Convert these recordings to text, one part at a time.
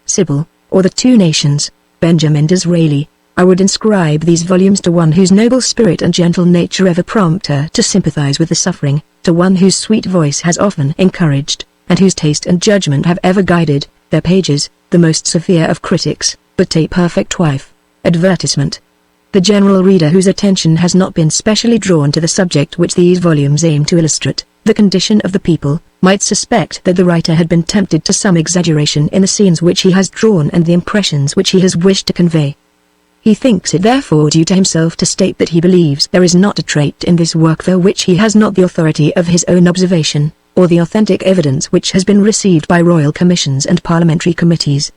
Sybil, or the Two Nations, Benjamin Disraeli. I would inscribe these volumes to one whose noble spirit and gentle nature ever prompt her to sympathize with the suffering, to one whose sweet voice has often encouraged, and whose taste and judgment have ever guided, their pages, the most severe of critics, but a perfect wife. Advertisement. The general reader whose attention has not been specially drawn to the subject which these volumes aim to illustrate, the condition of the people, might suspect that the writer had been tempted to some exaggeration in the scenes which he has drawn and the impressions which he has wished to convey. He thinks it therefore due to himself to state that he believes there is not a trait in this work for which he has not the authority of his own observation, or the authentic evidence which has been received by royal commissions and parliamentary committees.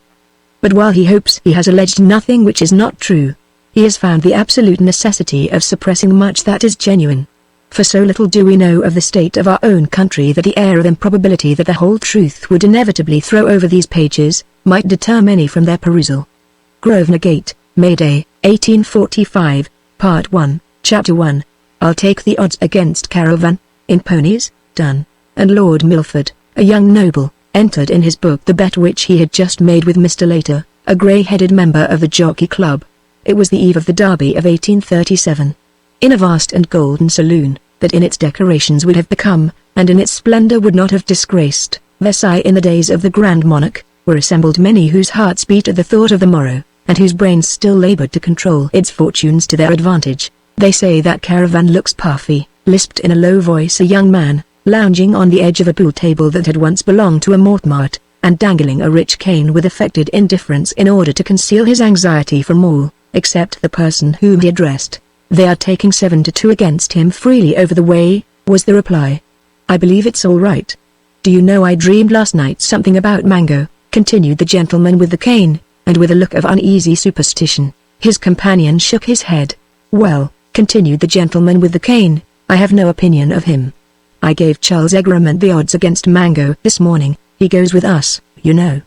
But while he hopes he has alleged nothing which is not true, he has found the absolute necessity of suppressing much that is genuine. For so little do we know of the state of our own country that the air of improbability that the whole truth would inevitably throw over these pages, might deter many from their perusal. Grosvenor Gate, May Day, 1845, Part 1, Chapter 1. I'll take the odds against Caravan, in ponies, done. And Lord Milford, a young noble, entered in his book the bet which he had just made with Mr. Later, a grey-headed member of the Jockey Club. It was the eve of the Derby of 1837. In a vast and golden saloon, that in its decorations would have become, and in its splendour would not have disgraced, Versailles in the days of the Grand Monarch, were assembled many whose hearts beat at the thought of the morrow, and whose brains still laboured to control its fortunes to their advantage. They say that Caravan looks puffy, lisped in a low voice a young man, lounging on the edge of a pool table that had once belonged to a Mortemart, and dangling a rich cane with affected indifference in order to conceal his anxiety from all, except the person whom he addressed. They are taking 7-2 against him freely over the way, was the reply. I believe it's all right. Do you know I dreamed last night something about Mango, continued the gentleman with the cane, and with a look of uneasy superstition. His companion shook his head. Well, continued the gentleman with the cane, I have no opinion of him. I gave Charles Egremont the odds against Mango this morning. He goes with us, you know.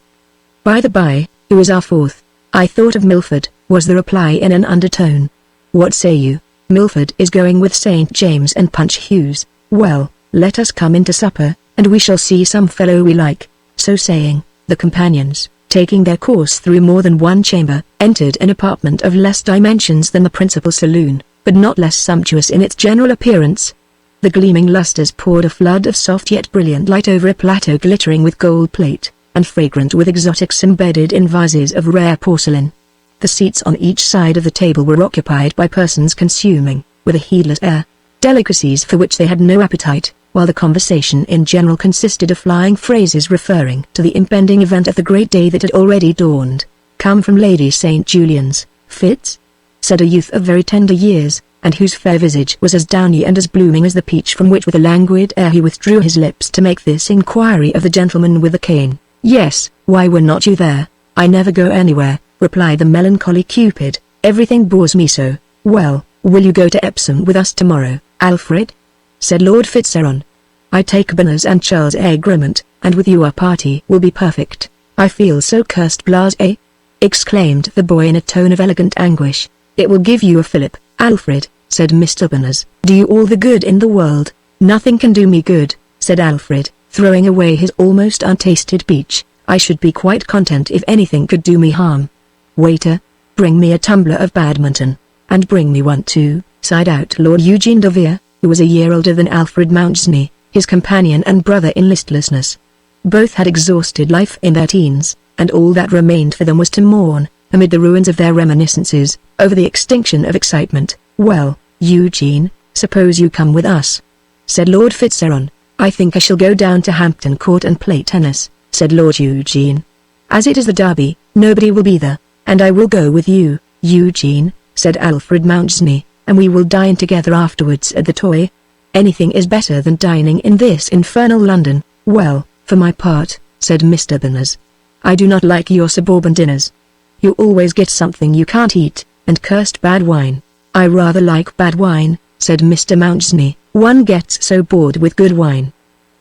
By the by, who is our fourth? I thought of Milford, was the reply in an undertone. What say you? Milford is going with St. James and Punch Hughes. Well, let us come in to supper, and we shall see some fellow we like. So saying, the companions, taking their course through more than one chamber, entered an apartment of less dimensions than the principal saloon, but not less sumptuous in its general appearance. The gleaming lustres poured a flood of soft yet brilliant light over a plateau glittering with gold plate, and fragrant with exotics embedded in vases of rare porcelain. The seats on each side of the table were occupied by persons consuming, with a heedless air, delicacies for which they had no appetite, while the conversation in general consisted of flying phrases referring to the impending event of the great day that had already dawned. Come from Lady St. Julian's, Fitz? Said a youth of very tender years, and whose fair visage was as downy and as blooming as the peach, from which with a languid air he withdrew his lips to make this inquiry of the gentleman with the cane. Yes, why were not you there? I never go anywhere, replied the melancholy Cupid, everything bores me so. Well, will you go to Epsom with us tomorrow, Alfred? Said Lord Fitzheron. I take Berners and Charles Egremont, and with you our party will be perfect. I feel so cursed blasé, exclaimed the boy in a tone of elegant anguish. It will give you a fillip, Alfred, said Mr. Berners. Do you all the good in the world. Nothing can do me good, said Alfred, throwing away his almost untasted peach. I should be quite content if anything could do me harm. Waiter, bring me a tumbler of Badminton. And bring me one too, sighed out Lord Eugene de Vere, who was a year older than Alfred Mountney, his companion and brother in listlessness. Both had exhausted life in their teens, and all that remained for them was to mourn, amid the ruins of their reminiscences, over the extinction of excitement. Well, Eugene, suppose you come with us, said Lord Fitzheron. I think I shall go down to Hampton Court and play tennis, said Lord Eugene. As it is the Derby, nobody will be there, and I will go with you, Eugene, said Alfred Mountney, and we will dine together afterwards at the Toy. Anything is better than dining in this infernal London. Well, for my part, said Mr. Berners, I do not like your suburban dinners. You always get something you can't eat, and cursed bad wine. I rather like bad wine, said Mr. Mountney. One gets so bored with good wine.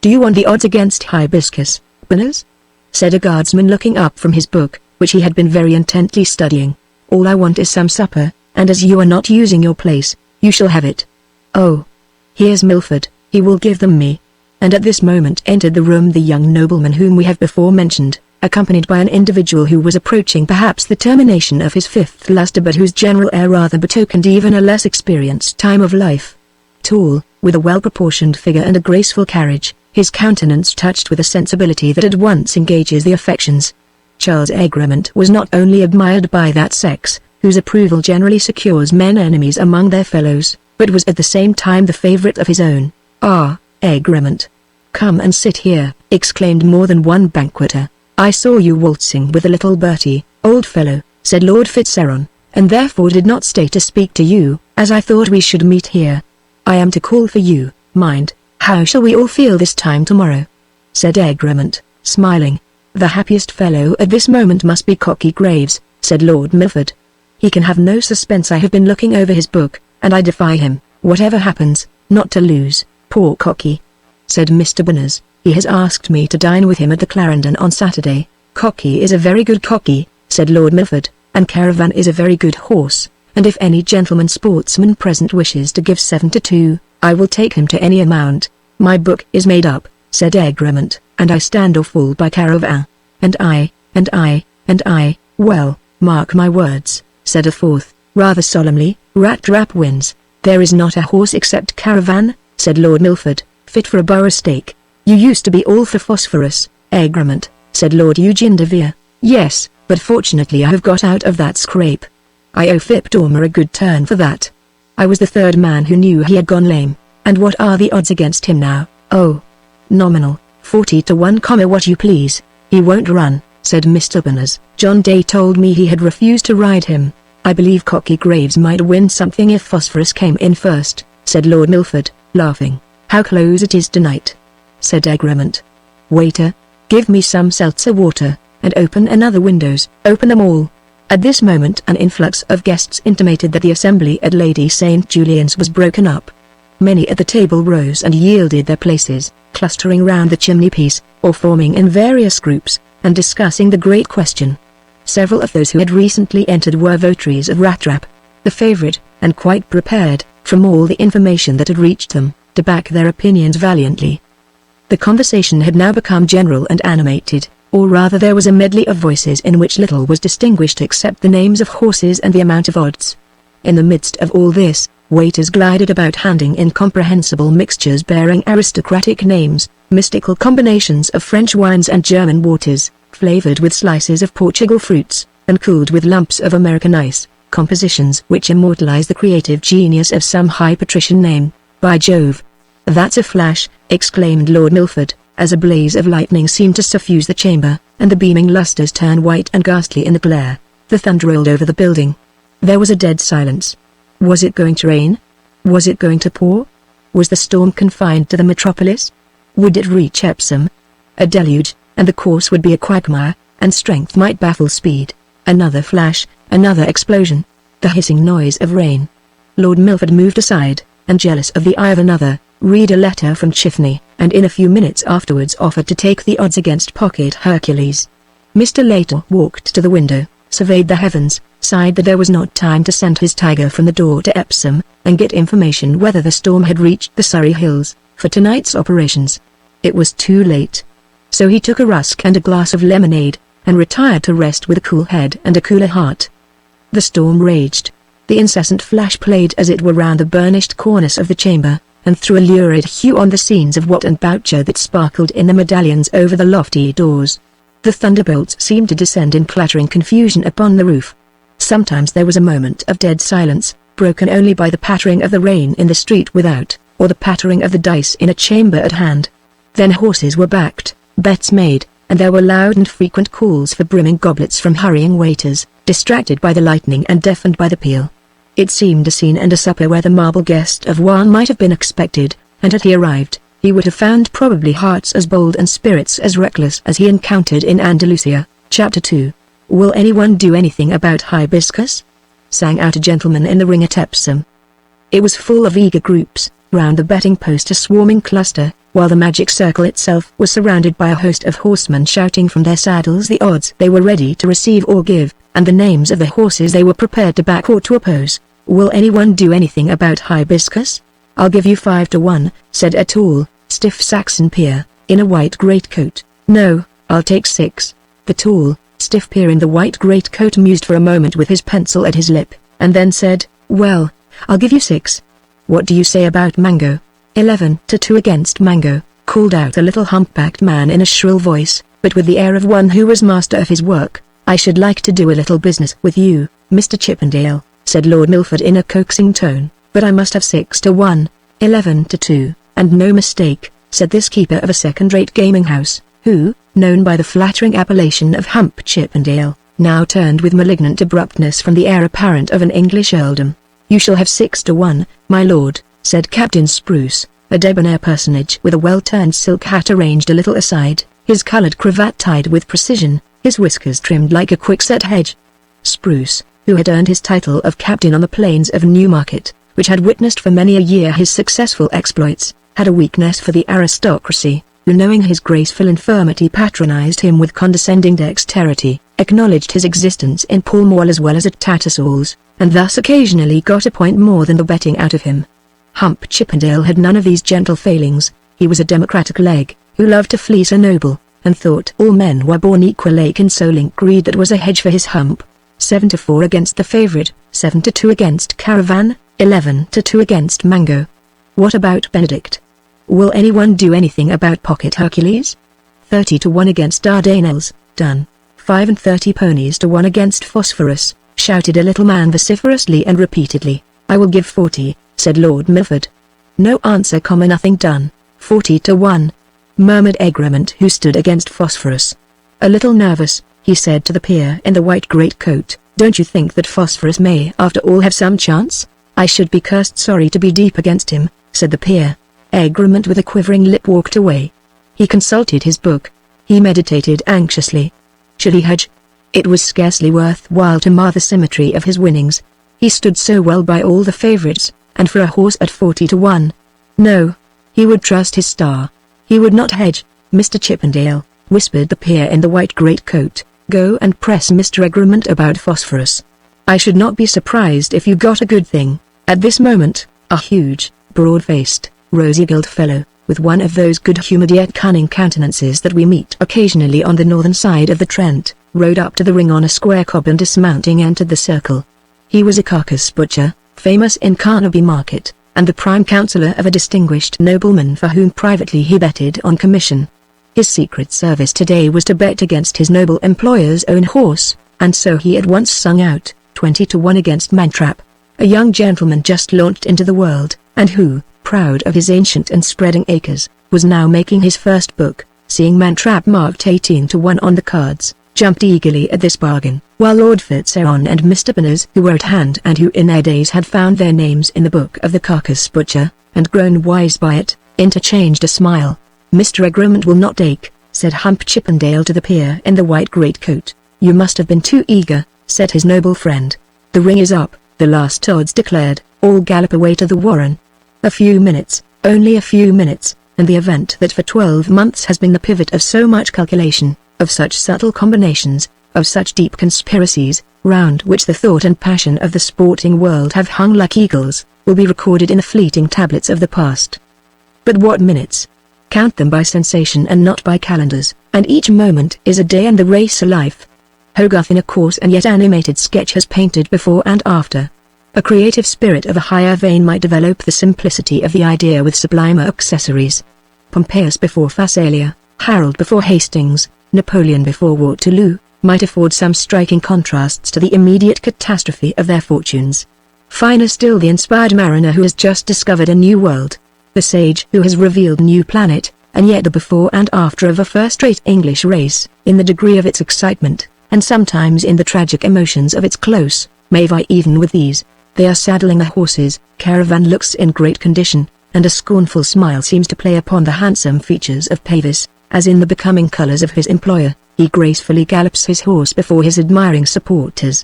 Do you want the odds against hibiscus, Berners? Said a guardsman looking up from his book, which he had been very intently studying. All I want is some supper, and as you are not using your place, you shall have it. Oh, here's Milford, he will give them me. And at this moment entered the room the young nobleman whom we have before mentioned, accompanied by an individual who was approaching perhaps the termination of his fifth lustre but whose general air rather betokened even a less experienced time of life. Tall, with a well-proportioned figure and a graceful carriage, his countenance touched with a sensibility that at once engages the affections. Charles Egremont was not only admired by that sex, whose approval generally secures men enemies among their fellows, but was at the same time the favourite of his own. "Ah, Egremont! Come and sit here," exclaimed more than one banqueter. "I saw you waltzing with the little Bertie, old fellow," said Lord Fitzheron, "and therefore did not stay to speak to you, as I thought we should meet here. I am to call for you, mind. How shall we all feel this time tomorrow?" said Egremont, smiling. "The happiest fellow at this moment must be Cocky Graves," said Lord Milford. "He can have no suspense. I have been looking over his book, and I defy him, whatever happens, not to lose. Poor Cocky," said Mr. Bonners. "He has asked me to dine with him at the Clarendon on Saturday." "Cocky is a very good Cocky," said Lord Milford, "and Caravan is a very good horse, and if any gentleman sportsman present wishes to give 7 to 2, I will take him to any amount. My book is made up," said Egremont, "and I stand or fall by Caravan. And I, well, mark my words," said a fourth, rather solemnly, "Rat Rap wins." "There is not a horse except Caravan," said Lord Milford, "fit for a borough stake." "You used to be all for Phosphorus, Egremont," said Lord Eugene de Vere. "Yes, but fortunately I have got out of that scrape. I owe Phip Dormer a good turn for that. I was the third man who knew he had gone lame, and what are the odds against him now?" "Oh, nominal, 40 to 1, what you please. He won't run," said Mr. Bonners. "John Day told me he had refused to ride him. I believe Cocky Graves might win something if Phosphorus came in first," said Lord Milford, laughing. "How close it is tonight," said Egremont. "Waiter, give me some seltzer water, and open another windows, open them all." At this moment an influx of guests intimated that the assembly at Lady St. Julian's was broken up. Many at the table rose and yielded their places, clustering round the chimney-piece, or forming in various groups, and discussing the great question. Several of those who had recently entered were votaries of Rat Rap, the favourite, and quite prepared, from all the information that had reached them, to back their opinions valiantly. The conversation had now become general and animated, or rather there was a medley of voices in which little was distinguished except the names of horses and the amount of odds. In the midst of all this, waiters glided about handing incomprehensible mixtures bearing aristocratic names, mystical combinations of French wines and German waters, flavored with slices of Portugal fruits, and cooled with lumps of American ice, compositions which immortalize the creative genius of some high patrician name. "By Jove! That's a flash," exclaimed Lord Milford, as a blaze of lightning seemed to suffuse the chamber, and the beaming lustres turned white and ghastly in the glare. The thunder rolled over the building. There was a dead silence. Was it going to rain? Was it going to pour? Was the storm confined to the metropolis? Would it reach Epsom? A deluge, and the course would be a quagmire, and strength might baffle speed. Another flash, another explosion. The hissing noise of rain. Lord Milford moved aside, and jealous of the eye of another, read a letter from Chiffney, and in a few minutes afterwards offered to take the odds against Pocket Hercules. Mr. Layton walked to the window, surveyed the heavens, sighed that there was not time to send his tiger from the door to Epsom, and get information whether the storm had reached the Surrey Hills, for tonight's operations. It was too late. So he took a rusk and a glass of lemonade, and retired to rest with a cool head and a cooler heart. The storm raged. The incessant flash played as it were round the burnished cornice of the chamber, and threw a lurid hue on the scenes of Wat and Boucher that sparkled in the medallions over the lofty doors. The thunderbolts seemed to descend in clattering confusion upon the roof. Sometimes there was a moment of dead silence, broken only by the pattering of the rain in the street without, or the pattering of the dice in a chamber at hand. Then horses were backed, bets made, and there were loud and frequent calls for brimming goblets from hurrying waiters, distracted by the lightning and deafened by the peal. It seemed a scene and a supper where the marble guest of one might have been expected, and had he arrived, he would have found probably hearts as bold and spirits as reckless as he encountered in Andalusia. Chapter 2. "Will anyone do anything about hibiscus?" sang out a gentleman in the ring at Epsom. It was full of eager groups, round the betting post a swarming cluster, while the magic circle itself was surrounded by a host of horsemen shouting from their saddles the odds they were ready to receive or give, and the names of the horses they were prepared to back or to oppose. "Will anyone do anything about hibiscus?" "I'll give you 5 to 1, said a tall, stiff Saxon peer, in a white greatcoat. "No, I'll take 6. The tall, stiff peer in the white greatcoat mused for a moment with his pencil at his lip, and then said, "Well, I'll give you 6. What do you say about Mango?" 11-2 against Mango, called out a little humpbacked man in a shrill voice, but with the air of one who was master of his work. "I should like to do a little business with you, Mr. Chippendale," said Lord Milford in a coaxing tone, "but I must have 6-1. 11-2, and no mistake," said this keeper of a second-rate gaming house, who, known by the flattering appellation of Hump Chippendale, now turned with malignant abruptness from the heir apparent of an English earldom. "You shall have 6-1, my lord," said Captain Spruce, a debonair personage with a well-turned silk hat arranged a little aside, his coloured cravat tied with precision, his whiskers trimmed like a quickset hedge. Spruce, who had earned his title of captain on the plains of Newmarket, which had witnessed for many a year his successful exploits, had a weakness for the aristocracy, who knowing his graceful infirmity patronized him with condescending dexterity, acknowledged his existence in Pall Mall as well as at Tattersall's, and thus occasionally got a point more than the betting out of him. Hump Chippendale had none of these gentle failings. He was a democratic leg, who loved to fleece a noble, and thought all men were born equal in insolent greed that was a hedge for his hump. 7-4 against the favourite, 7-2 against Caravan, 11-2 against Mango. What about Benedict? Will anyone do anything about Pocket Hercules? 30-1 against Dardanelles, done. 5 30 to 1 against Phosphorus, shouted a little man vociferously and repeatedly. "I will give 40, said Lord Milford. "No answer, nothing done. 40-1. Murmured Egremont, who stood against Phosphorus. "A little nervous," he said to the peer in the white greatcoat. "Don't you think that Phosphorus may after all have some chance?" "I should be cursed sorry to be deep against him," said the peer. Egremont with a quivering lip walked away. He consulted his book. He meditated anxiously. Should he hedge? It was scarcely worthwhile to mar the symmetry of his winnings. He stood so well by all the favourites, and for a horse at 40-1. No. He would trust his star. He would not hedge. "Mr. Chippendale," whispered the peer in the white greatcoat, "go and press Mr. Egremont about Phosphorus. I should not be surprised if you got a good thing." At this moment, a huge, broad-faced, rosy-gilled fellow, with one of those good-humoured yet cunning countenances that we meet occasionally on the northern side of the Trent, rode up to the ring on a square cob and dismounting entered the circle. He was a carcass butcher, famous in Carnaby Market, and the prime counsellor of a distinguished nobleman for whom privately he betted on commission. His secret service today was to bet against his noble employer's own horse, and so he at once sung out, 20-1 against Mantrap, a young gentleman just launched into the world, and who, proud of his ancient and spreading acres, was now making his first book. Seeing Mantrap marked 18-1 on the cards, jumped eagerly at this bargain, while Lord Fitzheron and Mr. Berners, who were at hand and who in their days had found their names in the book of the carcass butcher, and grown wise by it, interchanged a smile. "Mr. Egremont will not take," said Hump Chippendale to the peer in the white greatcoat. "You must have been too eager," said his noble friend. "The ring is up," the last odds declared. "All gallop away to the warren." A few minutes, only a few minutes, and the event that for 12 months has been the pivot of so much calculation, of such subtle combinations, of such deep conspiracies, round which the thought and passion of the sporting world have hung like eagles, will be recorded in the fleeting tablets of the past. But what minutes! Count them by sensation and not by calendars, and each moment is a day and the race a life. Hogarth in a coarse and yet animated sketch has painted before and after. A creative spirit of a higher vein might develop the simplicity of the idea with sublimer accessories. Pompeius before Pharsalia, Harold before Hastings, Napoleon before Waterloo, might afford some striking contrasts to the immediate catastrophe of their fortunes. Finer still the inspired mariner who has just discovered a new world, the sage who has revealed a new planet, and yet the before and after of a first-rate English race, in the degree of its excitement, and sometimes in the tragic emotions of its close, may vie even with these. They are saddling the horses. Caravan looks in great condition, and a scornful smile seems to play upon the handsome features of Pavis, as in the becoming colours of his employer, he gracefully gallops his horse before his admiring supporters.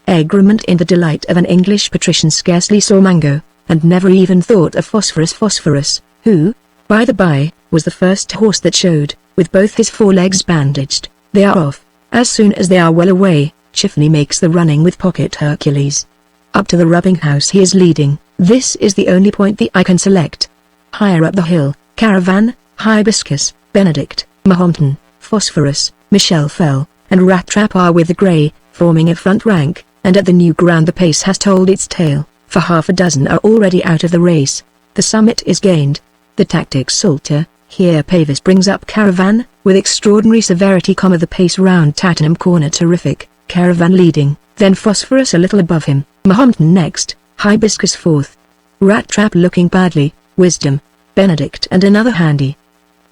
Egremont in the delight of an English patrician scarcely saw Mango, and never even thought of Phosphorus, who, by the by, was the first horse that showed, with both his forelegs bandaged. They are off. As soon as they are well away, Chiffney makes the running with Pocket Hercules. Up to the rubbing house he is leading. This is the only point the eye can select. Higher up the hill, Caravan, Hibiscus, Benedict, Mahometan, Phosphorus, Michel Fell, and Rat Trap are with the Grey, forming a front rank, and at the new ground the pace has told its tale, for half a dozen are already out of the race. The summit is gained. The tactics salter. Here Pavis brings up Caravan, with extraordinary severity, the pace round Tattenham Corner terrific, Caravan leading, then Phosphorus a little above him, Mahometan next, Hibiscus fourth. Rat Trap looking badly, Wisdom, Benedict and another handy.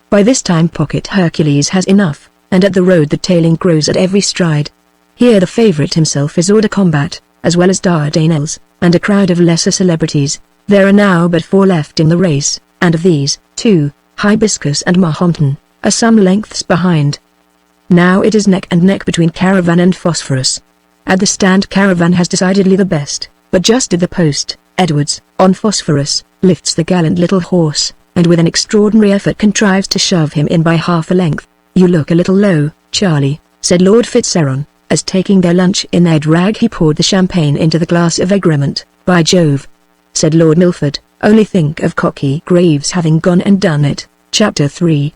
By this time Pocket Hercules has enough, and at the road the tailing grows at every stride. Here the favourite himself is hors de combat, as well as Dardanelles, and a crowd of lesser celebrities. There are now but 4 left in the race, and of these, 2, Hibiscus and Mahometan, are some lengths behind. Now it is neck and neck between Caravan and Phosphorus. At the stand Caravan has decidedly the best, but just at the post, Edwards, on Phosphorus, lifts the gallant little horse, and with an extraordinary effort contrives to shove him in by half a length. "You look a little low, Charlie," said Lord Fitzheron, as taking their lunch in their drag he poured the champagne into the glass of Egremont. "By Jove," said Lord Milford, "only think of Cocky Graves having gone and done it." Chapter 3.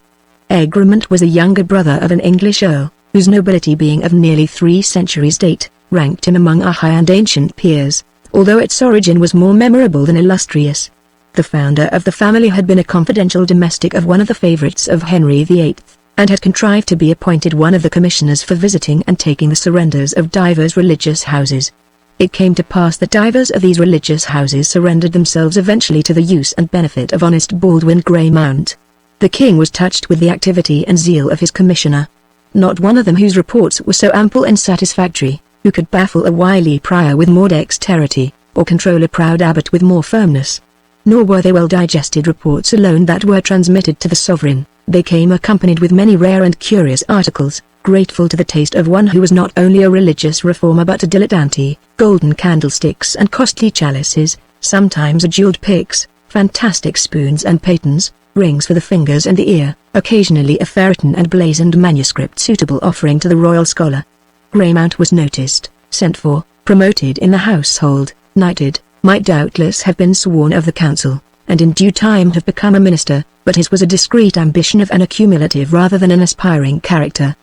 Egremont was a younger brother of an English earl, whose nobility being of nearly 3 centuries date, ranked him among our high and ancient peers, although its origin was more memorable than illustrious. The founder of the family had been a confidential domestic of one of the favourites of Henry VIII, and had contrived to be appointed one of the commissioners for visiting and taking the surrenders of divers religious houses. It came to pass that divers of these religious houses surrendered themselves eventually to the use and benefit of honest Baldwin Greymount. The king was touched with the activity and zeal of his commissioner. Not one of them whose reports were so ample and satisfactory, who could baffle a wily prior with more dexterity, or control a proud abbot with more firmness. Nor were they well-digested reports alone that were transmitted to the sovereign, they came accompanied with many rare and curious articles, grateful to the taste of one who was not only a religious reformer but a dilettante, golden candlesticks and costly chalices, sometimes jeweled pyx, fantastic spoons and patens, rings for the fingers and the ear, occasionally a ferreton and blazoned manuscript suitable offering to the royal scholar. Greymount was noticed, sent for, promoted in the household, knighted, might doubtless have been sworn of the council, and in due time have become a minister, but his was a discreet ambition of an accumulative rather than an aspiring character.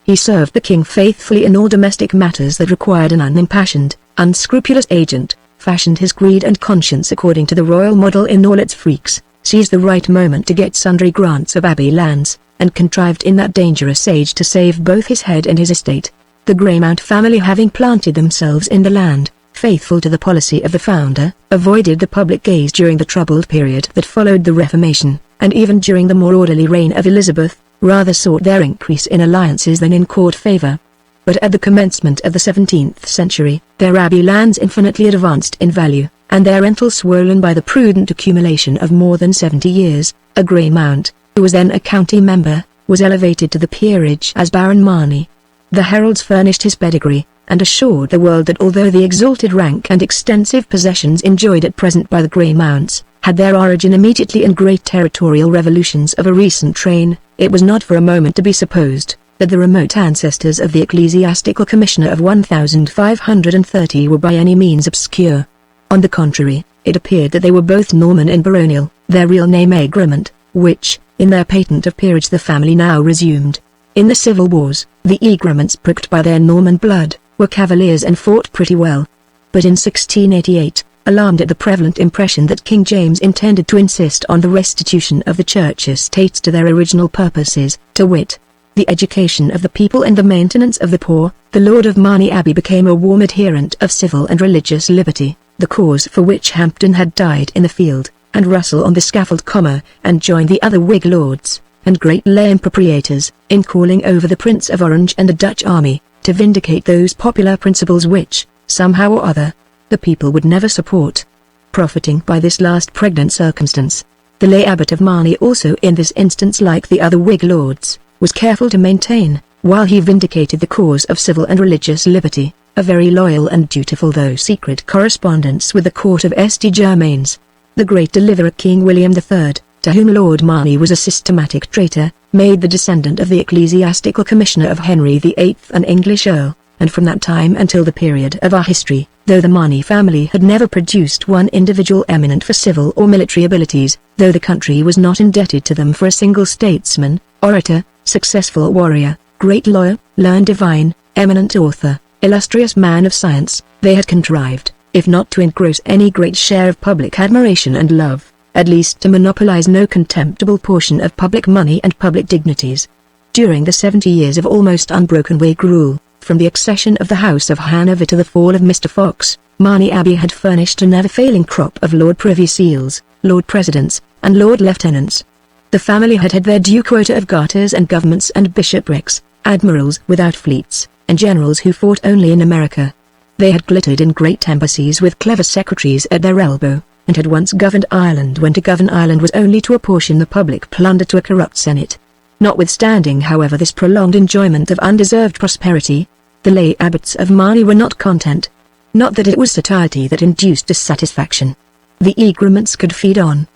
He served the king faithfully in all domestic matters that required an unimpassioned, unscrupulous agent, fashioned his greed and conscience according to the royal model in all its freaks, seized the right moment to get sundry grants of abbey lands, and contrived in that dangerous age to save both his head and his estate. The Greymount family having planted themselves in the land, faithful to the policy of the founder, avoided the public gaze during the troubled period that followed the Reformation, and even during the more orderly reign of Elizabeth, rather sought their increase in alliances than in court favour. But at the commencement of the 17th century, their abbey lands infinitely advanced in value, and their rentals swollen by the prudent accumulation of more than 70 years, a Greymount, who was then a county member, was elevated to the peerage as Baron Marney. The heralds furnished his pedigree, and assured the world that although the exalted rank and extensive possessions enjoyed at present by the Greymounts had their origin immediately in great territorial revolutions of a recent reign, it was not for a moment to be supposed that the remote ancestors of the ecclesiastical commissioner of 1530 were by any means obscure. On the contrary, it appeared that they were both Norman and baronial, their real name Egremont, which, in their patent of peerage the family now resumed. In the civil wars, the Egremonts, pricked by their Norman blood, were cavaliers and fought pretty well. But in 1688, alarmed at the prevalent impression that King James intended to insist on the restitution of the church estates to their original purposes, to wit, the education of the people and the maintenance of the poor, the Lord of Marney Abbey became a warm adherent of civil and religious liberty, the cause for which Hampden had died in the field, and Russell on the scaffold, and joined the other Whig lords, and great lay impropriators, in calling over the Prince of Orange and the Dutch army, to vindicate those popular principles which, somehow or other, the people would never support. Profiting by this last pregnant circumstance, the lay abbot of Marney also in this instance, like the other Whig lords, was careful to maintain, while he vindicated the cause of civil and religious liberty, a very loyal and dutiful though secret correspondence with the court of St. Germains. The great deliverer King William III, to whom Lord Marney was a systematic traitor, made the descendant of the ecclesiastical commissioner of Henry VIII an English earl, and from that time until the period of our history, though the Marney family had never produced one individual eminent for civil or military abilities, though the country was not indebted to them for a single statesman, orator, successful warrior, great lawyer, learned divine, eminent author, illustrious man of science, they had contrived, if not to engross any great share of public admiration and love, at least to monopolize no contemptible portion of public money and public dignities. During the 70 years of almost unbroken Whig rule, from the accession of the House of Hanover to the fall of Mr. Fox, Marney Abbey had furnished a never-failing crop of Lord Privy Seals, Lord Presidents, and Lord Lieutenants. The family had had their due quota of garters and governments and bishoprics, admirals without fleets, and generals who fought only in America. They had glittered in great embassies with clever secretaries at their elbow, and had once governed Ireland when to govern Ireland was only to apportion the public plunder to a corrupt Senate. Notwithstanding however this prolonged enjoyment of undeserved prosperity, the lay abbots of Marney were not content. Not that it was satiety that induced dissatisfaction. The egrements could feed on.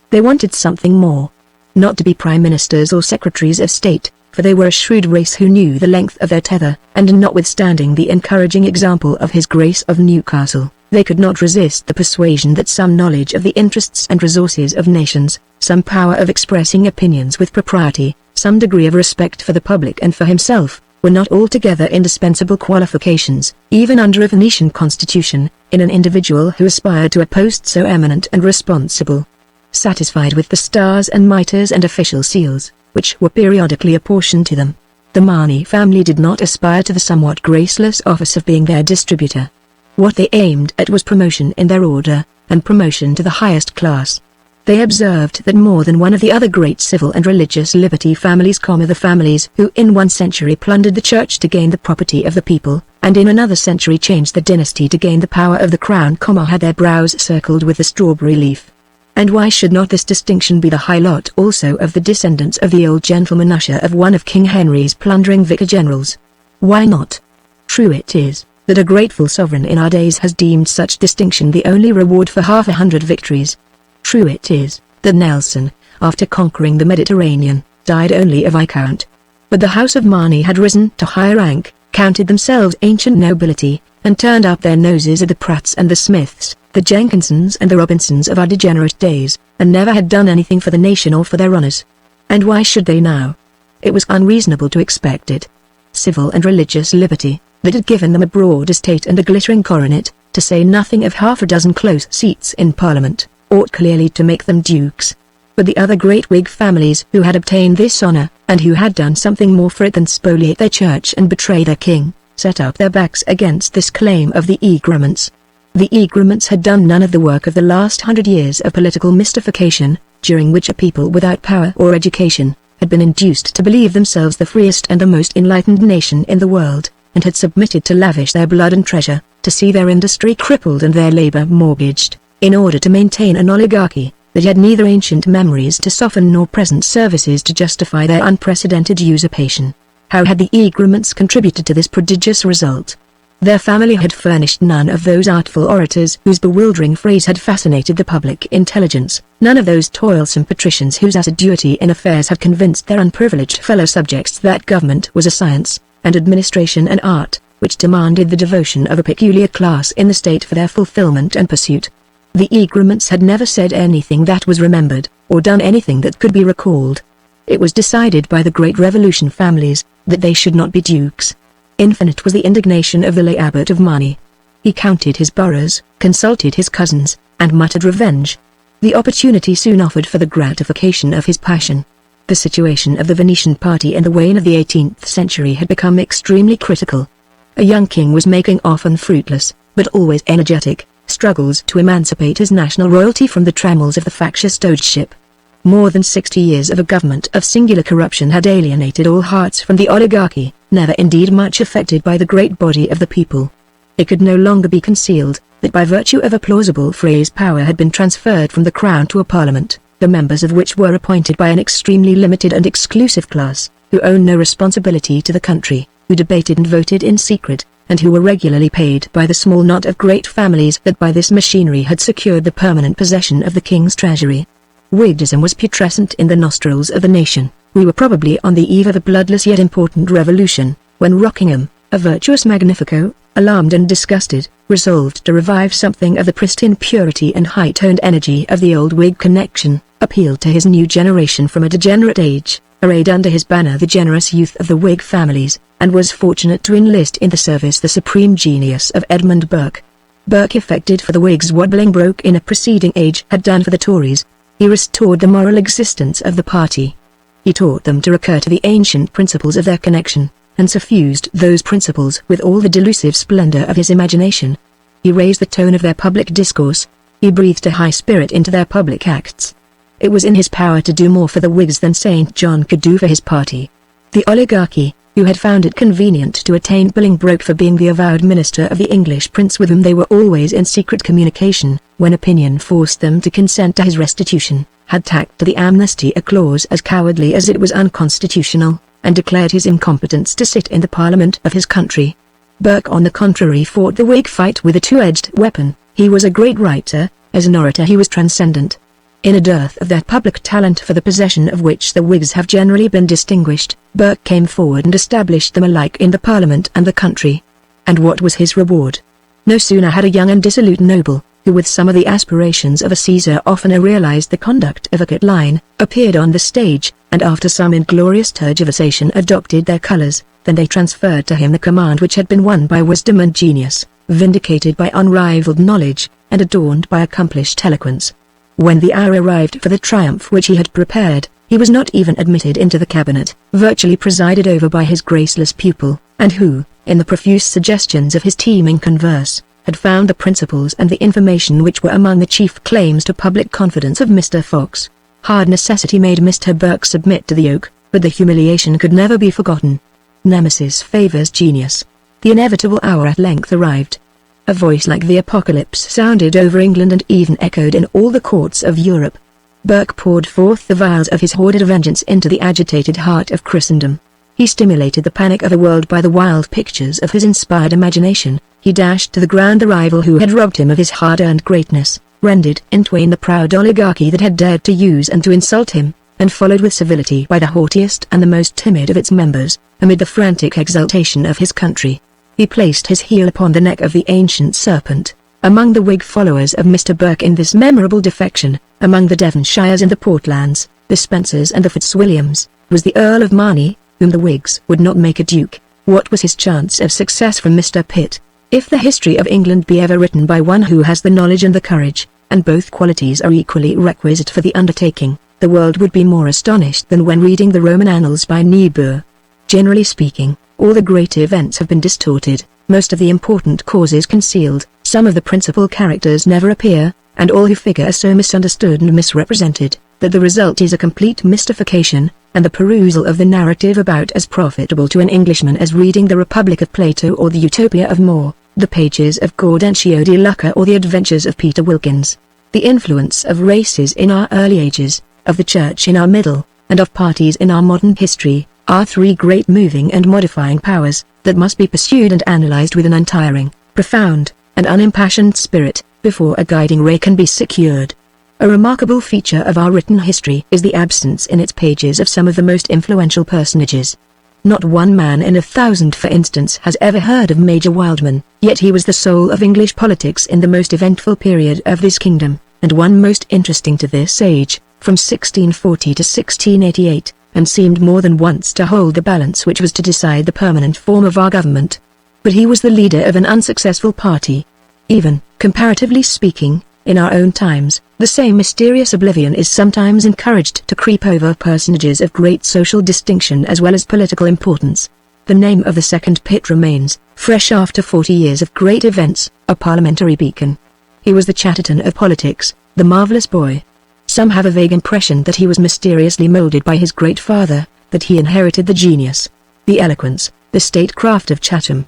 They wanted something more. Not to be prime ministers or secretaries of state, for they were a shrewd race who knew the length of their tether, and notwithstanding the encouraging example of His Grace of Newcastle, they could not resist the persuasion that some knowledge of the interests and resources of nations, some power of expressing opinions with propriety, some degree of respect for the public and for himself, were not altogether indispensable qualifications, even under a Venetian constitution, in an individual who aspired to a post so eminent and responsible. Satisfied with the stars and mitres and official seals, which were periodically apportioned to them, the Marney family did not aspire to the somewhat graceless office of being their distributor. What they aimed at was promotion in their order, and promotion to the highest class. They observed that more than one of the other great civil and religious liberty families, the families who in one century plundered the church to gain the property of the people, and in another century changed the dynasty to gain the power of the crown, had their brows circled with the strawberry leaf. And why should not this distinction be the high lot also of the descendants of the old gentleman usher of one of King Henry's plundering vicar-generals? Why not? True it is, that a grateful sovereign in our days has deemed such distinction the only reward for 100 victories. True it is, that Nelson, after conquering the Mediterranean, died only a viscount. But the House of Marney had risen to higher rank, counted themselves ancient nobility, and turned up their noses at the Pratts and the Smiths, the Jenkinsons and the Robinsons of our degenerate days, and never had done anything for the nation or for their honours. And why should they now? It was unreasonable to expect it. Civil and religious liberty, that had given them a broad estate and a glittering coronet, to say nothing of 6 close seats in Parliament, ought clearly to make them dukes. But the other great Whig families who had obtained this honour, and who had done something more for it than spoliate their church and betray their king, set up their backs against this claim of the egrements. The egrements had done none of the work of the last 100 years of political mystification, during which a people without power or education had been induced to believe themselves the freest and the most enlightened nation in the world, and had submitted to lavish their blood and treasure, to see their industry crippled and their labour mortgaged, in order to maintain an oligarchy that had neither ancient memories to soften nor present services to justify their unprecedented usurpation. How had the egrements contributed to this prodigious result? Their family had furnished none of those artful orators whose bewildering phrase had fascinated the public intelligence, none of those toilsome patricians whose assiduity in affairs had convinced their unprivileged fellow subjects that government was a science, and administration an art, which demanded the devotion of a peculiar class in the state for their fulfillment and pursuit. The egrements had never said anything that was remembered, or done anything that could be recalled. It was decided by the great Revolution families, that they should not be dukes. Infinite was the indignation of the lay abbot of Marney. He counted his boroughs, consulted his cousins, and muttered revenge. The opportunity soon offered for the gratification of his passion. The situation of the Venetian party in the wane of the 18th century had become extremely critical. A young king was making often fruitless, but always energetic, struggles to emancipate his national royalty from the trammels of the factious dogeship. More than 60 years of a government of singular corruption had alienated all hearts from the oligarchy, never indeed much affected by the great body of the people. It could no longer be concealed, that by virtue of a plausible phrase power had been transferred from the crown to a parliament, the members of which were appointed by an extremely limited and exclusive class, who owned no responsibility to the country, who debated and voted in secret, and who were regularly paid by the small knot of great families that by this machinery had secured the permanent possession of the king's treasury. Whiggism was putrescent in the nostrils of the nation. We were probably on the eve of a bloodless yet important revolution, when Rockingham, a virtuous magnifico, alarmed and disgusted, resolved to revive something of the pristine purity and high-toned energy of the old Whig connection, appealed to his new generation from a degenerate age, arrayed under his banner the generous youth of the Whig families, and was fortunate to enlist in the service the supreme genius of Edmund Burke. Burke effected for the Whigs what Bolingbroke in a preceding age had done for the Tories. He restored the moral existence of the party. He taught them to recur to the ancient principles of their connection, and suffused those principles with all the delusive splendor of his imagination. He raised the tone of their public discourse. He breathed a high spirit into their public acts. It was in his power to do more for the Whigs than St. John could do for his party. The oligarchy, who had found it convenient to attain Bolingbroke for being the avowed minister of the English prince with whom they were always in secret communication, when opinion forced them to consent to his restitution, had tacked to the amnesty a clause as cowardly as it was unconstitutional, and declared his incompetence to sit in the parliament of his country. Burke on the contrary fought the Whig fight with a two-edged weapon. He was a great writer, as an orator he was transcendent. In a dearth of that public talent for the possession of which the Whigs have generally been distinguished, Burke came forward and established them alike in the parliament and the country. And what was his reward? No sooner had a young and dissolute noble, who with some of the aspirations of a Caesar oftener realized the conduct of a Catiline, appeared on the stage, and after some inglorious tergiversation adopted their colors, than they transferred to him the command which had been won by wisdom and genius, vindicated by unrivaled knowledge, and adorned by accomplished eloquence. When the hour arrived for the triumph which he had prepared, he was not even admitted into the cabinet, virtually presided over by his graceless pupil, and who, in the profuse suggestions of his teeming converse, had found the principles and the information which were among the chief claims to public confidence of Mr. Fox. Hard necessity made Mr. Burke submit to the yoke, but the humiliation could never be forgotten. Nemesis favors genius. The inevitable hour at length arrived. A voice like the apocalypse sounded over England and even echoed in all the courts of Europe. Burke poured forth the vials of his hoarded vengeance into the agitated heart of Christendom. He stimulated the panic of the world by the wild pictures of his inspired imagination. He dashed to the ground the rival who had robbed him of his hard-earned greatness, rended in twain the proud oligarchy that had dared to use and to insult him, and followed with civility by the haughtiest and the most timid of its members, amid the frantic exultation of his country. He placed his heel upon the neck of the ancient serpent. Among the Whig followers of Mr. Burke in this memorable defection, among the Devonshires and the Portlands, the Spencers and the Fitzwilliams, was the Earl of Marney, whom the Whigs would not make a duke. What was his chance of success from Mr. Pitt? If the history of England be ever written by one who has the knowledge and the courage, and both qualities are equally requisite for the undertaking, the world would be more astonished than when reading the Roman annals by Niebuhr. Generally speaking, all the great events have been distorted, most of the important causes concealed, some of the principal characters never appear, and all who figure are so misunderstood and misrepresented, that the result is a complete mystification, and the perusal of the narrative about as profitable to an Englishman as reading the Republic of Plato or the Utopia of More, the pages of Gaudenzio de Lucca or the adventures of Peter Wilkins. The influence of races in our early ages, of the Church in our middle, and of parties in our modern history, are three great moving and modifying powers, that must be pursued and analyzed with an untiring, profound, and unimpassioned spirit, before a guiding ray can be secured. A remarkable feature of our written history is the absence in its pages of some of the most influential personages. Not one man in 1,000, for instance, has ever heard of Major Wildman, yet he was the soul of English politics in the most eventful period of this kingdom, and one most interesting to this age, from 1640 to 1688, and seemed more than once to hold the balance which was to decide the permanent form of our government. But he was the leader of an unsuccessful party. Even, comparatively speaking, in our own times, the same mysterious oblivion is sometimes encouraged to creep over personages of great social distinction as well as political importance. The name of the second Pitt remains, fresh after 40 years of great events, a parliamentary beacon. He was the Chatterton of politics, the marvelous boy. Some have a vague impression that he was mysteriously molded by his great father, that he inherited the genius, the eloquence, the statecraft of Chatham.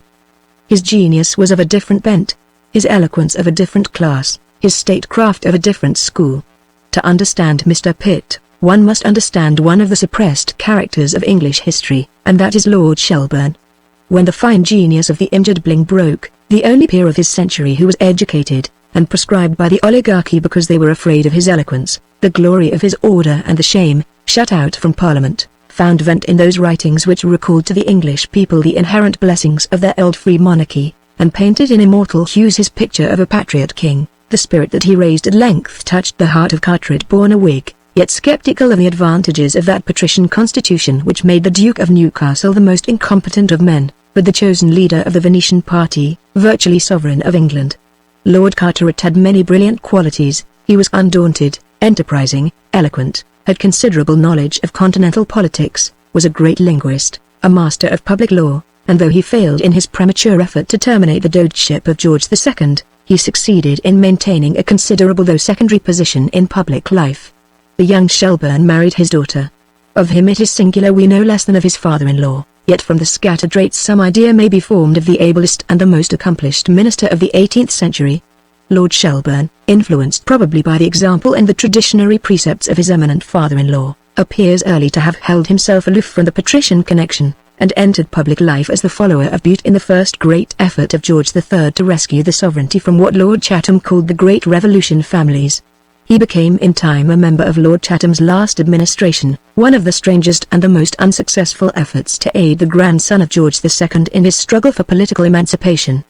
His genius was of a different bent, his eloquence of a different class, his statecraft of a different school. To understand Mr. Pitt, one must understand one of the suppressed characters of English history, and that is Lord Shelburne. When the fine genius of the injured Bolingbroke, the only peer of his century who was educated, and proscribed by the oligarchy because they were afraid of his eloquence, the glory of his order and the shame, shut out from Parliament, found vent in those writings which recalled to the English people the inherent blessings of their old free monarchy, and painted in immortal hues his picture of a patriot king. The spirit that he raised at length touched the heart of Carteret, born a Whig, yet sceptical of the advantages of that patrician constitution which made the Duke of Newcastle the most incompetent of men, but the chosen leader of the Venetian party, virtually sovereign of England. Lord Carteret had many brilliant qualities. He was undaunted, enterprising, eloquent, had considerable knowledge of continental politics, was a great linguist, a master of public law, and though he failed in his premature effort to terminate the dogeship of George II, he succeeded in maintaining a considerable though secondary position in public life. The young Shelburne married his daughter. Of him it is singular we know less than of his father-in-law, yet from the scattered rates some idea may be formed of the ablest and the most accomplished minister of the 18th century. Lord Shelburne, influenced probably by the example and the traditionary precepts of his eminent father-in-law, appears early to have held himself aloof from the patrician connection, and entered public life as the follower of Bute in the first great effort of George III to rescue the sovereignty from what Lord Chatham called the Great Revolution families. He became in time a member of Lord Chatham's last administration, one of the strangest and the most unsuccessful efforts to aid the grandson of George II in his struggle for political emancipation.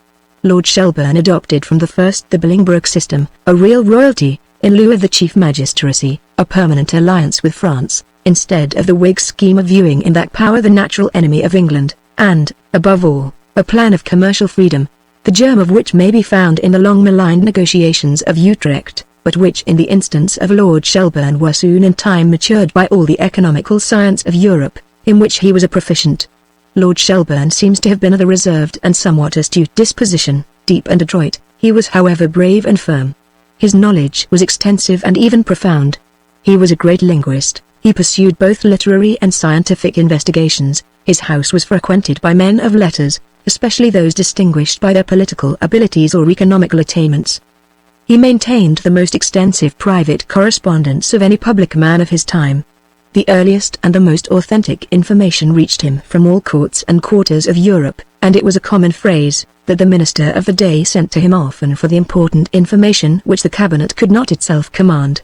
Lord Shelburne adopted from the first the Bolingbroke system, a real royalty, in lieu of the chief magistracy, a permanent alliance with France, instead of the Whig scheme of viewing in that power the natural enemy of England, and, above all, a plan of commercial freedom, the germ of which may be found in the long-maligned negotiations of Utrecht, but which in the instance of Lord Shelburne were soon in time matured by all the economical science of Europe, in which he was a proficient. Lord Shelburne seems to have been of a reserved and somewhat astute disposition, deep and adroit. He was however brave and firm. His knowledge was extensive and even profound. He was a great linguist. He pursued both literary and scientific investigations. His house was frequented by men of letters, especially those distinguished by their political abilities or economical attainments. He maintained the most extensive private correspondence of any public man of his time. The earliest and the most authentic information reached him from all courts and quarters of Europe, and it was a common phrase, that the minister of the day sent to him often for the important information which the cabinet could not itself command.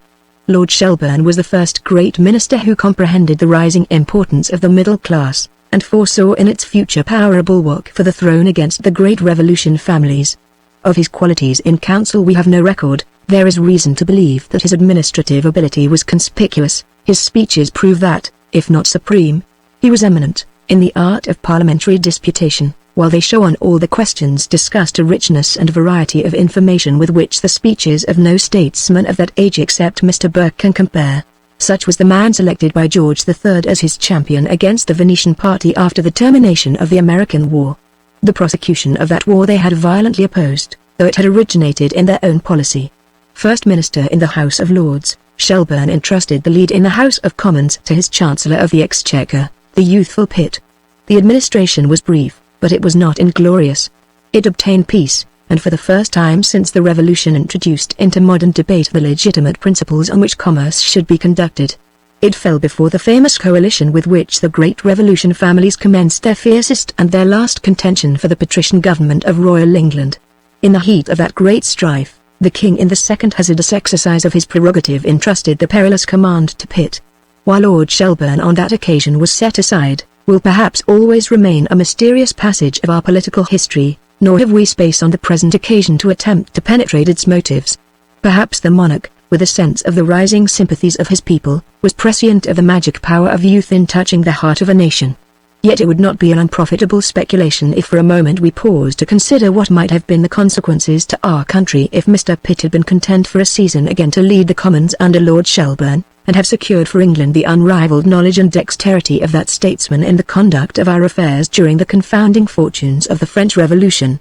Lord Shelburne was the first great minister who comprehended the rising importance of the middle class, and foresaw in its future power a bulwark for the throne against the great Revolution families. Of his qualities in council we have no record. There is reason to believe that his administrative ability was conspicuous. His speeches prove that, if not supreme, he was eminent in the art of parliamentary disputation, while they show on all the questions discussed a richness and variety of information with which the speeches of no statesman of that age except Mr. Burke can compare. Such was the man selected by George III as his champion against the Venetian party after the termination of the American War. The prosecution of that war they had violently opposed, though it had originated in their own policy. First Minister in the House of Lords, Shelburne entrusted the lead in the House of Commons to his Chancellor of the Exchequer, the youthful Pitt. The administration was brief, but it was not inglorious. It obtained peace, and for the first time since the Revolution introduced into modern debate the legitimate principles on which commerce should be conducted. It fell before the famous coalition with which the great Revolution families commenced their fiercest and their last contention for the patrician government of royal England. In the heat of that great strife, the king in the second hazardous exercise of his prerogative entrusted the perilous command to Pitt. While Lord Shelburne on that occasion was set aside, will perhaps always remain a mysterious passage of our political history, nor have we space on the present occasion to attempt to penetrate its motives. Perhaps the monarch, with a sense of the rising sympathies of his people, was prescient of the magic power of youth in touching the heart of a nation. Yet it would not be an unprofitable speculation if for a moment we pause to consider what might have been the consequences to our country if Mr. Pitt had been content for a season again to lead the Commons under Lord Shelburne, and have secured for England the unrivalled knowledge and dexterity of that statesman in the conduct of our affairs during the confounding fortunes of the French Revolution.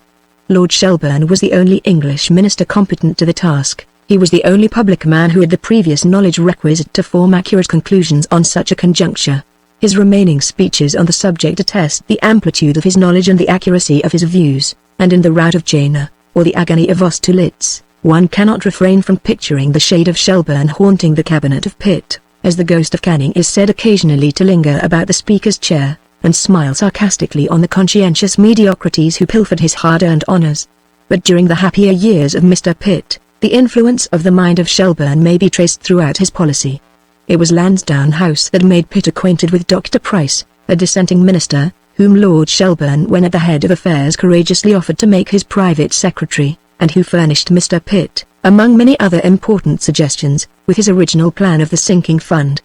Lord Shelburne was the only English minister competent to the task. He was the only public man who had the previous knowledge requisite to form accurate conclusions on such a conjuncture. His remaining speeches on the subject attest the amplitude of his knowledge and the accuracy of his views, and in the rout of Jena, or the agony of Austerlitz, one cannot refrain from picturing the shade of Shelburne haunting the cabinet of Pitt, as the ghost of Canning is said occasionally to linger about the Speaker's chair, and smile sarcastically on the conscientious mediocrities who pilfered his hard-earned honours. But during the happier years of Mr. Pitt, the influence of the mind of Shelburne may be traced throughout his policy. It was Lansdowne House that made Pitt acquainted with Dr. Price, a dissenting minister, whom Lord Shelburne, when at the head of affairs, courageously offered to make his private secretary, and who furnished Mr. Pitt, among many other important suggestions, with his original plan of the sinking fund.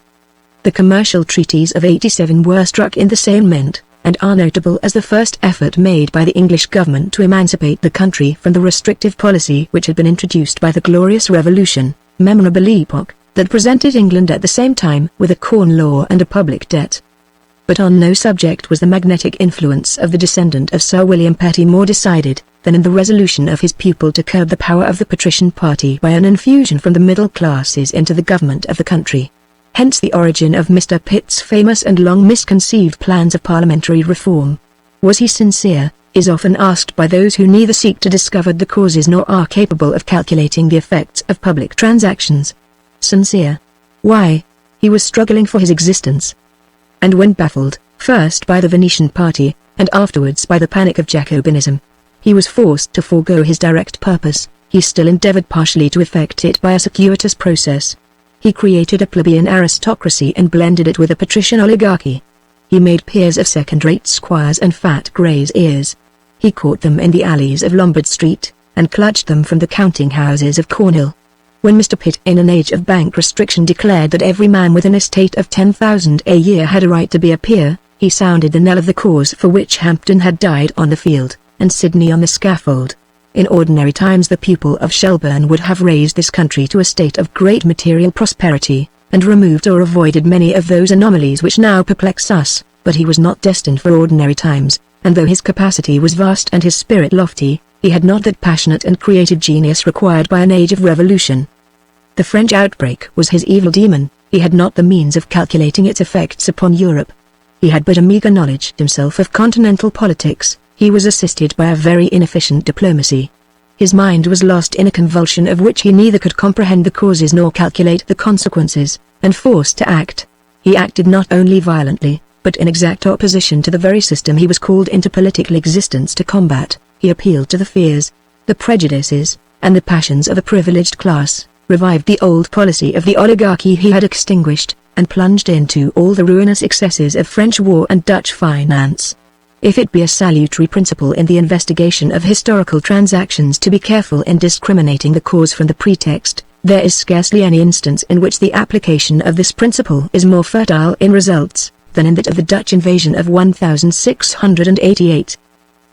The commercial treaties of '87 were struck in the same mint, and are notable as the first effort made by the English government to emancipate the country from the restrictive policy which had been introduced by the Glorious Revolution, memorable epoch, that presented England at the same time with a corn law and a public debt. But on no subject was the magnetic influence of the descendant of Sir William Petty more decided, than in the resolution of his pupil to curb the power of the patrician party by an infusion from the middle classes into the government of the country. Hence the origin of Mr. Pitt's famous and long misconceived plans of parliamentary reform. Was he sincere, is often asked by those who neither seek to discover the causes nor are capable of calculating the effects of public transactions. Sincere? Why? He was struggling for his existence. And when baffled, first by the Venetian party, and afterwards by the panic of Jacobinism, he was forced to forego his direct purpose, he still endeavored partially to effect it by a circuitous process. He created a plebeian aristocracy and blended it with a patrician oligarchy. He made peers of second-rate squires and fat greys' ears. He caught them in the alleys of Lombard Street, and clutched them from the counting-houses of Cornhill. When Mr. Pitt, in an age of bank restriction, declared that every man with an estate of £10,000 a year had a right to be a peer, he sounded the knell of the cause for which Hampden had died on the field, and Sidney on the scaffold. In ordinary times the pupil of Shelburne would have raised this country to a state of great material prosperity, and removed or avoided many of those anomalies which now perplex us, but he was not destined for ordinary times, and though his capacity was vast and his spirit lofty, he had not that passionate and creative genius required by an age of revolution. The French outbreak was his evil demon. He had not the means of calculating its effects upon Europe. He had but a meagre knowledge himself of continental politics. He was assisted by a very inefficient diplomacy. His mind was lost in a convulsion of which he neither could comprehend the causes nor calculate the consequences, and forced to act. He acted not only violently, but in exact opposition to the very system he was called into political existence to combat. He appealed to the fears, the prejudices, and the passions of a privileged class, revived the old policy of the oligarchy he had extinguished, and plunged into all the ruinous excesses of French war and Dutch finance. If it be a salutary principle in the investigation of historical transactions to be careful in discriminating the cause from the pretext, there is scarcely any instance in which the application of this principle is more fertile in results, than in that of the Dutch invasion of 1688.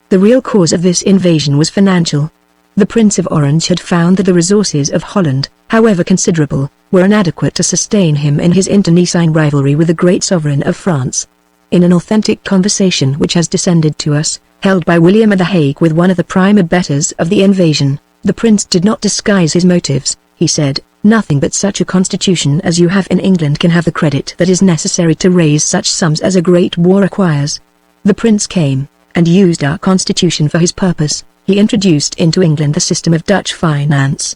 The real cause of this invasion was financial. The Prince of Orange had found that the resources of Holland, however considerable, were inadequate to sustain him in his internecine rivalry with the great sovereign of France. In an authentic conversation which has descended to us, held by William at the Hague with one of the prime abettors of the invasion, the prince did not disguise his motives. He said, "Nothing but such a constitution as you have in England can have the credit that is necessary to raise such sums as a great war requires." The prince came, and used our constitution for his purpose. He introduced into England the system of Dutch finance.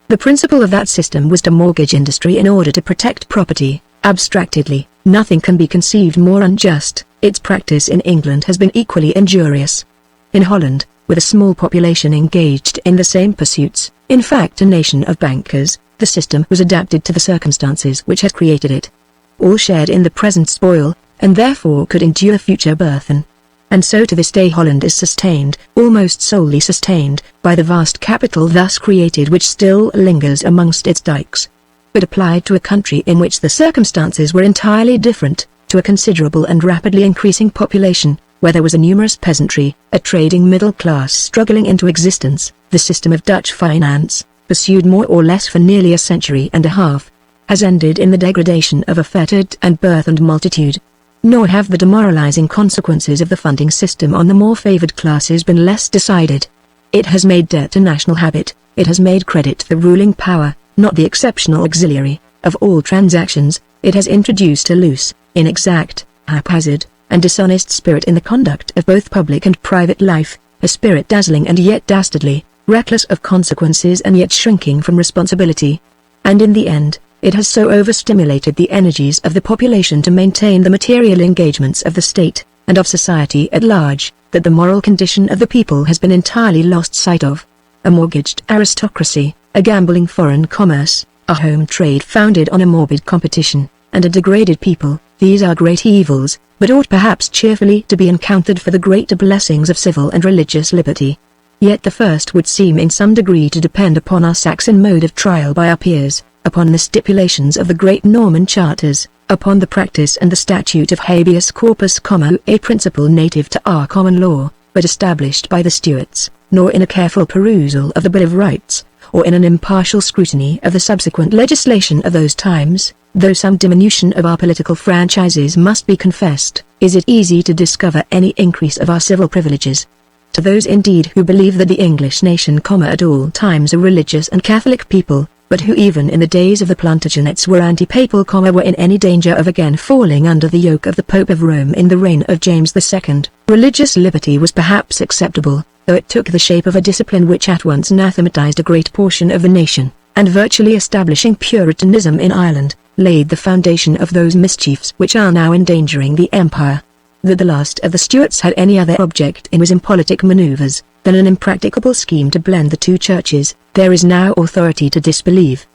The principle of that system was to mortgage industry in order to protect property. Abstractedly, nothing can be conceived more unjust. Its practice in England has been equally injurious. In Holland, with a small population engaged in the same pursuits, in fact a nation of bankers, the system was adapted to the circumstances which had created it. All shared in the present spoil, and therefore could endure future burthen. And so to this day Holland is sustained, almost solely sustained, by the vast capital thus created which still lingers amongst its dikes. But applied to a country in which the circumstances were entirely different, to a considerable and rapidly increasing population, where there was a numerous peasantry, a trading middle class struggling into existence, the system of Dutch finance, pursued more or less for nearly a century and a half, has ended in the degradation of a fettered and burthened multitude. Nor have the demoralizing consequences of the funding system on the more favored classes been less decided. It has made debt a national habit. It has made credit the ruling power, not the exceptional auxiliary, of all transactions. It has introduced a loose, inexact, haphazard, and dishonest spirit in the conduct of both public and private life, a spirit dazzling and yet dastardly, reckless of consequences and yet shrinking from responsibility. And in the end, it has so overstimulated the energies of the population to maintain the material engagements of the state, and of society at large, that the moral condition of the people has been entirely lost sight of. A mortgaged aristocracy, a gambling foreign commerce, a home trade founded on a morbid competition, and a degraded people, the These are great evils, but ought perhaps cheerfully to be encountered for the greater blessings of civil and religious liberty. Yet the first would seem in some degree to depend upon our Saxon mode of trial by our peers, upon the stipulations of the great Norman charters, upon the practice and the statute of habeas corpus, a principle native to our common law, but established by the Stuarts, nor in a careful perusal of the Bill of Rights, or in an impartial scrutiny of the subsequent legislation of those times. Though some diminution of our political franchises must be confessed, is it easy to discover any increase of our civil privileges. To those indeed who believe that the English nation, at all times a religious and Catholic people, but who even in the days of the Plantagenets were anti-papal, were in any danger of again falling under the yoke of the Pope of Rome in the reign of James II, religious liberty was perhaps acceptable, though it took the shape of a discipline which at once anathematized a great portion of the nation, and virtually establishing Puritanism in Ireland, laid the foundation of those mischiefs which are now endangering the empire. That the last of the Stuarts had any other object in his impolitic manoeuvres, than an impracticable scheme to blend the two churches, there is now authority to disbelieve.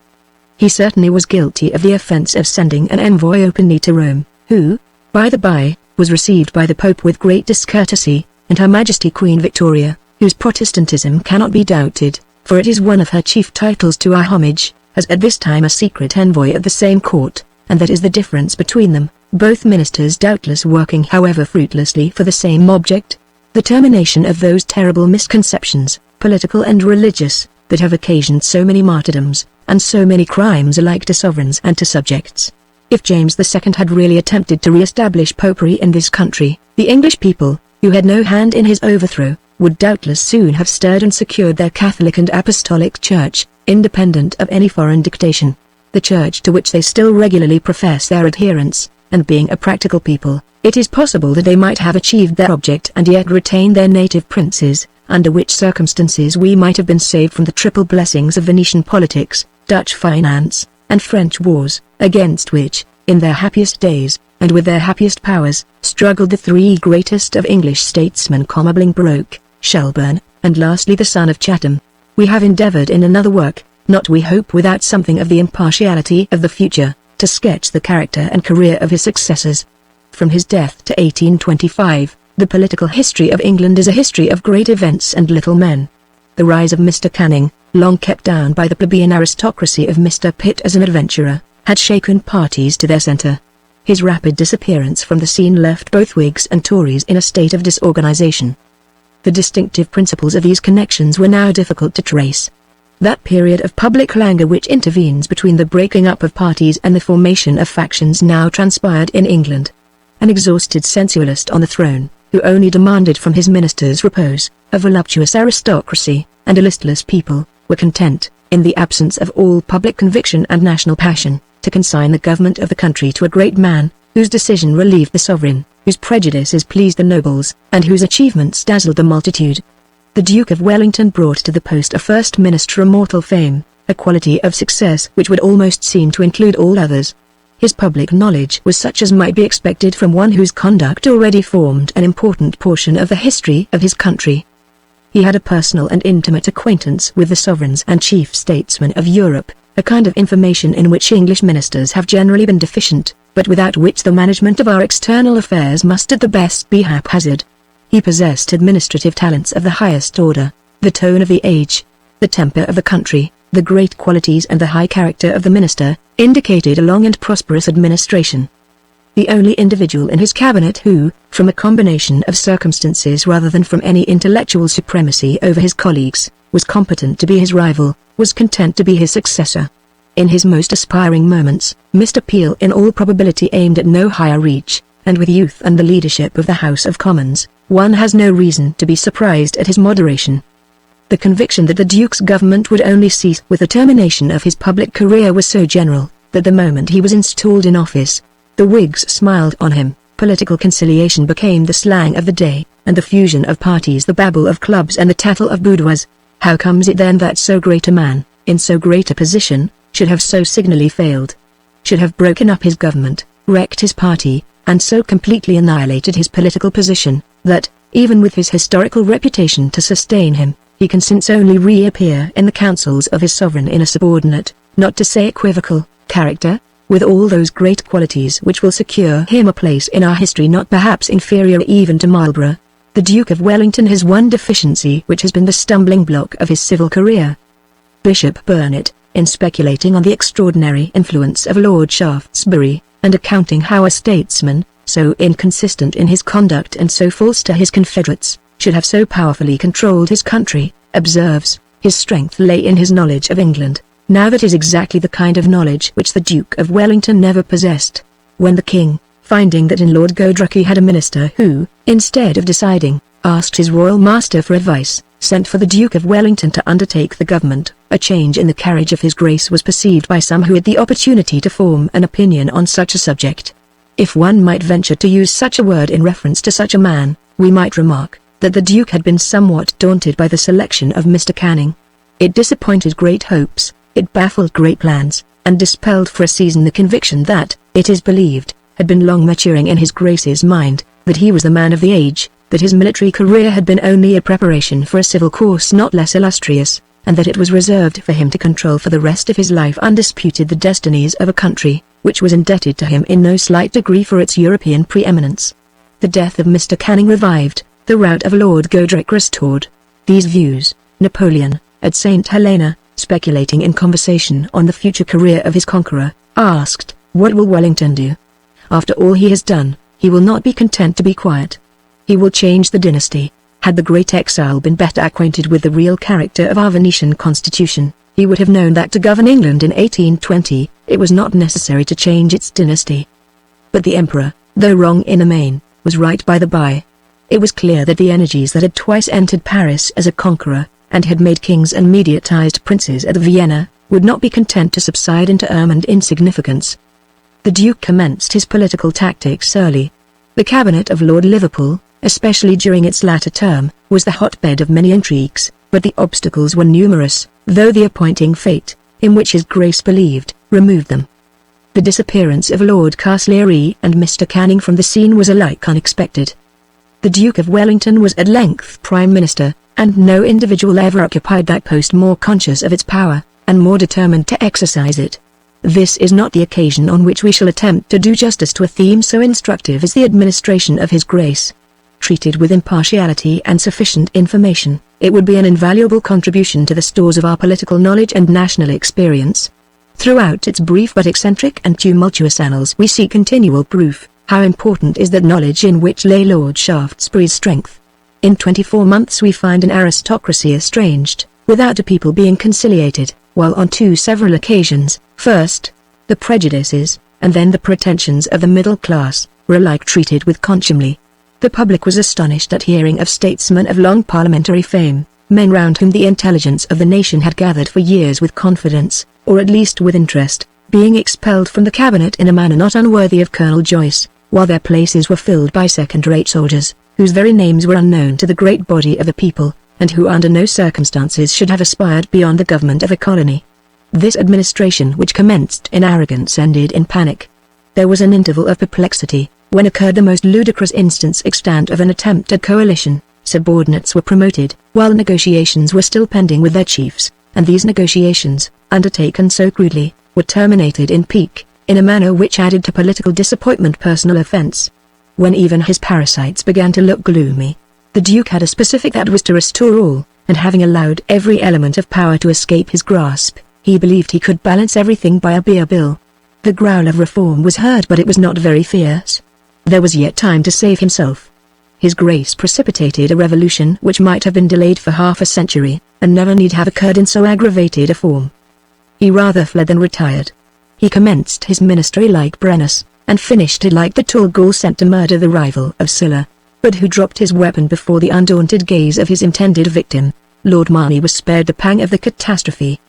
He certainly was guilty of the offence of sending an envoy openly to Rome, who, by the by, was received by the Pope with great discourtesy, and Her Majesty Queen Victoria, whose Protestantism cannot be doubted, for it is one of her chief titles to our homage, has at this time a secret envoy at the same court, and that is the difference between them, both ministers doubtless working however fruitlessly for the same object, the termination of those terrible misconceptions, political and religious, that have occasioned so many martyrdoms, and so many crimes alike to sovereigns and to subjects. If James II had really attempted to re-establish popery in this country, the English people, who had no hand in his overthrow, would doubtless soon have stirred and secured their Catholic and Apostolic Church, independent of any foreign dictation. The Church to which they still regularly profess their adherence, and being a practical people, it is possible that they might have achieved their object and yet retain their native princes, under which circumstances we might have been saved from the triple blessings of Venetian politics, Dutch finance, and French wars, against which, in their happiest days, and with their happiest powers, struggled the three greatest of English statesmen, Bolingbroke, Shelburne, and lastly the son of Chatham. We have endeavoured in another work, not we hope without something of the impartiality of the future, to sketch the character and career of his successors. From his death to 1825, the political history of England is a history of great events and little men. The rise of Mr. Canning, long kept down by the plebeian aristocracy of Mr. Pitt as an adventurer, had shaken parties to their centre. His rapid disappearance from the scene left both Whigs and Tories in a state of disorganization. The distinctive principles of these connections were now difficult to trace. That period of public languor which intervenes between the breaking up of parties and the formation of factions now transpired in England. An exhausted sensualist on the throne, who only demanded from his ministers repose, a voluptuous aristocracy, and a listless people, were content, in the absence of all public conviction and national passion, to consign the government of the country to a great man, whose decision relieved the sovereign, whose prejudices pleased the nobles, and whose achievements dazzled the multitude. The Duke of Wellington brought to the post a first minister immortal fame, a quality of success which would almost seem to include all others. His public knowledge was such as might be expected from one whose conduct already formed an important portion of the history of his country. He had a personal and intimate acquaintance with the sovereigns and chief statesmen of Europe, a kind of information in which English ministers have generally been deficient, but without which the management of our external affairs must at the best be haphazard. He possessed administrative talents of the highest order, the tone of the age, the temper of the country, the great qualities and the high character of the minister, indicated a long and prosperous administration. The only individual in his cabinet who, from a combination of circumstances rather than from any intellectual supremacy over his colleagues, was competent to be his rival, was content to be his successor. In his most aspiring moments, Mr. Peel in all probability aimed at no higher reach, and with youth and the leadership of the House of Commons, one has no reason to be surprised at his moderation. The conviction that the Duke's government would only cease with the termination of his public career was so general, that the moment he was installed in office, the Whigs smiled on him, political conciliation became the slang of the day, and the fusion of parties the babble of clubs and the tattle of boudoirs. How comes it then that so great a man, in so great a position, should have so signally failed? Should have broken up his government, wrecked his party, and so completely annihilated his political position, that, even with his historical reputation to sustain him, he can since only reappear in the councils of his sovereign in a subordinate, not to say equivocal, character? with all those great qualities which will secure him a place in our history not perhaps inferior even to Marlborough. The Duke of Wellington has one deficiency which has been the stumbling block of his civil career. Bishop Burnet, in speculating on the extraordinary influence of Lord Shaftesbury, and accounting how a statesman, so inconsistent in his conduct and so false to his confederates, should have so powerfully controlled his country, observes, his strength lay in his knowledge of England. Now that is exactly the kind of knowledge which the Duke of Wellington never possessed. When the king, finding that in Lord Godrich he had a minister who, instead of deciding, asked his royal master for advice, sent for the Duke of Wellington to undertake the government, a change in the carriage of his grace was perceived by some who had the opportunity to form an opinion on such a subject. If one might venture to use such a word in reference to such a man, we might remark that the Duke had been somewhat daunted by the selection of Mr. Canning. It disappointed great hopes, it baffled great plans, and dispelled for a season the conviction that, it is believed, had been long maturing in his Grace's mind, that he was the man of the age, that his military career had been only a preparation for a civil course not less illustrious, and that it was reserved for him to control for the rest of his life undisputed the destinies of a country, which was indebted to him in no slight degree for its European preeminence. The death of Mr. Canning revived, the rout of Lord Godrich restored these views. Napoleon, at St. Helena, speculating in conversation on the future career of his conqueror, asked, "What will Wellington do? After all he has done, he will not be content to be quiet. He will change the dynasty." Had the great exile been better acquainted with the real character of our Venetian constitution, he would have known that to govern England in 1820, it was not necessary to change its dynasty. But the emperor, though wrong in the main, was right by the by. It was clear that the energies that had twice entered Paris as a conqueror, and had made kings and mediatized princes at Vienna, would not be content to subside into ermine insignificance. The Duke commenced his political tactics early. The cabinet of Lord Liverpool, especially during its latter term, was the hotbed of many intrigues, but the obstacles were numerous, though the appointing fate, in which his Grace believed, removed them. The disappearance of Lord Castlereagh and Mr. Canning from the scene was alike unexpected. The Duke of Wellington was at length Prime Minister, and no individual ever occupied that post more conscious of its power, and more determined to exercise it. This is not the occasion on which we shall attempt to do justice to a theme so instructive as the administration of his Grace. Treated with impartiality and sufficient information, it would be an invaluable contribution to the stores of our political knowledge and national experience. Throughout its brief but eccentric and tumultuous annals we see continual proof how important is that knowledge in which lay Lord Shaftesbury's strength. In 24 months we find an aristocracy estranged, without a people being conciliated, while on two several occasions, first, the prejudices, and then the pretensions of the middle class, were alike treated with contumely. The public was astonished at hearing of statesmen of long parliamentary fame, men round whom the intelligence of the nation had gathered for years with confidence, or at least with interest, being expelled from the cabinet in a manner not unworthy of Colonel Joyce, while their places were filled by second-rate soldiers, whose very names were unknown to the great body of the people, and who under no circumstances should have aspired beyond the government of a colony. This administration which commenced in arrogance ended in panic. There was an interval of perplexity, when occurred the most ludicrous instance extant of an attempt at coalition. Subordinates were promoted, while negotiations were still pending with their chiefs, and these negotiations, undertaken so crudely, were terminated in pique, in a manner which added to political disappointment personal offense. When even his parasites began to look gloomy, the Duke had a specific that was to restore all, and having allowed every element of power to escape his grasp, he believed he could balance everything by a beer bill. The growl of reform was heard, but it was not very fierce. There was yet time to save himself. His Grace precipitated a revolution which might have been delayed for half a century, and never need have occurred in so aggravated a form. He rather fled than retired. He commenced his ministry like Brennus, and finished it like the tall Gaul sent to murder the rival of Sylla, but who dropped his weapon before the undaunted gaze of his intended victim. Lord Marney was spared the pang of the catastrophe.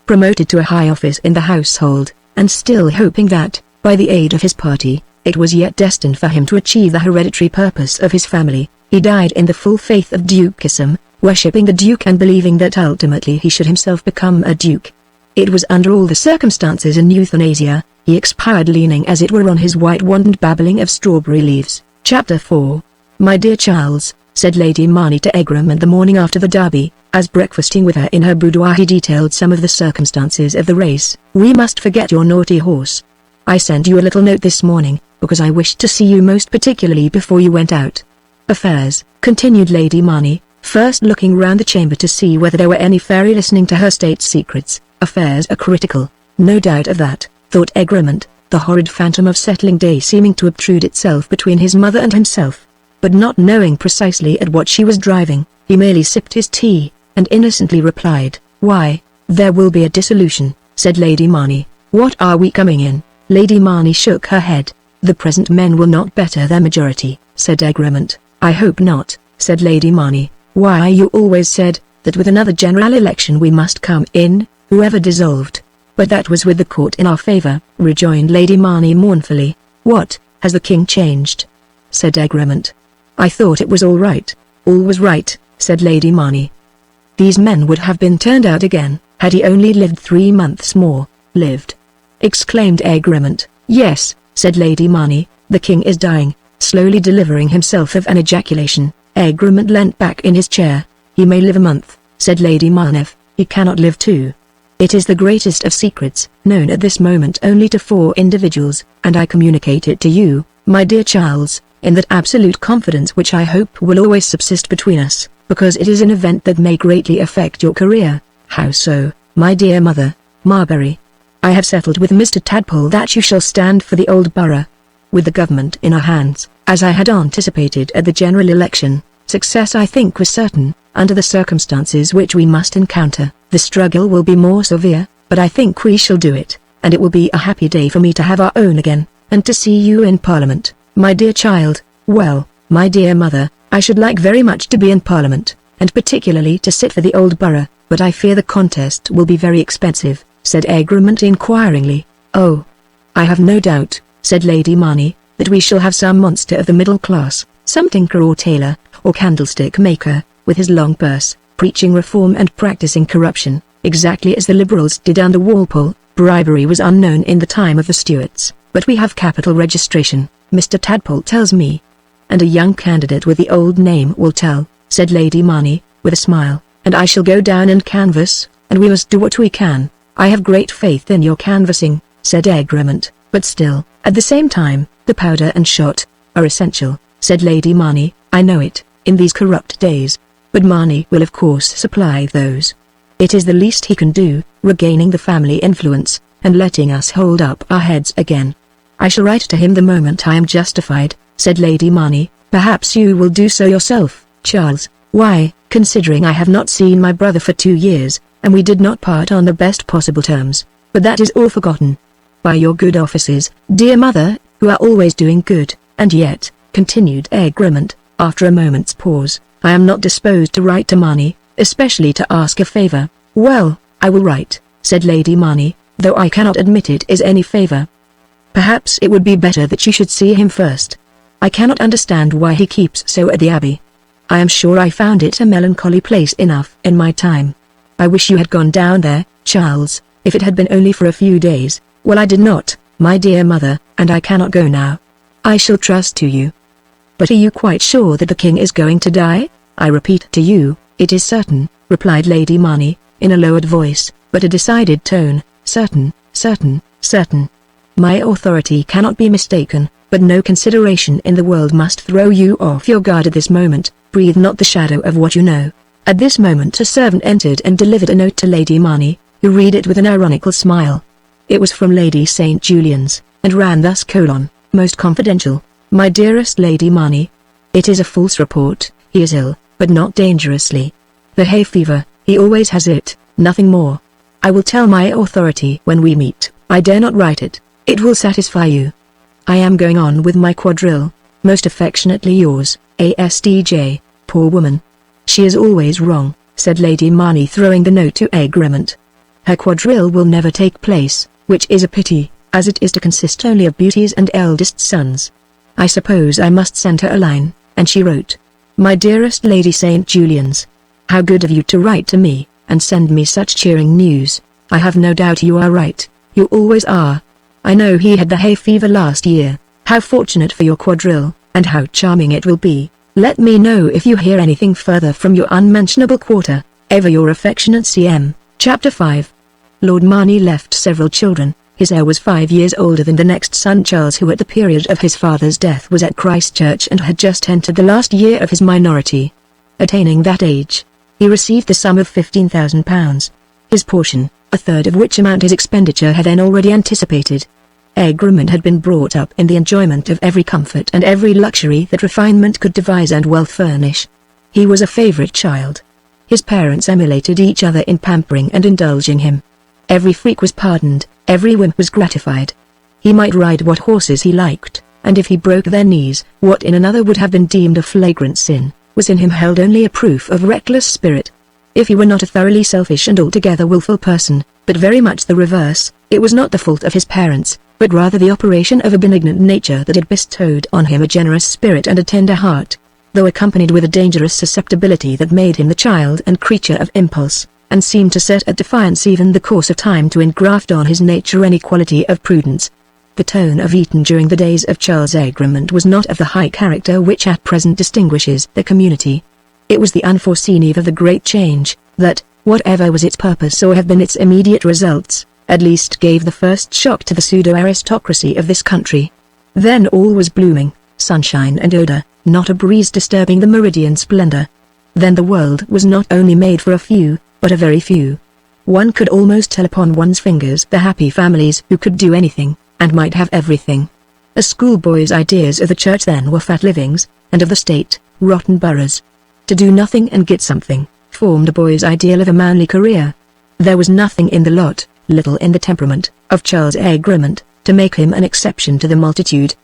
Promoted to a high office in the household, and still hoping that, by the aid of his party, it was yet destined for him to achieve the hereditary purpose of his family, he died in the full faith of dukism, worshipping the Duke and believing that ultimately he should himself become a Duke. It was under all the circumstances in euthanasia. He expired leaning as it were on his white wand and babbling of strawberry leaves. Chapter 4. "My dear Charles," said Lady Marney to Egremont the morning after the Derby, as breakfasting with her in her boudoir he detailed some of the circumstances of the race, "we must forget your naughty horse. I sent you a little note this morning, because I wished to see you most particularly before you went out. Affairs, continued Lady Marnie, first looking round the chamber to see whether there were any fairy listening to her state secrets. Affairs are critical, no doubt of that, thought Egremont, the horrid phantom of settling day seeming to obtrude itself between his mother and himself. But not knowing precisely at what she was driving, he merely sipped his tea, and innocently replied, "Why, there will be a dissolution," said Lady Marnie. "What are we coming in?" Lady Marnie shook her head. "The present men will not better their majority," said Egremont. "I hope not," said Lady Marnie. "Why, you always said that with another general election we must come in, whoever dissolved." "But that was with the court in our favor," rejoined Lady Marnie mournfully. "What, has the king changed?" said Egremont. "I thought it was all right." "All was right," said Lady Marnie. "These men would have been turned out again, had he only lived 3 months more." "Lived?" exclaimed Egremont. "Yes," said Lady Marnie, "the king is dying." Slowly delivering himself of an ejaculation, Egremont leant back in his chair. "He may live a month," said Lady Marnie. "He cannot live 2. It is the greatest of secrets, known at this moment only to 4 individuals, and I communicate it to you, my dear Charles, in that absolute confidence which I hope will always subsist between us, because it is an event that may greatly affect your career." "How so, my dear mother?" "Marbury. I have settled with Mr. Tadpole that you shall stand for the old borough. With the government in our hands, as I had anticipated at the general election, success I think was certain. Under the circumstances which we must encounter, the struggle will be more severe, but I think we shall do it, and it will be a happy day for me to have our own again, and to see you in Parliament, my dear child." "Well, my dear mother, I should like very much to be in Parliament, and particularly to sit for the old borough, but I fear the contest will be very expensive," said Egremont inquiringly. "Oh, I have no doubt," said Lady Marnie, "that we shall have some monster of the middle class, some tinker or tailor, or candlestick maker, with his long purse, preaching reform and practicing corruption, exactly as the Liberals did under Walpole. Bribery was unknown in the time of the Stuarts, but we have capital registration, Mr. Tadpole tells me." "And a young candidate with the old name will tell," said Lady Marnie, with a smile, "and I shall go down and canvass, and we must do what we can." "I have great faith in your canvassing," said Egremont, "but still, at the same time, the powder and shot are essential," said Lady Marnie. "I know it, in these corrupt days. But Marnie will of course supply those. It is the least he can do, regaining the family influence, and letting us hold up our heads again." "I shall write to him the moment I am justified," said Lady Marnie. "Perhaps you will do so yourself, Charles." "Why, considering I have not seen my brother for 2 years, and we did not part on the best possible terms, but that is all forgotten. By your good offices, dear mother, who are always doing good, and yet," continued Egremont, after a moment's pause, "I am not disposed to write to Marnie, especially to ask a favor." "Well, I will write," said Lady Marnie, "though I cannot admit it is any favor. Perhaps it would be better that you should see him first. I cannot understand why he keeps so at the Abbey. I am sure I found it a melancholy place enough in my time. I wish you had gone down there, Charles, if it had been only for a few days." "Well, I did not, my dear mother, and I cannot go now." "I shall trust to you." "But are you quite sure that the king is going to die?" "I repeat to you, it is certain," replied Lady Marnie, in a lowered voice, but a decided tone. "Certain, certain, certain. My authority cannot be mistaken, but no consideration in the world must throw you off your guard at this moment. Breathe not the shadow of what you know." At this moment a servant entered and delivered a note to Lady Marnie, who read it with an ironical smile. It was from Lady St. Julian's, and ran thus: "Most confidential. My dearest Lady Marnie. It is a false report. He is ill, but not dangerously. The hay fever, he always has it, nothing more. I will tell my authority when we meet. I dare not write it. It will satisfy you. I am going on with my quadrille. Most affectionately yours, ASDJ. Poor woman. She is always wrong," said Lady Marnie, throwing the note to Egremont. "Her quadrille will never take place, which is a pity, as it is to consist only of beauties and eldest sons. I suppose I must send her a line," and she wrote, "My dearest Lady St. Julian's. How good of you to write to me, and send me such cheering news. I have no doubt you are right, you always are. I know he had the hay fever last year. How fortunate for your quadrille, and how charming it will be. Let me know if you hear anything further from your unmentionable quarter. Ever your affectionate CM. Chapter 5. Lord Marnie left several children, His heir was 5 years older than the next son Charles, who at the period of his father's death was at Christchurch and had just entered the last year of his minority. Attaining that age, he received the sum of £15,000. His portion, a third of which amount his expenditure had then already anticipated. Egremont had been brought up in the enjoyment of every comfort and every luxury that refinement could devise and wealth furnish. He was a favourite child. His parents emulated each other in pampering and indulging him. Every freak was pardoned, every whim was gratified. He might ride what horses he liked, and if he broke their knees, what in another would have been deemed a flagrant sin, was in him held only a proof of reckless spirit. If he were not a thoroughly selfish and altogether wilful person, but very much the reverse, it was not the fault of his parents, but rather the operation of a benignant nature that had bestowed on him a generous spirit and a tender heart, though accompanied with a dangerous susceptibility that made him the child and creature of impulse, and seemed to set at defiance even the course of time to engraft on his nature any quality of prudence. The tone of Eton during the days of Charles Egremont was not of the high character which at present distinguishes the community. It was the unforeseen eve of the great change, that, whatever was its purpose or have been its immediate results, at least gave the first shock to the pseudo-aristocracy of this country. Then all was blooming, sunshine and odour, not a breeze disturbing the meridian splendour. Then the world was not only made for a few, but a very few. One could almost tell upon one's fingers the happy families who could do anything, and might have everything. A schoolboy's ideas of the church then were fat livings, and of the state, rotten boroughs. To do nothing and get something, formed a boy's ideal of a manly career. There was nothing in the lot, little in the temperament, of Charles Egremont, to make him an exception to the multitude.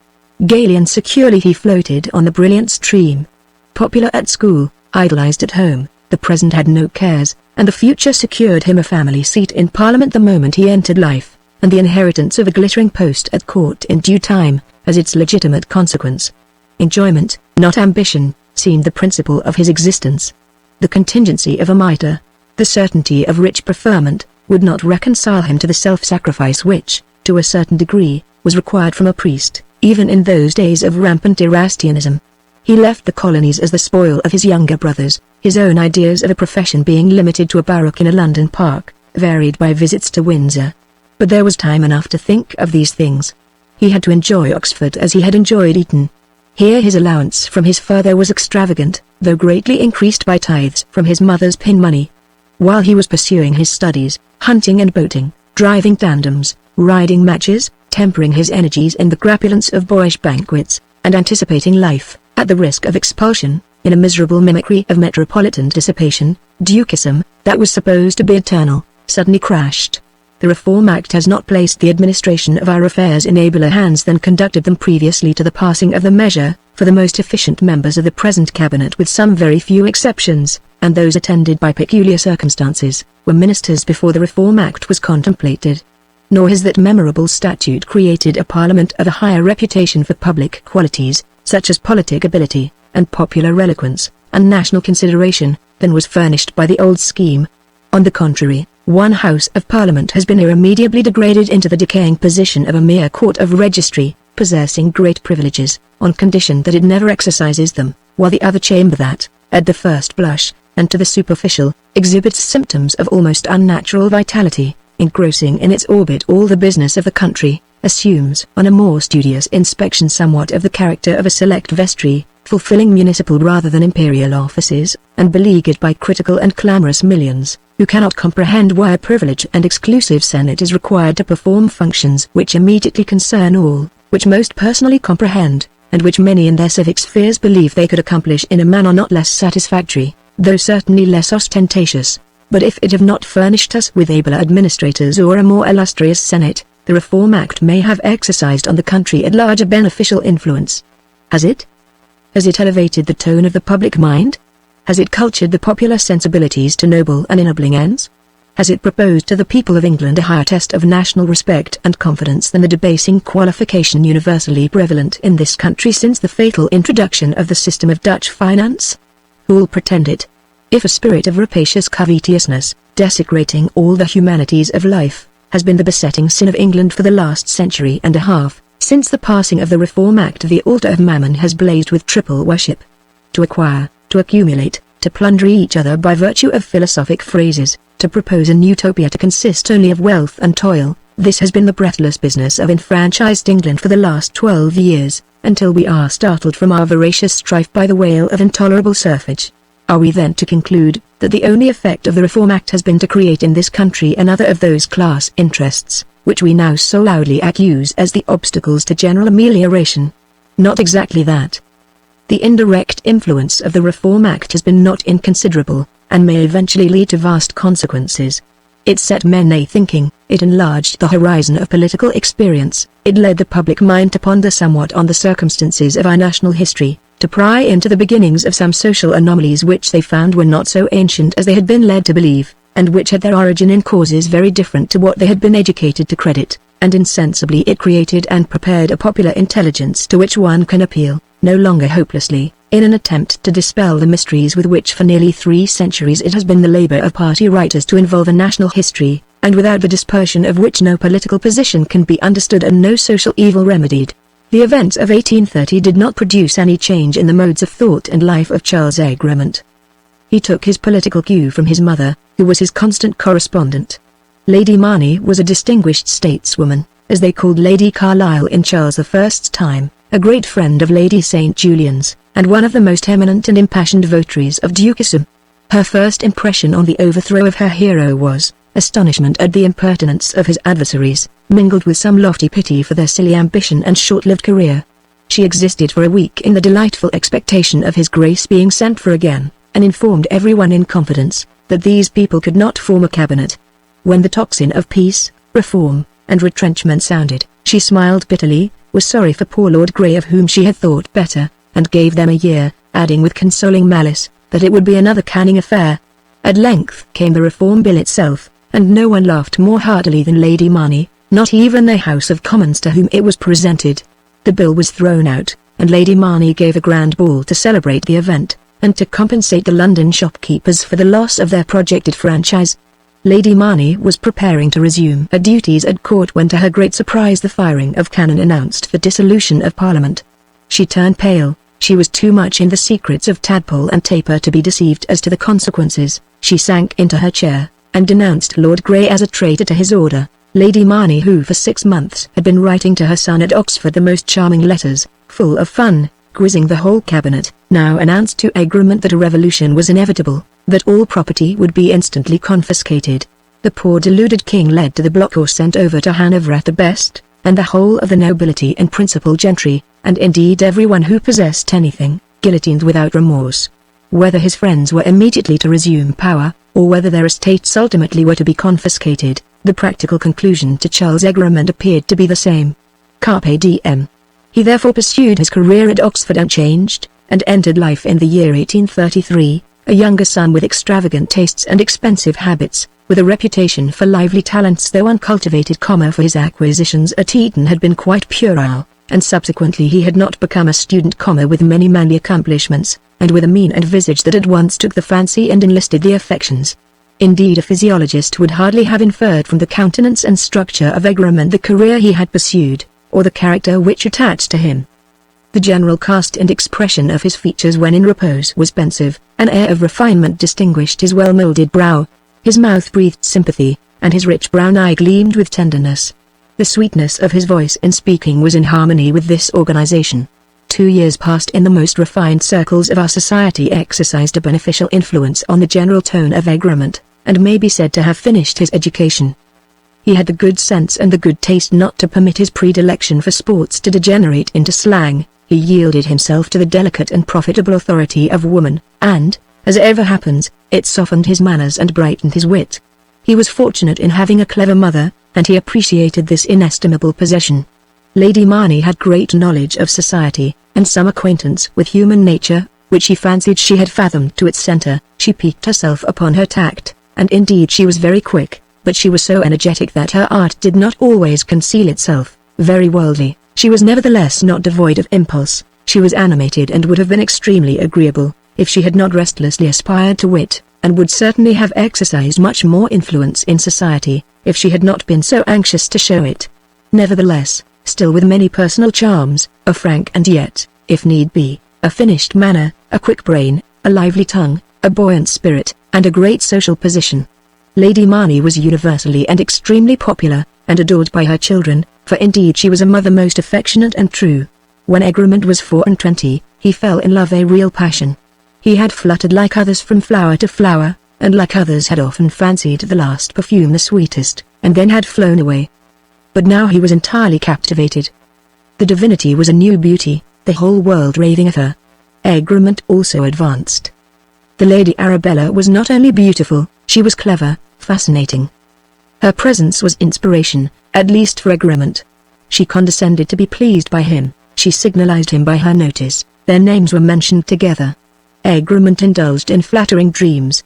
Gaily and securely he floated on the brilliant stream. Popular at school, idolized at home, the present had no cares, and the future secured him a family seat in Parliament the moment he entered life, and the inheritance of a glittering post at court in due time, as its legitimate consequence. Enjoyment, not ambition, seemed the principle of his existence. The contingency of a mitre, the certainty of rich preferment, would not reconcile him to the self-sacrifice which, to a certain degree, was required from a priest, even in those days of rampant Erastianism. He left the colonies as the spoil of his younger brothers, his own ideas of a profession being limited to a barrack in a London park, varied by visits to Windsor. But there was time enough to think of these things. He had to enjoy Oxford as he had enjoyed Eton. Here his allowance from his father was extravagant, though greatly increased by tithes from his mother's pin money. While he was pursuing his studies, hunting and boating, driving tandems, riding matches, tempering his energies in the crapulence of boyish banquets, and anticipating life, at the risk of expulsion, in a miserable mimicry of metropolitan dissipation, dukism, that was supposed to be eternal, suddenly crashed. The Reform Act has not placed the administration of our affairs in abler hands than conducted them previously to the passing of the measure, for the most efficient members of the present cabinet with some very few exceptions, and those attended by peculiar circumstances, were ministers before the Reform Act was contemplated. Nor has that memorable statute created a parliament of a higher reputation for public qualities, such as politic ability, and popular eloquence, and national consideration, than was furnished by the old scheme. On the contrary, one House of Parliament has been irremediably degraded into the decaying position of a mere court of registry, possessing great privileges, on condition that it never exercises them, while the other chamber that, at the first blush, and to the superficial, exhibits symptoms of almost unnatural vitality, engrossing in its orbit all the business of the country, assumes on a more studious inspection somewhat of the character of a select vestry, fulfilling municipal rather than imperial offices, and beleaguered by critical and clamorous millions, who cannot comprehend why a privileged and exclusive Senate is required to perform functions which immediately concern all, which most personally comprehend, and which many in their civic spheres believe they could accomplish in a manner not less satisfactory, though certainly less ostentatious. But if it have not furnished us with abler administrators or a more illustrious Senate, the Reform Act may have exercised on the country at large a beneficial influence. Has it? Has it elevated the tone of the public mind? Has it cultured the popular sensibilities to noble and ennobling ends? Has it proposed to the people of England a higher test of national respect and confidence than the debasing qualification universally prevalent in this country since the fatal introduction of the system of Dutch finance? Who'll pretend it? If a spirit of rapacious covetousness, desecrating all the humanities of life, has been the besetting sin of England for the last century and a half, since the passing of the Reform Act the altar of Mammon has blazed with triple worship. To acquire, to accumulate, to plunder each other by virtue of philosophic phrases, to propose an utopia to consist only of wealth and toil, This has been the breathless business of enfranchised England for the last 12 years, until we are startled from our voracious strife by the wail of intolerable serfage. Are we then to conclude that the only effect of the Reform Act has been to create in this country another of those class interests, which we now so loudly accuse as the obstacles to general amelioration? Not exactly that. The indirect influence of the Reform Act has been not inconsiderable, and may eventually lead to vast consequences. It set men a-thinking, it enlarged the horizon of political experience, it led the public mind to ponder somewhat on the circumstances of our national history, to pry into the beginnings of some social anomalies which they found were not so ancient as they had been led to believe, and which had their origin in causes very different to what they had been educated to credit, and insensibly it created and prepared a popular intelligence to which one can appeal, no longer hopelessly, in an attempt to dispel the mysteries with which for nearly 3 centuries it has been the labor of party writers to involve a national history, and without the dispersion of which no political position can be understood and no social evil remedied. The events of 1830 did not produce any change in the modes of thought and life of Charles Egremont. He took his political cue from his mother, who was his constant correspondent. Lady Marney was a distinguished stateswoman, as they called Lady Carlisle in Charles I's time, a great friend of Lady St. Julian's, and one of the most eminent and impassioned votaries of dukism. Her first impression on the overthrow of her hero was astonishment at the impertinence of his adversaries, mingled with some lofty pity for their silly ambition and short-lived career. She existed for a week in the delightful expectation of his grace being sent for again, and informed everyone in confidence that these people could not form a cabinet. When the tocsin of peace, reform, and retrenchment sounded, she smiled bitterly, was sorry for poor Lord Grey of whom she had thought better, and gave them a year, adding with consoling malice, that it would be another canning affair. At length came the Reform Bill itself, and no one laughed more heartily than Lady Marney, not even the House of Commons to whom it was presented. The bill was thrown out, and Lady Marney gave a grand ball to celebrate the event, and to compensate the London shopkeepers for the loss of their projected franchise. Lady Marney was preparing to resume her duties at court when to her great surprise the firing of cannon announced the dissolution of Parliament. She turned pale, she was too much in the secrets of Tadpole and Taper to be deceived as to the consequences. She sank into her chair, and denounced Lord Grey as a traitor to his order. Lady Marney, who for 6 months had been writing to her son at Oxford the most charming letters, full of fun, quizzing the whole cabinet, now announced to Egremont that a revolution was inevitable, that all property would be instantly confiscated. The poor deluded king led to the block or sent over to Hanover at the best, and the whole of the nobility and principal gentry, and indeed everyone who possessed anything, guillotined without remorse. Whether his friends were immediately to resume power, or whether their estates ultimately were to be confiscated, the practical conclusion to Charles Egremont appeared to be the same. Carpe diem. He therefore pursued his career at Oxford unchanged, and entered life in the year 1833, a younger son with extravagant tastes and expensive habits, with a reputation for lively talents though uncultivated, for his acquisitions at Eton had been quite puerile, and subsequently he had not become a student, with many manly accomplishments, and with a mien and visage that at once took the fancy and enlisted the affections. Indeed, a physiologist would hardly have inferred from the countenance and structure of Egremont the career he had pursued, or the character which attached to him. The general cast and expression of his features when in repose was pensive, an air of refinement distinguished his well-moulded brow, his mouth breathed sympathy, and his rich brown eye gleamed with tenderness. The sweetness of his voice in speaking was in harmony with this organization. 2 years passed in the most refined circles of our society exercised a beneficial influence on the general tone of Egremont, and may be said to have finished his education. He had the good sense and the good taste not to permit his predilection for sports to degenerate into slang. He yielded himself to the delicate and profitable authority of woman, and, as ever happens, it softened his manners and brightened his wit. He was fortunate in having a clever mother, and he appreciated this inestimable possession. Lady Marney had great knowledge of society, and some acquaintance with human nature, which she fancied she had fathomed to its center. She piqued herself upon her tact, and indeed she was very quick, but she was so energetic that her art did not always conceal itself. Very worldly, she was nevertheless not devoid of impulse. She was animated and would have been extremely agreeable, if she had not restlessly aspired to wit, and would certainly have exercised much more influence in society, if she had not been so anxious to show it. Nevertheless, still with many personal charms, a frank and yet, if need be, a finished manner, a quick brain, a lively tongue, a buoyant spirit, and a great social position. Lady Marney was universally and extremely popular, and adored by her children, for indeed she was a mother most affectionate and true. When Egremont was 24, he fell in love a real passion. He had fluttered like others from flower to flower, and like others had often fancied the last perfume the sweetest, and then had flown away. But now he was entirely captivated. The divinity was a new beauty, the whole world raving of her. Egremont also advanced. The Lady Arabella was not only beautiful, she was clever, fascinating. Her presence was inspiration, at least for Egremont. She condescended to be pleased by him, she signalized him by her notice, their names were mentioned together. Egremont indulged in flattering dreams.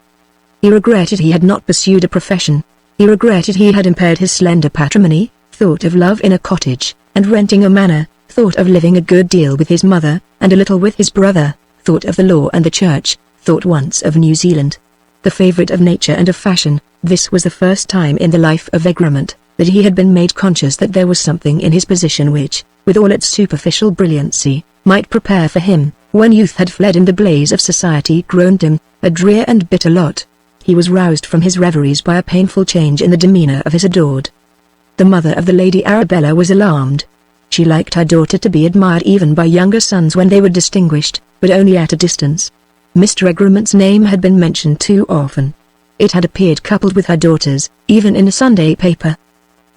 He regretted he had not pursued a profession. He regretted he had impaired his slender patrimony, thought of love in a cottage, and renting a manor, thought of living a good deal with his mother, and a little with his brother, thought of the law and the church, thought once of New Zealand. The favorite of nature and of fashion, this was the first time in the life of Egremont, that he had been made conscious that there was something in his position which, with all its superficial brilliancy, might prepare for him, when youth had fled in the blaze of society grown dim, a drear and bitter lot. He was roused from his reveries by a painful change in the demeanor of his adored. The mother of the Lady Arabella was alarmed. She liked her daughter to be admired even by younger sons when they were distinguished, but only at a distance. Mr. Egremont's name had been mentioned too often. It had appeared coupled with her daughter's, even in a Sunday paper.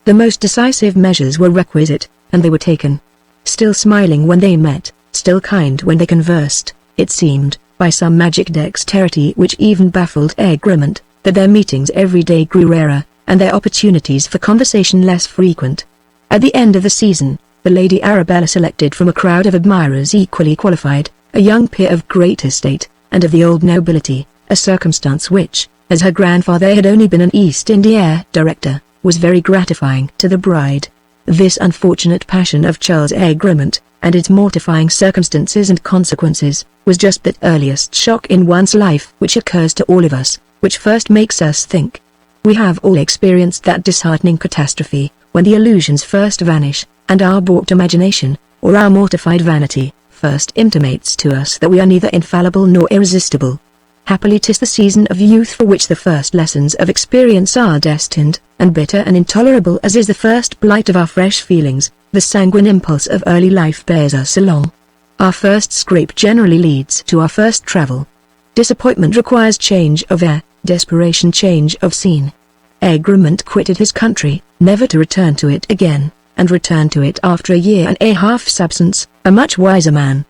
The most decisive measures were requisite, and they were taken. Still smiling when they met, still kind when they conversed, it seemed, by some magic dexterity which even baffled Egremont, that their meetings every day grew rarer, and their opportunities for conversation less frequent. At the end of the season, the Lady Arabella selected from a crowd of admirers equally qualified, a young peer of great estate, and of the old nobility, a circumstance which, as her grandfather had only been an East India director, was very gratifying to the bride. This unfortunate passion of Charles Egremont, and its mortifying circumstances and consequences, was just that earliest shock in one's life which occurs to all of us, which first makes us think. We have all experienced that disheartening catastrophe, when the illusions first vanish, and our balked imagination, or our mortified vanity, first intimates to us that we are neither infallible nor irresistible. Happily 'tis the season of youth for which the first lessons of experience are destined, and bitter and intolerable as is the first blight of our fresh feelings, the sanguine impulse of early life bears us along. Our first scrape generally leads to our first travel. Disappointment requires change of air, desperation change of scene. Egremont quitted his country, never to return to it again, and returned to it after a year and a half's absence, a much wiser man.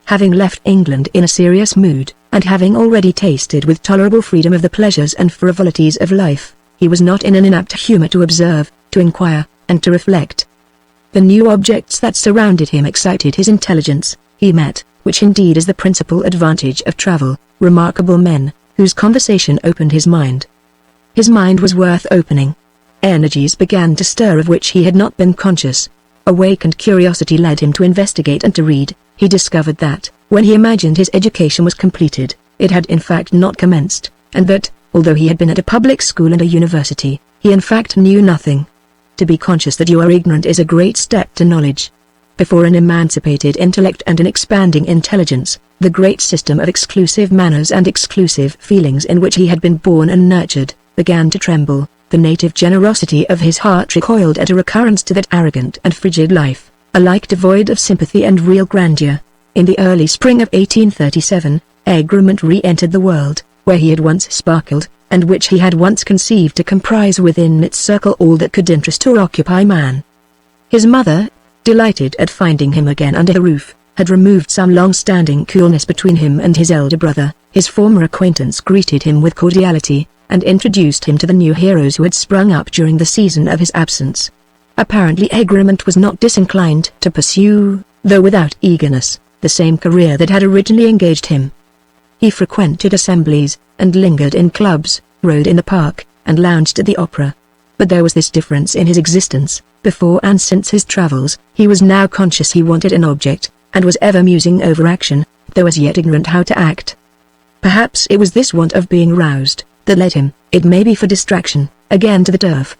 Having left England in a serious mood, and having already tasted with tolerable freedom of the pleasures and frivolities of life, he was not in an inapt humor to observe, to inquire, and to reflect. The new objects that surrounded him excited his intelligence. He met, which indeed is the principal advantage of travel, remarkable men, whose conversation opened his mind. His mind was worth opening. Energies began to stir of which he had not been conscious. Awakened curiosity led him to investigate and to read. He discovered that, when he imagined his education was completed, it had in fact not commenced, and that, although he had been at a public school and a university, he in fact knew nothing. To be conscious that you are ignorant is a great step to knowledge. Before an emancipated intellect and an expanding intelligence, the great system of exclusive manners and exclusive feelings in which he had been born and nurtured, began to tremble. The native generosity of his heart recoiled at a recurrence to that arrogant and frigid life, alike devoid of sympathy and real grandeur. In the early spring of 1837, Egremont re-entered the world, where he had once sparkled, and which he had once conceived to comprise within its circle all that could interest or occupy man. His mother, delighted at finding him again under the roof, had removed some long-standing coolness between him and his elder brother. His former acquaintance greeted him with cordiality, and introduced him to the new heroes who had sprung up during the season of his absence. Apparently Egremont was not disinclined to pursue, though without eagerness, the same career that had originally engaged him. He frequented assemblies, and lingered in clubs, rode in the park, and lounged at the opera. But there was this difference in his existence: before and since his travels, he was now conscious he wanted an object, and was ever musing over action, though as yet ignorant how to act. Perhaps it was this want of being roused that led him, it may be for distraction, again to the turf.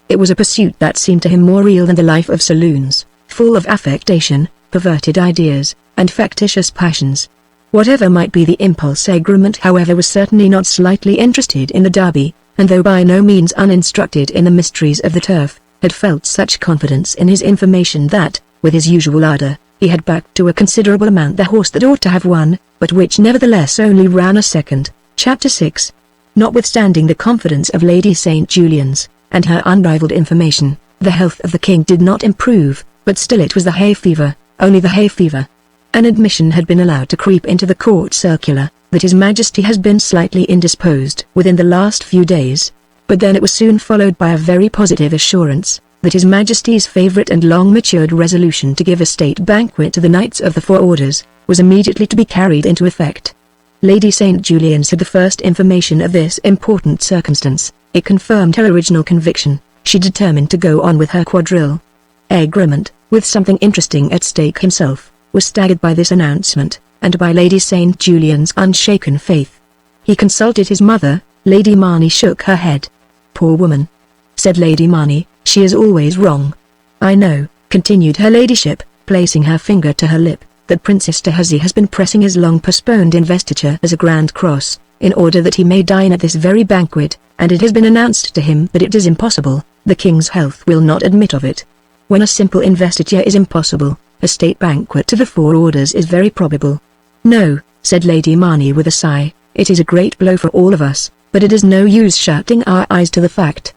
It was a pursuit that seemed to him more real than the life of saloons, full of affectation, perverted ideas, and factitious passions. Whatever might be the impulse, Egremont however was certainly not slightly interested in the derby, and though by no means uninstructed in the mysteries of the turf, had felt such confidence in his information that, with his usual ardor, he had backed to a considerable amount the horse that ought to have won, but which nevertheless only ran a second. Chapter 6. Notwithstanding the confidence of Lady St. Julian's, and her unrivaled information, the health of the king did not improve, but still it was the hay fever, only the hay fever. An admission had been allowed to creep into the court circular, that His Majesty has been slightly indisposed within the last few days, but then it was soon followed by a very positive assurance, that His Majesty's favourite and long-matured resolution to give a state banquet to the Knights of the Four Orders, was immediately to be carried into effect. Lady St. Julian's had the first information of this important circumstance. It confirmed her original conviction. She determined to go on with her quadrille. Egremont, with something interesting at stake himself, was staggered by this announcement, and by Lady St. Julian's unshaken faith. He consulted his mother. Lady Marnie shook her head. "Poor woman," said Lady Marnie, "she is always wrong." "I know," continued her ladyship, placing her finger to her lip, "that Prince Esterhazy has been pressing his long-postponed investiture as a Grand Cross, in order that he may dine at this very banquet, and it has been announced to him that it is impossible, the king's health will not admit of it. When a simple investiture is impossible, a state banquet to the Four Orders is very probable." "No," said Lady Marnie with a sigh, "it is a great blow for all of us, but it is no use shutting our eyes to the fact.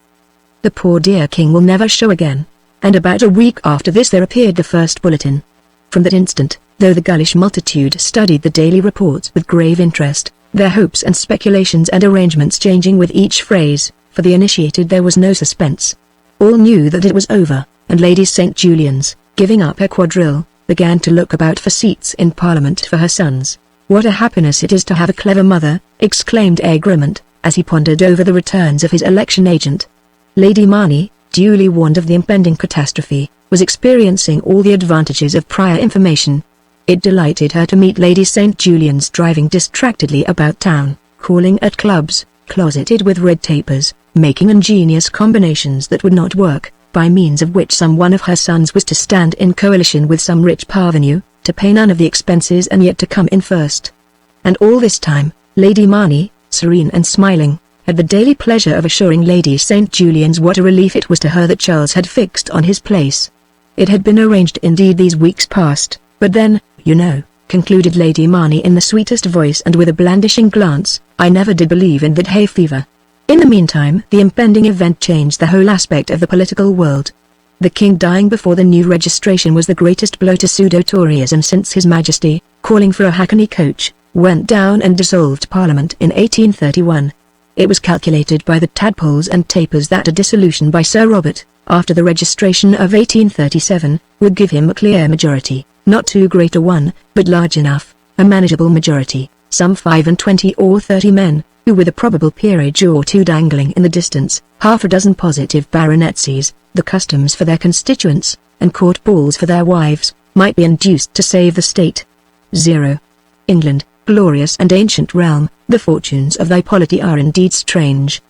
The poor dear king will never show again." And about a week after this there appeared the first bulletin. From that instant, though the gullish multitude studied the daily reports with grave interest, their hopes and speculations and arrangements changing with each phrase, for the initiated there was no suspense. All knew that it was over, and Lady St. Julian's, giving up her quadrille, began to look about for seats in Parliament for her sons. "What a happiness it is to have a clever mother," exclaimed Egremont, as he pondered over the returns of his election agent. Lady Marnie, duly warned of the impending catastrophe, was experiencing all the advantages of prior information. It delighted her to meet Lady St. Julian's driving distractedly about town, calling at clubs, closeted with red tapers, making ingenious combinations that would not work, by means of which some one of her sons was to stand in coalition with some rich parvenu, to pay none of the expenses and yet to come in first. And all this time, Lady Marnie, serene and smiling, had the daily pleasure of assuring Lady St. Julian's what a relief it was to her that Charles had fixed on his place. It had been arranged indeed these weeks past, but then, you know, concluded Lady Marnie in the sweetest voice and with a blandishing glance, I never did believe in that hay fever. In the meantime the impending event changed the whole aspect of the political world. The king dying before the new registration was the greatest blow to pseudo-Toryism since His Majesty, calling for a hackney coach, went down and dissolved Parliament in 1831. It was calculated by the tadpoles and tapers that a dissolution by Sir Robert, after the registration of 1837, would give him a clear majority, not too great a one, but large enough, a manageable majority, some 25 or 30 men, who with a probable peerage or two dangling in the distance, half a dozen positive baronetcies, the customs for their constituents, and court balls for their wives, might be induced to save the state. 0. England, glorious and ancient realm, the fortunes of thy polity are indeed strange.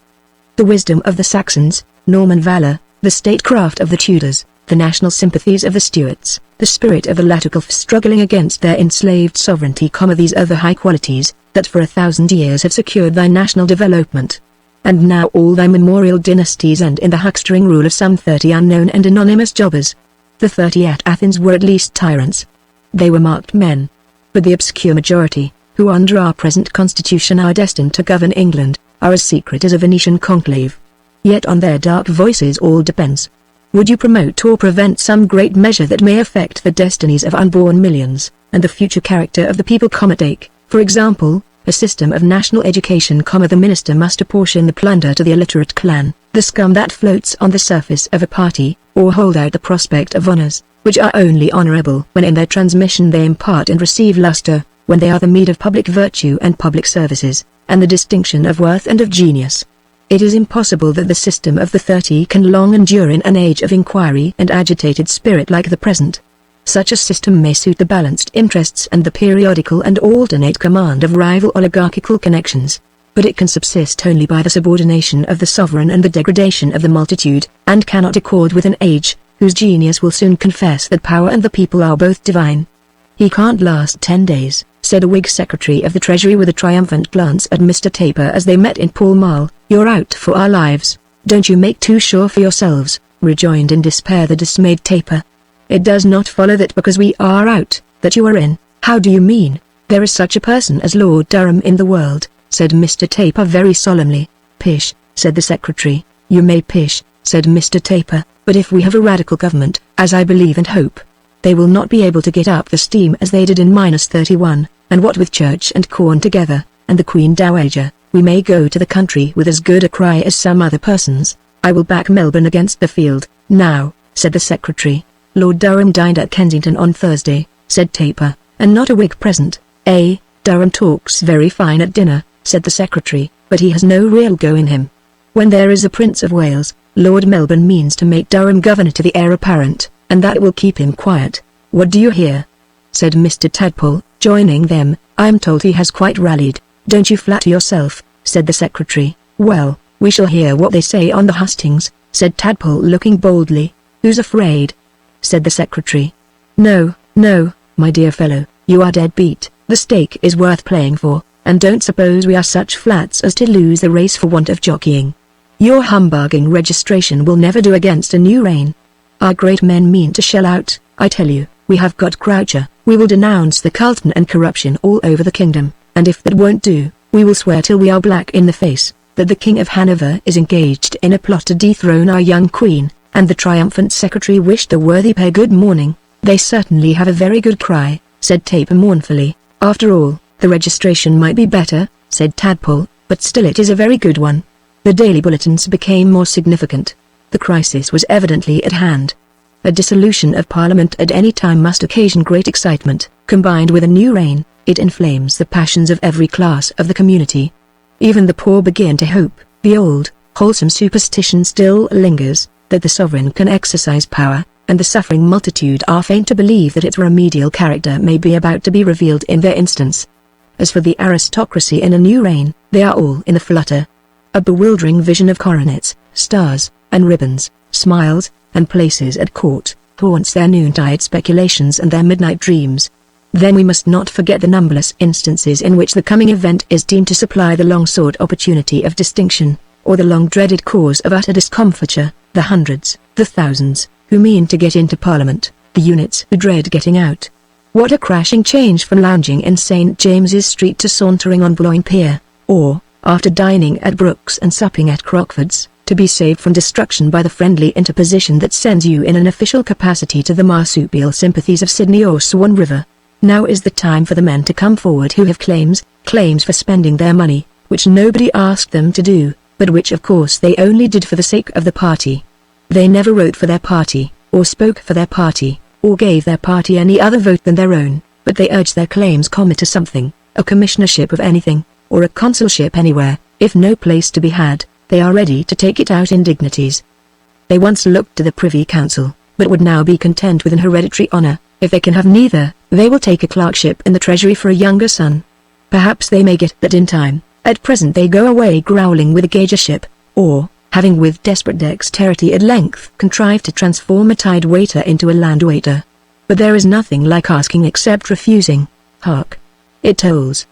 The wisdom of the Saxons, Norman valour, the statecraft of the Tudors, the national sympathies of the Stuarts, the spirit of the Latergulf struggling against their enslaved sovereignty, these are the high qualities that for 1,000 years have secured thy national development. And now all thy memorial dynasties end in the huckstering rule of some 30 unknown and anonymous jobbers. The 30 at Athens were at least tyrants. They were marked men. But the obscure majority, who under our present constitution are destined to govern England, are as secret as a Venetian conclave. Yet on their dark voices all depends. Would you promote or prevent some great measure that may affect the destinies of unborn millions, and the future character of the people? Take, for example, a system of national education. The minister must apportion the plunder to the illiterate clan, the scum that floats on the surface of a party, or hold out the prospect of honours, which are only honourable when in their transmission they impart and receive lustre, when they are the meed of public virtue and public services, and the distinction of worth and of genius. It is impossible that the system of the 30 can long endure in an age of inquiry and agitated spirit like the present. Such a system may suit the balanced interests and the periodical and alternate command of rival oligarchical connections, but it can subsist only by the subordination of the sovereign and the degradation of the multitude, and cannot accord with an age, whose genius will soon confess that power and the people are both divine. He can't last 10 days, said a Whig Secretary of the Treasury with a triumphant glance at Mr. Taper as they met in Pall Mall. You're out for our lives, don't you make too sure for yourselves, rejoined in despair the dismayed Taper. "It does not follow that because we are out, that you are in." "How do you mean? There is such a person as Lord Durham in the world," said Mr. Taper very solemnly. "Pish," said the secretary. "You may pish," said Mr. Taper, "but if we have a radical government, as I believe and hope, they will not be able to get up the steam as they did in -31, and what with church and corn together, and the Queen Dowager, we may go to the country with as good a cry as some other persons. I will back Melbourne against the field." "Now," said the secretary. "Lord Durham dined at Kensington on Thursday," said Taper, "and not a Whig present." Durham talks very fine at dinner," said the secretary, "but he has no real go in him. When there is a Prince of Wales, Lord Melbourne means to make Durham governor to the heir apparent, and that will keep him quiet." "What do you hear?" said Mr. Tadpole, joining them. "I am told he has quite rallied." "Don't you flatter yourself," said the secretary. "Well, we shall hear what they say on the hustings," said Tadpole looking boldly. "Who's afraid?" said the secretary. No, my dear fellow, you are dead beat. The stake is worth playing for, and don't suppose we are such flats as to lose the race for want of jockeying. Your humbugging registration will never do against a new reign. Our great men mean to shell out. I tell you, we have got Croucher. We will denounce the culton and corruption all over the kingdom, and if that won't do, we will swear till we are black in the face, that the King of Hanover is engaged in a plot to dethrone our young queen." And the triumphant secretary wished the worthy pair good morning. "They certainly have a very good cry," said Taper mournfully. "After all, the registration might be better," said Tadpole, "but still it is a very good one." The daily bulletins became more significant. The crisis was evidently at hand. A dissolution of Parliament at any time must occasion great excitement. Combined with a new reign, it inflames the passions of every class of the community. Even the poor begin to hope. The old, wholesome superstition still lingers, that the sovereign can exercise power, and the suffering multitude are faint to believe that its remedial character may be about to be revealed in their instance. As for the aristocracy in a new reign, they are all in a flutter. A bewildering vision of coronets, stars, and ribbons, smiles, and places at court, haunts their noontide speculations and their midnight dreams. Then we must not forget the numberless instances in which the coming event is deemed to supply the long-sought opportunity of distinction, or the long-dreaded cause of utter discomfiture, the hundreds, the thousands, who mean to get into Parliament, the units who dread getting out. What a crashing change from lounging in St. James's Street to sauntering on Boulogne Pier, or, after dining at Brooks and supping at Crockford's, to be saved from destruction by the friendly interposition that sends you in an official capacity to the marsupial sympathies of Sydney or Swan River. Now is the time for the men to come forward who have claims for spending their money, which nobody asked them to do, but which of course they only did for the sake of the party. They never wrote for their party, or spoke for their party, or gave their party any other vote than their own, but they urged their claims to something, a commissionership of anything, or a consulship anywhere. If no place to be had, they are ready to take it out in dignities. They once looked to the Privy Council, but would now be content with an hereditary honour. If they can have neither, they will take a clerkship in the Treasury for a younger son. Perhaps they may get that in time. At present they go away growling with a gaugership, or, having with desperate dexterity at length contrived to transform a tide waiter into a land waiter. But there is nothing like asking except refusing. Hark! It tolls.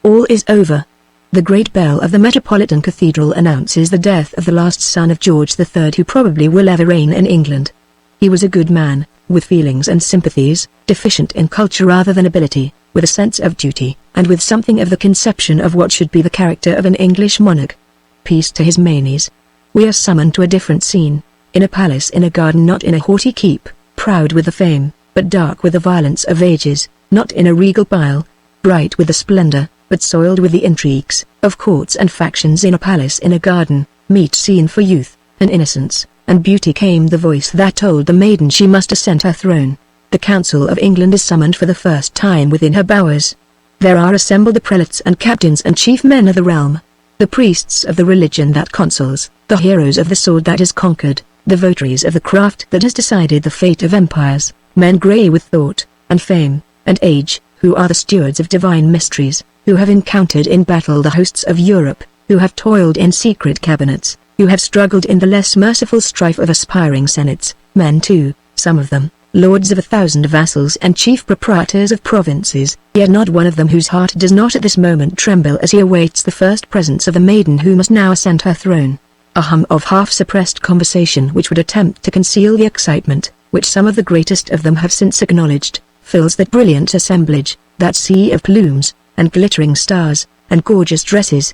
All is over. The great bell of the Metropolitan Cathedral announces the death of the last son of George III, who probably will ever reign in England. He was a good man, with feelings and sympathies, deficient in culture rather than ability, with a sense of duty, and with something of the conception of what should be the character of an English monarch. Peace to his manes. We are summoned to a different scene, in a palace in a garden, not in a haughty keep, proud with the fame, but dark with the violence of ages, not in a regal pile, bright with the splendor, but soiled with the intrigues, of courts and factions. In a palace in a garden, meet scene for youth, and innocence, and beauty came the voice that told the maiden she must ascend her throne. The Council of England is summoned for the first time within her bowers. There are assembled the prelates and captains and chief men of the realm, the priests of the religion that consuls, the heroes of the sword that has conquered, the votaries of the craft that has decided the fate of empires, men grey with thought, and fame, and age, who are the stewards of divine mysteries, who have encountered in battle the hosts of Europe, who have toiled in secret cabinets, who have struggled in the less merciful strife of aspiring senates, men too, some of them, lords of 1,000 vassals and chief proprietors of provinces, yet not one of them whose heart does not at this moment tremble as he awaits the first presence of the maiden who must now ascend her throne. a hum of half-suppressed conversation which would attempt to conceal the excitement, which some of the greatest of them have since acknowledged, fills that brilliant assemblage, that sea of plumes, and glittering stars, and gorgeous dresses.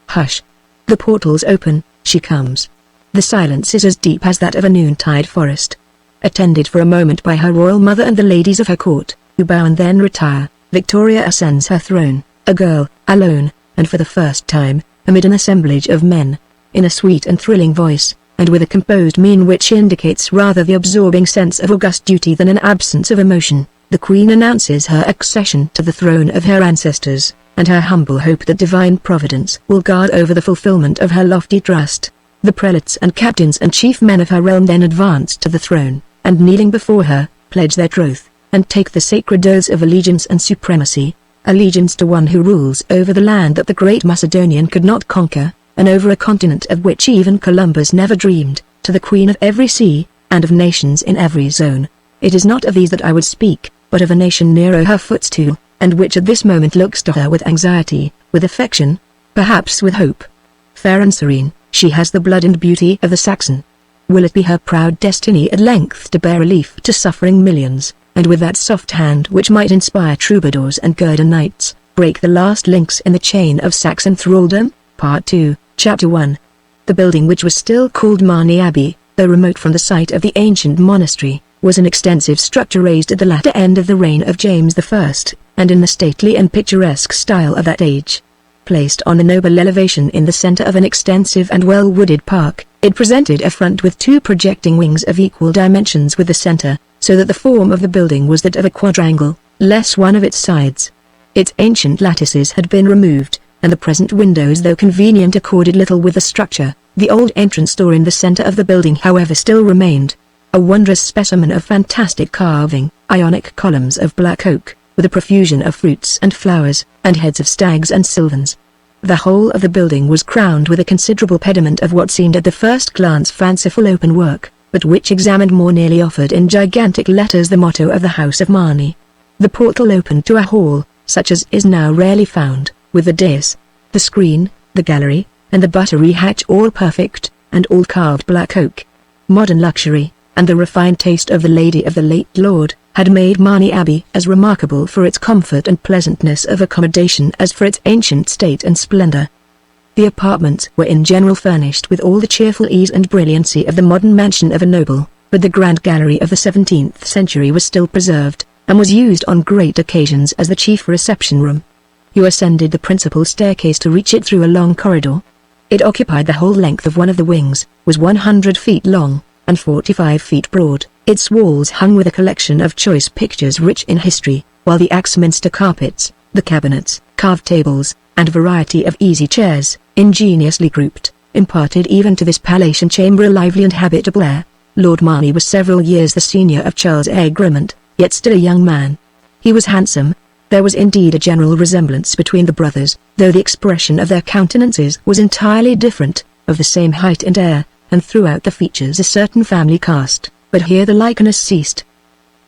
Hush! The portals open, she comes. The silence is as deep as that of a noontide forest. Attended for a moment by her royal mother and the ladies of her court, who bow and then retire, Victoria ascends her throne, a girl, alone, and for the first time, amid an assemblage of men. In a sweet and thrilling voice, and with a composed mien which indicates rather the absorbing sense of august duty than an absence of emotion, the Queen announces her accession to the throne of her ancestors, and her humble hope that divine providence will guard over the fulfillment of her lofty trust. The prelates and captains and chief men of her realm then advance to the throne, and kneeling before her, pledge their troth, and take the sacred oaths of allegiance and supremacy, allegiance to one who rules over the land that the great Macedonian could not conquer, and over a continent of which even Columbus never dreamed, to the Queen of every sea, and of nations in every zone. It is not of these that I would speak, but of a nation nearer her footstool, and which at this moment looks to her with anxiety, with affection, perhaps with hope. Fair and serene, she has the blood and beauty of the Saxon. Will it be her proud destiny at length to bear relief to suffering millions, and with that soft hand which might inspire troubadours and girder knights, break the last links in the chain of Saxon thraldom? Part 2, Chapter 1. The building, which was still called Marney Abbey, though remote from the site of the ancient monastery, was an extensive structure raised at the latter end of the reign of James I, and in the stately and picturesque style of that age. Placed on a noble elevation in the center of an extensive and well-wooded park, it presented a front with two projecting wings of equal dimensions with the center, so that the form of the building was that of a quadrangle, less one of its sides. Its ancient lattices had been removed, and the present windows, though convenient, accorded little with the structure. The old entrance door in the center of the building, however, still remained. A wondrous specimen of fantastic carving, Ionic columns of black oak, with a profusion of fruits and flowers, and heads of stags and sylvans. The whole of the building was crowned with a considerable pediment of what seemed at the first glance fanciful open work, but which examined more nearly offered in gigantic letters the motto of the House of Marney. The portal opened to a hall, such as is now rarely found, with the dais, the screen, the gallery, and the buttery hatch all perfect, and all carved black oak. Modern luxury, and the refined taste of the lady of the late lord, had made Marney Abbey as remarkable for its comfort and pleasantness of accommodation as for its ancient state and splendor. The apartments were in general furnished with all the cheerful ease and brilliancy of the modern mansion of a noble, but the grand gallery of the 17th century was still preserved, and was used on great occasions as the chief reception room. You ascended the principal staircase to reach it through a long corridor. It occupied the whole length of one of the wings, was 100 feet long, and 45 feet broad. Its walls hung with a collection of choice pictures rich in history, while the Axminster carpets, the cabinets, carved tables, and variety of easy chairs, ingeniously grouped, imparted even to this palatial chamber a lively and habitable air. Lord Marney was several years the senior of Charles Egremont, yet still a young man. He was handsome. There was indeed a general resemblance between the brothers, though the expression of their countenances was entirely different, of the same height and air, and throughout the features a certain family cast, but here the likeness ceased.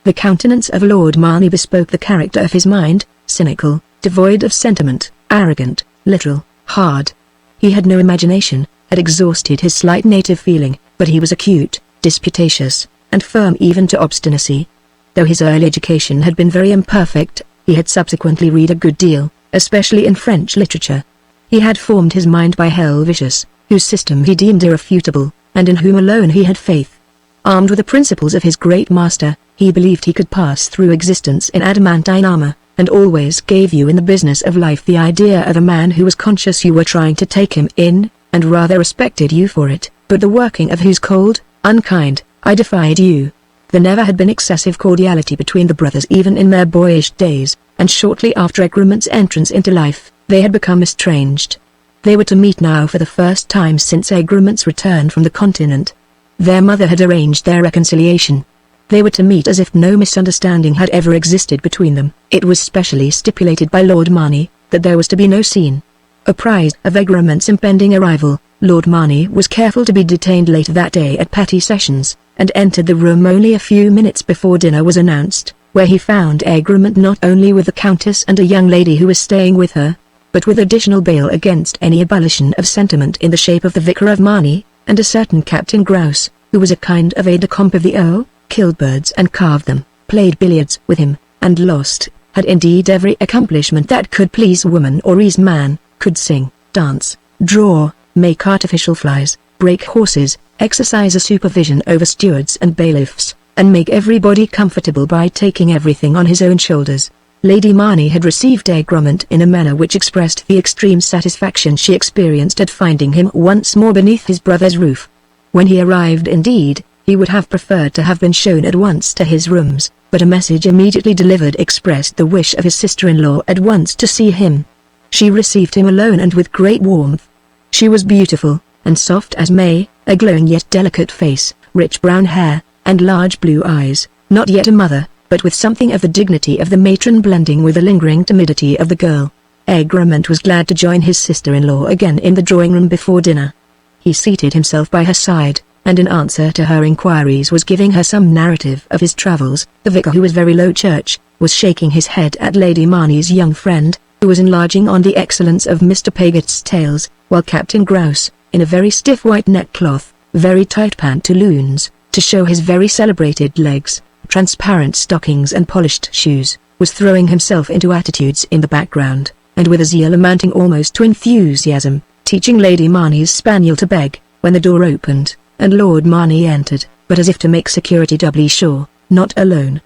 The countenance of Lord Marney bespoke the character of his mind, cynical, devoid of sentiment, arrogant, literal, hard. He had no imagination, had exhausted his slight native feeling, but he was acute, disputatious, and firm even to obstinacy. Though his early education had been very imperfect, he had subsequently read a good deal, especially in French literature. He had formed his mind by Helvetius, whose system he deemed irrefutable, and in whom alone he had faith. Armed with the principles of his great master, he believed he could pass through existence in adamantine armor, and always gave you in the business of life the idea of a man who was conscious you were trying to take him in, and rather respected you for it, but the working of whose cold, unkind, eye defied you. There never had been excessive cordiality between the brothers even in their boyish days, and shortly after Egremont's entrance into life, they had become estranged. They were to meet now for the first time since Egremont's return from the continent. Their mother had arranged their reconciliation. They were to meet as if no misunderstanding had ever existed between them. It was specially stipulated by Lord Marney that there was to be no scene. Apprised of Egremont's impending arrival, Lord Marney was careful to be detained later that day at petty sessions, and entered the room only a few minutes before dinner was announced, where he found Egremont not only with the Countess and a young lady who was staying with her, but with additional bail against any ebullition of sentiment in the shape of the Vicar of Marney, and a certain Captain Grouse, who was a kind of aide-de-camp of the Earl, killed birds and carved them, played billiards with him, and lost, had indeed every accomplishment that could please woman or ease man, could sing, dance, draw, make artificial flies, break horses, exercise a supervision over stewards and bailiffs, and make everybody comfortable by taking everything on his own shoulders. Lady Marnie had received Egremont in a manner which expressed the extreme satisfaction she experienced at finding him once more beneath his brother's roof. When he arrived indeed, he would have preferred to have been shown at once to his rooms, but a message immediately delivered expressed the wish of his sister-in-law at once to see him. She received him alone and with great warmth. She was beautiful, and soft as May, a glowing yet delicate face, rich brown hair, and large blue eyes, not yet a mother, but with something of the dignity of the matron blending with the lingering timidity of the girl. Egremont was glad to join his sister-in-law again in the drawing-room before dinner. He seated himself by her side, and in answer to her inquiries was giving her some narrative of his travels. The vicar, who was very low church, was shaking his head at Lady Marnie's young friend, who was enlarging on the excellence of Mr. Pagot's tales, while Captain Grouse, in a very stiff white neckcloth, very tight pantaloons, to show his very celebrated legs, transparent stockings and polished shoes, was throwing himself into attitudes in the background, and with a zeal amounting almost to enthusiasm, teaching Lady Marnie's spaniel to beg, when the door opened, and Lord Marnie entered, but as if to make security doubly sure, not alone.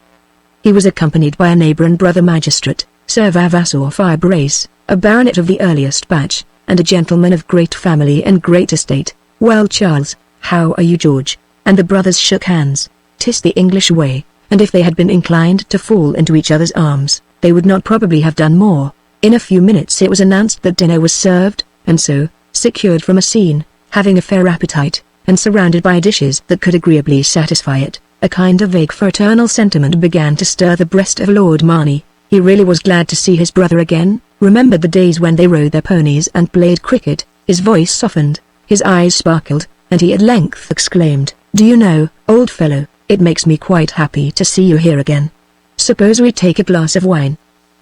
He was accompanied by a neighbour and brother magistrate, Sir Vavassor Firebrace, a baronet of the earliest batch, and a gentleman of great family and great estate. "Well, Charles, how are you, George?" And the brothers shook hands. 'Tis the English way, and if they had been inclined to fall into each other's arms, they would not probably have done more. In a few minutes it was announced that dinner was served, and so, secured from a scene, having a fair appetite, and surrounded by dishes that could agreeably satisfy it, a kind of vague fraternal sentiment began to stir the breast of Lord Marnie. He really was glad to see his brother again, remembered the days when they rode their ponies and played cricket. His voice softened, his eyes sparkled, and he at length exclaimed, "Do you know, old fellow, it makes me quite happy to see you here again. Suppose we take a glass of wine?"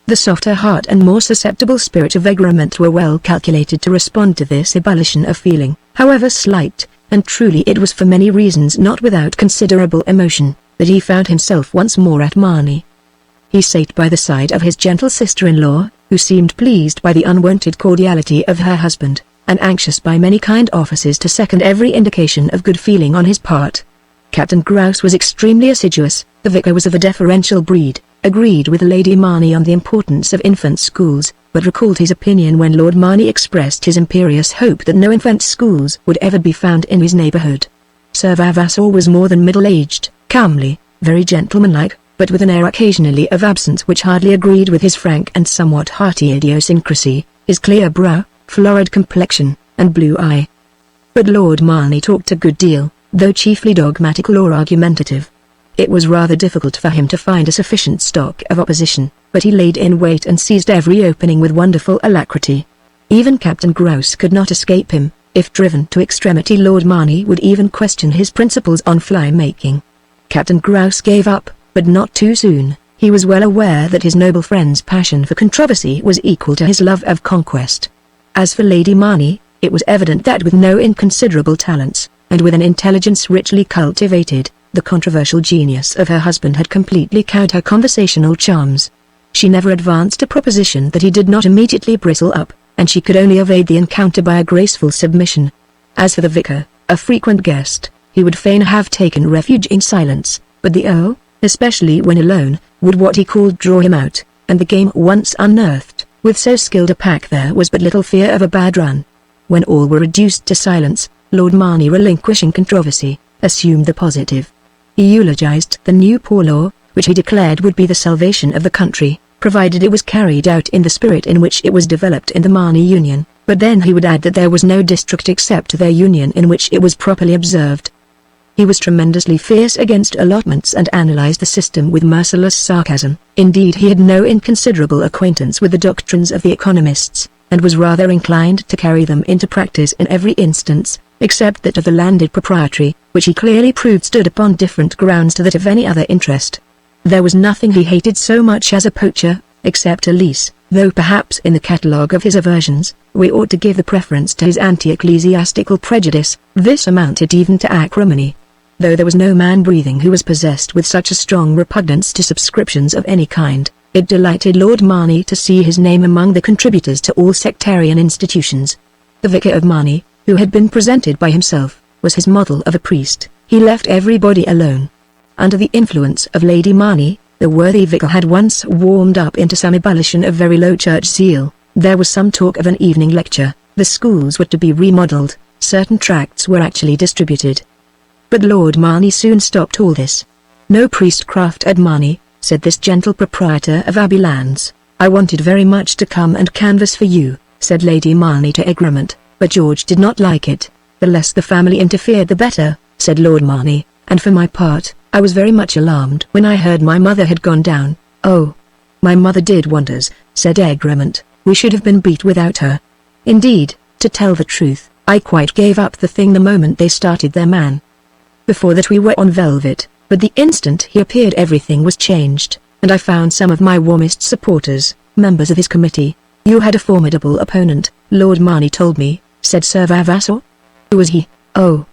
The softer heart and more susceptible spirit of Egremont were well calculated to respond to this ebullition of feeling, however slight, and truly it was for many reasons not without considerable emotion, that he found himself once more at Marnie. He sat by the side of his gentle sister-in-law, who seemed pleased by the unwonted cordiality of her husband, and anxious by many kind offices to second every indication of good feeling on his part. Captain Grouse was extremely assiduous. The vicar was of a deferential breed, agreed with Lady Marnie on the importance of infant schools, but recalled his opinion when Lord Marnie expressed his imperious hope that no infant schools would ever be found in his neighbourhood. Sir Vavassor was more than middle-aged, comely, very gentlemanlike, but with an air occasionally of absence which hardly agreed with his frank and somewhat hearty idiosyncrasy, his clear brow, florid complexion, and blue eye. But Lord Marnie talked a good deal, though chiefly dogmatical or argumentative. It was rather difficult for him to find a sufficient stock of opposition, but he laid in wait and seized every opening with wonderful alacrity. Even Captain Grouse could not escape him. If driven to extremity, Lord Marnie would even question his principles on fly-making. Captain Grouse gave up, but not too soon. He was well aware that his noble friend's passion for controversy was equal to his love of conquest. As for Lady Marnie, it was evident that with no inconsiderable talents, and with an intelligence richly cultivated, the controversial genius of her husband had completely cowed her conversational charms. She never advanced a proposition that he did not immediately bristle up, and she could only evade the encounter by a graceful submission. As for the vicar, a frequent guest, he would fain have taken refuge in silence, but the Earl, especially when alone, would what he called draw him out, and the game once unearthed, with so skilled a pack there was but little fear of a bad run. When all were reduced to silence, Lord Marnie, relinquishing controversy, assumed the positive. He eulogized the new poor law, which he declared would be the salvation of the country, provided it was carried out in the spirit in which it was developed in the Marnie Union, but then he would add that there was no district except their union in which it was properly observed. He was tremendously fierce against allotments and analyzed the system with merciless sarcasm. Indeed, he had no inconsiderable acquaintance with the doctrines of the economists, and was rather inclined to carry them into practice in every instance, except that of the landed proprietary, which he clearly proved stood upon different grounds to that of any other interest. There was nothing he hated so much as a poacher, except Elise, though perhaps in the catalogue of his aversions, we ought to give the preference to his anti-ecclesiastical prejudice. This amounted even to acrimony. Though there was no man breathing who was possessed with such a strong repugnance to subscriptions of any kind, it delighted Lord Marney to see his name among the contributors to all sectarian institutions. The Vicar of Marney, who had been presented by himself, was his model of a priest. He left everybody alone. Under the influence of Lady Marney, the worthy vicar had once warmed up into some ebullition of very low church zeal. There was some talk of an evening lecture, the schools were to be remodelled, certain tracts were actually distributed. But Lord Marney soon stopped all this. "No priestcraft at Marney," said this gentle proprietor of Abbey lands. "I wanted very much to come and canvass for you," said Lady Marney to Egremont, but George did not like it. "The less the family interfered the better," said Lord Marney, "and for my part, I was very much alarmed when I heard my mother had gone down." "Oh, my mother did wonders," said Egremont. "We should have been beat without her. Indeed, to tell the truth, I quite gave up the thing the moment they started their man. Before that we were on velvet, but the instant he appeared everything was changed, and I found some of my warmest supporters, members of his committee." "You had a formidable opponent, Lord Marney told me," said Sir Vavassor. "Who was he?" "Oh,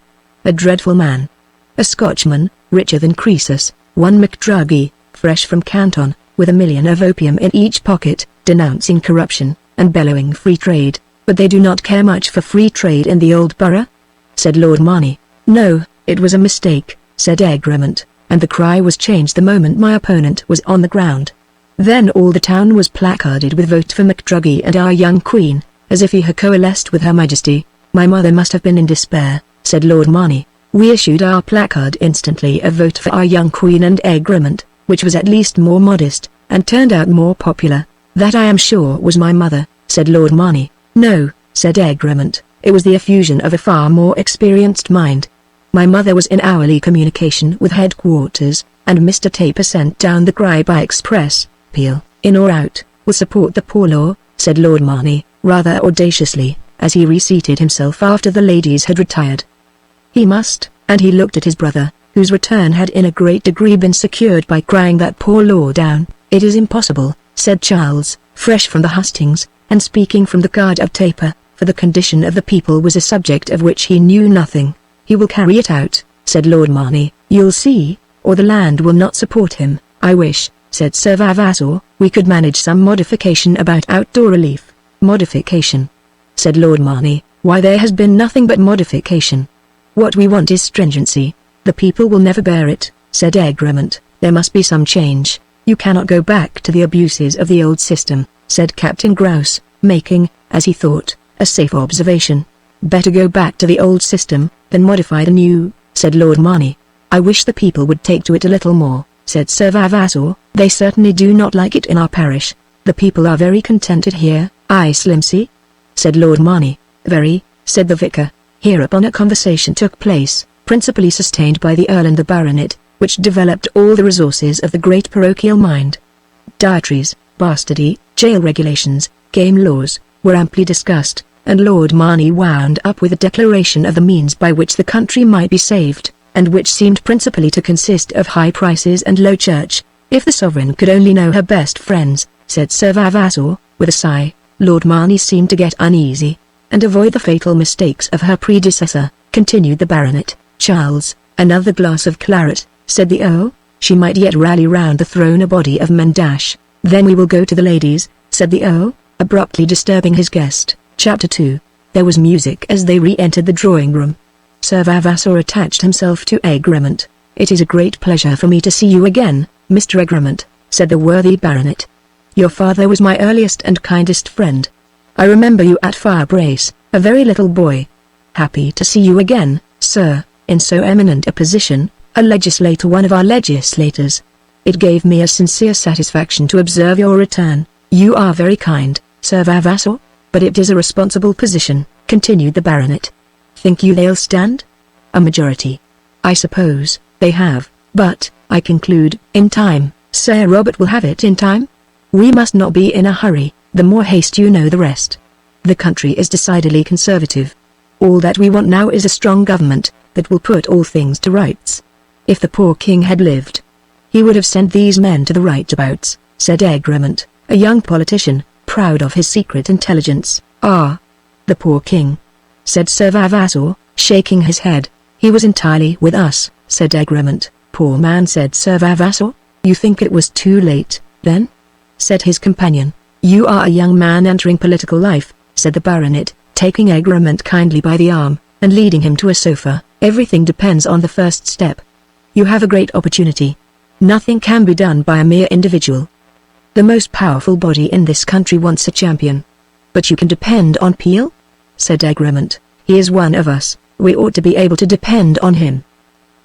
a dreadful man. A Scotchman, richer than Croesus, one McDruggy, fresh from Canton, with $1 million of opium in each pocket, denouncing corruption, and bellowing free trade. But they do not care much for free trade in the old borough?" said Lord Marney. "No, it was a mistake," said Egremont, "and the cry was changed the moment my opponent was on the ground. Then all the town was placarded with 'Vote for McDruggy and our young Queen,' as if he had coalesced with Her Majesty. My mother must have been in despair," said Lord Marney. "We issued our placard instantly of 'Vote for our young Queen and Egremont,' which was at least more modest, and turned out more popular. That I am sure was my mother," said Lord Marney. "No," said Egremont, "it was the effusion of a far more experienced mind. My mother was in hourly communication with headquarters, and Mr. Taper sent down the cry by express. Peel, in or out, will support the poor law," said Lord Marney, rather audaciously, as he reseated himself after the ladies had retired. "He must," and he looked at his brother, whose return had in a great degree been secured by crying that poor law down. "It is impossible," said Charles, fresh from the hustings, and speaking from the guard of Taper, for the condition of the people was a subject of which he knew nothing. "He will carry it out," said Lord Marney. "You'll see, or the land will not support him." "I wish," said Sir Vavassor, "we could manage some modification about outdoor relief." "Modification?" said Lord Marney. "Why, there has been nothing but modification. What we want is stringency. The people will never bear it," said Egremont. "There must be some change. You cannot go back to the abuses of the old system," said Captain Grouse, making, as he thought, a safe observation. "Better go back to the old system, than modify the new," said Lord Marney. "I wish the people would take to it a little more," said Sir Vavassor. "They certainly do not like it in our parish. The people are very contented here." "Aye, Slimsy?" said Lord Marney. "Very," said the vicar. Hereupon a conversation took place, principally sustained by the Earl and the Baronet, which developed all the resources of the great parochial mind. Dietaries, bastardy, jail regulations, game laws, were amply discussed, and Lord Marney wound up with a declaration of the means by which the country might be saved, and which seemed principally to consist of high prices and low church. "If the sovereign could only know her best friends," said Sir Vavassor, with a sigh. Lord Marney seemed to get uneasy. "And avoid the fatal mistakes of her predecessor," continued the Baronet. "Charles, another glass of claret," said the Earl. "She might yet rally round the throne a body of men dash." "Then we will go to the ladies," said the Earl, abruptly disturbing his guest. Chapter 2. There was music as they re-entered the drawing-room. Sir Vavassor attached himself to Egremont. "It is a great pleasure for me to see you again, Mr. Egremont," said the worthy Baronet. "Your father was my earliest and kindest friend. I remember you at Firebrace, a very little boy. Happy to see you again, sir, in so eminent a position, a legislator, one of our legislators. It gave me a sincere satisfaction to observe your return." "You are very kind, Sir Vavassor, but it is a responsible position," continued the Baronet. "Think you they'll stand?" "A majority. I suppose they have, but, I conclude, in time." "Sir Robert will have it in time? We must not be in a hurry, the more haste you know the rest. The country is decidedly conservative. All that we want now is a strong government, that will put all things to rights. If the poor king had lived, he would have sent these men to the right abouts," said Egremont. a young politician, proud of his secret intelligence. Ah, the poor king, said Sir Vavassor, shaking his head. He was entirely with us, said Egremont. Poor man, said Sir Vavassor. You think it was too late, then? Said his companion. You are a young man entering political life, said the baronet, taking Egremont kindly by the arm, and leading him to a sofa. Everything depends on the first step. You have a great opportunity. Nothing can be done by a mere individual. The most powerful body in this country wants a champion. But you can depend on Peel? Said Egremont. He is one of us, we ought to be able to depend on him.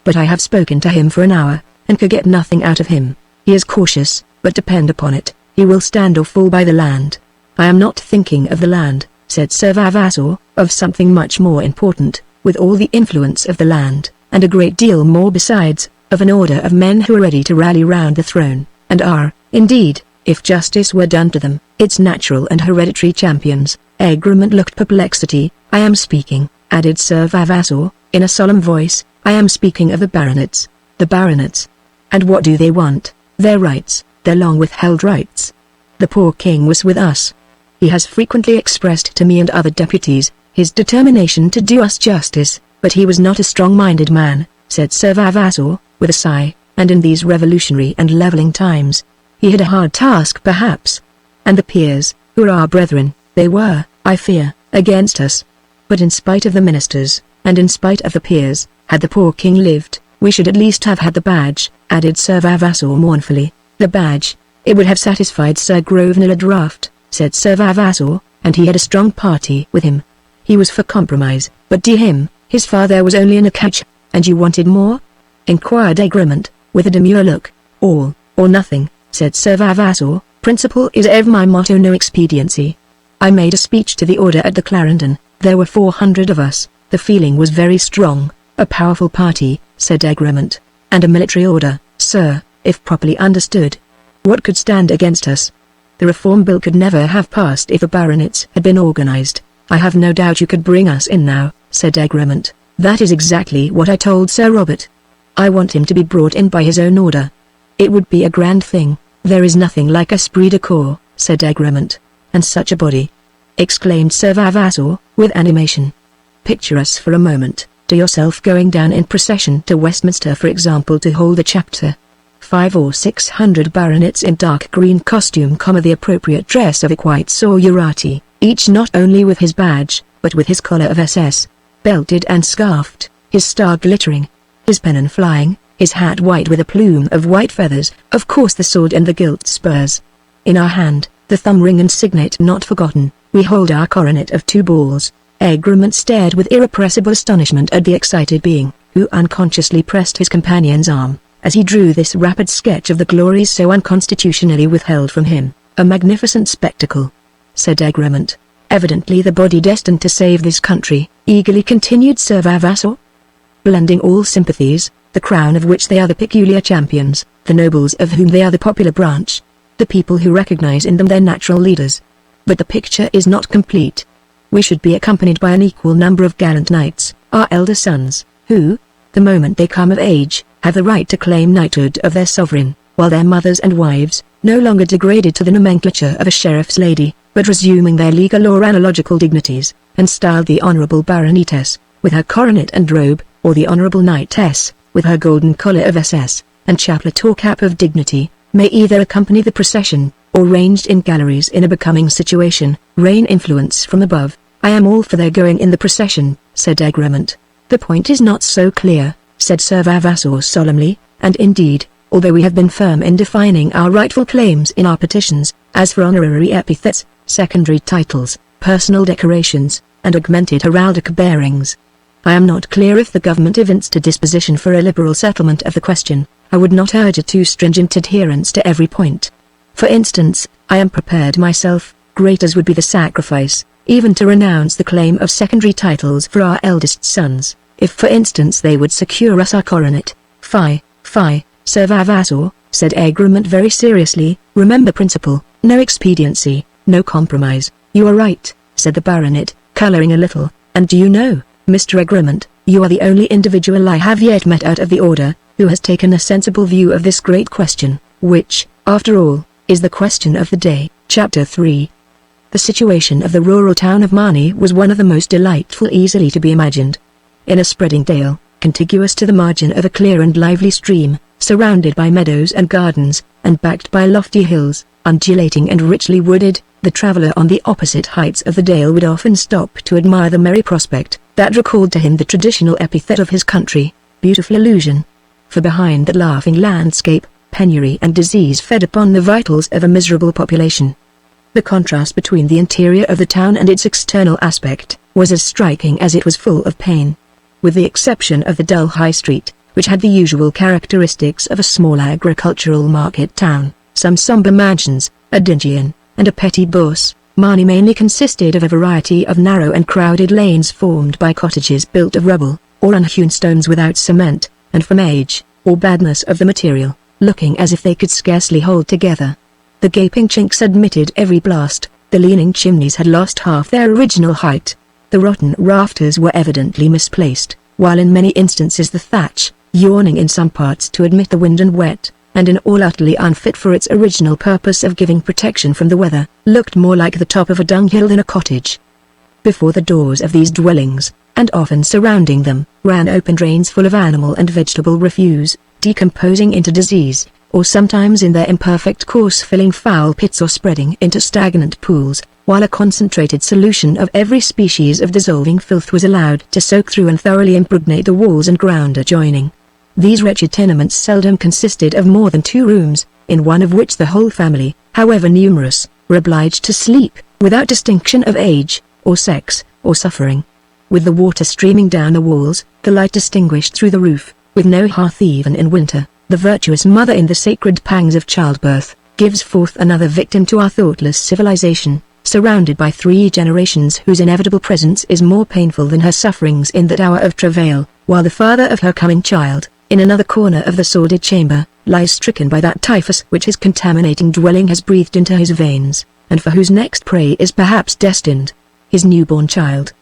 But I have spoken to him for an hour, and could get nothing out of him. He is cautious, but depend upon it, he will stand or fall by the land. I am not thinking of the land, said Sir Vavassor, of something much more important, with all the influence of the land, and a great deal more besides, of an order of men who are ready to rally round the throne, and are, indeed, if justice were done to them, its natural and hereditary champions. Egremont looked perplexity. I am speaking, added Sir Vavassor, in a solemn voice, I am speaking of the baronets. The baronets. And what do they want? Their rights, their long withheld rights. The poor king was with us. He has frequently expressed to me and other deputies, his determination to do us justice, but he was not a strong-minded man, said Sir Vavassor, with a sigh, and in these revolutionary and levelling times, he had a hard task perhaps. And the peers, who are our brethren, they were, I fear, against us. But in spite of the ministers, and in spite of the peers, had the poor king lived, we should at least have had the badge, added Sir Vavassor mournfully. The badge, it would have satisfied Sir Grosvenor a draught, said Sir Vavassor, and he had a strong party with him. He was for compromise, but to him, his father was only in a catch. And you wanted more? Inquired Egremont, with a demure look. All, or nothing, said Sir Vavassor. Principle is ever my motto, no expediency. I made a speech to the order at the Clarendon. There were 400 of us. The feeling was very strong. A powerful party, said Egremont. And a military order, sir, if properly understood. What could stand against us? The Reform Bill could never have passed if the baronets had been organized. I have no doubt you could bring us in now, said Egremont. That is exactly what I told Sir Robert. I want him to be brought in by his own order. It would be a grand thing. There is nothing like esprit de corps, said Egremont. And such a body, exclaimed Sir Vavassor, with animation. Picture us for a moment, to yourself going down in procession to Westminster, for example, to hold a chapter. 500 or 600 baronets in dark green costume, the appropriate dress of equites or jurati, each not only with his badge, but with his collar of SS, belted and scarfed, his star glittering, his pennon flying, his hat white with a plume of white feathers, of course the sword and the gilt spurs. In our hand, the thumb ring and signet not forgotten, we hold our coronet of 2 balls. Egremont stared with irrepressible astonishment at the excited being, who unconsciously pressed his companion's arm, as he drew this rapid sketch of the glories so unconstitutionally withheld from him. A magnificent spectacle, said Egremont. Evidently the body destined to save this country, eagerly continued Sir Vavassor. Blending all sympathies, the crown of which they are the peculiar champions, the nobles of whom they are the popular branch, the people who recognize in them their natural leaders. But the picture is not complete. We should be accompanied by an equal number of gallant knights, our elder sons, who, the moment they come of age, have the right to claim knighthood of their sovereign, while their mothers and wives, no longer degraded to the nomenclature of a sheriff's lady, but resuming their legal or analogical dignities, and styled the Honourable Baronetess, with her coronet and robe, or the Honourable Knightess, with her golden collar of SS, and chaplet or cap of dignity, may either accompany the procession, or ranged in galleries in a becoming situation, rain influence from above. I am all for their going in the procession, said Egremont. The point is not so clear, said Sir Vavassor solemnly, and indeed, although we have been firm in defining our rightful claims in our petitions, as for honorary epithets, secondary titles, personal decorations, and augmented heraldic bearings, I am not clear if the government evinced a disposition for a liberal settlement of the question. I would not urge a too stringent adherence to every point. For instance, I am prepared myself, great as would be the sacrifice, even to renounce the claim of secondary titles for our eldest sons, if for instance they would secure us our coronet. Fie, Sir Vavassor, said Egremont very seriously, remember principle, no expediency, no compromise. You are right, said the baronet, colouring a little, and do you know, Mr. Egremont, you are the only individual I have yet met out of the order, who has taken a sensible view of this great question, which, after all, is the question of the day. Chapter 3. The situation of the rural town of Marnie was one of the most delightful easily to be imagined. In a spreading dale, contiguous to the margin of a clear and lively stream, surrounded by meadows and gardens, and backed by lofty hills, undulating and richly wooded, the traveller on the opposite heights of the dale would often stop to admire the merry prospect, that recalled to him the traditional epithet of his country, beautiful illusion. For behind that laughing landscape, penury and disease fed upon the vitals of a miserable population. The contrast between the interior of the town and its external aspect was as striking as it was full of pain. With the exception of the dull high street, which had the usual characteristics of a small agricultural market town, some sombre mansions, a dingy inn, and a petty bourse, Marnie mainly consisted of a variety of narrow and crowded lanes formed by cottages built of rubble, or unhewn stones without cement, and from age, or badness of the material, looking as if they could scarcely hold together. The gaping chinks admitted every blast, the leaning chimneys had lost half their original height. The rotten rafters were evidently misplaced, while in many instances the thatch, yawning in some parts to admit the wind and wet, and in all utterly unfit for its original purpose of giving protection from the weather, looked more like the top of a dunghill than a cottage. Before the doors of these dwellings, and often surrounding them, ran open drains full of animal and vegetable refuse, decomposing into disease, or sometimes in their imperfect course filling foul pits or spreading into stagnant pools, while a concentrated solution of every species of dissolving filth was allowed to soak through and thoroughly impregnate the walls and ground adjoining. These wretched tenements seldom consisted of more than 2 rooms, in one of which the whole family, however numerous, were obliged to sleep, without distinction of age, or sex, or suffering. With the water streaming down the walls, the light distinguished through the roof, with no hearth even in winter, the virtuous mother in the sacred pangs of childbirth, gives forth another victim to our thoughtless civilization, surrounded by 3 generations whose inevitable presence is more painful than her sufferings in that hour of travail, while the father of her coming child, in another corner of the sordid chamber, lies stricken by that typhus which his contaminating dwelling has breathed into his veins, and for whose next prey is perhaps destined his newborn child.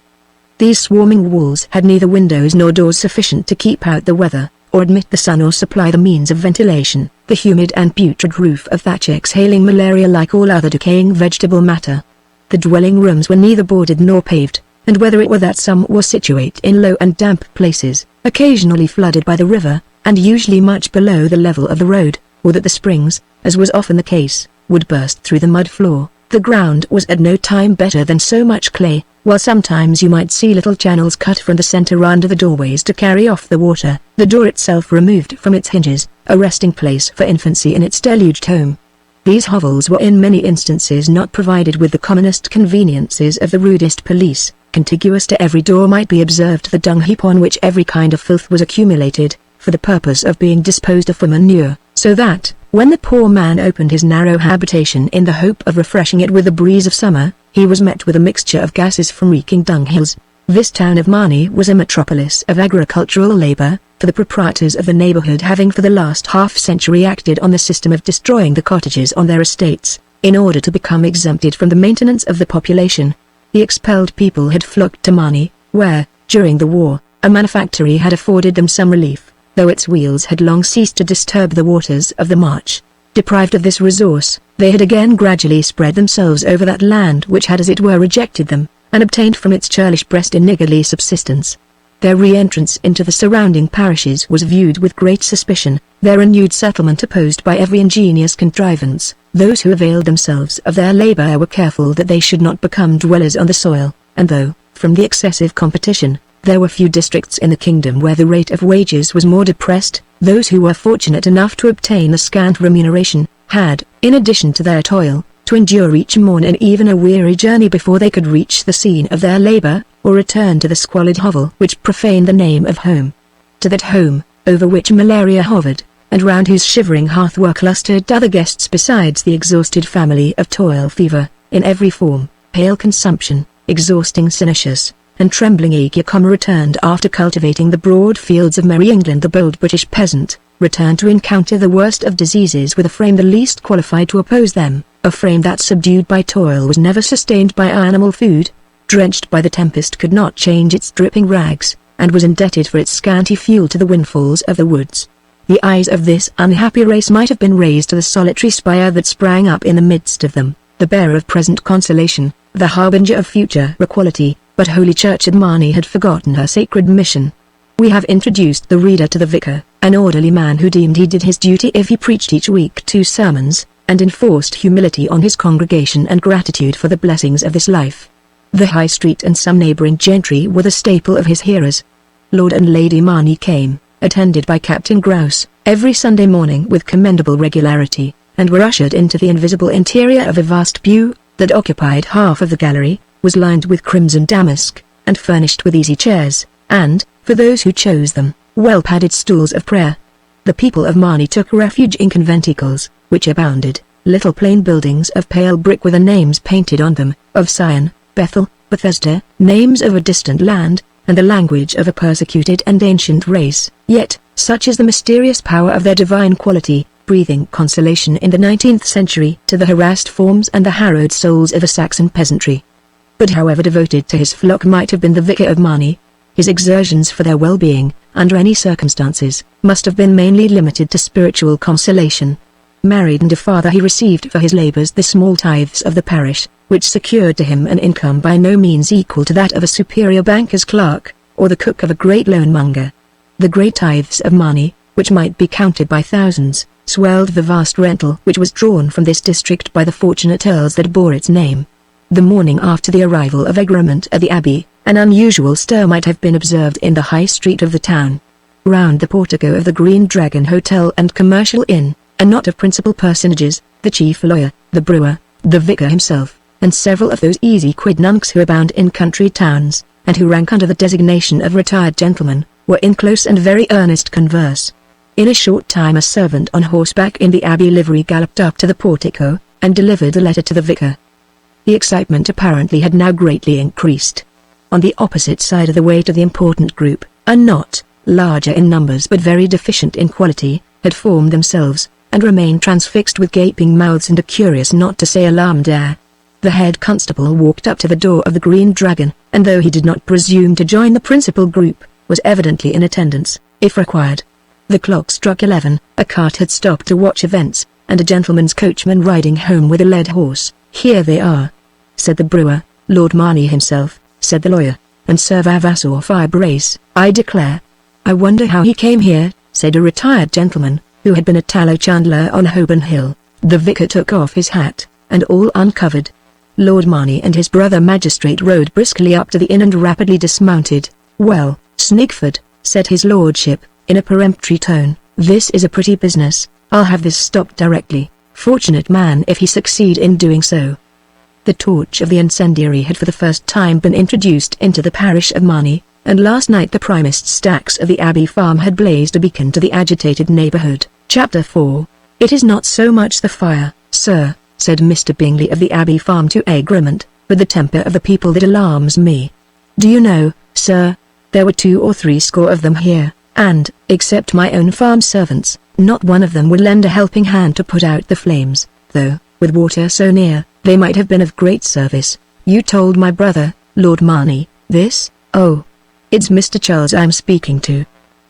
These swarming walls had neither windows nor doors sufficient to keep out the weather, or admit the sun or supply the means of ventilation, the humid and putrid roof of thatch exhaling malaria like all other decaying vegetable matter. The dwelling rooms were neither boarded nor paved, and whether it were that some were situate in low and damp places, occasionally flooded by the river, and usually much below the level of the road, or that the springs, as was often the case, would burst through the mud floor, the ground was at no time better than so much clay, while sometimes you might see little channels cut from the centre under the doorways to carry off the water, the door itself removed from its hinges, a resting place for infancy in its deluged home. These hovels were in many instances not provided with the commonest conveniences of the rudest police. Contiguous to every door might be observed the dung heap on which every kind of filth was accumulated, for the purpose of being disposed of for manure, so that, when the poor man opened his narrow habitation in the hope of refreshing it with the breeze of summer, he was met with a mixture of gases from reeking dunghills. This town of Marnie was a metropolis of agricultural labor, for the proprietors of the neighborhood having for the last half-century acted on the system of destroying the cottages on their estates, in order to become exempted from the maintenance of the population. The expelled people had flocked to Marnie, where, during the war, a manufactory had afforded them some relief, though its wheels had long ceased to disturb the waters of the March. Deprived of this resource, they had again gradually spread themselves over that land which had as it were rejected them, and obtained from its churlish breast a niggardly subsistence. Their re-entrance into the surrounding parishes was viewed with great suspicion, their renewed settlement opposed by every ingenious contrivance. Those who availed themselves of their labor were careful that they should not become dwellers on the soil, and though, from the excessive competition, there were few districts in the kingdom where the rate of wages was more depressed, those who were fortunate enough to obtain a scant remuneration, had, in addition to their toil, to endure each morn and even a weary journey before they could reach the scene of their labor, or return to the squalid hovel which profaned the name of home. To that home, over which malaria hovered, and round whose shivering hearth were clustered other guests besides the exhausted family of toil fever, in every form, pale consumption, exhausting sinecures, and trembling ague returned after cultivating the broad fields of merry England. The bold British peasant returned to encounter the worst of diseases with a frame the least qualified to oppose them, a frame that subdued by toil was never sustained by animal food, drenched by the tempest could not change its dripping rags, and was indebted for its scanty fuel to the windfalls of the woods. the eyes of this unhappy race might have been raised to the solitary spire that sprang up in the midst of them, the bearer of present consolation, the harbinger of future equality. But Holy Church at Marney had forgotten her sacred mission. We have introduced the reader to the vicar, an orderly man who deemed he did his duty if he preached each week 2 sermons, and enforced humility on his congregation and gratitude for the blessings of this life. The High Street and some neighbouring gentry were the staple of his hearers. Lord and Lady Marney came, attended by Captain Grouse, every Sunday morning with commendable regularity, and were ushered into the invisible interior of a vast pew, that occupied half of the gallery, was lined with crimson damask, and furnished with easy chairs, and, for those who chose them, well-padded stools of prayer. The people of Marney took refuge in conventicles, which abounded, little plain buildings of pale brick with the names painted on them, of Sion, Bethel, Bethesda, names of a distant land, and the language of a persecuted and ancient race. Yet, such is the mysterious power of their divine quality, breathing consolation in the 19th century to the harassed forms and the harrowed souls of a Saxon peasantry. But however devoted to his flock might have been the vicar of Marney, his exertions for their well-being, under any circumstances, must have been mainly limited to spiritual consolation. Married and a father, he received for his labours the small tithes of the parish, which secured to him an income by no means equal to that of a superior banker's clerk, or the cook of a great loanmonger. The great tithes of Marney, which might be counted by thousands, swelled the vast rental which was drawn from this district by the fortunate earls that bore its name. The morning after the arrival of Egremont at the Abbey, an unusual stir might have been observed in the High Street of the town. Round the portico of the Green Dragon Hotel and Commercial Inn, a knot of principal personages, the chief lawyer, the brewer, the vicar himself, and several of those easy quidnuncs who abound in country towns, and who rank under the designation of retired gentlemen, were in close and very earnest converse. In a short time a servant on horseback in the Abbey livery galloped up to the portico, and delivered a letter to the vicar. The excitement apparently had now greatly increased. On the opposite side of the way to the important group, a knot, larger in numbers but very deficient in quality, had formed themselves, and remained transfixed with gaping mouths and a curious not to say alarmed air. The head constable walked up to the door of the Green Dragon, and though he did not presume to join the principal group, was evidently in attendance, if required. The clock struck 11, a cart had stopped to watch events, and a gentleman's coachman riding home with a led horse. "Here they are," said the brewer. "Lord Marney himself," said the lawyer, "and Sir Vavassor Firebrace, I declare." "I wonder how he came here," said a retired gentleman, who had been a tallow chandler on Holborn Hill. The vicar took off his hat, and all uncovered. Lord Marney and his brother magistrate rode briskly up to the inn and rapidly dismounted. "Well, Snigford," said his lordship, in a peremptory tone, "this is a pretty business. I'll have this stopped directly. Fortunate man if he succeed in doing so." The torch of the incendiary had for the first time been introduced into the parish of Marney, and last night the primest stacks of the Abbey farm had blazed a beacon to the agitated neighbourhood. Chapter 4. "It is not so much the fire, sir," said Mr. Bingley of the Abbey farm to Egremont, "but the temper of the people that alarms me. Do you know, sir, there were 2 or 3 score of them here, and, except my own farm servants, not one of them would lend a helping hand to put out the flames, though, with water so near, they might have been of great service. You told my brother, Lord Marney, this? Oh, it's Mr. Charles I'm speaking to.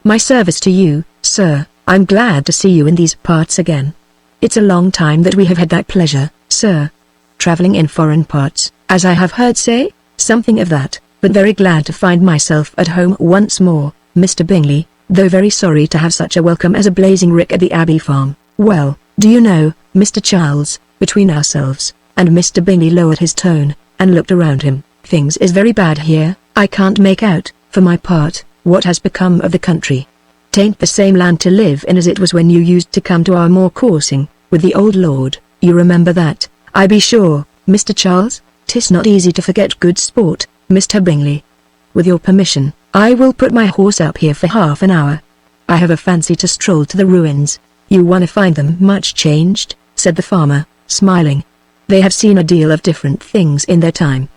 My service to you, sir. I'm glad to see you in these parts again. It's a long time that we have had that pleasure, sir. Travelling in foreign parts, as I have heard say, something of that, but very glad to find myself at home once more, Mr. Bingley, though very sorry to have such a welcome as a blazing rick at the Abbey farm. Well, do you know, Mr. Charles, between ourselves," and Mr. Bingley lowered his tone, and looked around him, "things is very bad here. I can't make out, for my part, what has become of the country. 'Tain't the same land to live in as it was when you used to come to our moor coursing, with the old lord, you remember that, I be sure, Mr. Charles? 'Tis not easy to forget good sport, Mr. Bingley. With your permission, I will put my horse up here for half an hour. I have a fancy to stroll to the ruins. You wanna find them much changed?" said the farmer, smiling. "They have seen a deal of different things in their time.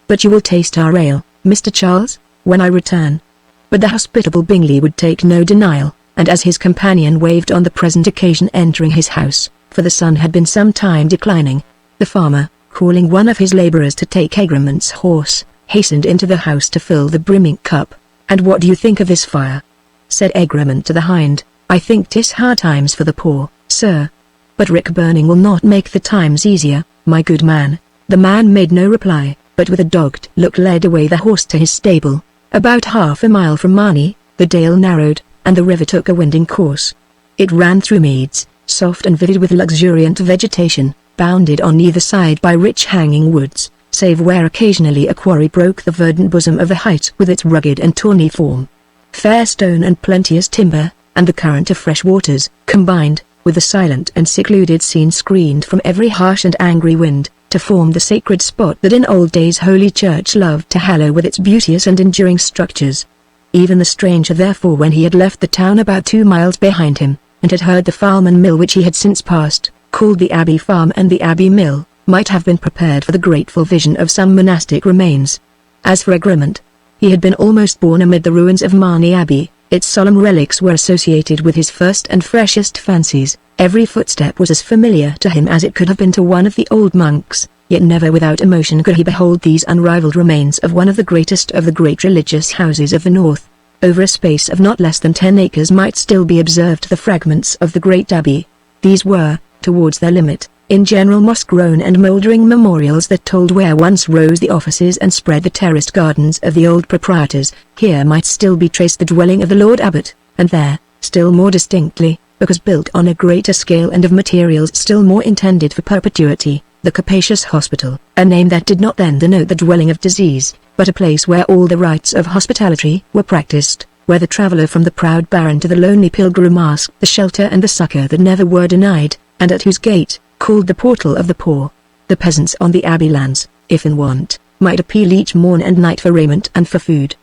But you will taste our ale, Mr. Charles, when I return." But the hospitable Bingley would take no denial, and as his companion waved on the present occasion entering his house, for the sun had been some time declining, the farmer, calling one of his labourers to take Egremont's horse, hastened into the house to fill the brimming cup. "And what do you think of this fire?" said Egremont to the hind. I think 'tis hard times for the poor, sir. But rick burning will not make the times easier, my good man." The man made no reply, but with a dogged look led away the horse to his stable. About half a mile from Marnie, the dale narrowed, and the river took a winding course. It ran through meads, soft and vivid with luxuriant vegetation, bounded on either side by rich hanging woods, save where occasionally a quarry broke the verdant bosom of the height with its rugged and tawny form. Fair stone and plenteous timber, and the current of fresh waters, combined, with the silent and secluded scene screened from every harsh and angry wind, to form the sacred spot that in old days Holy Church loved to hallow with its beauteous and enduring structures. Even the stranger therefore, when he had left the town about 2 miles behind him, and had heard the farm and mill which he had since passed, called the Abbey Farm and the Abbey Mill, might have been prepared for the grateful vision of some monastic remains. As for Egremont, he had been almost born amid the ruins of Marnie Abbey. Its solemn relics were associated with his first and freshest fancies. Every footstep was as familiar to him as it could have been to one of the old monks, yet never without emotion could he behold these unrivaled remains of one of the greatest of the great religious houses of the north. Over a space of not less than 10 acres might still be observed the fragments of the great abbey. These were, towards their limit, in general moss-grown and mouldering memorials that told where once rose the offices and spread the terraced gardens of the old proprietors. Here might still be traced the dwelling of the Lord Abbot, and there, still more distinctly, because built on a greater scale and of materials still more intended for perpetuity, the capacious hospital, a name that did not then denote the dwelling of disease, but a place where all the rites of hospitality were practiced, where the traveller from the proud baron to the lonely pilgrim asked the shelter and the succour that never were denied, and at whose gate, called the portal of the poor, the peasants on the abbey lands, if in want, might appeal each morn and night for raiment and for food.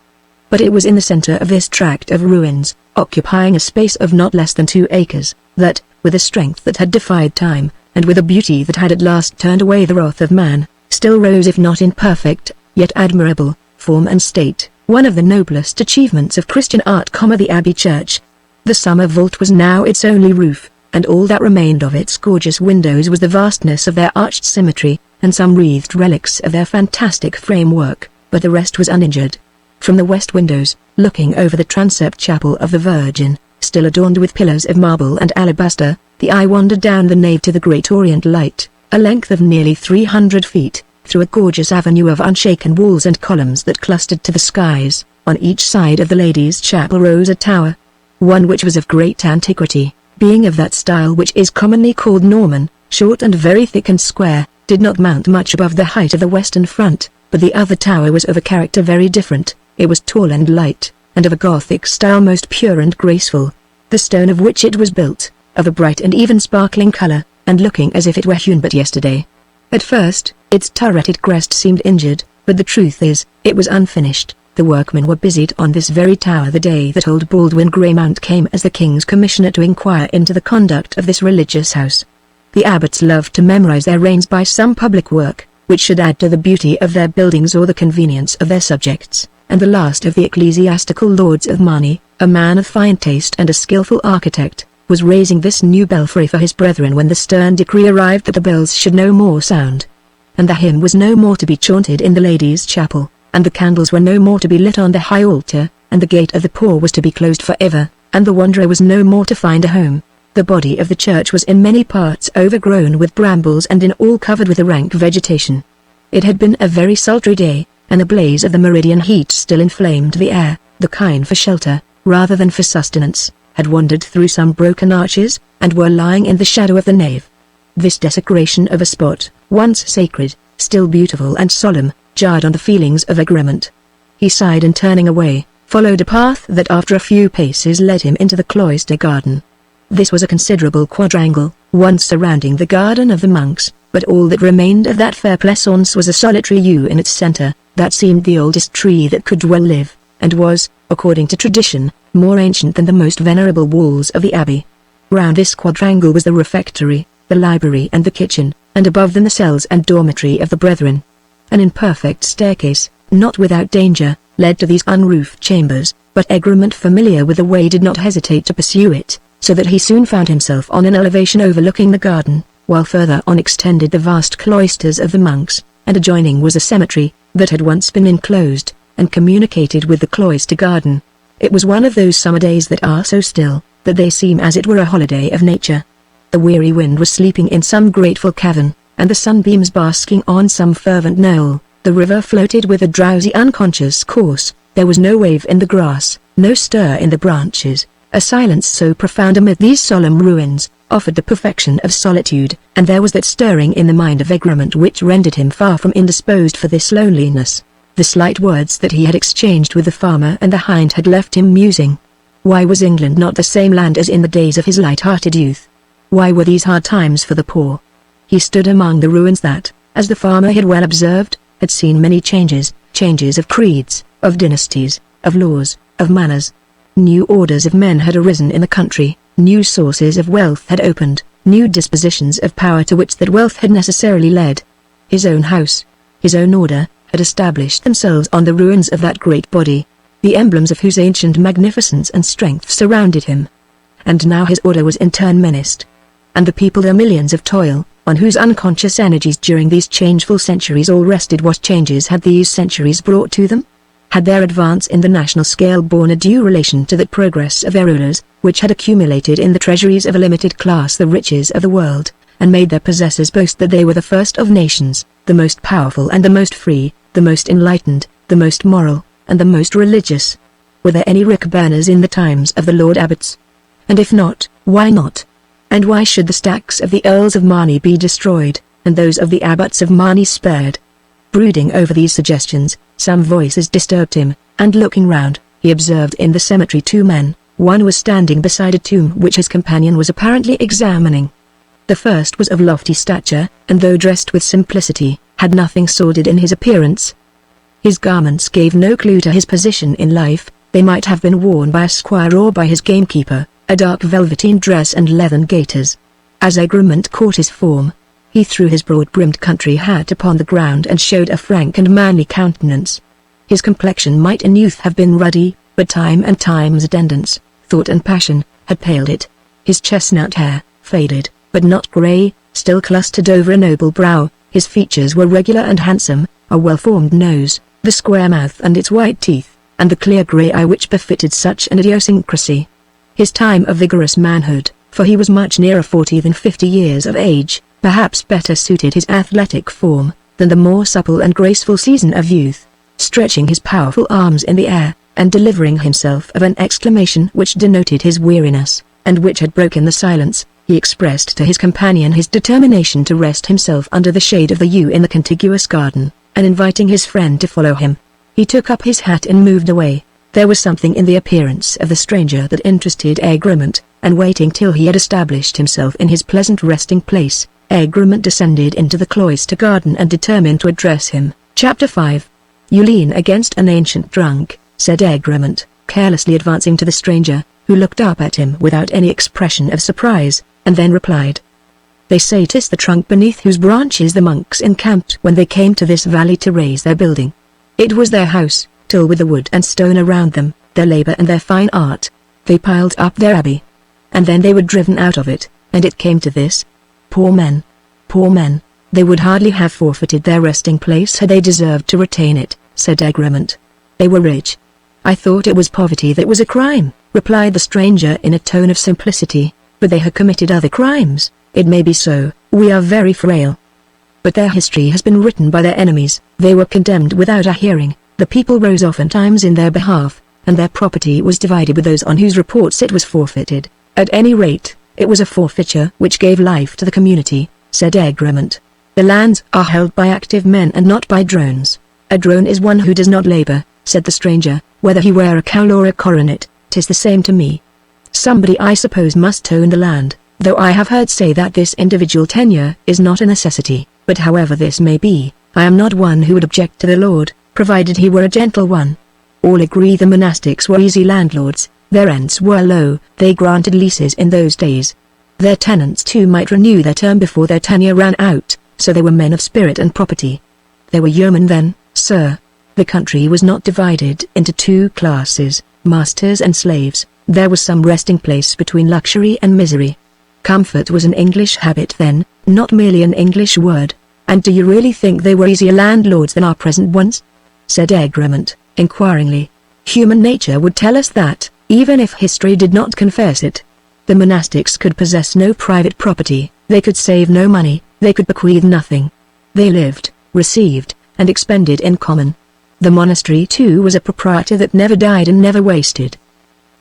But it was in the centre of this tract of ruins, occupying a space of not less than 2 acres, that, with a strength that had defied time, and with a beauty that had at last turned away the wrath of man, still rose, if not in perfect, yet admirable, form and state, one of the noblest achievements of Christian art, the Abbey Church. The summer vault was now its only roof, and all that remained of its gorgeous windows was the vastness of their arched symmetry, and some wreathed relics of their fantastic framework, but the rest was uninjured. From the west windows, looking over the transept chapel of the Virgin, still adorned with pillars of marble and alabaster, the eye wandered down the nave to the great Orient Light, a length of nearly 300 feet, through a gorgeous avenue of unshaken walls and columns that clustered to the skies. On each side of the Ladies' Chapel rose a tower, one which was of great antiquity, being of that style which is commonly called Norman, short and very thick and square, did not mount much above the height of the western front, but the other tower was of a character very different. It was tall and light, and of a Gothic style most pure and graceful. The stone of which it was built, of a bright and even sparkling colour, and looking as if it were hewn but yesterday. At first, its turreted crest seemed injured, but the truth is, it was unfinished. The workmen were busied on this very tower the day that old Baldwin Greymount came as the king's commissioner to inquire into the conduct of this religious house. The abbots loved to memorize their reigns by some public work, which should add to the beauty of their buildings or the convenience of their subjects, and the last of the ecclesiastical lords of Marnie, a man of fine taste and a skilful architect, was raising this new belfry for his brethren when the stern decree arrived that the bells should no more sound, and the hymn was no more to be chaunted in the Ladies' Chapel, and the candles were no more to be lit on the high altar, and the gate of the poor was to be closed for ever, and the wanderer was no more to find a home. The body of the church was in many parts overgrown with brambles and in all covered with a rank vegetation. It had been a very sultry day, and the blaze of the meridian heat still inflamed the air. The kine for shelter, rather than for sustenance, had wandered through some broken arches, and were lying in the shadow of the nave. This desecration of a spot, once sacred, still beautiful and solemn, jarred on the feelings of Egremont. He sighed and turning away, followed a path that after a few paces led him into the cloister garden. This was a considerable quadrangle, once surrounding the garden of the monks, but all that remained of that fair pleasaunce was a solitary yew in its centre, that seemed the oldest tree that could well live, and was, according to tradition, more ancient than the most venerable walls of the abbey. Round this quadrangle was the refectory, the library and the kitchen, and above them the cells and dormitory of the brethren. An imperfect staircase, not without danger, led to these unroofed chambers, but Egremont, familiar with the way, did not hesitate to pursue it, so that he soon found himself on an elevation overlooking the garden, while further on extended the vast cloisters of the monks, and adjoining was a cemetery, that had once been enclosed, and communicated with the cloister garden. It was one of those summer days that are so still, that they seem as it were a holiday of nature. The weary wind was sleeping in some grateful cavern, and the sunbeams basking on some fervent knoll. The river floated with a drowsy unconscious course. There was no wave in the grass, no stir in the branches. A silence so profound amid these solemn ruins, offered the perfection of solitude, and there was that stirring in the mind of Egremont which rendered him far from indisposed for this loneliness. The slight words that he had exchanged with the farmer and the hind had left him musing. Why was England not the same land as in the days of his light-hearted youth? Why were these hard times for the poor? He stood among the ruins that, as the farmer had well observed, had seen many changes of creeds, of dynasties, of laws, of manners. New orders of men had arisen in the country, new sources of wealth had opened, new dispositions of power to which that wealth had necessarily led. His own house, his own order, had established themselves on the ruins of that great body, the emblems of whose ancient magnificence and strength surrounded him. And now his order was in turn menaced. And the people, their millions of toil, on whose unconscious energies during these changeful centuries all rested, what changes had these centuries brought to them? Had their advance in the national scale borne a due relation to that progress of their rulers, which had accumulated in the treasuries of a limited class the riches of the world, and made their possessors boast that they were the first of nations, the most powerful and the most free, the most enlightened, the most moral, and the most religious? Were there any rick burners in the times of the Lord Abbots? And if not, why not? And why should the stacks of the Earls of Marney be destroyed, and those of the Abbots of Marney spared? Brooding over these suggestions, some voices disturbed him, and looking round, he observed in the cemetery two men. One was standing beside a tomb which his companion was apparently examining. The first was of lofty stature, and though dressed with simplicity, had nothing sordid in his appearance. His garments gave no clue to his position in life. They might have been worn by a squire or by his gamekeeper, a dark velveteen dress and leathern gaiters. As Egremont caught his form, he threw his broad-brimmed country hat upon the ground and showed a frank and manly countenance. His complexion might in youth have been ruddy, but time and time's attendance, thought and passion, had paled it. His chestnut hair, faded, but not grey, still clustered over a noble brow. His features were regular and handsome, a well-formed nose, the square mouth and its white teeth, and the clear grey eye which befitted such an idiosyncrasy. His time of vigorous manhood, for he was much nearer 40 than 50 years of age, perhaps better suited his athletic form, than the more supple and graceful season of youth. Stretching his powerful arms in the air, and delivering himself of an exclamation which denoted his weariness, and which had broken the silence, he expressed to his companion his determination to rest himself under the shade of the yew in the contiguous garden, and inviting his friend to follow him, he took up his hat and moved away. There was something in the appearance of the stranger that interested Egremont, and waiting till he had established himself in his pleasant resting place, Egremont descended into the cloister garden and determined to address him. Chapter 5. You lean against an ancient trunk, said Egremont, carelessly advancing to the stranger, who looked up at him without any expression of surprise, and then replied. They say 'tis the trunk beneath whose branches the monks encamped when they came to this valley to raise their building. It was their house, till with the wood and stone around them, their labor and their fine art, they piled up their abbey. And then they were driven out of it, and it came to this. Poor men! Poor men! They would hardly have forfeited their resting place had they deserved to retain it, said Egremont. They were rich. I thought it was poverty that was a crime, replied the stranger in a tone of simplicity, but they have committed other crimes. It may be so, we are very frail. But their history has been written by their enemies. They were condemned without a hearing, the people rose oftentimes in their behalf, and their property was divided with those on whose reports it was forfeited. At any rate, it was a forfeiture which gave life to the community, said Egremont. The lands are held by active men and not by drones. A drone is one who does not labor, said the stranger, whether he wear a cowl or a coronet, 'tis the same to me. Somebody I suppose must own the land, though I have heard say that this individual tenure is not a necessity, but however this may be, I am not one who would object to the lord, provided he were a gentle one. All agree the monastics were easy landlords, their rents were low, they granted leases in those days. Their tenants too might renew their term before their tenure ran out, so they were men of spirit and property. They were yeomen then, sir. The country was not divided into two classes, masters and slaves. There was some resting place between luxury and misery. Comfort was an English habit then, not merely an English word. And do you really think they were easier landlords than our present ones? Said Egremont, inquiringly. Human nature would tell us that, even if history did not confess it. The monastics could possess no private property, they could save no money, they could bequeath nothing. They lived, received, and expended in common. The monastery too was a proprietor that never died and never wasted.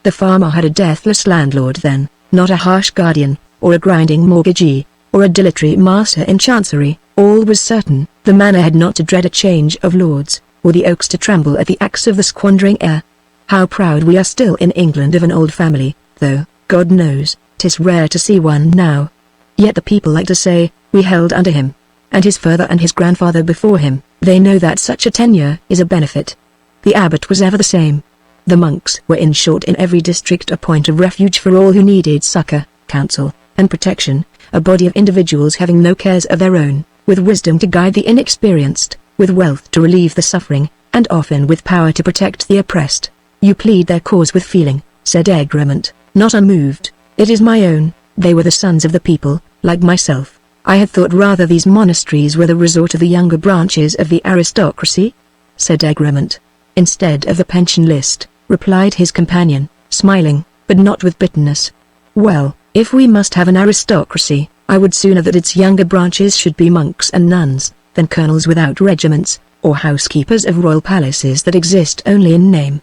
The farmer had a deathless landlord then, not a harsh guardian, or a grinding mortgagee, or a dilatory master in chancery. All was certain, the manor had not to dread a change of lords, or the oaks to tremble at the axe of the squandering heir. How proud we are still in England of an old family, though, God knows, 'tis rare to see one now. Yet the people like to say, we held under him, and his father and his grandfather before him. They know that such a tenure is a benefit. The abbot was ever the same. The monks were in short in every district a point of refuge for all who needed succor, counsel, and protection, a body of individuals having no cares of their own, with wisdom to guide the inexperienced, with wealth to relieve the suffering, and often with power to protect the oppressed. You plead their cause with feeling, said Egremont, not unmoved. It is my own. They were the sons of the people, like myself. I had thought rather these monasteries were the resort of the younger branches of the aristocracy, said Egremont. Instead of the pension list, replied his companion, smiling, but not with bitterness. Well, if we must have an aristocracy, I would sooner that its younger branches should be monks and nuns, than colonels without regiments, or housekeepers of royal palaces that exist only in name.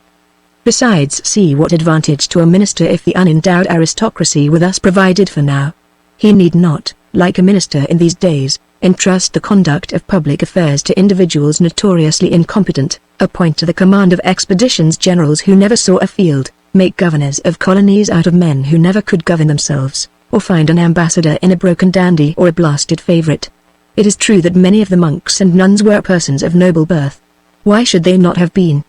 Besides, see what advantage to a minister if the unendowed aristocracy were thus provided for now. He need not, like a minister in these days, entrust the conduct of public affairs to individuals notoriously incompetent, appoint to the command of expeditions generals who never saw a field, make governors of colonies out of men who never could govern themselves, or find an ambassador in a broken dandy or a blasted favorite. It is true that many of the monks and nuns were persons of noble birth. Why should they not have been?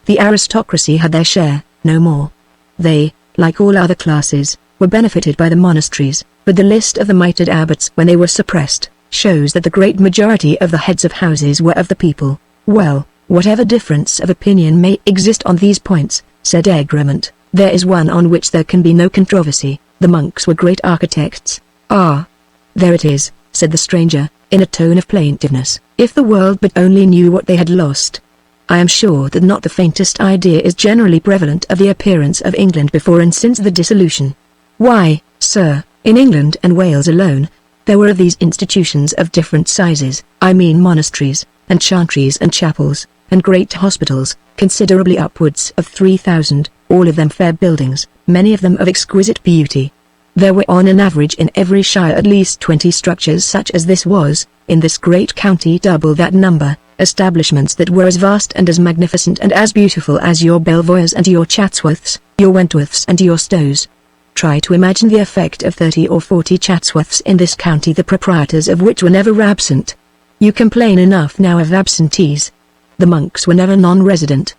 The aristocracy had their share, no more. They, like all other classes, were benefited by the monasteries, but the list of the mitred abbots when they were suppressed, shows that the great majority of the heads of houses were of the people. Well, whatever difference of opinion may exist on these points, said Egremont, there is one on which there can be no controversy. The monks were great architects. Ah! There it is, said the stranger, in a tone of plaintiveness. If the world but only knew what they had lost. I am sure that not the faintest idea is generally prevalent of the appearance of England before and since the dissolution. Why, sir, in England and Wales alone, there were of these institutions of different sizes, I mean monasteries, and chantries and chapels, and great hospitals, considerably upwards of 3,000, all of them fair buildings, many of them of exquisite beauty. There were on an average in every shire at least 20 structures such as this was, in this great county double that number, establishments that were as vast and as magnificent and as beautiful as your Belvoirs and your Chatsworths, your Wentworths and your Stows. Try to imagine the effect of 30 or 40 Chatsworths in this county, the proprietors of which were never absent. You complain enough now of absentees. The monks were never non-resident.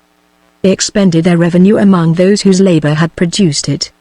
They expended their revenue among those whose labor had produced it.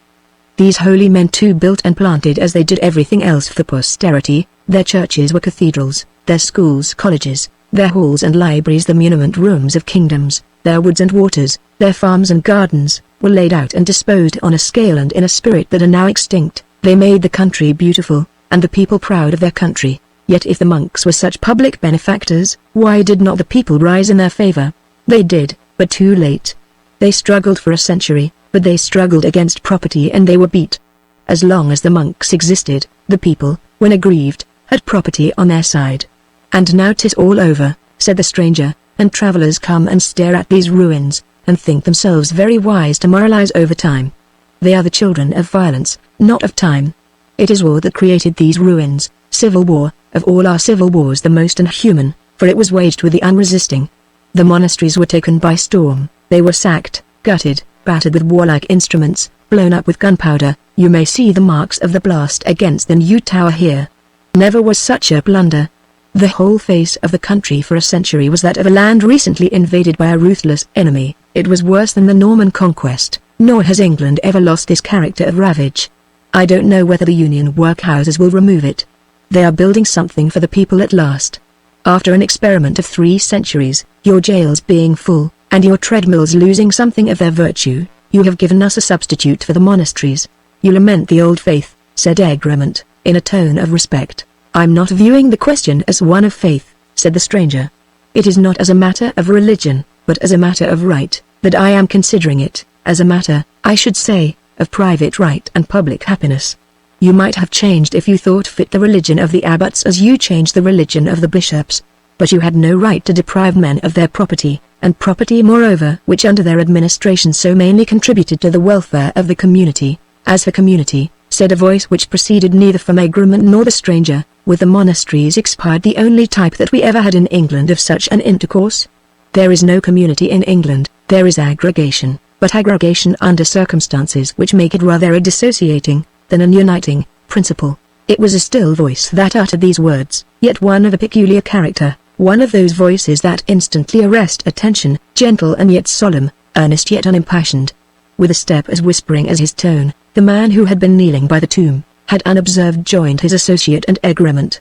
These holy men too built and planted as they did everything else for posterity. Their churches were cathedrals, their schools colleges, their halls and libraries the muniment rooms of kingdoms, their woods and waters, their farms and gardens, were laid out and disposed on a scale and in a spirit that are now extinct. They made the country beautiful, and the people proud of their country. Yet if the monks were such public benefactors, why did not the people rise in their favor? They did, but too late. They struggled for a century, but they struggled against property and they were beat. As long as the monks existed, the people, when aggrieved, had property on their side. And now 'tis all over, said the stranger, and travellers come and stare at these ruins, and think themselves very wise to moralize over time. They are the children of violence, not of time. It is war that created these ruins, civil war, of all our civil wars the most inhuman, for it was waged with the unresisting. The monasteries were taken by storm, they were sacked, gutted, battered with warlike instruments, blown up with gunpowder. You may see the marks of the blast against the new tower here. Never was such a plunder. The whole face of the country for a century was that of a land recently invaded by a ruthless enemy. It was worse than the Norman conquest, nor has England ever lost this character of ravage. I don't know whether the Union workhouses will remove it. They are building something for the people at last. After an experiment of 3 centuries, your jails being full, and your treadmills losing something of their virtue, you have given us a substitute for the monasteries. You lament the old faith, said Egremont, in a tone of respect. I'm not viewing the question as one of faith, said the stranger. It is not as a matter of religion, but as a matter of right, that I am considering it, as a matter, I should say, of private right and public happiness. You might have changed if you thought fit the religion of the abbots as you changed the religion of the bishops. But you had no right to deprive men of their property, and property moreover which under their administration so mainly contributed to the welfare of the community. As for community, said a voice which proceeded neither from Egremont nor the stranger, with the monasteries expired the only type that we ever had in England of such an intercourse? There is no community in England, there is aggregation, but aggregation under circumstances which make it rather a dissociating, than an uniting, principle. It was a still voice that uttered these words, yet one of a peculiar character, one of those voices that instantly arrest attention, gentle and yet solemn, earnest yet unimpassioned. With a step as whispering as his tone, the man who had been kneeling by the tomb, had unobserved joined his associate and Egremont.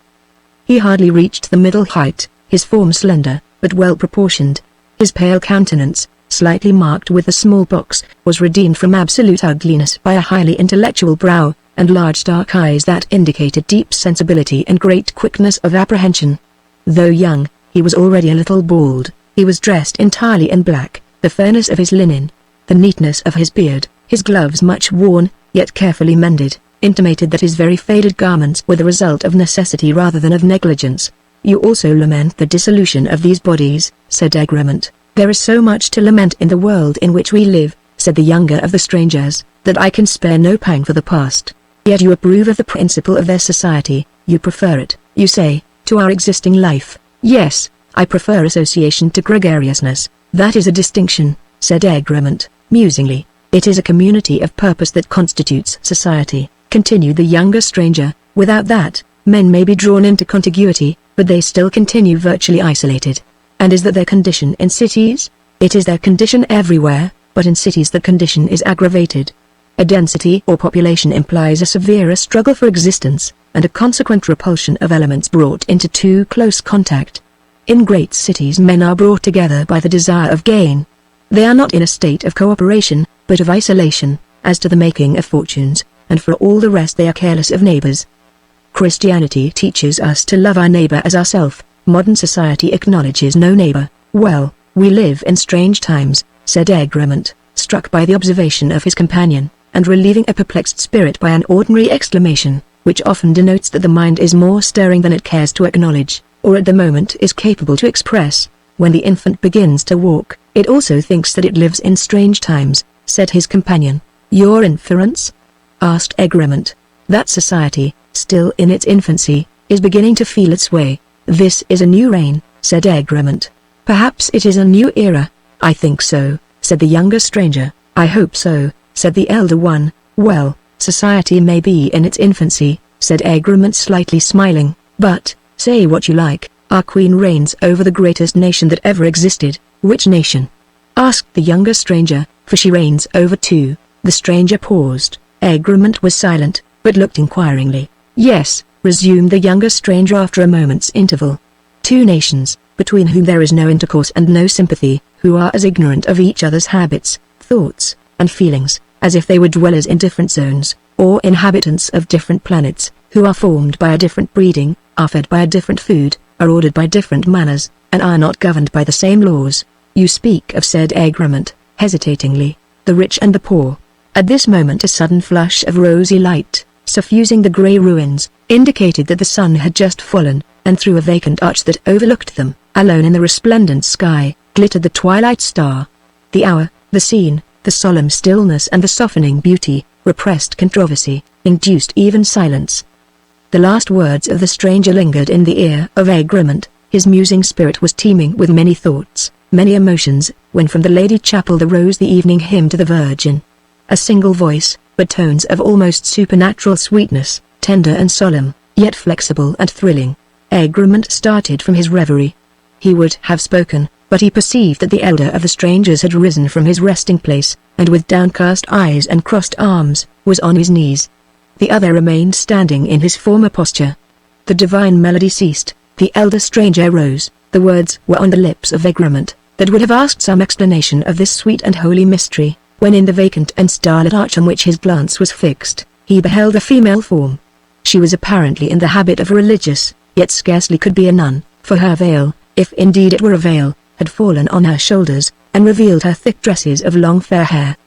He hardly reached the middle height, his form slender, but well proportioned. His pale countenance, slightly marked with the smallpox, was redeemed from absolute ugliness by a highly intellectual brow, and large dark eyes that indicated deep sensibility and great quickness of apprehension. Though young, he was already a little bald. He was dressed entirely in black, the fairness of his linen, the neatness of his beard, his gloves much worn, yet carefully mended, intimated that his very faded garments were the result of necessity rather than of negligence. You also lament the dissolution of these bodies, said Egremont. There is so much to lament in the world in which we live, said the younger of the strangers, that I can spare no pang for the past. Yet you approve of the principle of their society, you prefer it, you say, to our existing life. Yes, I prefer association to gregariousness. That is a distinction, said Egremont, musingly. It is a community of purpose that constitutes society, continued the younger stranger. Without that, men may be drawn into contiguity, but they still continue virtually isolated. And is that their condition in cities? It is their condition everywhere, but in cities the condition is aggravated. A density or population implies a severer struggle for existence, and a consequent repulsion of elements brought into too close contact. In great cities men are brought together by the desire of gain. They are not in a state of cooperation, but of isolation, as to the making of fortunes, and for all the rest they are careless of neighbors. Christianity teaches us to love our neighbor as ourself. Modern society acknowledges no neighbor. Well, we live in strange times, said Egremont, struck by the observation of his companion, and relieving a perplexed spirit by an ordinary exclamation, which often denotes that the mind is more stirring than it cares to acknowledge, or at the moment is capable to express. When the infant begins to walk, it also thinks that it lives in strange times, said his companion. Your inference? Asked Egremont. That society, still in its infancy, is beginning to feel its way. This is a new reign, said Egremont. Perhaps it is a new era. I think so, said the younger stranger. I hope so, said the elder one. Well, society may be in its infancy, said Egremont slightly smiling, but, say what you like, our queen reigns over the greatest nation that ever existed. Which nation? Asked the younger stranger, for she reigns over two. The stranger paused. Egremont was silent, but looked inquiringly. Yes, resumed the younger stranger after a moment's interval. Two nations, between whom there is no intercourse and no sympathy, who are as ignorant of each other's habits, thoughts, and feelings, as if they were dwellers in different zones, or inhabitants of different planets, who are formed by a different breeding, are fed by a different food, are ordered by different manners, and are not governed by the same laws. You speak of, said Egremont, hesitatingly, the rich and the poor. At this moment a sudden flush of rosy light, suffusing the grey ruins, indicated that the sun had just fallen, and through a vacant arch that overlooked them, alone in the resplendent sky, glittered the twilight star. The hour, the scene, the solemn stillness and the softening beauty, repressed controversy, induced even silence. The last words of the stranger lingered in the ear of Egremont. His musing spirit was teeming with many thoughts, many emotions, when from the Lady Chapel there rose the evening hymn to the Virgin. A single voice, but tones of almost supernatural sweetness, tender and solemn, yet flexible and thrilling. Egremont started from his reverie. He would have spoken, but he perceived that the elder of the strangers had risen from his resting place, and with downcast eyes and crossed arms, was on his knees. The other remained standing in his former posture. The divine melody ceased, the elder stranger rose. The words were on the lips of Egremont, that would have asked some explanation of this sweet and holy mystery, when in the vacant and starlit arch on which his glance was fixed, he beheld a female form. She was apparently in the habit of a religious, yet scarcely could be a nun, for her veil, if indeed it were a veil, had fallen on her shoulders, and revealed her thick tresses of long fair hair.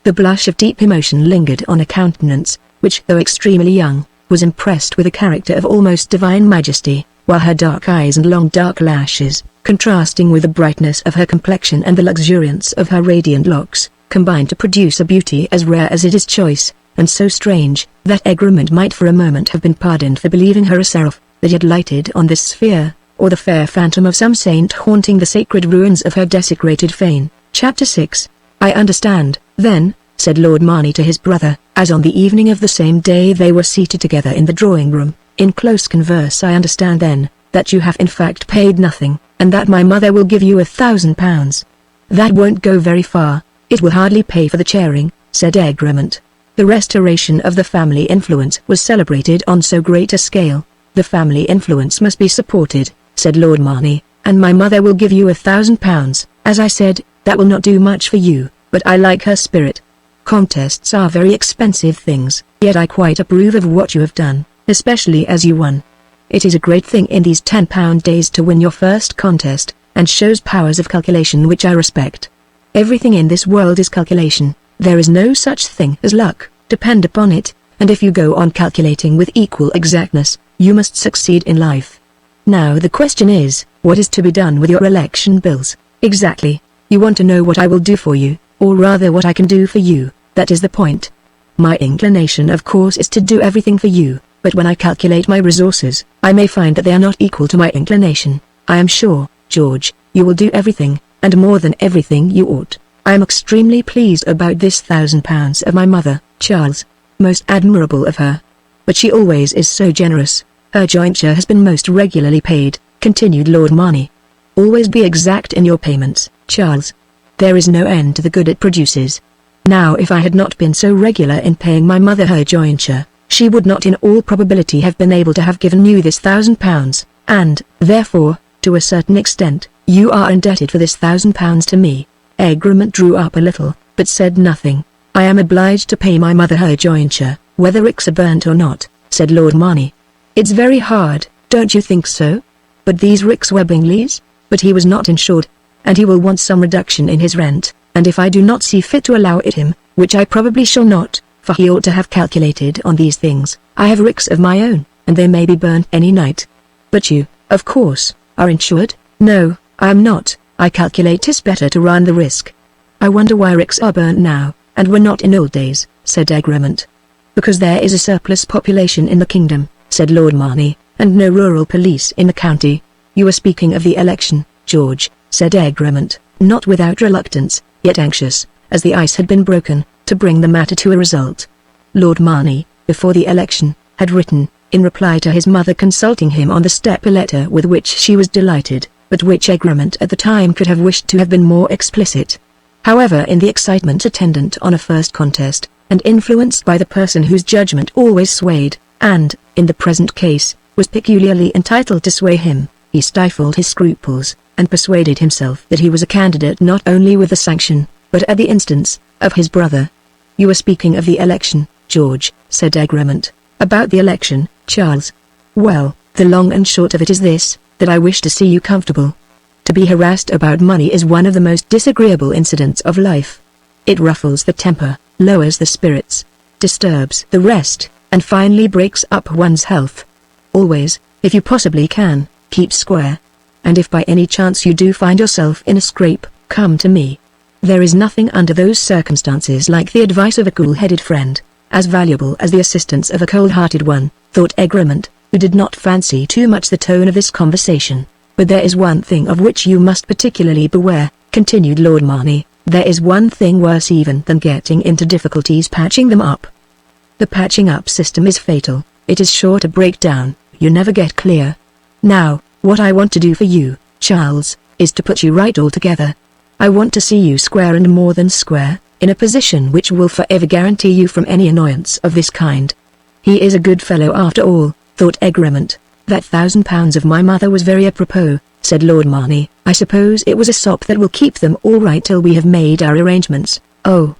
The blush of deep emotion lingered on a countenance, which though extremely young, was impressed with a character of almost divine majesty, while her dark eyes and long dark lashes, contrasting with the brightness of her complexion and the luxuriance of her radiant locks, combined to produce a beauty as rare as it is choice, and so strange, that Egremont might for a moment have been pardoned for believing her a seraph, that had lighted on this sphere, or the fair phantom of some saint haunting the sacred ruins of her desecrated fane. Chapter 6. I understand, then, said Lord Marney to his brother, as on the evening of the same day they were seated together in the drawing-room, in close converse. I understand then, that you have in fact paid nothing, and that my mother will give you £1,000. That won't go very far, it will hardly pay for the chairing, said Egremont. The restoration of the family influence was celebrated on so great a scale. The family influence must be supported, said Lord Marney, and my mother will give you £1,000. As I said, that will not do much for you, but I like her spirit. Contests are very expensive things, yet I quite approve of what you have done, especially as you won. It is a great thing in these £10 days to win your first contest, and shows powers of calculation which I respect. Everything in this world is calculation, there is no such thing as luck, depend upon it, and if you go on calculating with equal exactness, you must succeed in life. Now the question is, what is to be done with your election bills? Exactly. You want to know what I will do for you, or rather what I can do for you, that is the point. My inclination of course is to do everything for you, but when I calculate my resources, I may find that they are not equal to my inclination. I am sure, George, you will do everything, and more than everything you ought. I am extremely pleased about this £1,000 of my mother, Charles. Most admirable of her. But she always is so generous. Her jointure has been most regularly paid, continued Lord Marney. Always be exact in your payments, Charles. There is no end to the good it produces. Now if I had not been so regular in paying my mother her jointure, she would not in all probability have been able to have given you this £1,000, and, therefore, to a certain extent, you are indebted for this £1,000 to me. Egremont drew up a little, but said nothing. I am obliged to pay my mother her jointure, whether ricks are burnt or not, said Lord Marney. It's very hard, don't you think so? But these ricks were Bingley's, but he was not insured, and he will want some reduction in his rent, and if I do not see fit to allow it him, which I probably shall not, for he ought to have calculated on these things, I have ricks of my own, and they may be burnt any night. But you, of course, are insured? No, I am not. I calculate 'tis better to run the risk. I wonder why ricks are burnt now, and were not in old days, said Egremont. Because there is a surplus population in the kingdom, said Lord Marney, and no rural police in the county. You were speaking of the election, George, said Egremont, not without reluctance, yet anxious, as the ice had been broken, to bring the matter to a result. Lord Marney, before the election, had written, in reply to his mother consulting him on the step, a letter with which she was delighted, but which Egremont at the time could have wished to have been more explicit. However, in the excitement attendant on a first contest, and influenced by the person whose judgment always swayed, and, in the present case, was peculiarly entitled to sway him, he stifled his scruples, and persuaded himself that he was a candidate not only with the sanction, but at the instance, of his brother. You were speaking of the election, George, said Egremont. About the election, Charles. Well, the long and short of it is this, that I wish to see you comfortable. To be harassed about money is one of the most disagreeable incidents of life. It ruffles the temper, lowers the spirits, disturbs the rest, and finally breaks up one's health. Always, if you possibly can, keep square. And if by any chance you do find yourself in a scrape, come to me. There is nothing under those circumstances like the advice of a cool-headed friend, as valuable as the assistance of a cold-hearted one, thought Egremont, who did not fancy too much the tone of this conversation. But there is one thing of which you must particularly beware, continued Lord Marney. There is one thing worse even than getting into difficulties patching them up. The patching up system is fatal. It is sure to break down. You never get clear. Now, what I want to do for you, Charles, is to put you right altogether. I want to see you square and more than square, in a position which will forever guarantee you from any annoyance of this kind. He is a good fellow after all, thought Egremont. That £1,000 of my mother was very apropos, said Lord Marney. I suppose it was a sop that will keep them all right till we have made our arrangements. Oh,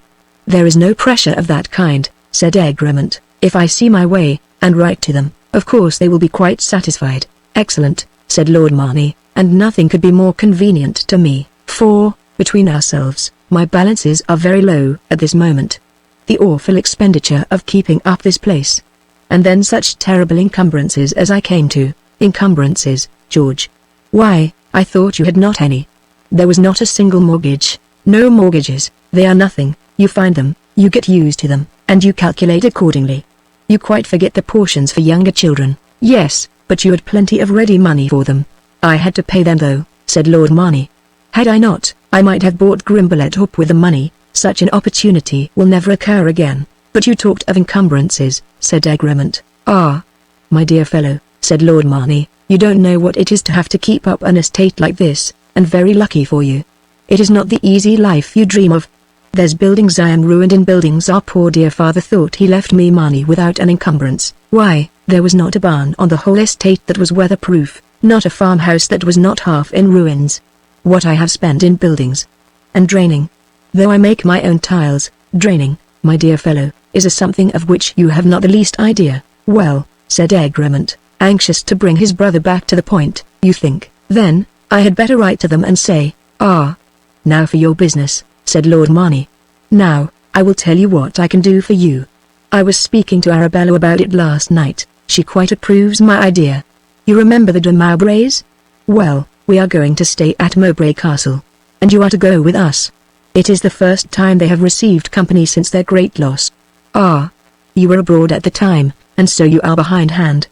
there is no pressure of that kind, said Egremont. If I see my way, and write to them, of course they will be quite satisfied. Excellent, said Lord Marney, and nothing could be more convenient to me, for, between ourselves, My balances are very low at this moment. The awful expenditure of keeping up this place. And then such terrible encumbrances as I came to. Encumbrances, George. Why, I thought you had not any. There was not a single mortgage. No mortgages, they are nothing. You find them, you get used to them, and you calculate accordingly. You quite forget the portions for younger children. Yes, but you had plenty of ready money for them. I had to pay them though, said Lord Marney. Had I not, I might have bought Grimbalette up with the money. Such an opportunity will never occur again. But you talked of encumbrances, said Egremont. Ah, my dear fellow, said Lord Marney, you don't know what it is to have to keep up an estate like this, and very lucky for you. It is not the easy life you dream of. There's buildings I am ruined in, buildings our poor dear father thought he left me money without an encumbrance. Why, there was not a barn on the whole estate that was weatherproof, not a farmhouse that was not half in ruins. What I have spent in buildings. And draining. Though I make my own tiles, draining, my dear fellow, is a something of which you have not the least idea. Well, said Egremont, anxious to bring his brother back to the point, you think, then, I had better write to them and say, ah. Now for your business, said Lord Marney. Now, I will tell you what I can do for you. I was speaking to Arabella about it last night, she quite approves my idea. You remember the de Mowbrays? Well, we are going to stay at Mowbray Castle. And you are to go with us. It is the first time they have received company since their great loss. Ah. You were abroad at the time, and so you are behindhand.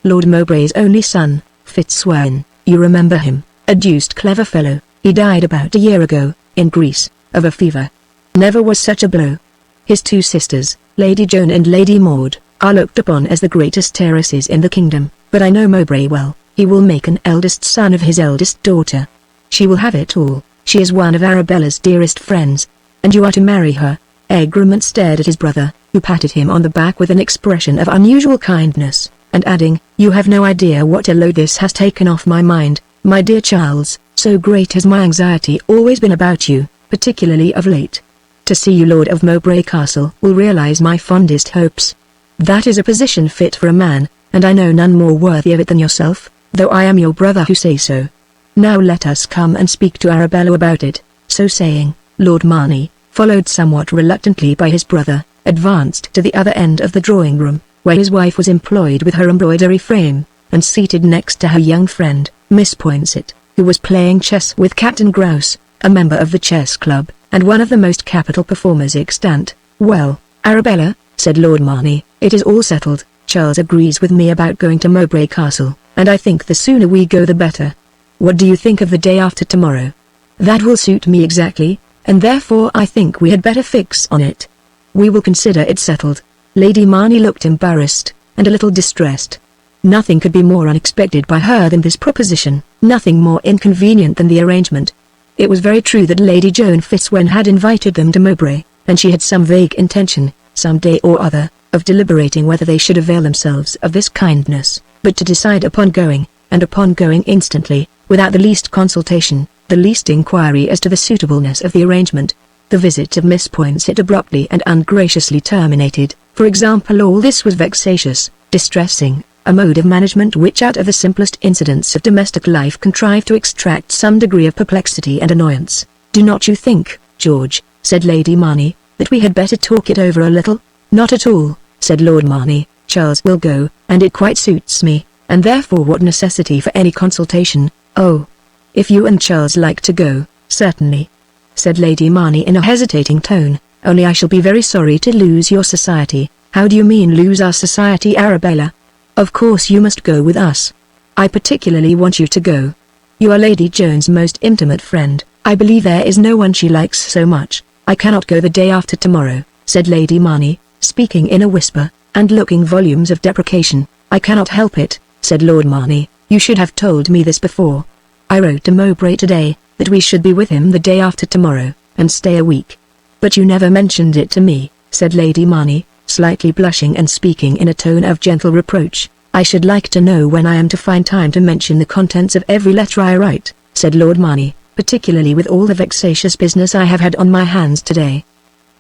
Lord Mowbray's only son, Fitzwarren, you remember him, a deuced clever fellow, he died about a year ago, in Greece, of a fever. Never was such a blow. His two sisters, Lady Joan and Lady Maud, are looked upon as the greatest heiresses in the kingdom, but I know Mowbray well, he will make an eldest son of his eldest daughter. She will have it all, she is one of Arabella's dearest friends, and you are to marry her. Egremont stared at his brother, who patted him on the back with an expression of unusual kindness, and adding, you have no idea what a load this has taken off my mind, my dear Charles, so great has my anxiety always been about you, particularly of late. To see you Lord of Mowbray Castle will realize my fondest hopes. That is a position fit for a man, and I know none more worthy of it than yourself, though I am your brother who say so. Now let us come and speak to Arabella about it. So saying, Lord Marney, followed somewhat reluctantly by his brother, advanced to the other end of the drawing-room, where his wife was employed with her embroidery frame, and seated next to her young friend, Miss Poinsett, who was playing chess with Captain Grouse, a member of the chess club, and one of the most capital performers extant. Well, Arabella, said Lord Marney, it is all settled. Charles agrees with me about going to Mowbray Castle, and I think the sooner we go the better. What do you think of the day after tomorrow? That will suit me exactly, and therefore I think we had better fix on it. We will consider it settled. Lady Marney looked embarrassed, and a little distressed. Nothing could be more unexpected by her than this proposition, nothing more inconvenient than the arrangement. It was very true that Lady Joan Fitzwarren had invited them to Mowbray, and she had some vague intention, some day or other, of deliberating whether they should avail themselves of this kindness, but to decide upon going, and upon going instantly, without the least consultation, the least inquiry as to the suitableness of the arrangement. The visit of Miss Poinsett abruptly and ungraciously terminated. For example, all this was vexatious, distressing, a mode of management which out of the simplest incidents of domestic life contrived to extract some degree of perplexity and annoyance. Do not you think, George, said Lady Marney, that we had better talk it over a little? Not at all, said Lord Marney, Charles will go, and it quite suits me, and therefore what necessity for any consultation? Oh, if you and Charles like to go, certainly, said Lady Marney in a hesitating tone, only I shall be very sorry to lose your society. How do you mean lose our society, Arabella? Of course you must go with us. I particularly want you to go. You are Lady Joan's most intimate friend. I believe there is no one she likes so much. I cannot go the day after tomorrow, said Lady Marney, speaking in a whisper, and looking volumes of deprecation. I cannot help it, said Lord Marney. You should have told me this before. I wrote to Mowbray today, that we should be with him the day after tomorrow, and stay a week. But you never mentioned it to me, said Lady Marney, slightly blushing and speaking in a tone of gentle reproach. I should like to know when I am to find time to mention the contents of every letter I write, said Lord Marney, particularly with all the vexatious business I have had on my hands today.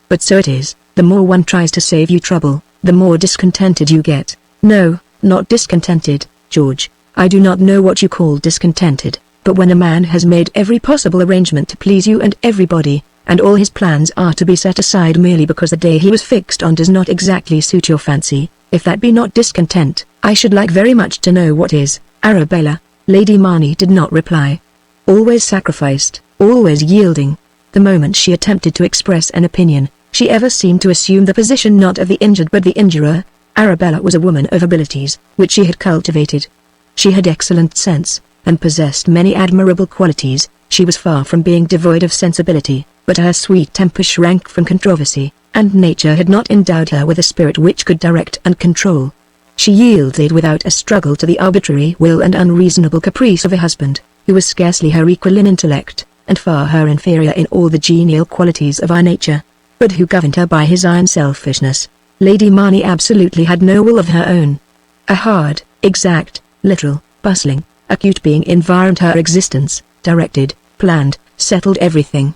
But so it is, the more one tries to save you trouble, the more discontented you get. No, not discontented, George, I do not know what you call discontented, but when a man has made every possible arrangement to please you and everybody, and all his plans are to be set aside merely because the day he was fixed on does not exactly suit your fancy. If that be not discontent, I should like very much to know what is. Arabella. Lady Marnie did not reply. Always sacrificed, always yielding. The moment she attempted to express an opinion, she ever seemed to assume the position not of the injured but the injurer. Arabella was a woman of abilities, which she had cultivated. She had excellent sense, and possessed many admirable qualities. She was far from being devoid of sensibility, but her sweet temper shrank from controversy, and nature had not endowed her with a spirit which could direct and control. She yielded without a struggle to the arbitrary will and unreasonable caprice of a husband, who was scarcely her equal in intellect, and far her inferior in all the genial qualities of our nature, but who governed her by his iron selfishness. Lady Marnie absolutely had no will of her own. A hard, exact, literal, bustling, acute being environed her existence, directed, planned, settled everything.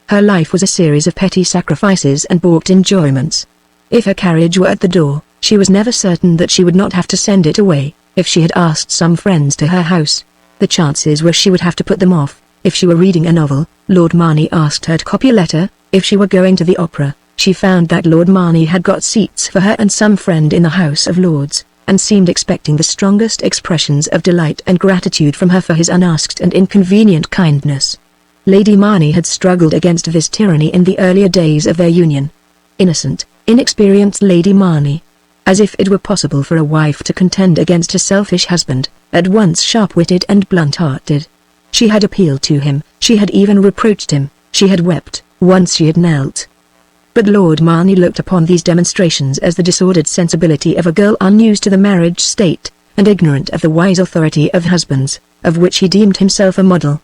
Her life was a series of petty sacrifices and balked enjoyments. If her carriage were at the door, she was never certain that she would not have to send it away. If she had asked some friends to her house, the chances were she would have to put them off. If she were reading a novel, Lord Marnie asked her to copy a letter. If she were going to the opera, she found that Lord Marnie had got seats for her and some friend in the House of Lords, and seemed expecting the strongest expressions of delight and gratitude from her for his unasked and inconvenient kindness. Lady Marnie had struggled against this tyranny in the earlier days of their union. Innocent, inexperienced Lady Marnie. As if it were possible for a wife to contend against a selfish husband, at once sharp-witted and blunt-hearted. She had appealed to him, she had even reproached him, she had wept, once she had knelt. But Lord Marnie looked upon these demonstrations as the disordered sensibility of a girl unused to the marriage state, and ignorant of the wise authority of husbands, of which he deemed himself a model.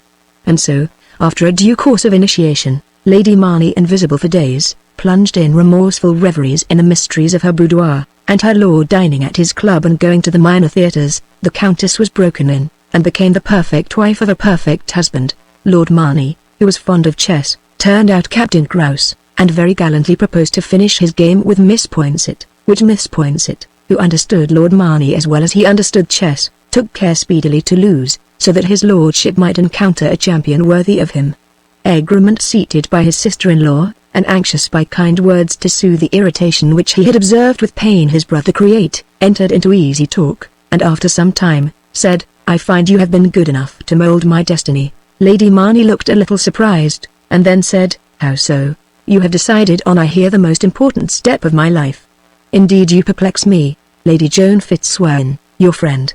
And so, after a due course of initiation, Lady Marnie, invisible for days, plunged in remorseful reveries in the mysteries of her boudoir, and her lord dining at his club and going to the minor theatres. The Countess was broken in, and became the perfect wife of a perfect husband. Lord Marnie, who was fond of chess, turned out Captain Grouse, and very gallantly proposed to finish his game with Miss Poinsett, which Miss Poinsett, who understood Lord Marnie as well as he understood chess, took care speedily to lose, so that his lordship might encounter a champion worthy of him. Egremont, seated by his sister-in-law, and anxious by kind words to soothe the irritation which he had observed with pain his brother create, entered into easy talk, and after some time, said, "I find you have been good enough to mould my destiny." Lady Marnie looked a little surprised, and then said, "How so? You have decided on, I hear, the most important step of my life." "Indeed you perplex me, Lady Joan Fitzwarren, your friend."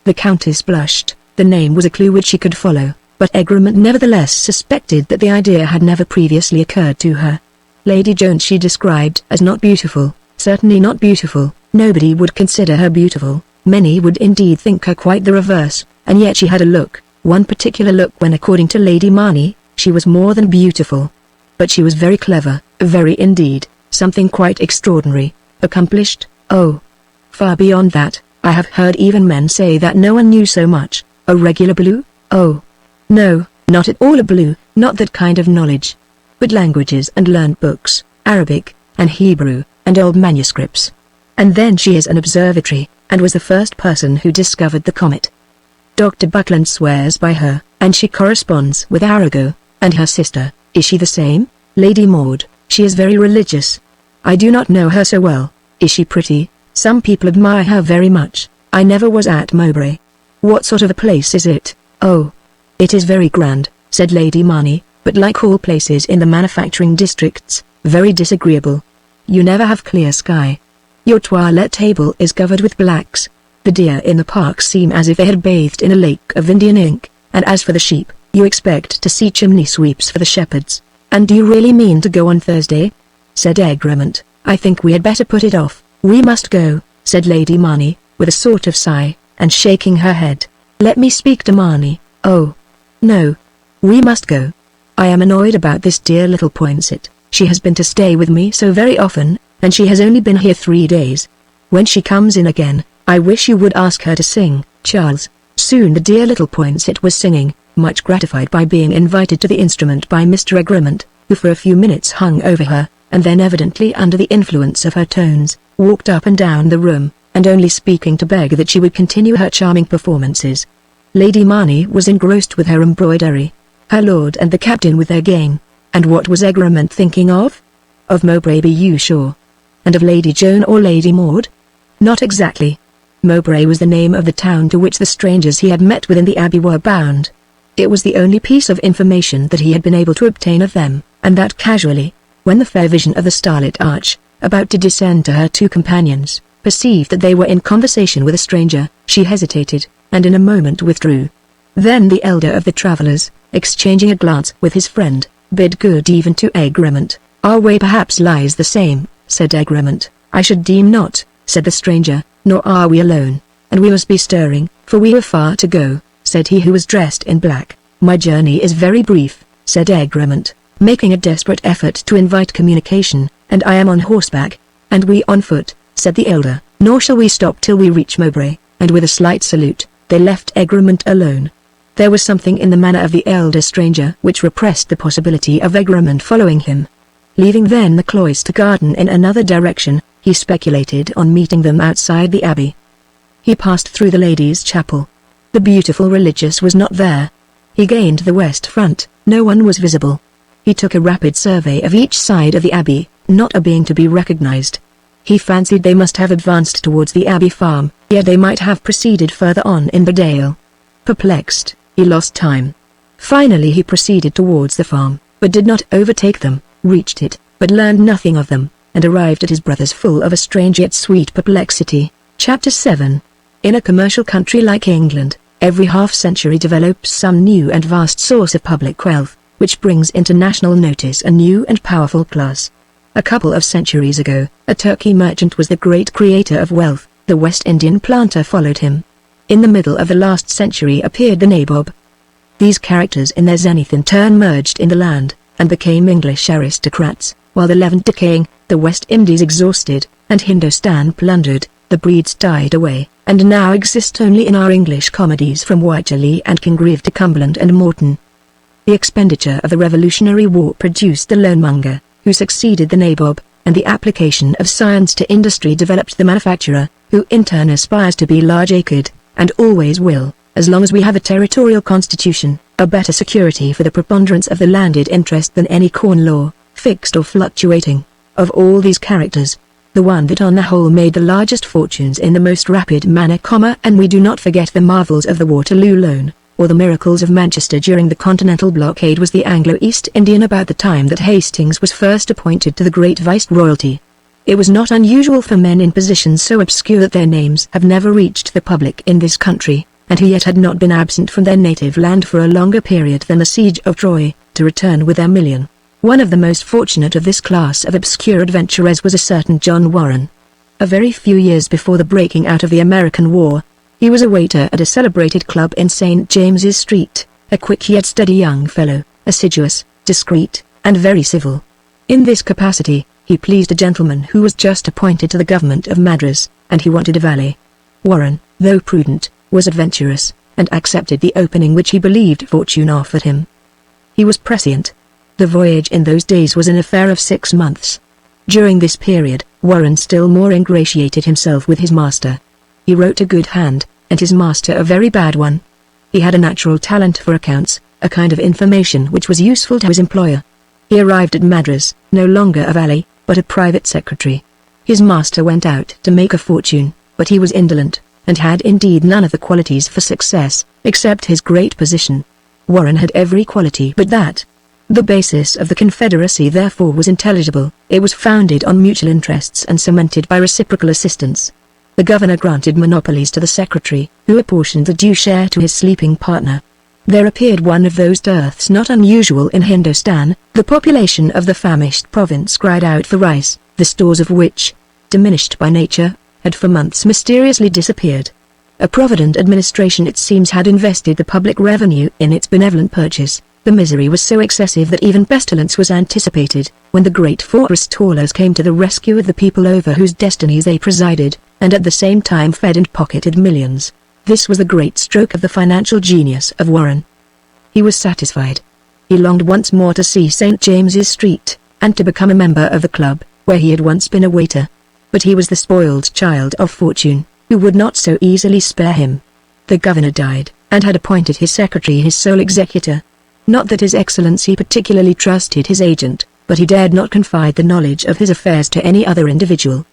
The Countess blushed. The name was a clue which she could follow, but Egremont nevertheless suspected that the idea had never previously occurred to her. Lady Joan she described as not beautiful, certainly not beautiful. Nobody would consider her beautiful, many would indeed think her quite the reverse, and yet she had a look, one particular look when, according to Lady Marnie, she was more than beautiful. But she was very clever, very indeed, something quite extraordinary, accomplished, oh, far beyond that. I have heard even men say that no one knew so much. A regular blue? Oh, no, not at all a blue, not that kind of knowledge. But languages and learned books, Arabic, and Hebrew, and old manuscripts. And then she is an observatory, and was the first person who discovered the comet. Dr. Buckland swears by her, and she corresponds with Arago, and her sister. Is she the same? Lady Maud, she is very religious. I do not know her so well. Is she pretty? Some people admire her very much. I never was at Mowbray. What sort of a place is it? Oh, it is very grand, said Lady Marnie, but like all places in the manufacturing districts, very disagreeable. You never have clear sky. Your toilette table is covered with blacks. The deer in the park seem as if they had bathed in a lake of Indian ink, and as for the sheep, you expect to see chimney sweeps for the shepherds. And do you really mean to go on Thursday? Said Egremont. I think we had better put it off. We must go, said Lady Marnie, with a sort of sigh, and shaking her head. Let me speak to Marnie. Oh, no. We must go. I am annoyed about this dear little Poinsett. She has been to stay with me so very often, and she has only been here 3 days. When she comes in again, I wish you would ask her to sing, Charles. Soon the dear little Poinsett was singing, much gratified by being invited to the instrument by Mr. Egremont, who for a few minutes hung over her, and then, evidently under the influence of her tones, walked up and down the room, and only speaking to beg that she would continue her charming performances. Lady Marnie was engrossed with her embroidery, her lord and the captain with their game. And what was Egremont thinking of? Of Mowbray, be you sure? And of Lady Joan or Lady Maud? Not exactly. Mowbray was the name of the town to which the strangers he had met within the abbey were bound. It was the only piece of information that he had been able to obtain of them, and that casually. When the fair vision of the starlit arch, about to descend to her two companions, perceived that they were in conversation with a stranger, she hesitated, and in a moment withdrew. Then the elder of the travellers, exchanging a glance with his friend, bid good even to Egremont. Our way perhaps lies the same, said Egremont. I should deem not, said the stranger, nor are we alone, and we must be stirring, for we have far to go, said he who was dressed in black. My journey is very brief, said Egremont, making a desperate effort to invite communication, and I am on horseback. And we on foot, said the elder, nor shall we stop till we reach Mowbray, and with a slight salute, they left Egremont alone. There was something in the manner of the elder stranger which repressed the possibility of Egremont following him. Leaving then the cloister garden in another direction, he speculated on meeting them outside the abbey. He passed through the ladies' chapel. The beautiful religious was not there. He gained the west front, no one was visible. He took a rapid survey of each side of the abbey, not a being to be recognized. He fancied they must have advanced towards the abbey farm, yet they might have proceeded further on in the dale. Perplexed, he lost time. Finally he proceeded towards the farm, but did not overtake them, reached it, but learned nothing of them, and arrived at his brother's full of a strange yet sweet perplexity. Chapter 7. In a commercial country like England, every half-century develops some new and vast source of public wealth, which brings into national notice a new and powerful class. A couple of centuries ago, a Turkey merchant was the great creator of wealth, the West Indian planter followed him. In the middle of the last century appeared the nabob. These characters in their zenith in turn merged in the land, and became English aristocrats, while the Levant decaying, the West Indies exhausted, and Hindostan plundered, the breeds died away, and now exist only in our English comedies from Wycherley and Congreve to Cumberland and Morton. The expenditure of the Revolutionary War produced the loanmonger, who succeeded the nabob, and the application of science to industry developed the manufacturer, who in turn aspires to be large-acred, and always will, as long as we have a territorial constitution, a better security for the preponderance of the landed interest than any corn law, fixed or fluctuating. Of all these characters, the one that on the whole made the largest fortunes in the most rapid manner, and we do not forget the marvels of the Waterloo loan, or the miracles of Manchester during the Continental blockade, was the Anglo-East Indian about the time that Hastings was first appointed to the great viceroyalty. It was not unusual for men in positions so obscure that their names have never reached the public in this country, and who yet had not been absent from their native land for a longer period than the siege of Troy, to return with their million. One of the most fortunate of this class of obscure adventurers was a certain John Warren. A very few years before the breaking out of the American War, he was a waiter at a celebrated club in St. James's Street, a quick yet steady young fellow, assiduous, discreet, and very civil. In this capacity, he pleased a gentleman who was just appointed to the government of Madras, and he wanted a valet. Warren, though prudent, was adventurous, and accepted the opening which he believed fortune offered him. He was prescient. The voyage in those days was an affair of 6 months. During this period, Warren still more ingratiated himself with his master. He wrote a good hand, and his master a very bad one. He had a natural talent for accounts, a kind of information which was useful to his employer. He arrived at Madras, no longer a valet, but a private secretary. His master went out to make a fortune, but he was indolent, and had indeed none of the qualities for success, except his great position. Warren had every quality but that. The basis of the Confederacy therefore was intelligible. It was founded on mutual interests and cemented by reciprocal assistance. The governor granted monopolies to the secretary, who apportioned the due share to his sleeping partner. There appeared one of those dearths not unusual in Hindostan. The population of the famished province cried out for rice, the stores of which, diminished by nature, had for months mysteriously disappeared. A provident administration, it seems, had invested the public revenue in its benevolent purchase. The misery was so excessive that even pestilence was anticipated, when the great forestallers came to the rescue of the people over whose destinies they presided, and at the same time fed and pocketed millions. This was the great stroke of the financial genius of Warren. He was satisfied. He longed once more to see St. James's Street, and to become a member of the club, where he had once been a waiter. But he was the spoiled child of fortune, who would not so easily spare him. The governor died, and had appointed his secretary his sole executor. Not that His Excellency particularly trusted his agent, but he dared not confide the knowledge of his affairs to any other individual.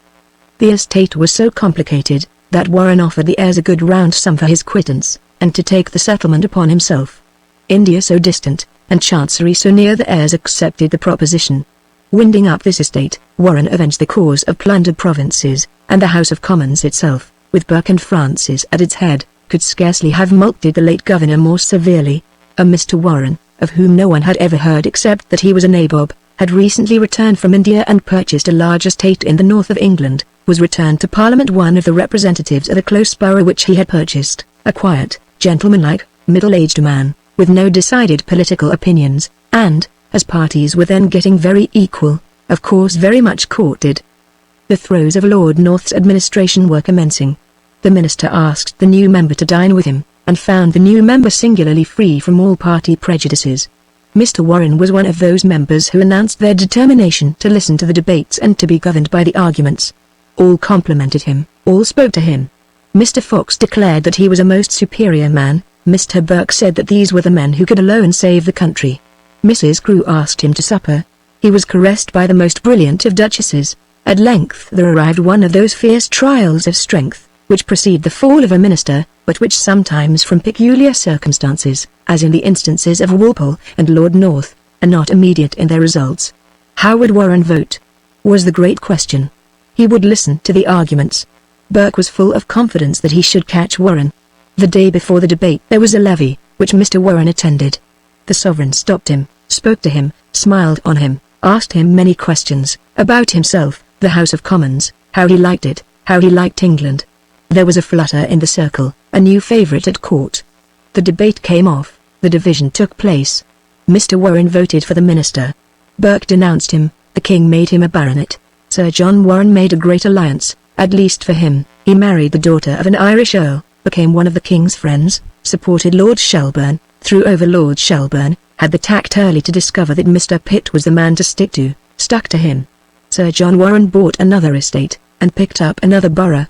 The estate was so complicated, that Warren offered the heirs a good round sum for his quittance, and to take the settlement upon himself. India so distant, and Chancery so near, the heirs accepted the proposition. Winding up this estate, Warren avenged the cause of plundered provinces, and the House of Commons itself, with Burke and Francis at its head, could scarcely have mulcted the late governor more severely. A Mr. Warren, of whom no one had ever heard except that he was a nabob, had recently returned from India and purchased a large estate in the north of England, was returned to Parliament one of the representatives of a close borough which he had purchased, a quiet, gentlemanlike, middle-aged man, with no decided political opinions, and, as parties were then getting very equal, of course very much courted. The throes of Lord North's administration were commencing. The minister asked the new member to dine with him, and found the new member singularly free from all party prejudices. Mr. Warren was one of those members who announced their determination to listen to the debates and to be governed by the arguments. All complimented him, all spoke to him. Mr. Fox declared that he was a most superior man. Mr. Burke said that these were the men who could alone save the country. Mrs. Crewe asked him to supper. He was caressed by the most brilliant of duchesses. At length there arrived one of those fierce trials of strength, which precede the fall of a minister, but which sometimes from peculiar circumstances, as in the instances of Walpole and Lord North, are not immediate in their results. How would Warren vote? Was the great question. He would listen to the arguments. Burke was full of confidence that he should catch Warren. The day before the debate there was a levee, which Mr. Warren attended. The sovereign stopped him, spoke to him, smiled on him, asked him many questions, about himself, the House of Commons, how he liked it, how he liked England. There was a flutter in the circle, a new favourite at court. The debate came off, the division took place. Mr. Warren voted for the minister. Burke denounced him, the king made him a baronet. Sir John Warren made a great alliance, at least for him. He married the daughter of an Irish earl, became one of the king's friends, supported Lord Shelburne, threw over Lord Shelburne, had the tact early to discover that Mr. Pitt was the man to stick to, stuck to him. Sir John Warren bought another estate, and picked up another borough.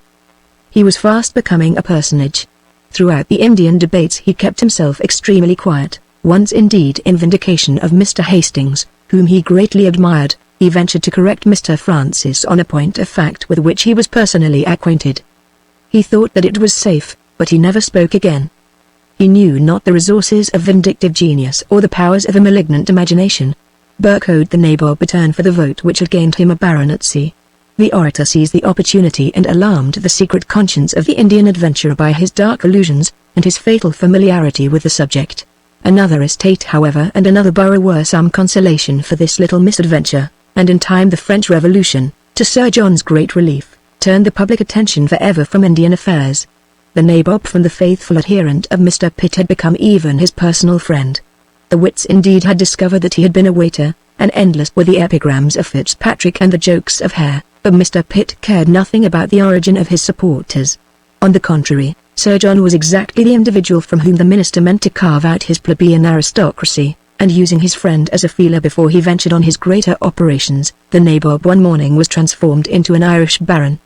He was fast becoming a personage. Throughout the Indian debates he kept himself extremely quiet. Once indeed in vindication of Mr. Hastings, whom he greatly admired, he ventured to correct Mr. Francis on a point of fact with which he was personally acquainted. He thought that it was safe, but he never spoke again. He knew not the resources of vindictive genius or the powers of a malignant imagination. Burke owed the nabob a turn for the vote which had gained him a baronetcy. The orator seized the opportunity and alarmed the secret conscience of the Indian adventurer by his dark allusions, and his fatal familiarity with the subject. Another estate however and another borough were some consolation for this little misadventure, and in time the French Revolution, to Sir John's great relief, turned the public attention forever from Indian affairs. The nabob from the faithful adherent of Mr. Pitt had become even his personal friend. The wits indeed had discovered that he had been a waiter, and endless were the epigrams of Fitzpatrick and the jokes of Hare, but Mr. Pitt cared nothing about the origin of his supporters. On the contrary, Sir John was exactly the individual from whom the minister meant to carve out his plebeian aristocracy, and using his friend as a feeler before he ventured on his greater operations, the nabob one morning was transformed into an Irish baron.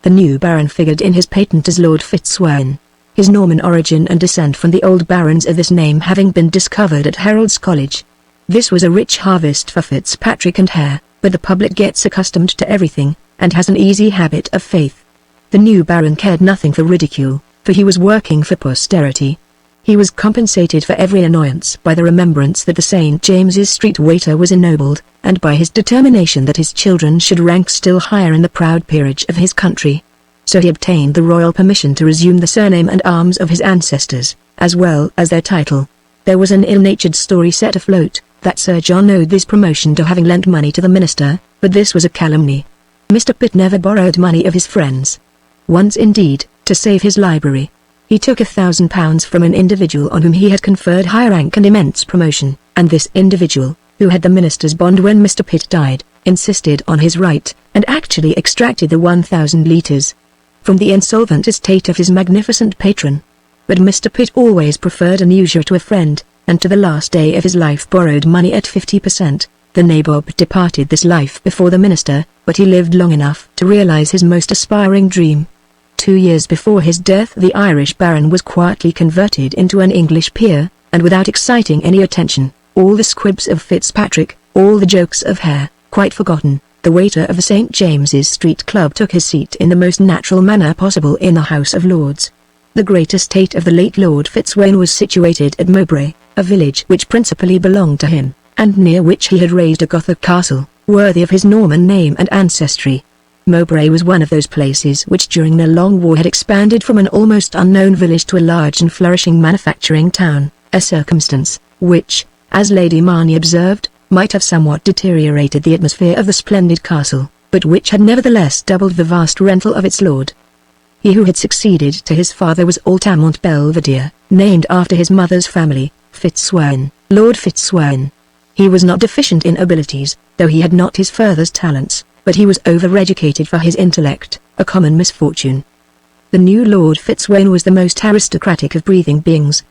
The new baron figured in his patent as Lord Fitzwarren, his Norman origin and descent from the old barons of this name having been discovered at Herald's College. This was a rich harvest for Fitzpatrick and Hare, but the public gets accustomed to everything, and has an easy habit of faith. The new baron cared nothing for ridicule, for he was working for posterity. He was compensated for every annoyance by the remembrance that the St. James's Street waiter was ennobled, and by his determination that his children should rank still higher in the proud peerage of his country. So he obtained the royal permission to resume the surname and arms of his ancestors, as well as their title. There was an ill-natured story set afloat, that Sir John owed this promotion to having lent money to the minister, but this was a calumny. Mr. Pitt never borrowed money of his friends. Once indeed, to save his library, he took £1,000 from an individual on whom he had conferred high rank and immense promotion, and this individual, who had the minister's bond when Mr. Pitt died, insisted on his right, and actually extracted the 1,000 litres from the insolvent estate of his magnificent patron. But Mr. Pitt always preferred an usurer to a friend, and to the last day of his life borrowed money at 50%. The nabob departed this life before the minister, but he lived long enough to realize his most aspiring dream. 2 years before his death the Irish baron was quietly converted into an English peer, and without exciting any attention, all the squibs of Fitzpatrick, all the jokes of Hare, quite forgotten. The waiter of the St. James's Street Club took his seat in the most natural manner possible in the House of Lords. The great estate of the late Lord Fitzwarren was situated at Mowbray, a village which principally belonged to him, and near which he had raised a Gothic castle, worthy of his Norman name and ancestry. Mowbray was one of those places which during the long war had expanded from an almost unknown village to a large and flourishing manufacturing town, a circumstance which, as Lady Marney observed, might have somewhat deteriorated the atmosphere of the splendid castle, but which had nevertheless doubled the vast rental of its lord. He who had succeeded to his father was Altamont Belvedere, named after his mother's family, Fitzwarren, Lord Fitzwarren. He was not deficient in abilities, though he had not his father's talents, but he was over-educated for his intellect, a common misfortune. The new Lord Fitzwarren was the most aristocratic of breathing beings.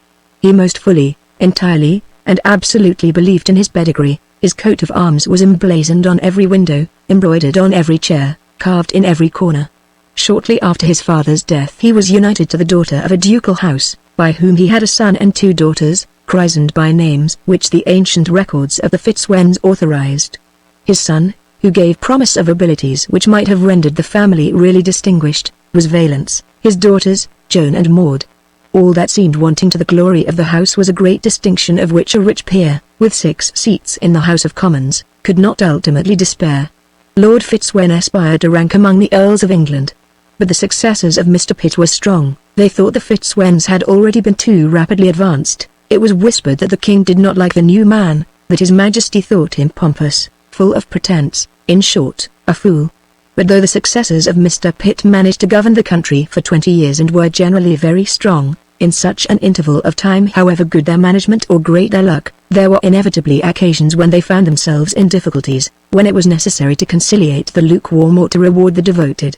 He most fully, entirely, and absolutely believed in his pedigree. His coat of arms was emblazoned on every window, embroidered on every chair, carved in every corner. Shortly after his father's death he was united to the daughter of a ducal house, by whom he had a son and 2 daughters, christened by names which the ancient records of the Fitzwarrens authorized. His son, who gave promise of abilities which might have rendered the family really distinguished, was Valence. His daughters, Joan and Maud. All that seemed wanting to the glory of the house was a great distinction of which a rich peer, with 6 seats in the House of Commons, could not ultimately despair. Lord Fitzwarren aspired to rank among the Earls of England. But the successors of Mr. Pitt were strong. They thought the Fitzwarrens had already been too rapidly advanced. It was whispered that the king did not like the new man, that his majesty thought him pompous, full of pretense, in short, a fool. But though the successors of Mr. Pitt managed to govern the country for 20 years and were generally very strong, in such an interval of time, however good their management or great their luck, there were inevitably occasions when they found themselves in difficulties, when it was necessary to conciliate the lukewarm or to reward the devoted.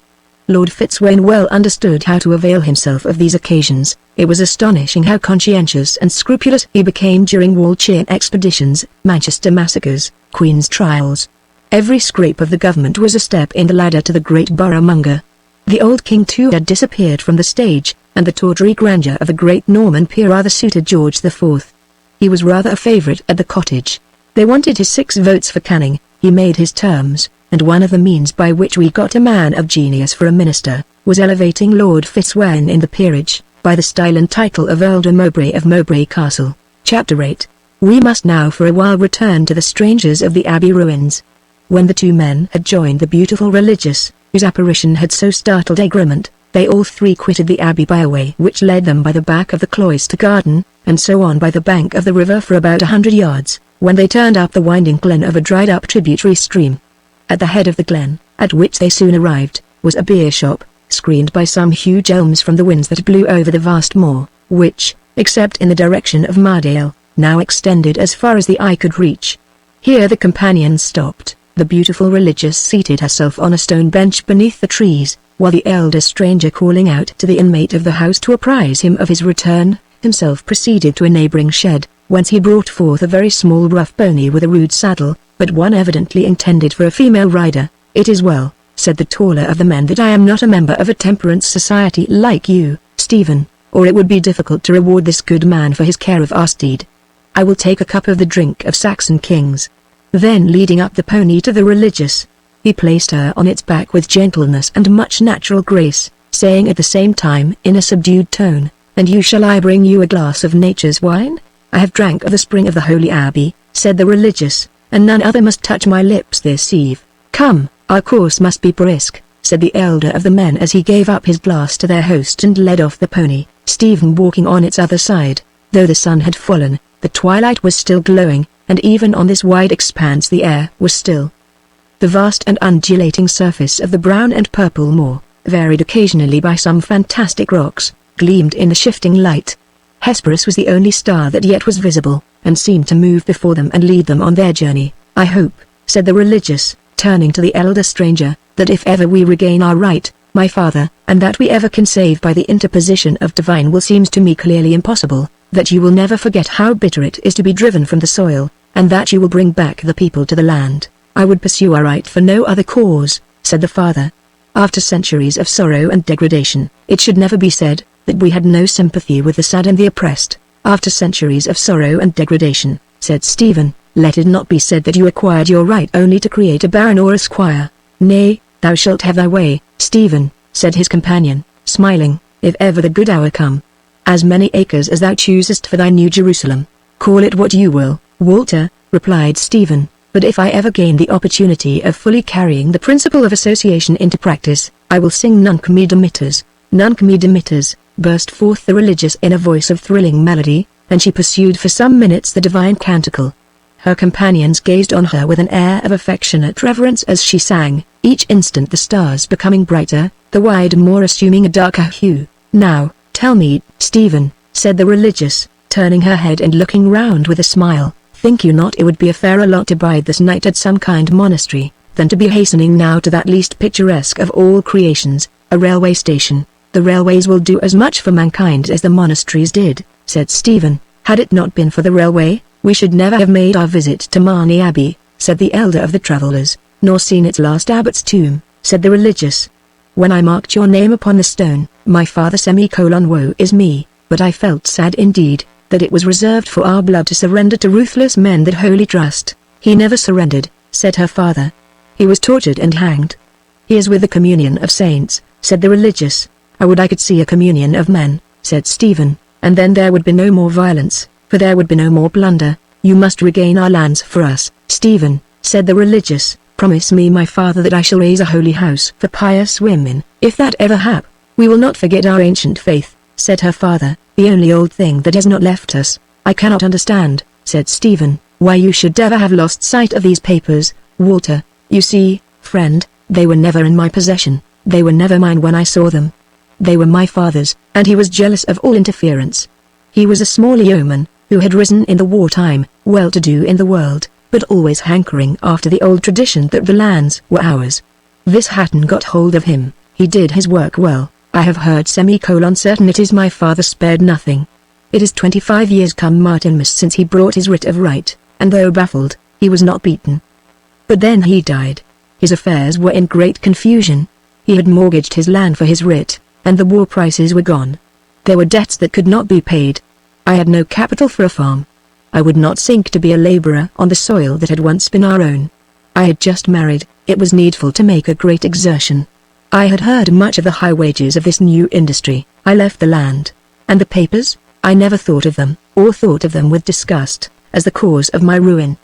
Lord Fitzwarren well understood how to avail himself of these occasions. It was astonishing how conscientious and scrupulous he became during Walcheren expeditions, Manchester massacres, Queen's trials. Every scrape of the government was a step in the ladder to the great boroughmonger. The old king too had disappeared from the stage, and the tawdry grandeur of the great Norman peer rather suited George IV. He was rather a favourite at the cottage. They wanted his 6 votes for Canning. He made his terms, and one of the means by which we got a man of genius for a minister, was elevating Lord Fitzwarren in the peerage, by the style and title of Earl de Mowbray of Mowbray Castle. Chapter 8. We must now for a while return to the strangers of the Abbey ruins. When the 2 men had joined the beautiful religious, whose apparition had so startled Egremont, they all 3 quitted the Abbey by a way which led them by the back of the cloister garden, and so on by the bank of the river for about 100 yards, when they turned up the winding glen of a dried-up tributary stream. At the head of the glen, at which they soon arrived, was a beer shop, screened by some huge elms from the winds that blew over the vast moor, which, except in the direction of Mardale, now extended as far as the eye could reach. Here the companions stopped. The beautiful religious seated herself on a stone bench beneath the trees, while the elder stranger, calling out to the inmate of the house to apprise him of his return, himself proceeded to a neighbouring shed, whence he brought forth a very small rough pony with a rude saddle, but one evidently intended for a female rider. "It is well," said the taller of the men, "that I am not a member of a temperance society like you, Stephen, or it would be difficult to reward this good man for his care of our steed. I will take a cup of the drink of Saxon kings." Then leading up the pony to the religious, he placed her on its back with gentleness and much natural grace, saying at the same time in a subdued tone, "And you shall I bring you a glass of nature's wine? I have drank of the spring of the Holy Abbey," said the religious, "and none other must touch my lips this eve. Come, our course must be brisk," said the elder of the men as he gave up his glass to their host and led off the pony, Stephen walking on its other side. Though the sun had fallen, the twilight was still glowing, and even on this wide expanse the air was still. The vast and undulating surface of the brown and purple moor, varied occasionally by some fantastic rocks, gleamed in the shifting light. Hesperus was the only star that yet was visible, and seemed to move before them and lead them on their journey. "I hope," said the religious, turning to the elder stranger, "that if ever we regain our right, my father, and that we ever can save by the interposition of divine will seems to me clearly impossible, that you will never forget how bitter it is to be driven from the soil, and that you will bring back the people to the land. I would pursue our right for no other cause," said the father. "After centuries of sorrow and degradation, it should never be said that we had no sympathy with the sad and the oppressed. After centuries of sorrow and degradation, said Stephen. "Let it not be said that you acquired your right only to create a baron or a squire. Nay, thou shalt have thy way, Stephen," said his companion, smiling, "if ever the good hour come. As many acres as thou choosest for thy New Jerusalem. Call it what you will, Walter," replied Stephen, "but if I ever gain the opportunity of fully carrying the principle of association into practice, I will sing Nunc me dimittis, Nunc me dimittis," burst forth the religious in a voice of thrilling melody, and she pursued for some minutes the divine canticle. Her companions gazed on her with an air of affectionate reverence as she sang, each instant the stars becoming brighter, the wide moor assuming a darker hue. "Now, tell me, Stephen," said the religious, turning her head and looking round with a smile, "think you not it would be a fairer lot to bide this night at some kind monastery, than to be hastening now to that least picturesque of all creations, a railway station?" "The railways will do as much for mankind as the monasteries did," said Stephen. "Had it not been for the railway, we should never have made our visit to Marney Abbey," said the elder of the travellers, "nor seen its last abbot's tomb," said the religious. "When I marked your name upon the stone, my father woe is me, but I felt sad indeed, that it was reserved for our blood to surrender to ruthless men that wholly trust." "He never surrendered," said her father. "He was tortured and hanged." "He is with the communion of saints," said the religious. "I would I could see a communion of men," said Stephen, "and then there would be no more violence, for there would be no more plunder." "You must regain our lands for us, Stephen," said the religious. "Promise me my father that I shall raise a holy house for pious women. If that ever hap, we will not forget our ancient faith," said her father, "the only old thing that has not left us." "I cannot understand," said Stephen, "why you should ever have lost sight of these papers, Walter. You see, friend, they were never in my possession, they were never mine when I saw them. They were my father's, and he was jealous of all interference. He was a small yeoman, who had risen in the wartime, well-to-do in the world, but always hankering after the old tradition that the lands were ours. This Hatton got hold of him, he did his work well. I have heard certain it is my father spared nothing. It is 25 years come Martinmas since he brought his writ of right, and though baffled, he was not beaten. But then he died. His affairs were in great confusion. He had mortgaged his land for his writ, and the war prices were gone. There were debts that could not be paid. I had no capital for a farm. I would not sink to be a labourer on the soil that had once been our own. I had just married, it was needful to make a great exertion. I had heard much of the high wages of this new industry. I left the land. And the papers? I never thought of them, or thought of them with disgust, as the cause of my ruin.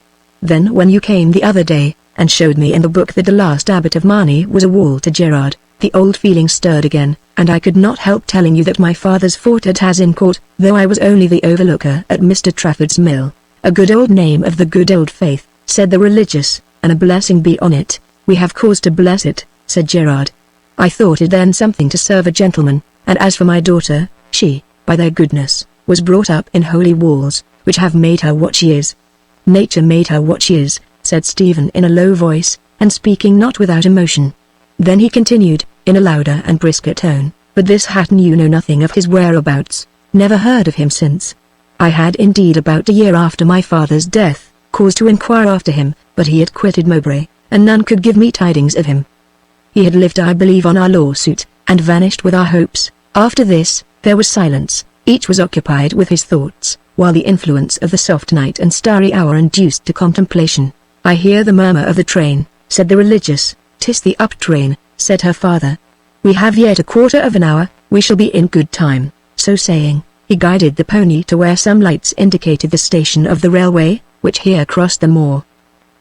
Then when you came the other day, and showed me in the book that the last abbot of Marney was a Walter Gerard, the old feeling stirred again, and I could not help telling you that my father's fought at Hazincourt, though I was only the overlooker at Mr. Trafford's mill. A good old name of the good old faith, said the religious, and a blessing be on it. We have cause to bless it, said Gerard. I thought it then something to serve a gentleman, and as for my daughter, she, by their goodness, was brought up in holy walls, which have made her what she is. Nature made her what she is, said Stephen in a low voice, and speaking not without emotion. Then he continued, in a louder and brisker tone, but this Hatton you know nothing of his whereabouts, never heard of him since. I had indeed about a year after my father's death, cause to inquire after him, but he had quitted Mowbray, and none could give me tidings of him. He had lived I believe on our lawsuit, and vanished with our hopes. After this, there was silence, each was occupied with his thoughts, while the influence of the soft night and starry hour induced to contemplation. I hear the murmur of the train, said the religious. 'Tis the up train, said her father. We have yet a quarter of an hour, we shall be in good time. So saying, he guided the pony to where some lights indicated the station of the railway, which here crossed the moor.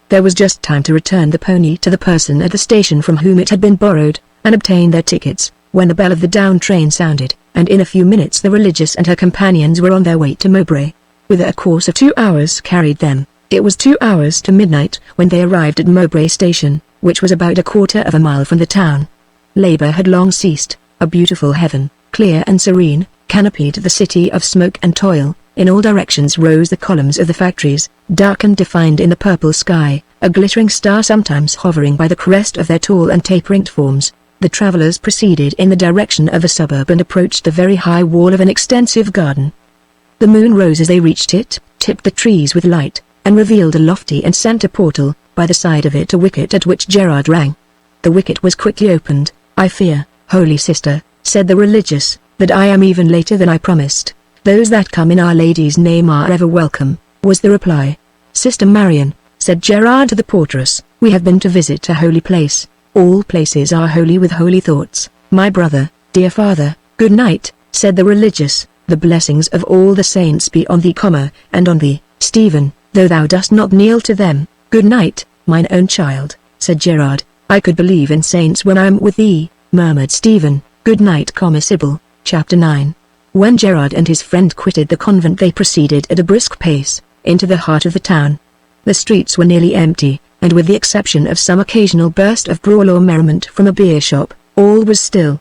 There was just time to return the pony to the person at the station from whom it had been borrowed, and obtain their tickets, when the bell of the down train sounded, and in a few minutes the religious and her companions were on their way to Mowbray. Whither a course of 2 hours carried them. It was 2 hours to midnight when they arrived at Mowbray station, which was about a quarter of a mile from the town. Labour had long ceased. A beautiful heaven, clear and serene, canopied the city of smoke and toil. In all directions rose the columns of the factories, dark and defined in the purple sky, a glittering star sometimes hovering by the crest of their tall and tapering forms. The travellers proceeded in the direction of a suburb and approached the very high wall of an extensive garden. The moon rose as they reached it, tipped the trees with light, and revealed a lofty and centre portal, by the side of it a wicket at which Gerard rang. The wicket was quickly opened. I fear, holy sister, said the religious, that I am even later than I promised. Those that come in Our Lady's name are ever welcome, was the reply. "Sister Marion," said Gerard to the portress, "we have been to visit a holy place. All places are holy with holy thoughts, my brother, dear father." "Good night," said the religious, "the blessings of all the saints be on thee, and on thee, Stephen, though thou dost not kneel to them." "Good night, mine own child," said Gerard. "I could believe in saints when I am with thee," murmured Stephen. "Good night, Sybil." Chapter 9. When Gerard and his friend quitted the convent, they proceeded at a brisk pace into the heart of the town. The streets were nearly empty, and with the exception of some occasional burst of brawl or merriment from a beer shop, all was still.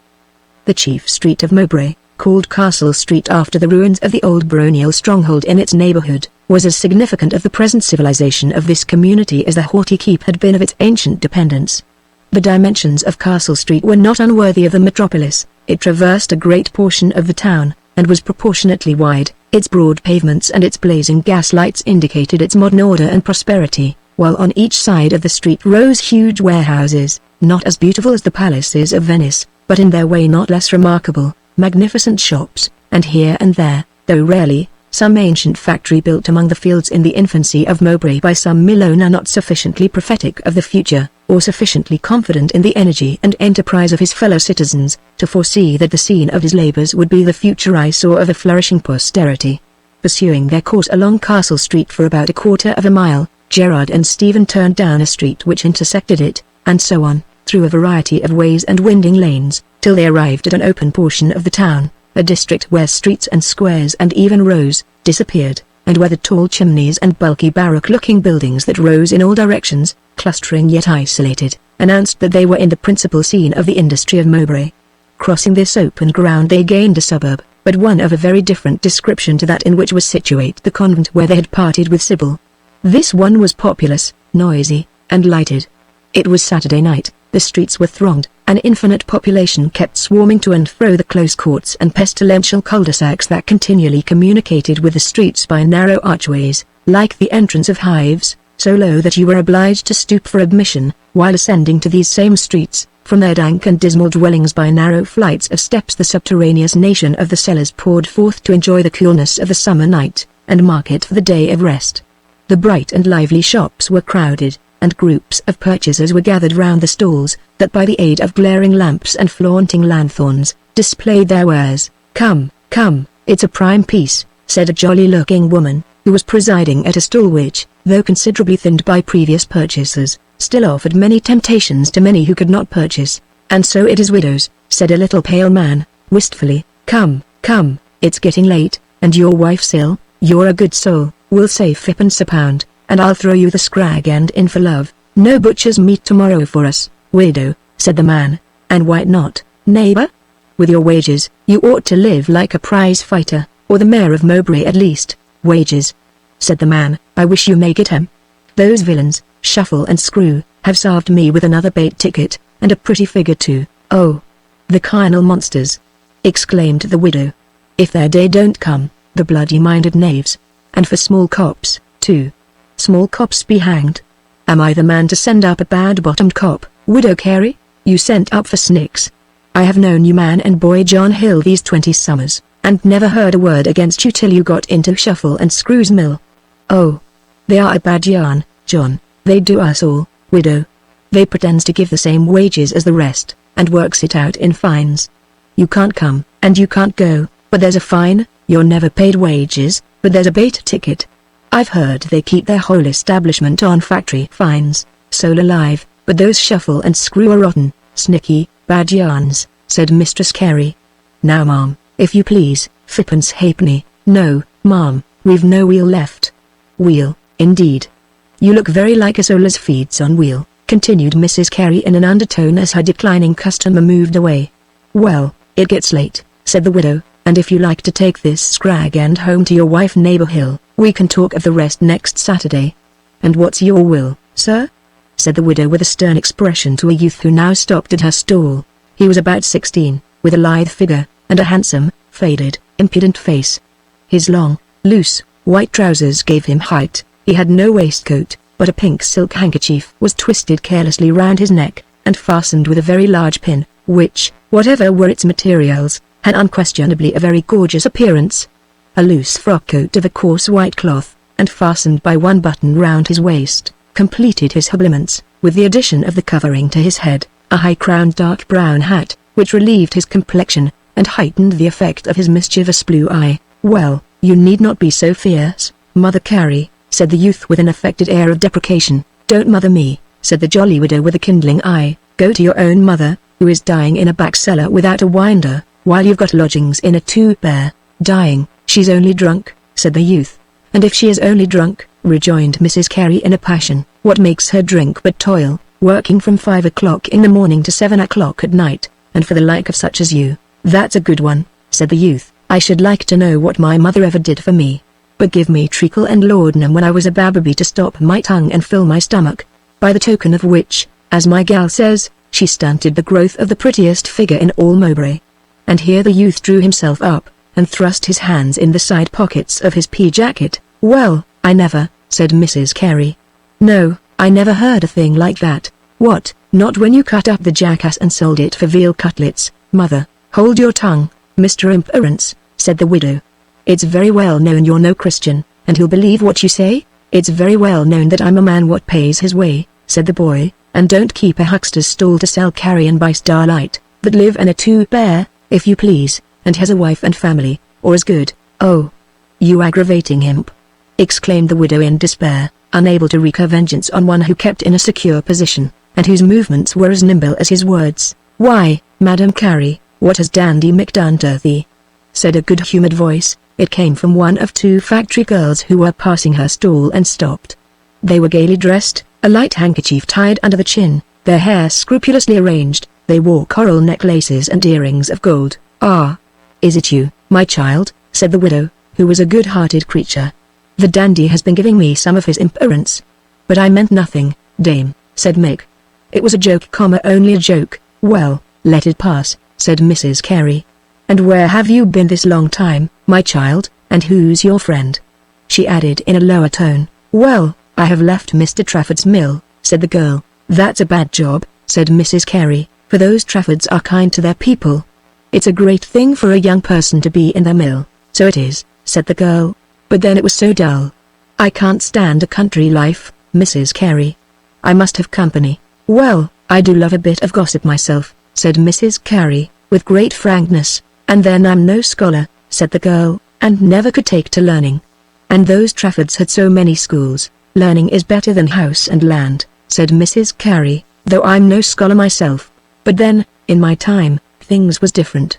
The chief street of Mowbray, called Castle Street after the ruins of the old baronial stronghold in its neighborhood, was as significant of the present civilization of this community as the haughty keep had been of its ancient dependence. The dimensions of Castle Street were not unworthy of the metropolis. It traversed a great portion of the town, and was proportionately wide. Its broad pavements and its blazing gas lights indicated its modern order and prosperity, while on each side of the street rose huge warehouses, not as beautiful as the palaces of Venice, but in their way not less remarkable, magnificent shops, and here and there, though rarely, some ancient factory built among the fields in the infancy of Mowbray by some mill owner not sufficiently prophetic of the future, or sufficiently confident in the energy and enterprise of his fellow citizens, to foresee that the scene of his labors would be the future eyesore of a flourishing posterity. Pursuing their course along Castle Street for about a quarter of a mile, Gerard and Stephen turned down a street which intersected it, and so on, through a variety of ways and winding lanes, till they arrived at an open portion of the town, a district where streets and squares and even rows disappeared, and where the tall chimneys and bulky barrack-looking buildings that rose in all directions, clustering yet isolated, announced that they were in the principal scene of the industry of Mowbray. Crossing this open ground they gained a suburb, but one of a very different description to that in which was situate the convent where they had parted with Sybil. This one was populous, noisy, and lighted. It was Saturday night, the streets were thronged, an infinite population kept swarming to and fro the close courts and pestilential cul-de-sacs that continually communicated with the streets by narrow archways, like the entrance of hives, so low that you were obliged to stoop for admission, while ascending to these same streets, from their dank and dismal dwellings by narrow flights of steps the subterraneous nation of the cellars poured forth to enjoy the coolness of the summer night, and mark it for the day of rest. The bright and lively shops were crowded, and groups of purchasers were gathered round the stalls, that by the aid of glaring lamps and flaunting lanthorns, displayed their wares. "Come, come, it's a prime piece," said a jolly-looking woman, who was presiding at a stall which, though considerably thinned by previous purchasers, still offered many temptations to many who could not purchase. "And so it is, widows," said a little pale man, wistfully. "Come, come, it's getting late, and your wife's ill. You're a good soul, we'll say 5 a pound, and I'll throw you the scrag end in for love. No butcher's meat tomorrow for us, widow," said the man. "And why not, neighbor? With your wages, you ought to live like a prize fighter, or the mayor of Mowbray at least." "Wages," said the man, "I wish you may get 'em. Those villains, Shuffle and Screw, have served me with another bait ticket, and a pretty figure too." "Oh, the carnal monsters!" exclaimed the widow. "If their day don't come, the bloody-minded knaves. And for small cops, too. Small cops be hanged. Am I the man to send up a bad-bottomed cop, Widow Carey? You sent up for snicks. I have known you man and boy John Hill these 20 summers, and never heard a word against you till you got into Shuffle and Screw's mill. Oh, they are a bad yarn, John, they do us all, widow. They pretends to give the same wages as the rest, and works it out in fines. You can't come, and you can't go, but there's a fine. You're never paid wages, but there's a bait ticket. I've heard they keep their whole establishment on factory fines. Soul alive, but those Shuffle and Screw are rotten, snicky, bad yarns," said Mistress Carey. "Now ma'am, if you please, 5 halfpenny." "No, ma'am, we've no wheel left." "Wheel, indeed. You look very like a soul as feeds on wheel," continued Mrs. Carey in an undertone as her declining customer moved away. "Well, it gets late," said the widow, "and if you like to take this scrag end home to your wife Neighbor Hill, we can talk of the rest next Saturday." "And what's your will, sir?" said the widow with a stern expression to a youth who now stopped at her stall. He was about 16, with a lithe figure, and a handsome, faded, impudent face. His long, loose, white trousers gave him height. He had no waistcoat, but a pink silk handkerchief was twisted carelessly round his neck, and fastened with a very large pin, which, whatever were its materials, had unquestionably a very gorgeous appearance. A loose frock coat of a coarse white cloth, and fastened by one button round his waist, completed his habiliments, with the addition of the covering to his head, a high-crowned dark brown hat, which relieved his complexion, and heightened the effect of his mischievous blue eye. "Well, you need not be so fierce, Mother Carey," said the youth with an affected air of deprecation. "Don't mother me," said the jolly widow with a kindling eye. "Go to your own mother, who is dying in a back cellar without a winder, while you've got lodgings in a two-bear." "Dying, she's only drunk," said the youth. "And if she is only drunk," rejoined Mrs. Carey in a passion, "what makes her drink but toil, working from 5 o'clock in the morning to 7 o'clock at night, and for the like of such as you?" "That's a good one," said the youth. "I should like to know what my mother ever did for me. But give me treacle and laudanum when I was a babby to stop my tongue and fill my stomach. By the token of which, as my gal says, she stunted the growth of the prettiest figure in all Mowbray." And here the youth drew himself up, and thrust his hands in the side pockets of his pea-jacket. "Well, I never," said Mrs. Carey. "No, I never heard a thing like that." "What, not when you cut up the jackass and sold it for veal cutlets, mother?" "Hold your tongue, Mr. Imperance," said the widow. "It's very well known you're no Christian, and he'll believe what you say." "It's very well known that I'm a man what pays his way," said the boy, "and don't keep a huckster's stall to sell carrion by starlight, but live in a two-bear, if you please, and has a wife and family, or as good." "Oh, you aggravating imp!" exclaimed the widow in despair, unable to wreak her vengeance on one who kept in a secure position, and whose movements were as nimble as his words. "Why, Madam Carey, what has Dandy Mick done to thee?" said a good-humoured voice. It came from one of two factory girls who were passing her stall and stopped. They were gaily dressed, a light handkerchief tied under the chin, their hair scrupulously arranged. They wore coral necklaces and earrings of gold. "Ah, is it you, my child?" said the widow, who was a good-hearted creature. "The dandy has been giving me some of his imperance." "But I meant nothing, dame," said Mick. "It was a joke, only a joke." "Well, let it pass," said Mrs. Carey. "And where have you been this long time, my child, and who's your friend?" she added in a lower tone. "Well, I have left Mr. Trafford's mill," said the girl. "That's a bad job," said Mrs. Carey, "for those Traffords are kind to their people." "It's a great thing for a young person to be in their mill." "So it is," said the girl. "But then it was so dull. I can't stand a country life, Mrs. Carey. I must have company." "Well, I do love a bit of gossip myself," said Mrs. Carey, with great frankness. "And then I'm no scholar," said the girl, "and never could take to learning." "And those Traffords had so many schools. Learning is better than house and land," said Mrs. Carey, "though I'm no scholar myself. But then, in my time, things was different."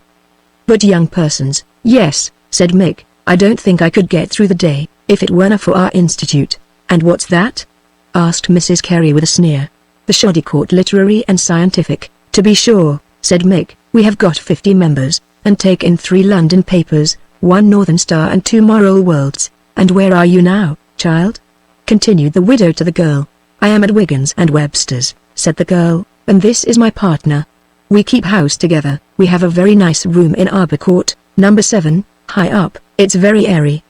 "But young persons—" "Yes," said Mick, "I don't think I could get through the day, if it weren't for our institute." "And what's that?" asked Mrs. Carey with a sneer. "The Shoddy Court Literary and Scientific, to be sure," said Mick. "We have got 50 members, and take in 3 London papers, 1 Northern Star and 2 Moral Worlds." "And where are you now, child?" continued the widow to the girl. "I am at Wiggins and Webster's," said the girl, "and this is my partner. We keep house together. We have a very nice room in Arbor Court, number 7, high up. It's very airy.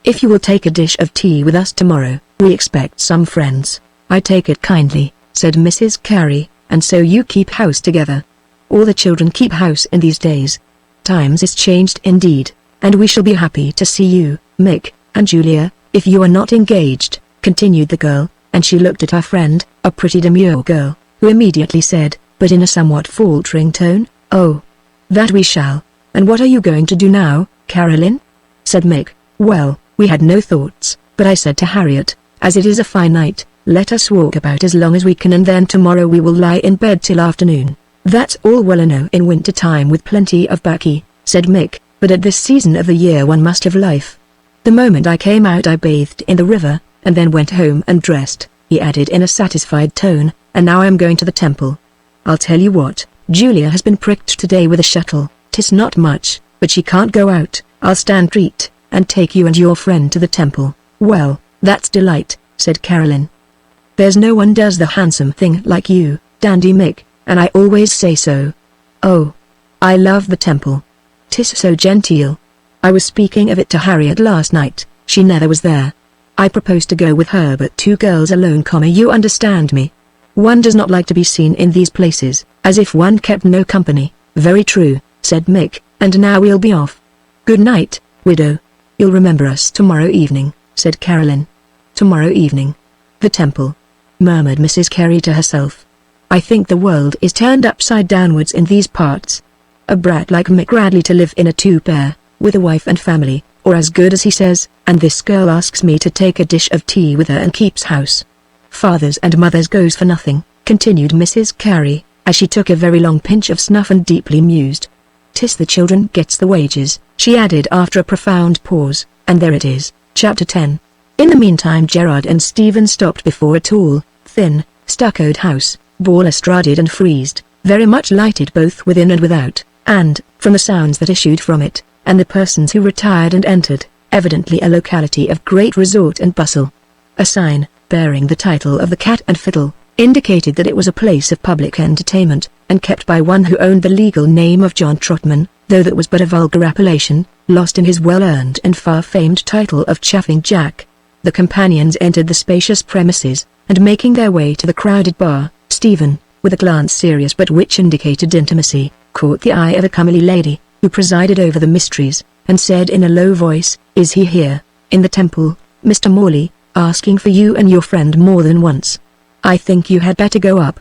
If you will take a dish of tea with us tomorrow, we expect some friends." "I take it kindly," said Mrs. Carey, "and so you keep house together." "All the children keep house in these days. Times is changed indeed, and we shall be happy to see you, Mick, and Julia, if you are not engaged," continued the girl, and she looked at her friend, a pretty demure girl, who immediately said, but in a somewhat faltering tone, "Oh, that we shall. And what are you going to do now, Caroline?" said Mick. "Well, we had no thoughts, but I said to Harriet, as it is a fine night, let us walk about as long as we can and then tomorrow we will lie in bed till afternoon." "That's all well enough in winter time with plenty of baccy," said Mick, "but at this season of the year one must have life. The moment I came out I bathed in the river, and then went home and dressed," he added in a satisfied tone, "and now I am going to the temple. I'll tell you what, Julia has been pricked today with a shuttle. 'Tis not much, but she can't go out. I'll stand treat, and take you and your friend to the temple." "Well, that's delight," said Caroline. "There's no one does the handsome thing like you, Dandy Mick, and I always say so. Oh, I love the temple. 'Tis so genteel. I was speaking of it to Harriet last night. She never was there. I proposed to go with her, but 2 girls alone, you understand me. One does not like to be seen in these places, as if one kept no company." "Very true," said Mick, "and now we'll be off. Good night, widow. You'll remember us tomorrow evening." said Carolyn. "Tomorrow evening." "The temple," murmured Mrs. Carey to herself. "I think the world is turned upside downwards in these parts. A brat like Mick Radley to live in a two-pair, with a wife and family, or as good as he says, and this girl asks me to take a dish of tea with her and keeps house. Fathers and mothers goes for nothing," continued Mrs. Carey, as she took a very long pinch of snuff and deeply mused. "'Tis the children gets the wages," she added after a profound pause, and there it is, Chapter 10. In the meantime Gerard and Stephen stopped before a tall, thin, stuccoed house, balustraded and friezed, very much lighted both within and without, and, from the sounds that issued from it, and the persons who retired and entered, evidently a locality of great resort and bustle. A sign, bearing the title of the Cat and Fiddle, indicated that it was a place of public entertainment, and kept by one who owned the legal name of John Trotman, though that was but a vulgar appellation, lost in his well-earned and far-famed title of Chaffing Jack. The companions entered the spacious premises, and making their way to the crowded bar, Stephen, with a glance serious but which indicated intimacy, caught the eye of a comely lady, who presided over the mysteries, and said in a low voice, "Is he here, in the temple, Mr. Morley, asking for you and your friend more than once? I think you had better go up.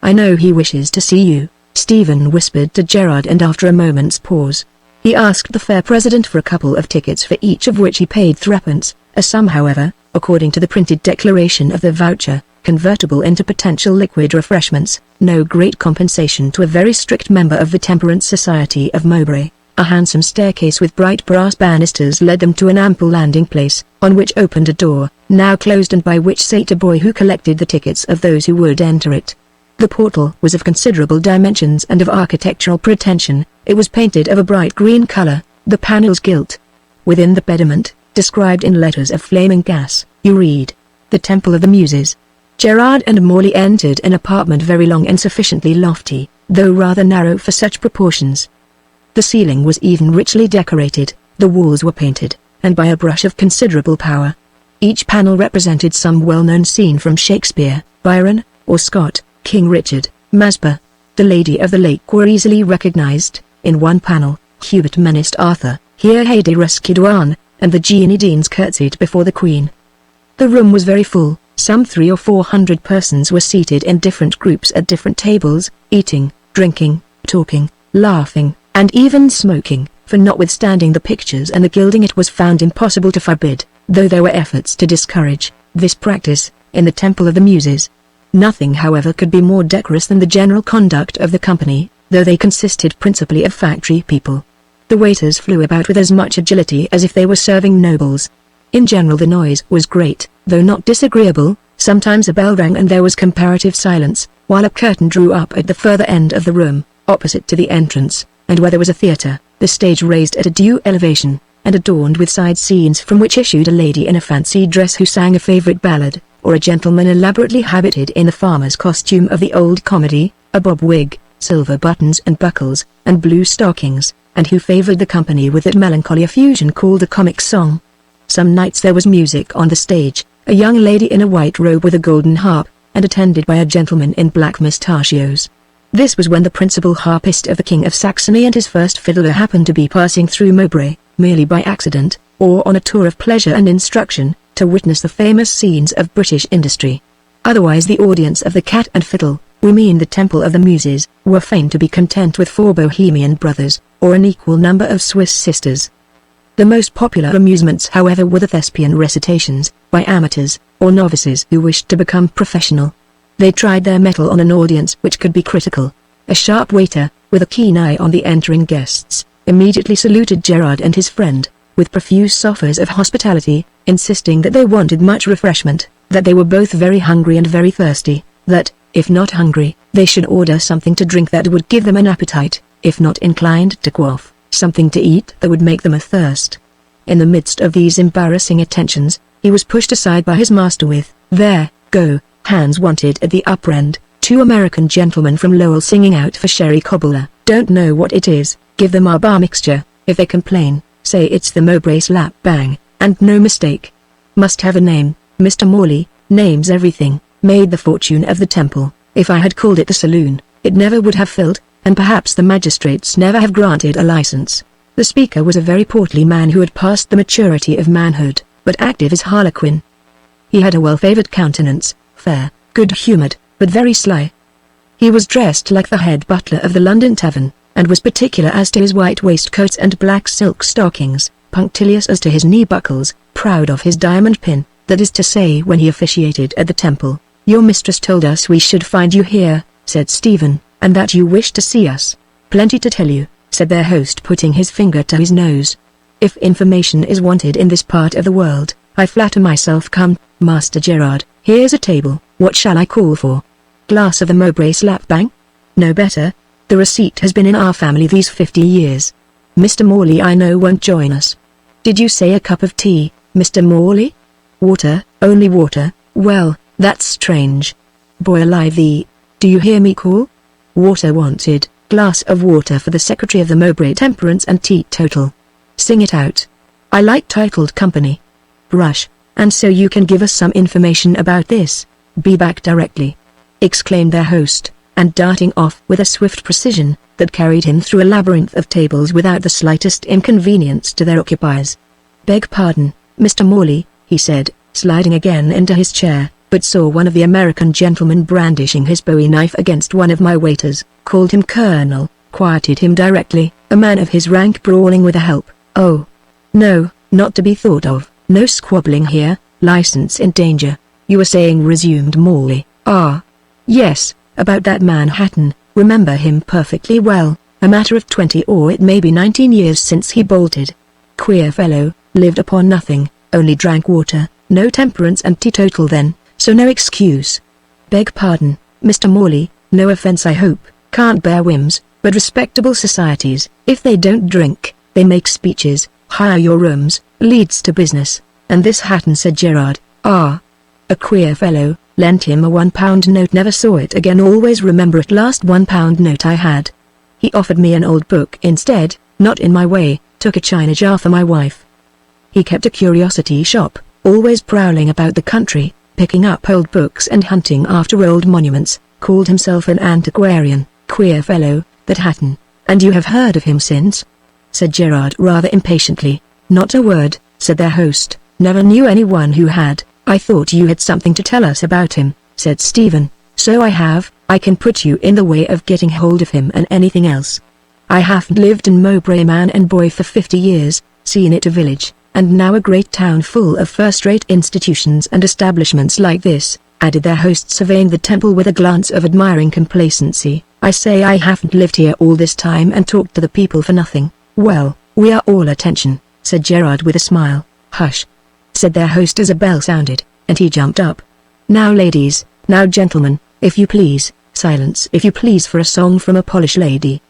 I know he wishes to see you," Stephen whispered to Gerard, and after a moment's pause, he asked the fair president for a couple of tickets, for each of which he paid threepence, a sum however, according to the printed declaration of the voucher, convertible into potential liquid refreshments, no great compensation to a very strict member of the Temperance Society of Mowbray. A handsome staircase with bright brass banisters led them to an ample landing place, on which opened a door, now closed, and by which sate a boy who collected the tickets of those who would enter it. The portal was of considerable dimensions and of architectural pretension. It was painted of a bright green color, the panels gilt. Within the pediment, described in letters of flaming gas, you read, "The Temple of the Muses." Gerard and Morley entered an apartment very long and sufficiently lofty, though rather narrow for such proportions. The ceiling was even richly decorated, the walls were painted, and by a brush of considerable power. Each panel represented some well-known scene from Shakespeare, Byron, or Scott. King Richard, Masper, the Lady of the Lake were easily recognized. In one panel, Hubert menaced Arthur, here Haydée rescued Anne, and the Jeannie Deans curtsied before the Queen. The room was very full. Some 300 or 400 persons were seated in different groups at different tables, eating, drinking, talking, laughing, and even smoking, for notwithstanding the pictures and the gilding it was found impossible to forbid, though there were efforts to discourage, this practice, in the Temple of the Muses. Nothing however could be more decorous than the general conduct of the company, though they consisted principally of factory people. The waiters flew about with as much agility as if they were serving nobles. In general the noise was great, though not disagreeable. Sometimes a bell rang and there was comparative silence, while a curtain drew up at the further end of the room, opposite to the entrance, and where there was a theatre, the stage raised at a due elevation, and adorned with side scenes from which issued a lady in a fancy dress who sang a favourite ballad, or a gentleman elaborately habited in the farmer's costume of the old comedy, a bob wig, silver buttons and buckles, and blue stockings, and who favoured the company with that melancholy effusion called a comic song. Some nights there was music on the stage, a young lady in a white robe with a golden harp, and attended by a gentleman in black mustachios. This was when the principal harpist of the King of Saxony and his first fiddler happened to be passing through Mowbray, merely by accident, or on a tour of pleasure and instruction, to witness the famous scenes of British industry. Otherwise the audience of the Cat and Fiddle, we mean the Temple of the Muses, were fain to be content with 4 Bohemian brothers, or an equal number of Swiss sisters. The most popular amusements however were the Thespian recitations, by amateurs, or novices who wished to become professional. They tried their mettle on an audience which could be critical. A sharp waiter, with a keen eye on the entering guests, immediately saluted Gerard and his friend, with profuse offers of hospitality, insisting that they wanted much refreshment, that they were both very hungry and very thirsty, that, if not hungry, they should order something to drink that would give them an appetite, if not inclined to quaff, something to eat that would make them athirst. In the midst of these embarrassing attentions, he was pushed aside by his master with, "There, go, hands wanted at the upper end, 2 American gentlemen from Lowell singing out for sherry cobbler, don't know what it is, give them our bar mixture, if they complain, say it's the Mowbray slap bang, and no mistake. Must have a name, Mr. Morley, name's everything, made the fortune of the temple. If I had called it the saloon, it never would have filled, and perhaps the magistrates never have granted a license." The speaker was a very portly man who had passed the maturity of manhood, but active as Harlequin. He had a well-favored countenance, fair, good-humoured, but very sly. He was dressed like the head butler of the London tavern, and was particular as to his white waistcoat and black silk stockings, punctilious as to his knee buckles, proud of his diamond pin, that is to say when he officiated at the temple. "Your mistress told us we should find you here," said Stephen, "and that you wished to see us." "Plenty to tell you," said their host, putting his finger to his nose. "If information is wanted in this part of the world, I flatter myself come, Master Gerard. Here's a table. What shall I call for? Glass of the Mowbray slap bang? No better. The receipt has been in our family these 50 years. Mr. Morley I know won't join us. Did you say a cup of tea, Mr. Morley? Water, only water. Well, that's strange. Boy alive do you hear me call? Water wanted, glass of water for the secretary of the Mowbray Temperance and Teetotal. Sing it out. I like titled company. Brush, and so you can give us some information about this. Be back directly," exclaimed their host, and darting off with a swift precision that carried him through a labyrinth of tables without the slightest inconvenience to their occupiers. "Beg pardon, Mr. Morley," he said, sliding again into his chair, but saw one of the American gentlemen brandishing his bowie knife against one of my waiters, called him Colonel, quieted him directly, a man of his rank brawling with a help. "Oh, no, not to be thought of, no squabbling here, license in danger. You were saying," resumed Morley. "Ah, yes, about that man Hatton, remember him perfectly well, a matter of 20 or it may be 19 years since he bolted. Queer fellow, lived upon nothing, only drank water, no temperance and teetotal then, so no excuse. Beg pardon, Mr. Morley, no offence I hope, can't bear whims, but respectable societies, if they don't drink, they make speeches, hire your rooms, leads to business, and this Hatton," said Gerard, "ah, a queer fellow, lent him a £1 note, never saw it again, always remember it, last £1 note I had. He offered me an old book instead, not in my way, took a china jar for my wife. He kept a curiosity shop, always prowling about the country, picking up old books and hunting after old monuments, called himself an antiquarian, queer fellow, that Hatton, and you have heard of him since?" said Gerard rather impatiently. "Not a word," said their host, "never knew anyone who had." "I thought you had something to tell us about him," said Stephen. "So I have. I can put you in the way of getting hold of him and anything else. I haven't lived in Mowbray man and boy for 50 years, seen it a village, and now a great town full of first-rate institutions and establishments like this," added their host, surveying the temple with a glance of admiring complacency. "I say I haven't lived here all this time and talked to the people for nothing." "Well, we are all attention," said Gerard with a smile. "Hush," said their host as a bell sounded, and he jumped up. "Now ladies, now gentlemen, if you please, silence if you please for a song from a Polish lady.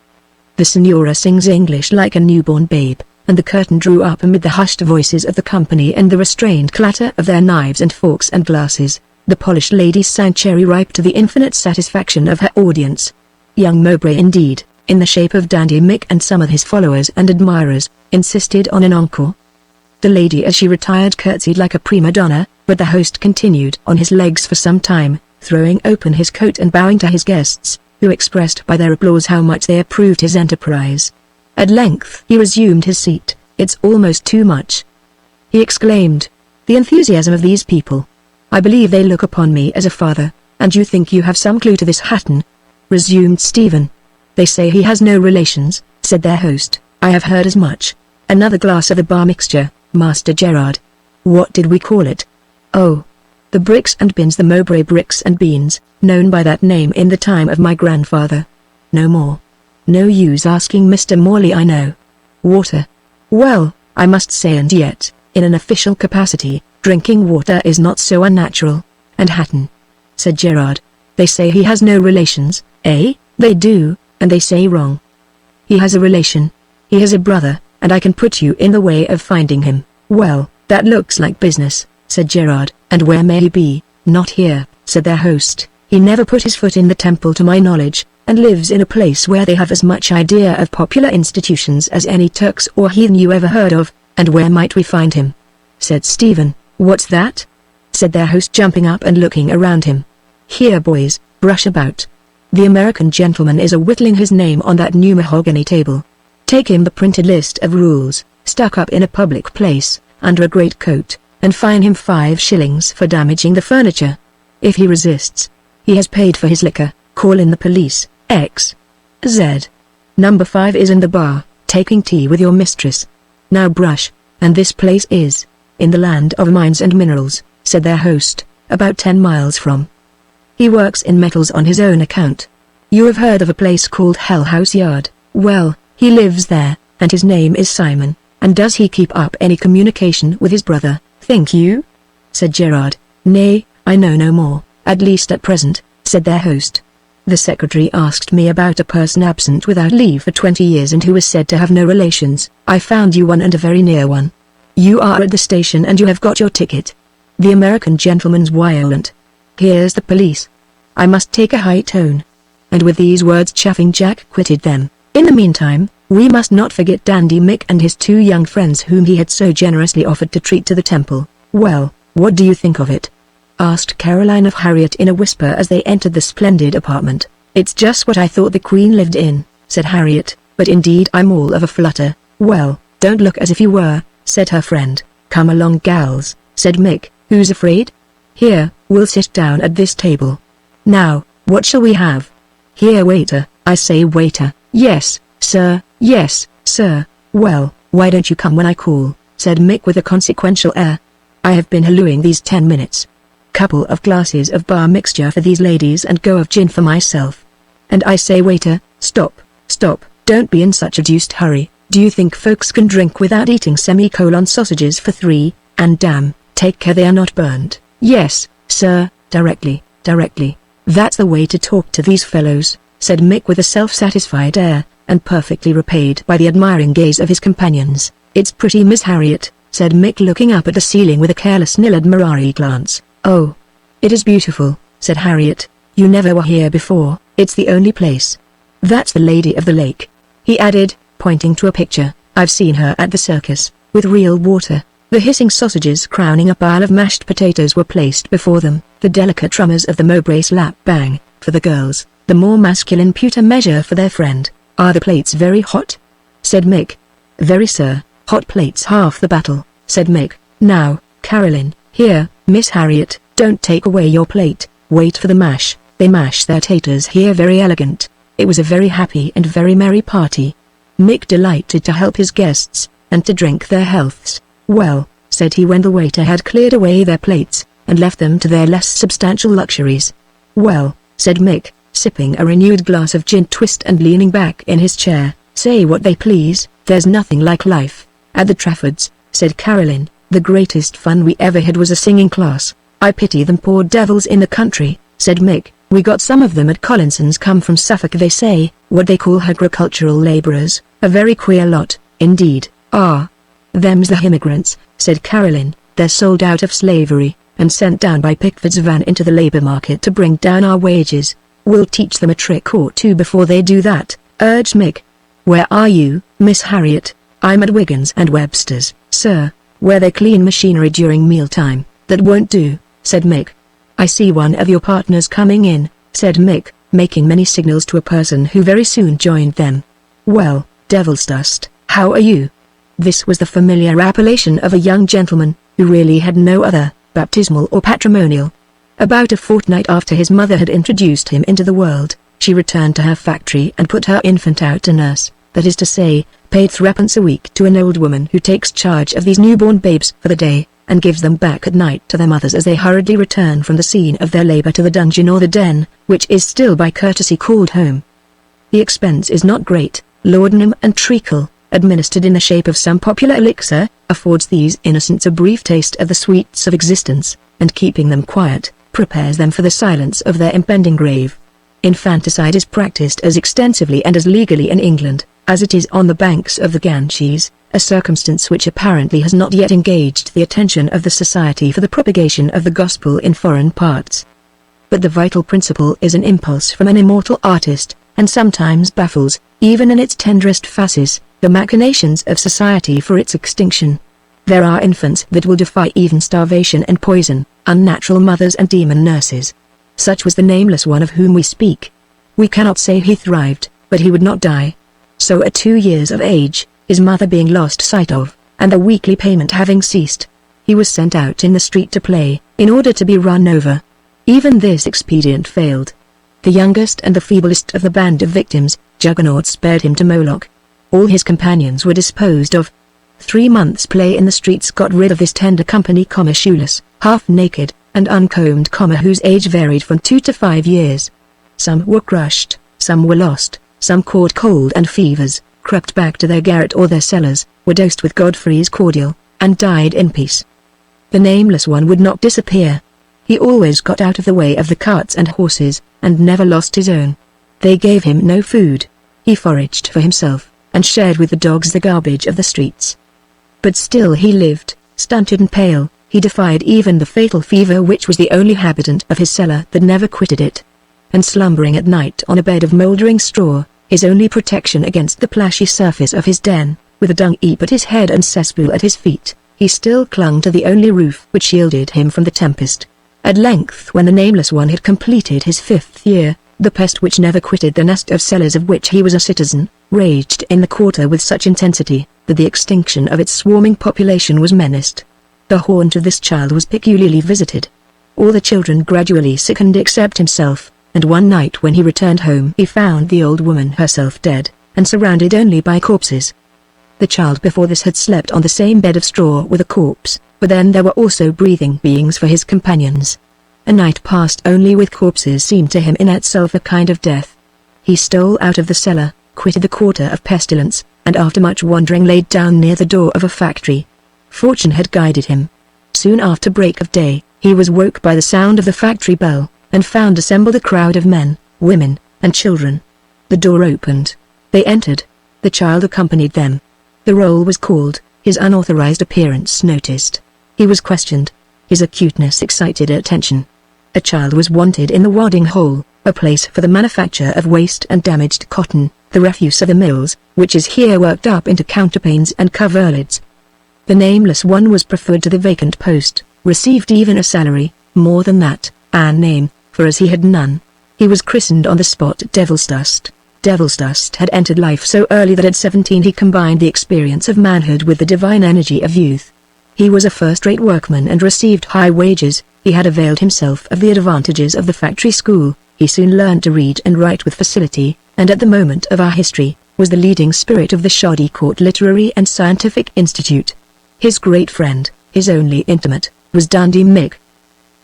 The Signora sings English like a newborn babe," and the curtain drew up amid the hushed voices of the company and the restrained clatter of their knives and forks and glasses. The Polish lady sang Cherry Ripe to the infinite satisfaction of her audience. Young Mowbray indeed, in the shape of Dandy Mick and some of his followers and admirers, insisted on an encore. The lady as she retired curtsied like a prima donna, but the host continued on his legs for some time, throwing open his coat and bowing to his guests, who expressed by their applause how much they approved his enterprise. At length he resumed his seat. "It's almost too much," he exclaimed. "The enthusiasm of these people. I believe they look upon me as a father, and you think you have some clue to this Hatton?" resumed Stephen. "They say he has no relations," said their host. "I have heard as much. Another glass of the bar mixture, Master Gerard. What did we call it?" "Oh, the bricks and beans, the Mowbray bricks and beans, known by that name in the time of my grandfather. No more. No use asking Mr. Morley, I know. Water. Well, I must say, and yet, in an official capacity, drinking water is not so unnatural. And Hatton," said Gerard. "They say he has no relations, eh?" "They do, and they say wrong. He has a relation. He has a brother, and I can put you in the way of finding him." "Well, that looks like business," said Gerard. "And where may he be?" "Not here," said their host. "He never put his foot in the temple to my knowledge, and lives in a place where they have as much idea of popular institutions as any Turks or heathen you ever heard of." "And where might we find him?" said Stephen. "What's that?" said their host, jumping up and looking around him. "Here boys, brush about. The American gentleman is whittling his name on that new mahogany table. Take him the printed list of rules, stuck up in a public place, under a great coat, and fine him 5 shillings for damaging the furniture. If he resists, he has paid for his liquor. Call in the police. X. Z. Number 5 is in the bar, taking tea with your mistress. Now brush, and this place is in the land of mines and minerals, said their host, about 10 miles from. He works in metals on his own account. You have heard of a place called Hell House Yard. Well, he lives there, and his name is Simon. And does he keep up any communication with his brother, think you? Said Gerard. Nay, I know no more, at least at present, said their host. The secretary asked me about a person absent without leave for 20 years and who was said to have no relations. I found you one, and a very near one. You are at the station and you have got your ticket. The American gentleman's violent. Here's the police. I must take a high tone. And with these words Chaffing Jack quitted them. In the meantime, we must not forget Dandy Mick and his 2 young friends whom he had so generously offered to treat to the temple. Well, what do you think of it? Asked Caroline of Harriet in a whisper as they entered the splendid apartment. It's just what I thought the Queen lived in, said Harriet, but indeed I'm all of a flutter. Well, don't look as if you were, said her friend. Come along, gals, said Mick. Who's afraid? Here, we'll sit down at this table. Now, what shall we have? Here, waiter, I say, waiter. Yes, sir, yes, sir. Well, why don't you come when I call, said Mick with a consequential air. I have been hallooing these 10 minutes. Couple of glasses of bar mixture for these ladies and go of gin for myself. And I say, waiter, stop, don't be in such a deuced hurry. Do you think folks can drink without eating sausages for 3, and damn, take care they are not burned. Yes, sir, directly. That's the way to talk to these fellows, said Mick with a self-satisfied air, and perfectly repaid by the admiring gaze of his companions. It's pretty, Miss Harriet, said Mick looking up at the ceiling with a careless nil admirari glance. Oh, it is beautiful, said Harriet. You never were here before. It's the only place. That's the Lady of the Lake, he added, pointing to a picture. I've seen her at the circus, with real water. The hissing sausages crowning a pile of mashed potatoes were placed before them. The delicate trummers of the Mowbray slap bang, for the girls, the more masculine pewter measure for their friend. Are the plates very hot? Said Mick. Very, sir. Hot plates half the battle, said Mick. Now, Caroline, here, Miss Harriet, don't take away your plate. Wait for the mash. They mash their taters here very elegant. It was a very happy and very merry party. Mick delighted to help his guests, and to drink their healths. Well, said he when the waiter had cleared away their plates, and left them to their less substantial luxuries. Well, said Mick, sipping a renewed glass of gin twist and leaning back in his chair, say what they please, there's nothing like life. At the Traffords, said Caroline, the greatest fun we ever had was a singing class. I pity them poor devils in the country, said Mick. We got some of them at Collinson's, come from Suffolk, they say, what they call agricultural labourers, a very queer lot, indeed. Ah, them's the immigrants, said Caroline. They're sold out of slavery, and sent down by Pickford's van into the labour market to bring down our wages. We'll teach them a trick or two before they do that, urged Mick. Where are you, Miss Harriet? I'm at Wiggins and Webster's, sir, where they clean machinery during mealtime. That won't do, said Mick. I see one of your partners coming in, said Mick, making many signals to a person who very soon joined them. Well, devil's dust, how are you? This was the familiar appellation of a young gentleman, who really had no other, baptismal or patrimonial. About a fortnight after his mother had introduced him into the world, she returned to her factory and put her infant out to nurse, that is to say, paid 3d a week to an old woman who takes charge of these newborn babes for the day, and gives them back at night to their mothers as they hurriedly return from the scene of their labor to the dungeon or the den, which is still by courtesy called home. The expense is not great. Laudanum and treacle, administered in the shape of some popular elixir, affords these innocents a brief taste of the sweets of existence, and keeping them quiet, prepares them for the silence of their impending grave. Infanticide is practiced as extensively and as legally in England, as it is on the banks of the Ganges, a circumstance which apparently has not yet engaged the attention of the Society for the Propagation of the Gospel in foreign parts. But the vital principle is an impulse from an immortal artist, and sometimes baffles, even in its tenderest phases, the machinations of society for its extinction. There are infants that will defy even starvation and poison, unnatural mothers and demon nurses. Such was the nameless one of whom we speak. We cannot say he thrived, but he would not die. So at 2 years of age, his mother being lost sight of, and the weekly payment having ceased, he was sent out in the street to play, in order to be run over. Even this expedient failed. The youngest and the feeblest of the band of victims, Juggernaut spared him to Moloch. All his companions were disposed of. 3 months' play in the streets got rid of this tender company, shoeless, half-naked, and uncombed, whose age varied from 2 to 5 years. Some were crushed, some were lost, some caught cold and fevers, crept back to their garret or their cellars, were dosed with Godfrey's cordial, and died in peace. The nameless one would not disappear. He always got out of the way of the carts and horses, and never lost his own. They gave him no food. He foraged for himself, and shared with the dogs the garbage of the streets. But still he lived, stunted and pale. He defied even the fatal fever which was the only habitant of his cellar that never quitted it. And slumbering at night on a bed of mouldering straw, his only protection against the plashy surface of his den, with a dung heap at his head and cesspool at his feet, he still clung to the only roof which shielded him from the tempest. At length, when the nameless one had completed his 5th year, the pest which never quitted the nest of cellars of which he was a citizen, raged in the quarter with such intensity, that the extinction of its swarming population was menaced. The haunt of this child was peculiarly visited. All the children gradually sickened except himself, and one night when he returned home he found the old woman herself dead, and surrounded only by corpses. The child before this had slept on the same bed of straw with a corpse, but then there were also breathing beings for his companions. A night passed only with corpses seemed to him in itself a kind of death. He stole out of the cellar, quitted the quarter of pestilence, and after much wandering laid down near the door of a factory. Fortune had guided him. Soon after break of day, he was woke by the sound of the factory bell, and found assembled a crowd of men, women, and children. The door opened. They entered. The child accompanied them. The roll was called, his unauthorized appearance noticed. He was questioned. His acuteness excited attention. A child was wanted in the wadding hole, a place for the manufacture of waste and damaged cotton, the refuse of the mills, which is here worked up into counterpanes and coverlids. The nameless one was preferred to the vacant post, received even a salary, more than that, and name, for as he had none, he was christened on the spot Devil's Dust. Devil's Dust had entered life so early that at 17 he combined the experience of manhood with the divine energy of youth. He was a first-rate workman and received high wages. He had availed himself of the advantages of the factory school. He soon learned to read and write with facility, and at the moment of our history, was the leading spirit of the Shoddy Court Literary and Scientific Institute. His great friend, his only intimate, was Dundee Mick.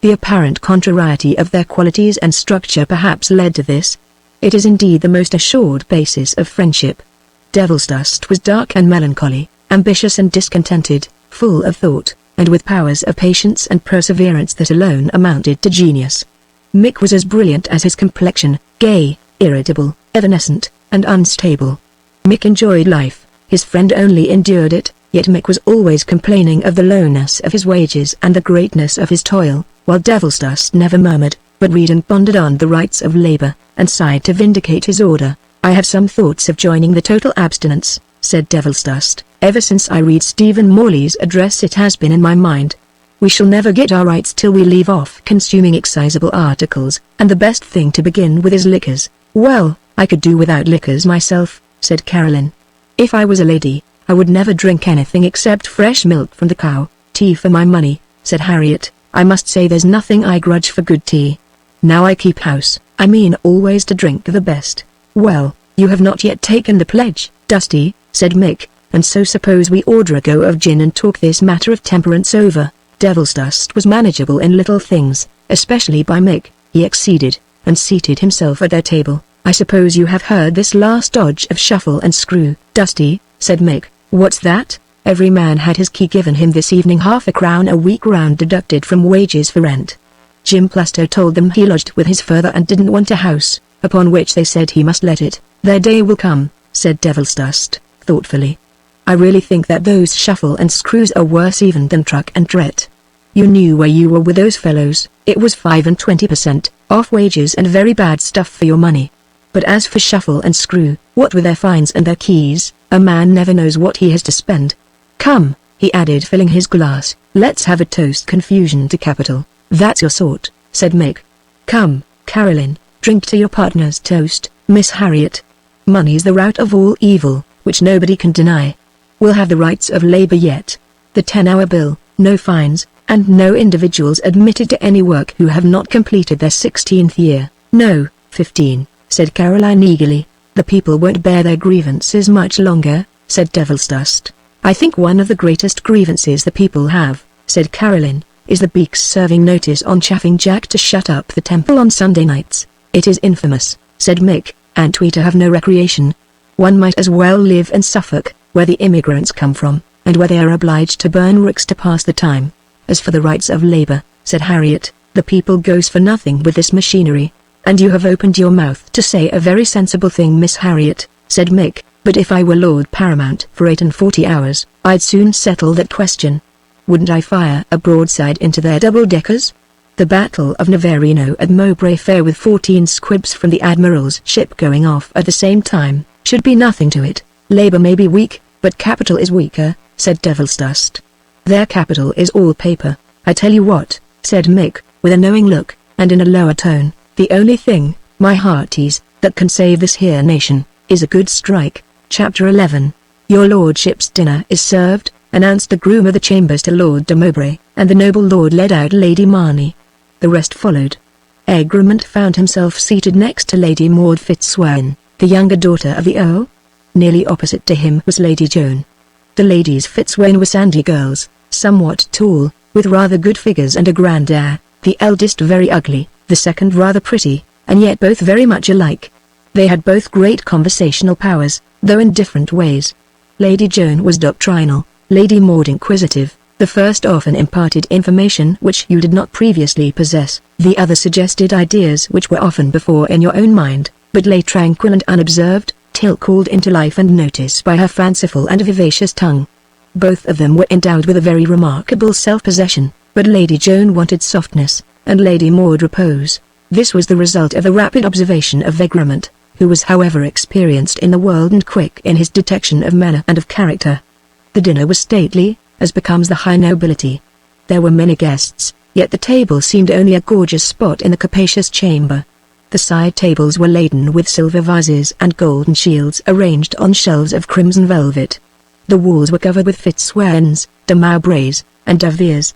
The apparent contrariety of their qualities and structure perhaps led to this. It is indeed the most assured basis of friendship. Devil's Dust was dark and melancholy, ambitious and discontented, full of thought, and with powers of patience and perseverance that alone amounted to genius. Mick was as brilliant as his complexion, gay, irritable, evanescent, and unstable. Mick enjoyed life, his friend only endured it, yet Mick was always complaining of the lowness of his wages and the greatness of his toil, while Devil's Dust never murmured, but read and pondered on the rights of labor, and sighed to vindicate his order. "I have some thoughts of joining the total abstinence," said Devil's Dust. "Ever since I read Stephen Morley's address it has been in my mind. We shall never get our rights till we leave off consuming excisable articles, and the best thing to begin with is liquors." "Well, I could do without liquors myself," said Caroline. "If I was a lady, I would never drink anything except fresh milk from the cow." "Tea for my money," said Harriet. "I must say there's nothing I grudge for good tea. Now I keep house, I mean always to drink the best." "Well, you have not yet taken the pledge, Dusty," said Mick, "and so suppose we order a go of gin and talk this matter of temperance over." Devil's Dust was manageable in little things, especially by Mick. He acceded, and seated himself at their table. "I suppose you have heard this last dodge of shuffle and screw, Dusty," said Mick. "What's that?" "Every man had his key given him this evening, £0.50 a week round deducted from wages for rent. Jim Plasto told them he lodged with his father and didn't want a house, upon which they said he must let it." "Their day will come," said Devil's Dust, thoughtfully. "I really think that those shuffle and screws are worse even than truck and tret. You knew where you were with those fellows. It was 5 and 20% off wages and very bad stuff for your money. But as for shuffle and screw, what with their fines and their keys, a man never knows what he has to spend. Come," he added, filling his glass, "let's have a toast confusion to capital." "That's your sort," said Mick. "Come, Caroline, drink to your partner's toast, Miss Harriet. Money's the root of all evil, which nobody can deny. We'll have the rights of labor yet. The 10-hour bill, no fines, and no individuals admitted to any work who have not completed their 16th year. No, 15, said Caroline eagerly. The people won't bear their grievances much longer, said Devilsdust. I think one of the greatest grievances the people have, said Caroline, is the beaks serving notice on Chaffing Jack to shut up the temple on Sunday nights. It is infamous, said Mick, and we to have no recreation. One might as well live in Suffolk, where the immigrants come from, and where they are obliged to burn ricks to pass the time. As for the rights of labor, said Harriet, the people goes for nothing with this machinery. And you have opened your mouth to say a very sensible thing, Miss Harriet, said Mick, but if I were Lord Paramount for 48 hours, I'd soon settle that question. Wouldn't I fire a broadside into their double-deckers? The Battle of Navarino at Mowbray Fair with 14 squibs from the Admiral's ship going off at the same time, should be nothing to it. Labour may be weak, but capital is weaker, said Devilsdust. Their capital is all paper. I tell you what, said Mick, with a knowing look, and in a lower tone, the only thing, my hearties, that can save this here nation, is a good strike. Chapter 11. Your lordship's dinner is served, announced the groom of the chambers to Lord de Mowbray, and the noble lord led out Lady Marnie. The rest followed. Egremont found himself seated next to Lady Maud Fitzwarren, the younger daughter of the Earl. Nearly opposite to him was Lady Joan. The ladies Fitzwarren were sandy girls, somewhat tall, with rather good figures and a grand air, the eldest very ugly, the second rather pretty, and yet both very much alike. They had both great conversational powers, though in different ways. Lady Joan was doctrinal, Lady Maud inquisitive. The first often imparted information which you did not previously possess, the other suggested ideas which were often before in your own mind, but lay tranquil and unobserved, till called into life and notice by her fanciful and vivacious tongue. Both of them were endowed with a very remarkable self-possession, but Lady Joan wanted softness, and Lady Maud repose. This was the result of the rapid observation of Egremont, who was however experienced in the world and quick in his detection of manner and of character. The dinner was stately, as becomes the high nobility. There were many guests, yet the table seemed only a gorgeous spot in the capacious chamber. The side tables were laden with silver vases and golden shields arranged on shelves of crimson velvet. The walls were covered with Fitzwarrens, de Mowbrays, and de Veres.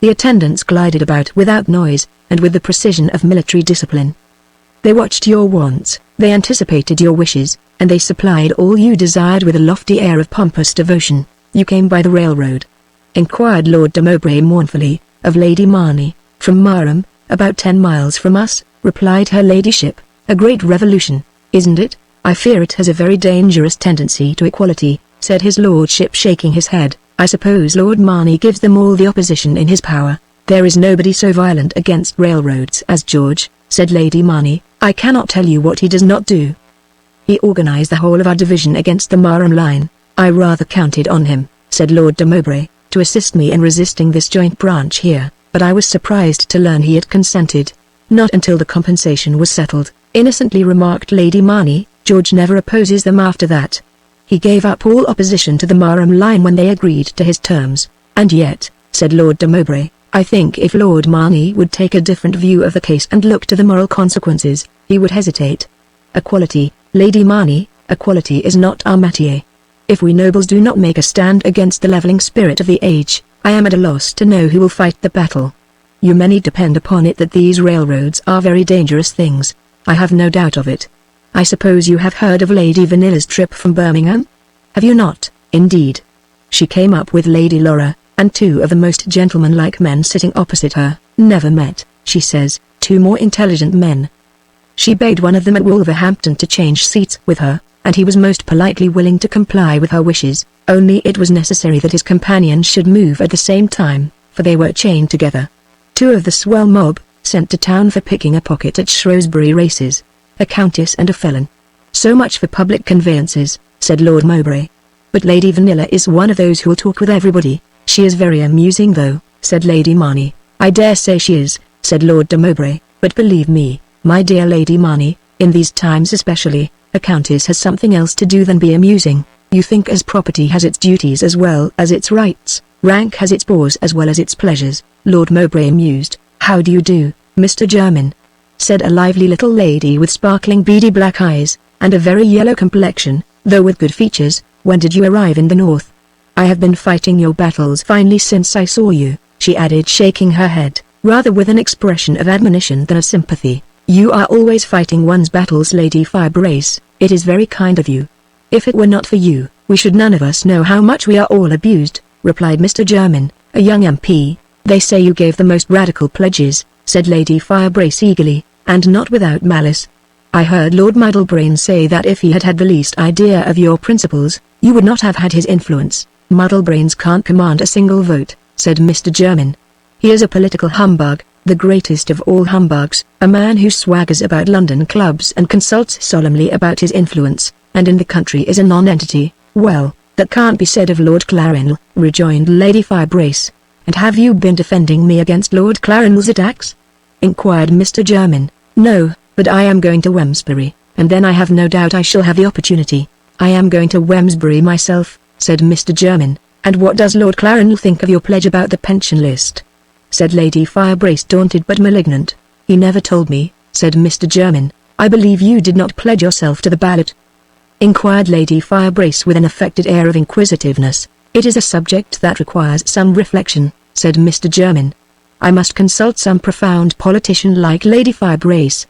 The attendants glided about without noise, and with the precision of military discipline. They watched your wants, they anticipated your wishes, and they supplied all you desired with a lofty air of pompous devotion. You came by the railroad? Inquired Lord de Mowbray mournfully, of Lady Marnie. From Marham, about 10 miles from us, replied her ladyship. A great revolution, isn't it? I fear it has a very dangerous tendency to equality, said his lordship shaking his head. I suppose Lord Marnie gives them all the opposition in his power. There is nobody so violent against railroads as George, said Lady Marnie. I cannot tell you what he does not do. He organized the whole of our division against the Marham line. I rather counted on him, said Lord de Mowbray, to assist me in resisting this joint branch here, but I was surprised to learn he had consented. Not until the compensation was settled, innocently remarked Lady Marnie. George never opposes them after that. He gave up all opposition to the Marham line when they agreed to his terms, and yet, said Lord de Mowbray, I think if Lord Marnie would take a different view of the case and look to the moral consequences, he would hesitate. Equality, Lady Marnie, equality is not our métier. If we nobles do not make a stand against the levelling spirit of the age, I am at a loss to know who will fight the battle. You many depend upon it that these railroads are very dangerous things. I have no doubt of it. I suppose you have heard of Lady Vanilla's trip from Birmingham? Have you not, indeed? She came up with Lady Laura, and 2 of the most gentlemanlike men sitting opposite her. Never met, she says, 2 more intelligent men. She bade one of them at Wolverhampton to change seats with her, and he was most politely willing to comply with her wishes, only it was necessary that his companions should move at the same time, for they were chained together. 2 of the swell mob, sent to town for picking a pocket at Shrewsbury races. A countess and a felon. So much for public conveyances, said Lord Mowbray. But Lady Vanilla is one of those who'll talk with everybody. She is very amusing though, said Lady Marnie. I dare say she is, said Lord de Mowbray, but believe me, my dear Lady Marnie, in these times especially, a countess has something else to do than be amusing. You think as property has its duties as well as its rights, rank has its bores as well as its pleasures. Lord Mowbray mused. How do you do, Mr. Jermyn? Said a lively little lady with sparkling beady black eyes, and a very yellow complexion, though with good features. When did you arrive in the north? I have been fighting your battles finely since I saw you," she added, shaking her head, rather with an expression of admonition than of sympathy. "You are always fighting one's battles, Lady Firebrace. It is very kind of you. If it were not for you, we should none of us know how much we are all abused," replied Mr. Jermyn, a young MP. "They say you gave the most radical pledges," said Lady Firebrace eagerly, "and not without malice. I heard Lord Muddlebrain say that if he had had the least idea of your principles, you would not have had his influence." "Muddlebrains can't command a single vote," said Mr. Jermyn. "He is a political humbug, the greatest of all humbugs, a man who swaggers about London clubs and consults solemnly about his influence, and in the country is a non-entity." "Well, that can't be said of Lord Clarendel," rejoined Lady Firebrace. "And have you been defending me against Lord Clarendel's attacks?" inquired Mr. Jermyn. "No, but I am going to Wemsbury, and then I have no doubt I shall have the opportunity." "I am going to Wemsbury myself," said Mr. Jermyn. "And what does Lord Clarendel think of your pledge about the pension list?" said Lady Firebrace, daunted but malignant. "He never told me," said Mr. Jermyn. "I believe you did not pledge yourself to the ballot?" inquired Lady Firebrace with an affected air of inquisitiveness. "It is a subject that requires some reflection," said Mr. Jermyn. "I must consult some profound politician like Lady Firebrace.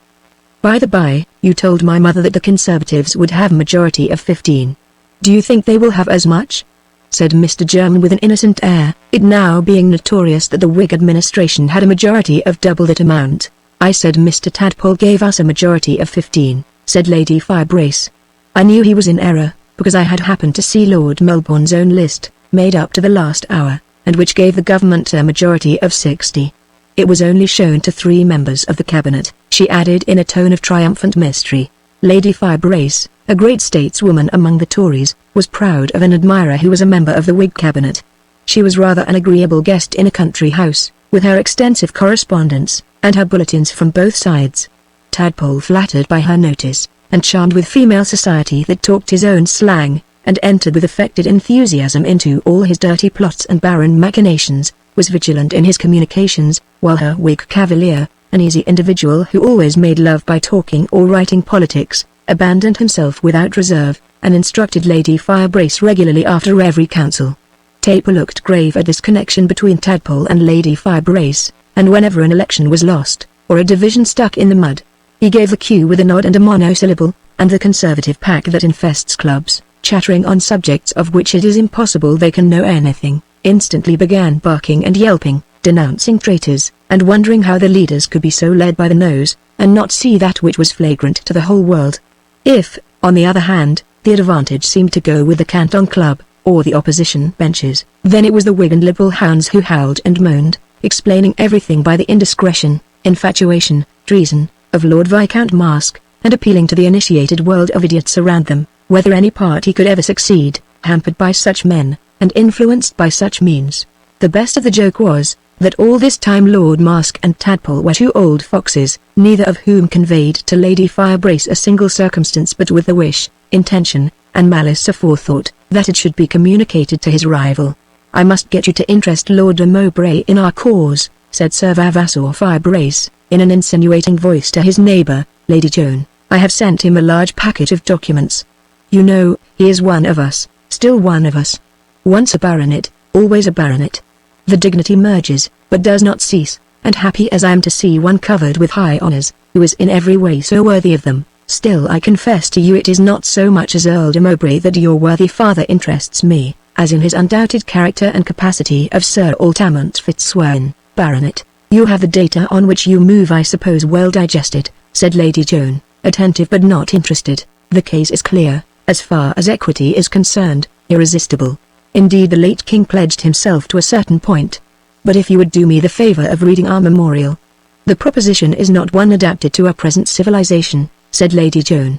By the by, you told my mother that the Conservatives would have a majority of 15. Do you think they will have as much?" said Mr. Jermyn with an innocent air, it now being notorious that the Whig administration had a majority of double that amount. "I said Mr. Tadpole gave us a majority of 15, said Lady Firebrace. "I knew he was in error, because I had happened to see Lord Melbourne's own list, made up to the last hour, and which gave the government a majority of 60. It was only shown to 3 members of the cabinet," she added in a tone of triumphant mystery. Lady Firebrace, a great stateswoman among the Tories, was proud of an admirer who was a member of the Whig cabinet. She was rather an agreeable guest in a country house, with her extensive correspondence, and her bulletins from both sides. Tadpole, flattered by her notice, and charmed with female society that talked his own slang, and entered with affected enthusiasm into all his dirty plots and barren machinations, was vigilant in his communications, while her Whig cavalier, an easy individual who always made love by talking or writing politics, abandoned himself without reserve, and instructed Lady Firebrace regularly after every council. Taper looked grave at this connection between Tadpole and Lady Firebrace, and whenever an election was lost, or a division stuck in the mud, he gave the cue with a nod and a monosyllable, and the Conservative pack that infests clubs, chattering on subjects of which it is impossible they can know anything, instantly began barking and yelping, denouncing traitors, and wondering how the leaders could be so led by the nose, and not see that which was flagrant to the whole world. If, on the other hand, the advantage seemed to go with the Canton Club, or the opposition benches, then it was the Whig and Liberal hounds who howled and moaned, explaining everything by the indiscretion, infatuation, treason, of Lord Viscount Mask, and appealing to the initiated world of idiots around them, whether any party could ever succeed, hampered by such men, and influenced by such means. The best of the joke was, that all this time Lord Mask and Tadpole were 2 old foxes, neither of whom conveyed to Lady Firebrace a single circumstance but with the wish, intention, and malice aforethought, that it should be communicated to his rival. "I must get you to interest Lord de Mowbray in our cause," said Sir Vavassor Firebrace, in an insinuating voice to his neighbour, Lady Joan. "I have sent him a large packet of documents. You know, he is one of us, still one of us. Once a baronet, always a baronet. The dignity merges, but does not cease, and happy as I am to see one covered with high honours, who is in every way so worthy of them, still I confess to you it is not so much as Earl de Mowbray that your worthy father interests me, as in his undoubted character and capacity of Sir Altamont Fitzwarren, Baronet. You have the data on which you move, I suppose, well digested," said Lady Joan, attentive but not interested. "The case is clear, as far as equity is concerned, irresistible. Indeed, the late king pledged himself to a certain point. But if you would do me the favor of reading our memorial." "The proposition is not one adapted to our present civilization," said Lady Joan.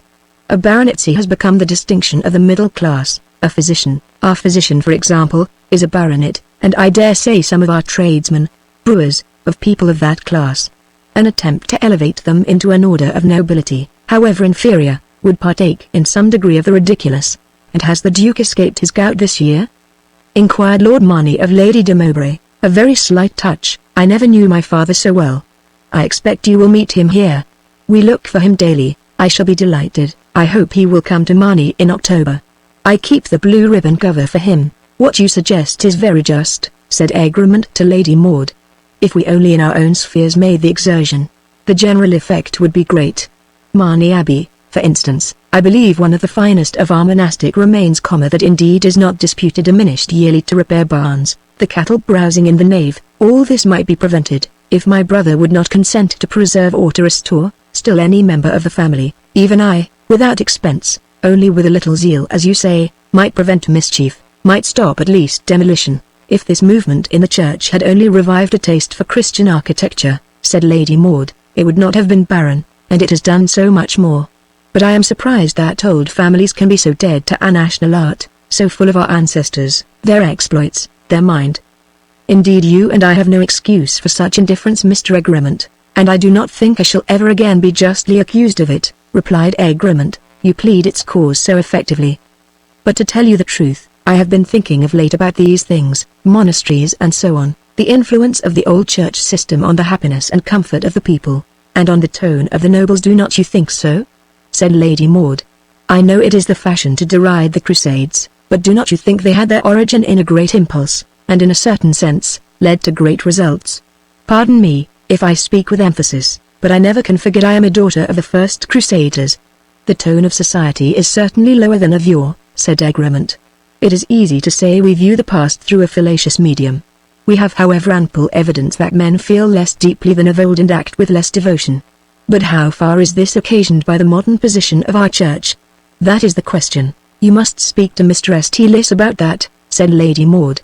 "A baronetcy has become the distinction of the middle class. A physician, our physician for example, is a baronet, and I dare say some of our tradesmen, brewers, of people of that class. An attempt to elevate them into an order of nobility, however inferior, would partake in some degree of the ridiculous. And has the Duke escaped his gout this year?" inquired Lord Marney of Lady de Mowbray. "A very slight touch. I never knew my father so well. I expect you will meet him here. We look for him daily. I shall be delighted. I hope he will come to Marney in October. I keep the blue ribbon cover for him. "What you suggest is very just," said Egremont to Lady Maud. "If we only in our own spheres made the exertion, the general effect would be great. Marney Abbey, for instance, I believe one of the finest of our monastic remains, that indeed is not disputed, diminished yearly to repair barns, the cattle browsing in the nave. All this might be prevented, if my brother would not consent to preserve or to restore. Still any member of the family, even I, without expense, only with a little zeal as you say, might prevent mischief, might stop at least demolition. If this movement in the church had only revived a taste for Christian architecture," said Lady Maud, "it would not have been barren, and it has done so much more. But I am surprised that old families can be so dead to our national art, so full of our ancestors, their exploits, their mind." "Indeed you and I have no excuse for such indifference, Mr. Egremont, and I do not think I shall ever again be justly accused of it," replied Egremont. "You plead its cause so effectively. But to tell you the truth, I have been thinking of late about these things, monasteries and so on, the influence of the old church system on the happiness and comfort of the people, and on the tone of the nobles. Do not you think so?" said Lady Maud. "I know it is the fashion to deride the Crusades, but do not you think they had their origin in a great impulse, and in a certain sense, led to great results? Pardon me, if I speak with emphasis, but I never can forget I am a daughter of the first Crusaders." "The tone of society is certainly lower than of yore," said Egremont. "It is easy to say we view the past through a fallacious medium. We have however ample evidence that men feel less deeply than of old and act with less devotion. But how far is this occasioned by the modern position of our church? That is the question. You must speak to Mr. St. Lys about that," said Lady Maud.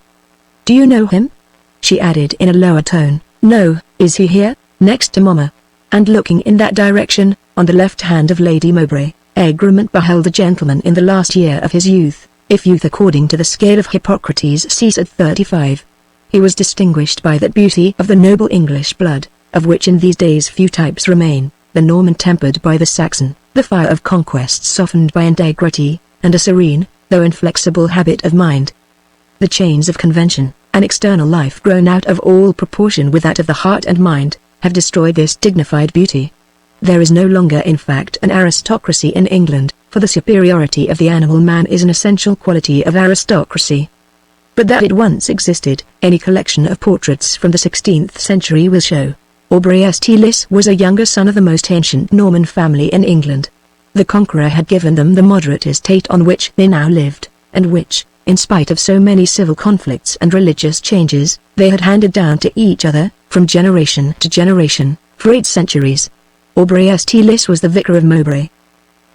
"Do you know him?" she added in a lower tone. "No, is he here, next to Mamma?" And looking in that direction, on the left hand of Lady Mowbray, Egremont beheld a gentleman in the last year of his youth, if youth according to the scale of Hippocrates cease at 35. He was distinguished by that beauty of the noble English blood, of which in these days few types remain, the Norman tempered by the Saxon, the fire of conquest softened by integrity, and a serene, though inflexible habit of mind. The chains of convention, an external life grown out of all proportion with that of the heart and mind, have destroyed this dignified beauty. There is no longer in fact an aristocracy in England, for the superiority of the animal man is an essential quality of aristocracy. But that it once existed, any collection of portraits from the 16th century will show. Aubrey St. Lys was a younger son of the most ancient Norman family in England. The Conqueror had given them the moderate estate on which they now lived, and which, in spite of so many civil conflicts and religious changes, they had handed down to each other, from generation to generation, for 8 centuries. Aubrey St. Lys was the vicar of Mowbray.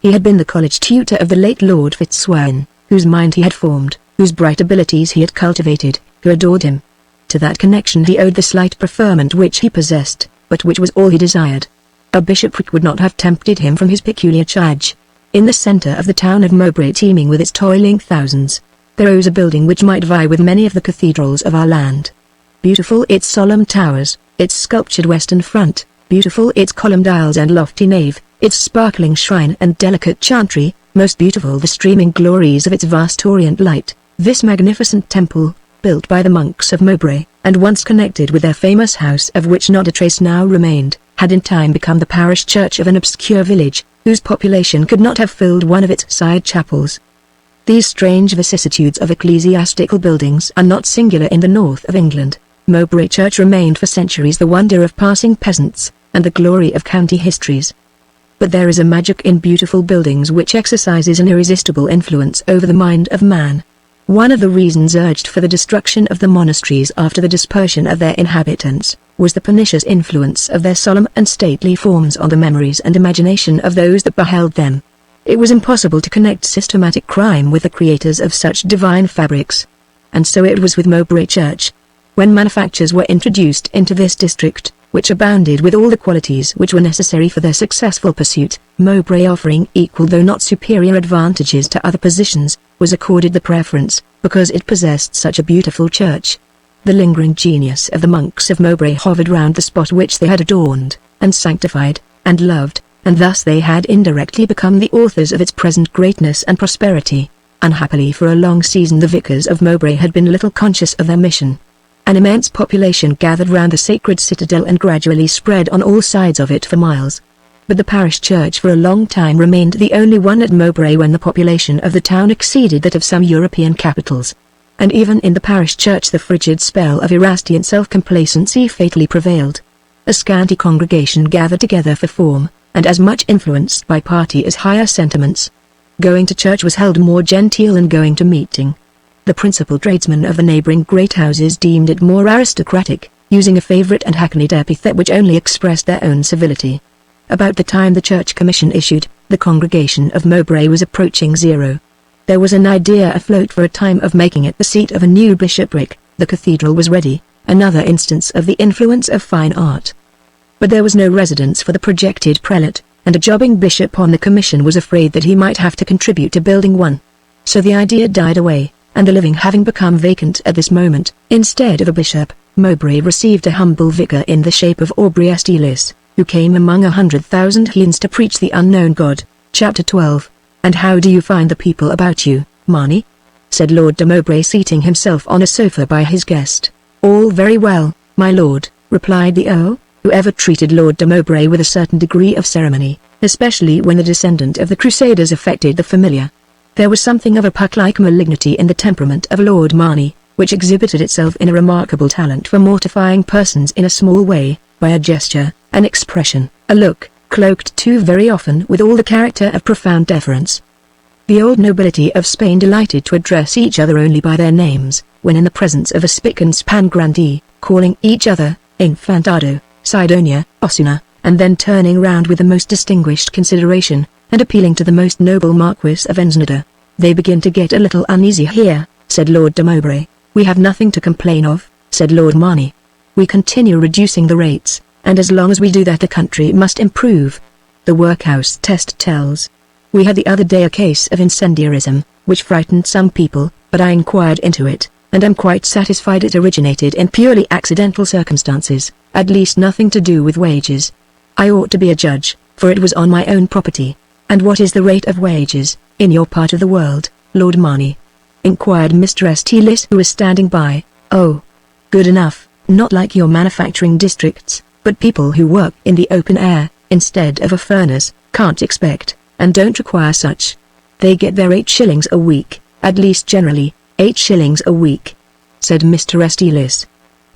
He had been the college tutor of the late Lord Fitzwarren, whose mind he had formed, whose bright abilities he had cultivated, who adored him. To that connection he owed the slight preferment which he possessed, but which was all he desired. A bishopric would not have tempted him from his peculiar charge. In the centre of the town of Mowbray, teeming with its toiling thousands, there rose a building which might vie with many of the cathedrals of our land. Beautiful its solemn towers, its sculptured western front, beautiful its columned aisles and lofty nave, its sparkling shrine and delicate chantry, most beautiful the streaming glories of its vast orient light. This magnificent temple, built by the monks of Mowbray, and once connected with their famous house of which not a trace now remained, had in time become the parish church of an obscure village, whose population could not have filled one of its side chapels. These strange vicissitudes of ecclesiastical buildings are not singular in the north of England. Mowbray Church remained for centuries the wonder of passing peasants, and the glory of county histories. But there is a magic in beautiful buildings which exercises an irresistible influence over the mind of man. One of the reasons urged for the destruction of the monasteries after the dispersion of their inhabitants, was the pernicious influence of their solemn and stately forms on the memories and imagination of those that beheld them. It was impossible to connect systematic crime with the creators of such divine fabrics. And so it was with Mowbray Church. When manufactures were introduced into this district, which abounded with all the qualities which were necessary for their successful pursuit, Mowbray, offering equal though not superior advantages to other positions, was accorded the preference, because it possessed such a beautiful church. The lingering genius of the monks of Mowbray hovered round the spot which they had adorned, and sanctified, and loved, and thus they had indirectly become the authors of its present greatness and prosperity. Unhappily for a long season the vicars of Mowbray had been little conscious of their mission. An immense population gathered round the sacred citadel and gradually spread on all sides of it for miles. But the parish church for a long time remained the only one at Mowbray when the population of the town exceeded that of some European capitals. and even in the parish church the frigid spell of Erastian self-complacency fatally prevailed. A scanty congregation gathered together for form, and as much influenced by party as higher sentiments. Going to church was held more genteel than going to meeting. The principal tradesmen of the neighbouring great houses deemed it more aristocratic, using a favourite and hackneyed epithet which only expressed their own civility. About the time the church commission issued, the congregation of Mowbray was approaching zero. There was an idea afloat for a time of making it the seat of a new bishopric. The cathedral was ready, another instance of the influence of fine art. But there was no residence for the projected prelate, and a jobbing bishop on the commission was afraid that he might have to contribute to building one. So the idea died away, and the living having become vacant at this moment, instead of a bishop, Mowbray received a humble vicar in the shape of Aubrey Estilis, who came among 100,000 heathens to preach the unknown God. Chapter 12. "And how do you find the people about you, Marnie?" said Lord de Mowbray, seating himself on a sofa by his guest. "All very well, my lord," replied the Earl, who ever treated Lord de Mowbray with a certain degree of ceremony, especially when the descendant of the Crusaders affected the familiar. There was something of a puck-like malignity in the temperament of Lord Marnie, which exhibited itself in a remarkable talent for mortifying persons in a small way, by a gesture, an expression, a look, cloaked too very often with all the character of profound deference. The old nobility of Spain delighted to address each other only by their names, when in the presence of a spick and span grandee, calling each other, Infantado, Sidonia, Osuna, and then turning round with the most distinguished consideration, and appealing to the most noble Marquis of Ensenada. "They begin to get a little uneasy here," said Lord de Mowbray. "We have nothing to complain of," said Lord Marnie. "We continue reducing the rates, and as long as we do that the country must improve. The workhouse test tells. We had the other day a case of incendiarism, which frightened some people, but I inquired into it, and am quite satisfied it originated in purely accidental circumstances, at least nothing to do with wages. I ought to be a judge, for it was on my own property." "And what is the rate of wages, in your part of the world, Lord Marnie?" inquired Mr. Estilis, who was standing by. "Oh, good enough, not like your manufacturing districts, but people who work in the open air, instead of a furnace, can't expect, and don't require such. They get their 8 shillings a week, at least generally, 8 shillings a week," said Mr. Estilis.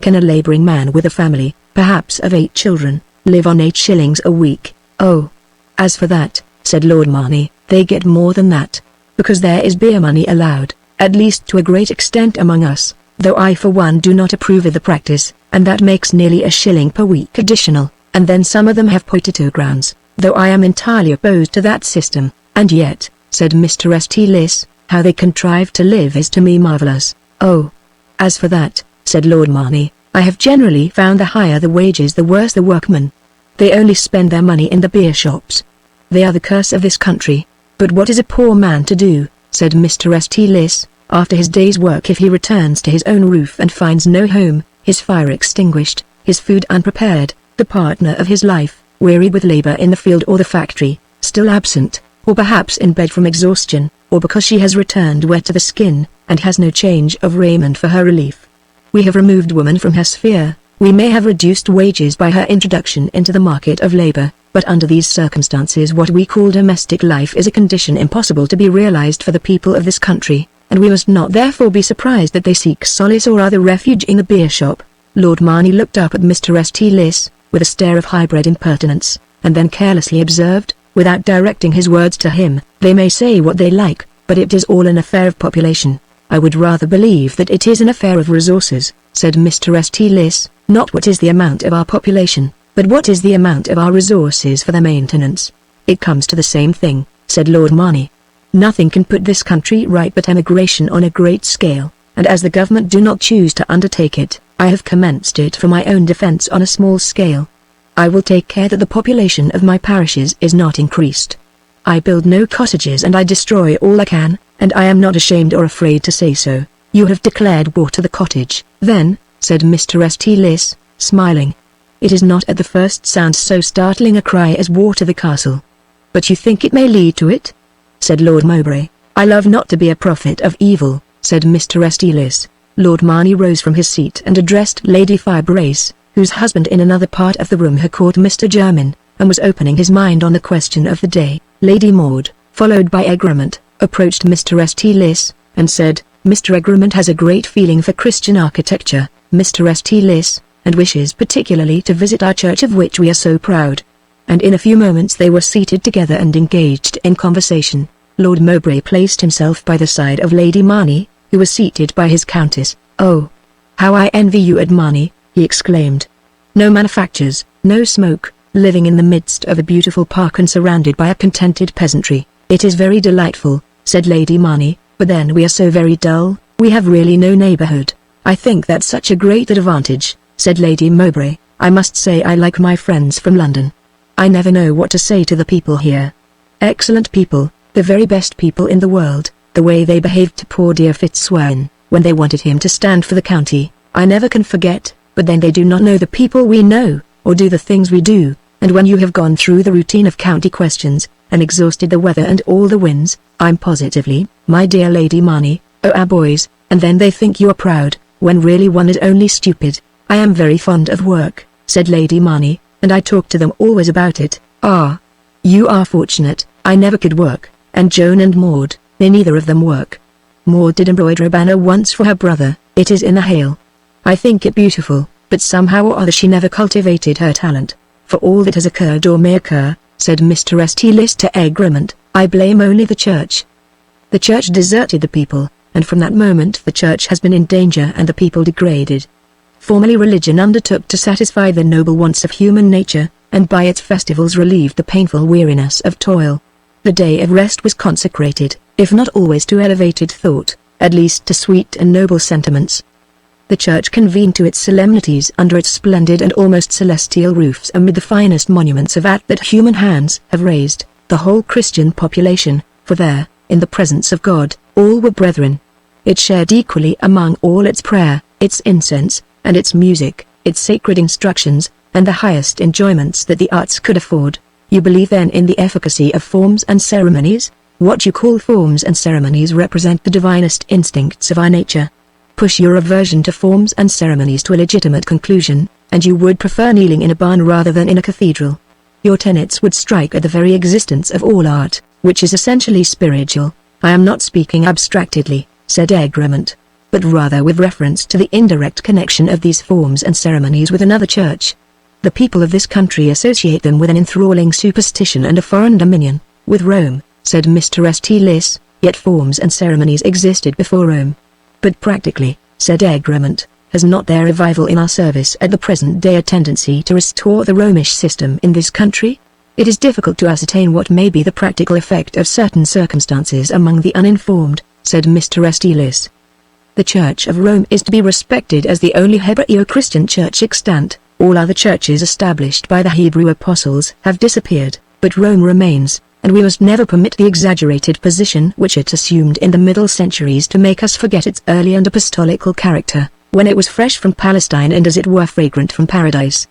"Can a labouring man with a family, perhaps of 8 children, live on 8 shillings a week?" "Oh, as for that," said Lord Marnie, "they get more than that, because there is beer money allowed, at least to a great extent among us, though I for one do not approve of the practice, and that makes nearly a shilling per week additional, and then some of them have potato grounds, though I am entirely opposed to that system, and yet," said Mr. Estilis, "how they contrive to live is to me marvellous." "Oh, as for that," said Lord Marnie, "I have generally found the higher the wages the worse the workmen. They only spend their money in the beer shops. They are the curse of this country. But what is a poor man to do?" said Mr. Estilis, "after his day's work if he returns to his own roof and finds no home, his fire extinguished, his food unprepared, the partner of his life, wearied with labour in the field or the factory, still absent, or perhaps in bed from exhaustion, or because she has returned wet to the skin, and has no change of raiment for her relief? We have removed woman from her sphere. We may have reduced wages by her introduction into the market of labour, but under these circumstances what we call domestic life is a condition impossible to be realized for the people of this country, and we must not therefore be surprised that they seek solace or other refuge in the beer shop." Lord Marnie looked up at Mr. Estilis, with a stare of high-bred impertinence, and then carelessly observed, without directing his words to him, "They may say what they like, but it is all an affair of population." "I would rather believe that it is an affair of resources," said Mr. Estilis, "not what is the amount of our population, but what is the amount of our resources for their maintenance." "It comes to the same thing," said Lord Marnie. "Nothing can put this country right but emigration on a great scale, and as the government do not choose to undertake it, I have commenced it for my own defence on a small scale. I will take care that the population of my parishes is not increased. I build no cottages and I destroy all I can, and I am not ashamed or afraid to say so." "You have declared war to the cottage, then?" said Mr. Estilis, smiling. "It is not at the first sound so startling a cry as war to the castle. But you think it may lead to it?" said Lord Mowbray. "I love not to be a prophet of evil," said Mr. Estilis. Lord Marnie rose from his seat and addressed Lady Fibrace, whose husband in another part of the room had caught Mr. Jermyn, and was opening his mind on the question of the day. Lady Maud, followed by Egremont, approached Mr. Estilis, and said, Mr. Egremont has a great feeling for Christian architecture, Mr. St. Lys, and wishes particularly to visit our church of which we are so proud. And in a few moments they were seated together and engaged in conversation. Lord Mowbray placed himself by the side of Lady Marney, who was seated by his countess. "Oh, how I envy you at Marney," he exclaimed. "No manufactures, no smoke, living in the midst of a beautiful park and surrounded by a contented peasantry. It is very delightful," said Lady Marney, "but then we are so very dull, we have really no neighborhood." "I think that's such a great advantage," said Lady Mowbray. "I must say I like my friends from London. I never know what to say to the people here. Excellent people, the very best people in the world. The way they behaved to poor dear Fitzwarren, when they wanted him to stand for the county, I never can forget, but then they do not know the people we know, or do the things we do, and when you have gone through the routine of county questions, and exhausted the weather and all the winds, I'm positively, my dear Lady Marney, oh our boys, and then they think you are proud, when really one is only stupid. I am very fond of work," said Lady Marney, "and I talk to them always about it." "Ah, you are fortunate. I never could work, and Joan and Maud, they neither of them work. Maud did embroider a banner once for her brother, it is in a hail. I think it beautiful, but somehow or other she never cultivated her talent. For all that has occurred or may occur," said Mr. St. Lys to Egremont, "I blame only the church. The church deserted the people, and from that moment the church has been in danger and the people degraded. Formerly religion undertook to satisfy the noble wants of human nature, and by its festivals relieved the painful weariness of toil. The day of rest was consecrated, if not always to elevated thought, at least to sweet and noble sentiments. The church convened to its solemnities under its splendid and almost celestial roofs amid the finest monuments of art that human hands have raised, the whole Christian population, for there, in the presence of God, all were brethren. It shared equally among all its prayer, its incense, and its music, its sacred instructions, and the highest enjoyments that the arts could afford. You believe then in the efficacy of forms and ceremonies? What you call forms and ceremonies represent the divinest instincts of our nature. Push your aversion to forms and ceremonies to a legitimate conclusion, and you would prefer kneeling in a barn rather than in a cathedral. Your tenets would strike at the very existence of all art, which is essentially spiritual. I am not speaking abstractedly, said Egremont, but rather with reference to the indirect connection of these forms and ceremonies with another church. The people of this country associate them with an enthralling superstition and a foreign dominion, with Rome, said Mr. St. Lys, yet forms and ceremonies existed before Rome. But practically, said Egremont, has not their revival in our service at the present day a tendency to restore the Romish system in this country? It is difficult to ascertain what may be the practical effect of certain circumstances among the uninformed, said Mr. St. Lys. The Church of Rome is to be respected as the only Hebreo-Christian church extant. All other churches established by the Hebrew apostles have disappeared, but Rome remains, and we must never permit the exaggerated position which it assumed in the Middle Centuries to make us forget its early and apostolical character, when it was fresh from Palestine and as it were fragrant from paradise.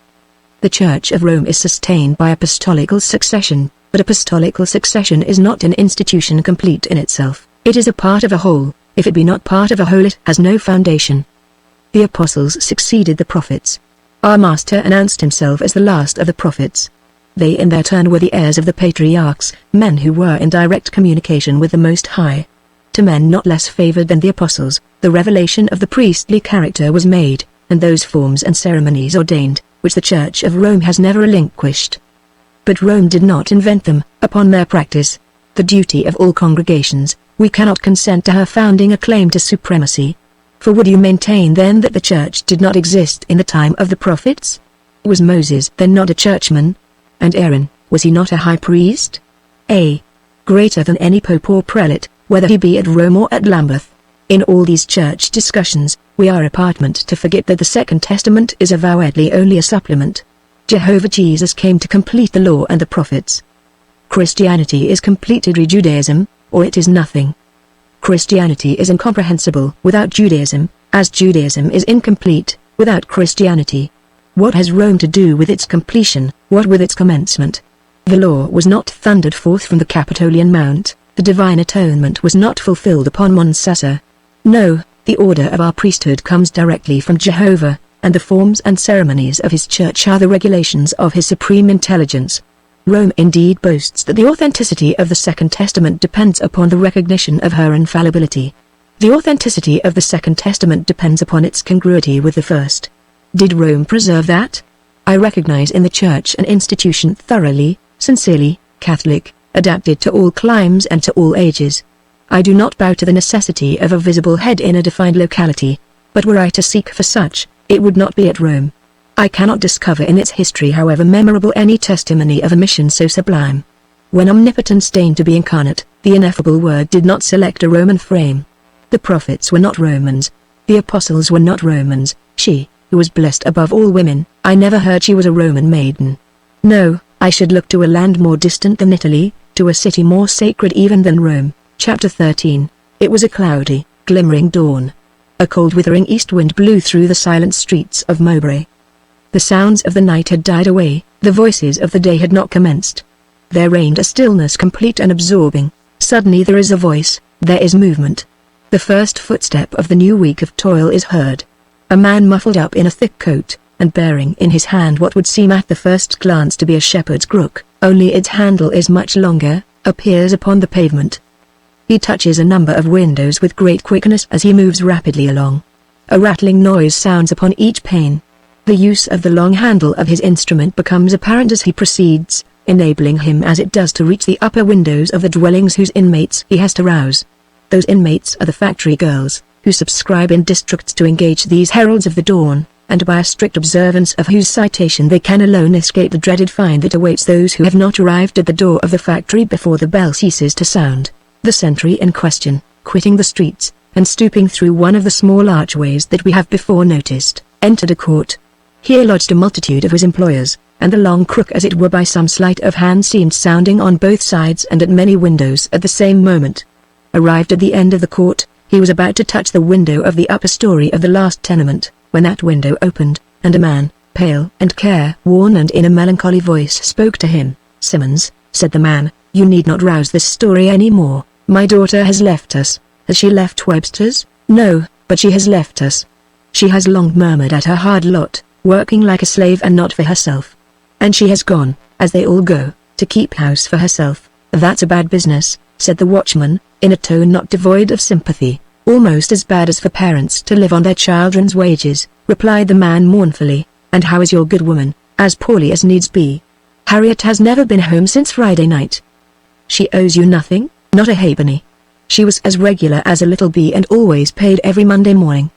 The Church of Rome is sustained by apostolical succession, but apostolical succession is not an institution complete in itself. It is a part of a whole. If it be not part of a whole, it has no foundation. The apostles succeeded the prophets. Our Master announced himself as the last of the prophets. They in their turn were the heirs of the patriarchs, men who were in direct communication with the Most High. To men not less favored than the apostles, the revelation of the priestly character was made, and those forms and ceremonies ordained, which the Church of Rome has never relinquished. But Rome did not invent them. Upon their practice, the duty of all congregations, we cannot consent to her founding a claim to supremacy. For would you maintain then that the church did not exist in the time of the prophets? Was Moses then not a churchman? And Aaron, was he not a high priest? Greater than any pope or prelate, whether he be at Rome or at Lambeth. In all these church discussions, we are apartment to forget that the Second Testament is avowedly only a supplement. Jehovah Jesus came to complete the law and the prophets. Christianity is completed re Judaism, or it is nothing. Christianity is incomprehensible without Judaism, as Judaism is incomplete without Christianity. What has Rome to do with its completion, what with its commencement? The law was not thundered forth from the Capitolian Mount, the divine atonement was not fulfilled upon Mount Sassa. No, the order of our priesthood comes directly from Jehovah, and the forms and ceremonies of his church are the regulations of his supreme intelligence. Rome indeed boasts that the authenticity of the Second Testament depends upon the recognition of her infallibility. The authenticity of the Second Testament depends upon its congruity with the first. Did Rome preserve that? I recognize in the Church an institution thoroughly, sincerely, Catholic, adapted to all climes and to all ages. I do not bow to the necessity of a visible head in a defined locality, but were I to seek for such, it would not be at Rome. I cannot discover in its history, however memorable, any testimony of a mission so sublime. When Omnipotence deigned to be incarnate, the ineffable Word did not select a Roman frame. The prophets were not Romans. The apostles were not Romans. She, who was blessed above all women, I never heard she was a Roman maiden. No, I should look to a land more distant than Italy, to a city more sacred even than Rome. Chapter 13. It was a cloudy, glimmering dawn. A cold withering east wind blew through the silent streets of Mowbray. The sounds of the night had died away, the voices of the day had not commenced. There reigned a stillness complete and absorbing. Suddenly there is a voice, there is movement. The first footstep of the new week of toil is heard. A man muffled up in a thick coat, and bearing in his hand what would seem at the first glance to be a shepherd's crook, only its handle is much longer, appears upon the pavement. He touches a number of windows with great quickness as he moves rapidly along. A rattling noise sounds upon each pane. The use of the long handle of his instrument becomes apparent as he proceeds, enabling him as it does to reach the upper windows of the dwellings whose inmates he has to rouse. Those inmates are the factory girls, who subscribe in districts to engage these heralds of the dawn, and by a strict observance of whose citation they can alone escape the dreaded fine that awaits those who have not arrived at the door of the factory before the bell ceases to sound. The sentry in question, quitting the streets, and stooping through one of the small archways that we have before noticed, entered a court. Here lodged a multitude of his employers, and the long crook as it were by some sleight of hand seemed sounding on both sides and at many windows at the same moment. Arrived at the end of the court, he was about to touch the window of the upper story of the last tenement, when that window opened, and a man, pale and careworn and in a melancholy voice spoke to him. "Simmons," said the man, "you need not rouse this story any more. My daughter has left us." "Has she left Webster's?" "No, but she has left us. She has long murmured at her hard lot, working like a slave and not for herself. And she has gone, as they all go, to keep house for herself." "That's a bad business," said the watchman, in a tone not devoid of sympathy. "Almost as bad as for parents to live on their children's wages," replied the man mournfully. "And how is your good woman?" "As poorly as needs be. Harriet has never been home since Friday night." "She owes you nothing?" "Not a halfpenny. She was as regular as a little bee and always paid every Monday morning."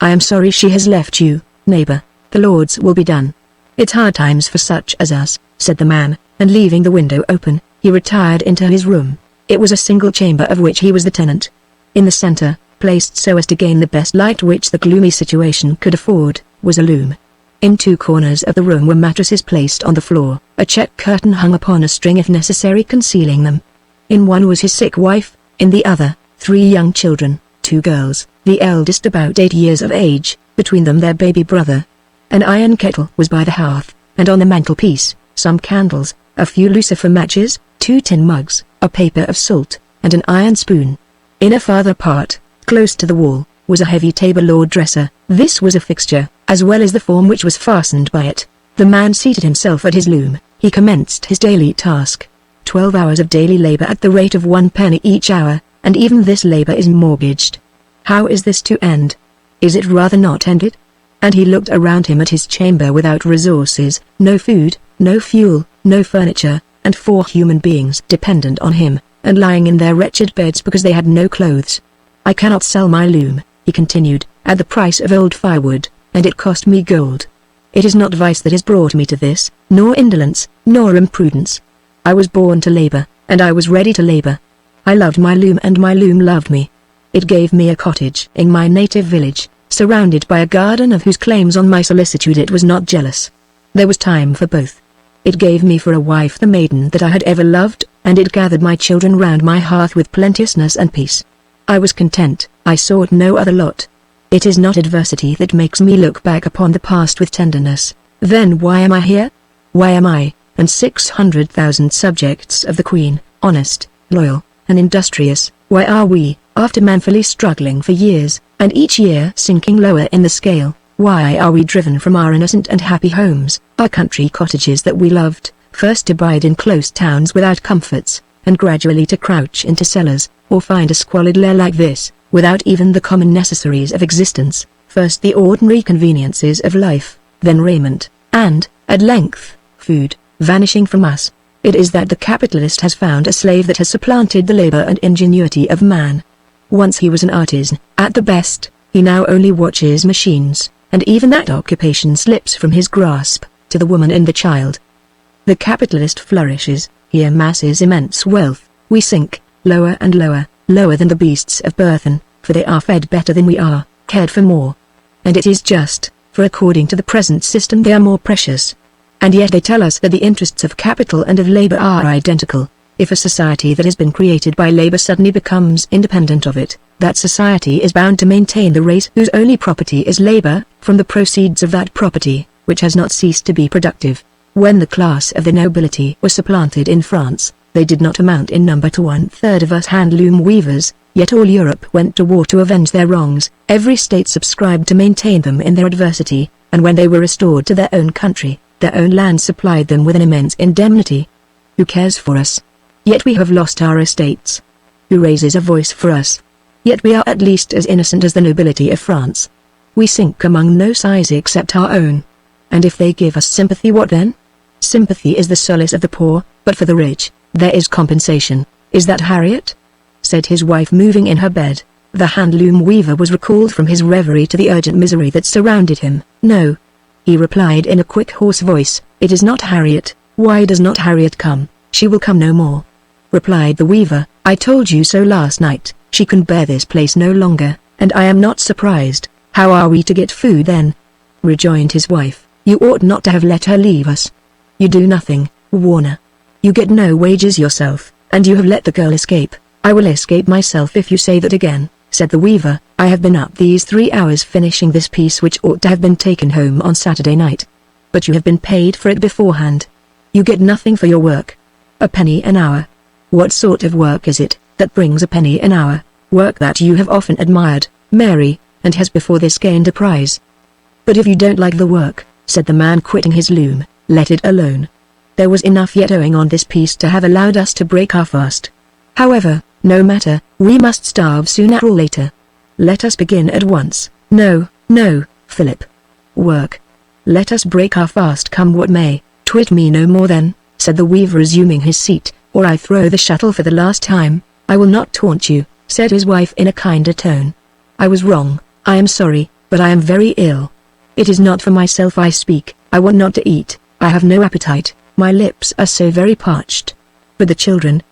"I am sorry she has left you, neighbor. The Lord's will be done." "It's hard times for such as us," said the man, and leaving the window open, he retired into his room. It was a single chamber of which he was the tenant. In the center, placed so as to gain the best light which the gloomy situation could afford, was a loom. In two corners of the room were mattresses placed on the floor, a check curtain hung upon a string if necessary concealing them. In one was his sick wife, in the other, 3 young children, 2 girls, the eldest about 8 years of age, between them their baby brother. An iron kettle was by the hearth, and on the mantelpiece, some candles, a few lucifer matches, 2 tin mugs, a paper of salt, and an iron spoon. In a farther part, close to the wall, was a heavy table or dresser. This was a fixture, as well as the form which was fastened by it. The man seated himself at his loom. He commenced his daily task. 12 hours of daily labor at the rate of 1 penny each hour, and even this labor is mortgaged. How is this to end? Is it rather not ended? And he looked around him at his chamber without resources, no food, no fuel, no furniture, and 4 human beings dependent on him, and lying in their wretched beds because they had no clothes. "I cannot sell my loom," he continued, "at the price of old firewood, and it cost me gold. It is not vice that has brought me to this, nor indolence, nor imprudence. I was born to labor, and I was ready to labor. I loved my loom and my loom loved me. It gave me a cottage in my native village, surrounded by a garden of whose claims on my solicitude it was not jealous. There was time for both. It gave me for a wife the maiden that I had ever loved, and it gathered my children round my hearth with plenteousness and peace. I was content, I sought no other lot. It is not adversity that makes me look back upon the past with tenderness. Then why am I here? Why am I, and 600,000 subjects of the Queen, honest, loyal, and industrious, why are we, after manfully struggling for years, and each year sinking lower in the scale, why are we driven from our innocent and happy homes, our country cottages that we loved, first to bide in close towns without comforts, and gradually to crouch into cellars, or find a squalid lair like this, without even the common necessaries of existence, first the ordinary conveniences of life, then raiment, and, at length, food, vanishing from us. It is that the capitalist has found a slave that has supplanted the labor and ingenuity of man. Once he was an artisan, at the best, he now only watches machines, and even that occupation slips from his grasp, to the woman and the child. The capitalist flourishes, he amasses immense wealth, we sink, lower and lower, lower than the beasts of burthen, for they are fed better than we are, cared for more. And it is just, for according to the present system they are more precious. And yet they tell us that the interests of capital and of labor are identical. If a society that has been created by labor suddenly becomes independent of it, that society is bound to maintain the race whose only property is labor, from the proceeds of that property, which has not ceased to be productive. When the class of the nobility was supplanted in France, they did not amount in number to 1/3 of us handloom weavers, yet all Europe went to war to avenge their wrongs, every state subscribed to maintain them in their adversity, and when they were restored to their own country, their own land supplied them with an immense indemnity. Who cares for us? Yet we have lost our estates. Who raises a voice for us? Yet we are at least as innocent as the nobility of France. We sink among no size except our own. And if they give us sympathy, what then? Sympathy is the solace of the poor, but for the rich, there is compensation. Is that Harriet? Said his wife, moving in her bed. The handloom weaver was recalled from his reverie to the urgent misery that surrounded him. No. He replied in a quick hoarse voice, it is not Harriet. Why does not Harriet come? She will come no more. Replied the weaver, I told you so last night. She can bear this place no longer, and I am not surprised. How are we to get food then? Rejoined his wife, you ought not to have let her leave us. You do nothing, Warner. You get no wages yourself, and you have let the girl escape. I will escape myself if you say that again, said the weaver. I have been up these 3 hours finishing this piece which ought to have been taken home on Saturday night. But you have been paid for it beforehand. You get nothing for your work. A penny an hour. What sort of work is it that brings a penny an hour? Work that you have often admired, Mary, and has before this gained a prize. But if you don't like the work, said the man quitting his loom, let it alone. There was enough yet owing on this piece to have allowed us to break our fast. However, no matter, we must starve sooner or later. Let us begin at once. No, no, Philip. Work. Let us break our fast come what may. Twit me no more then, said the weaver resuming his seat, or I throw the shuttle for the last time. I will not taunt you, said his wife in a kinder tone. I was wrong, I am sorry, but I am very ill. It is not for myself I speak, I want not to eat, I have no appetite, my lips are so very parched. But the children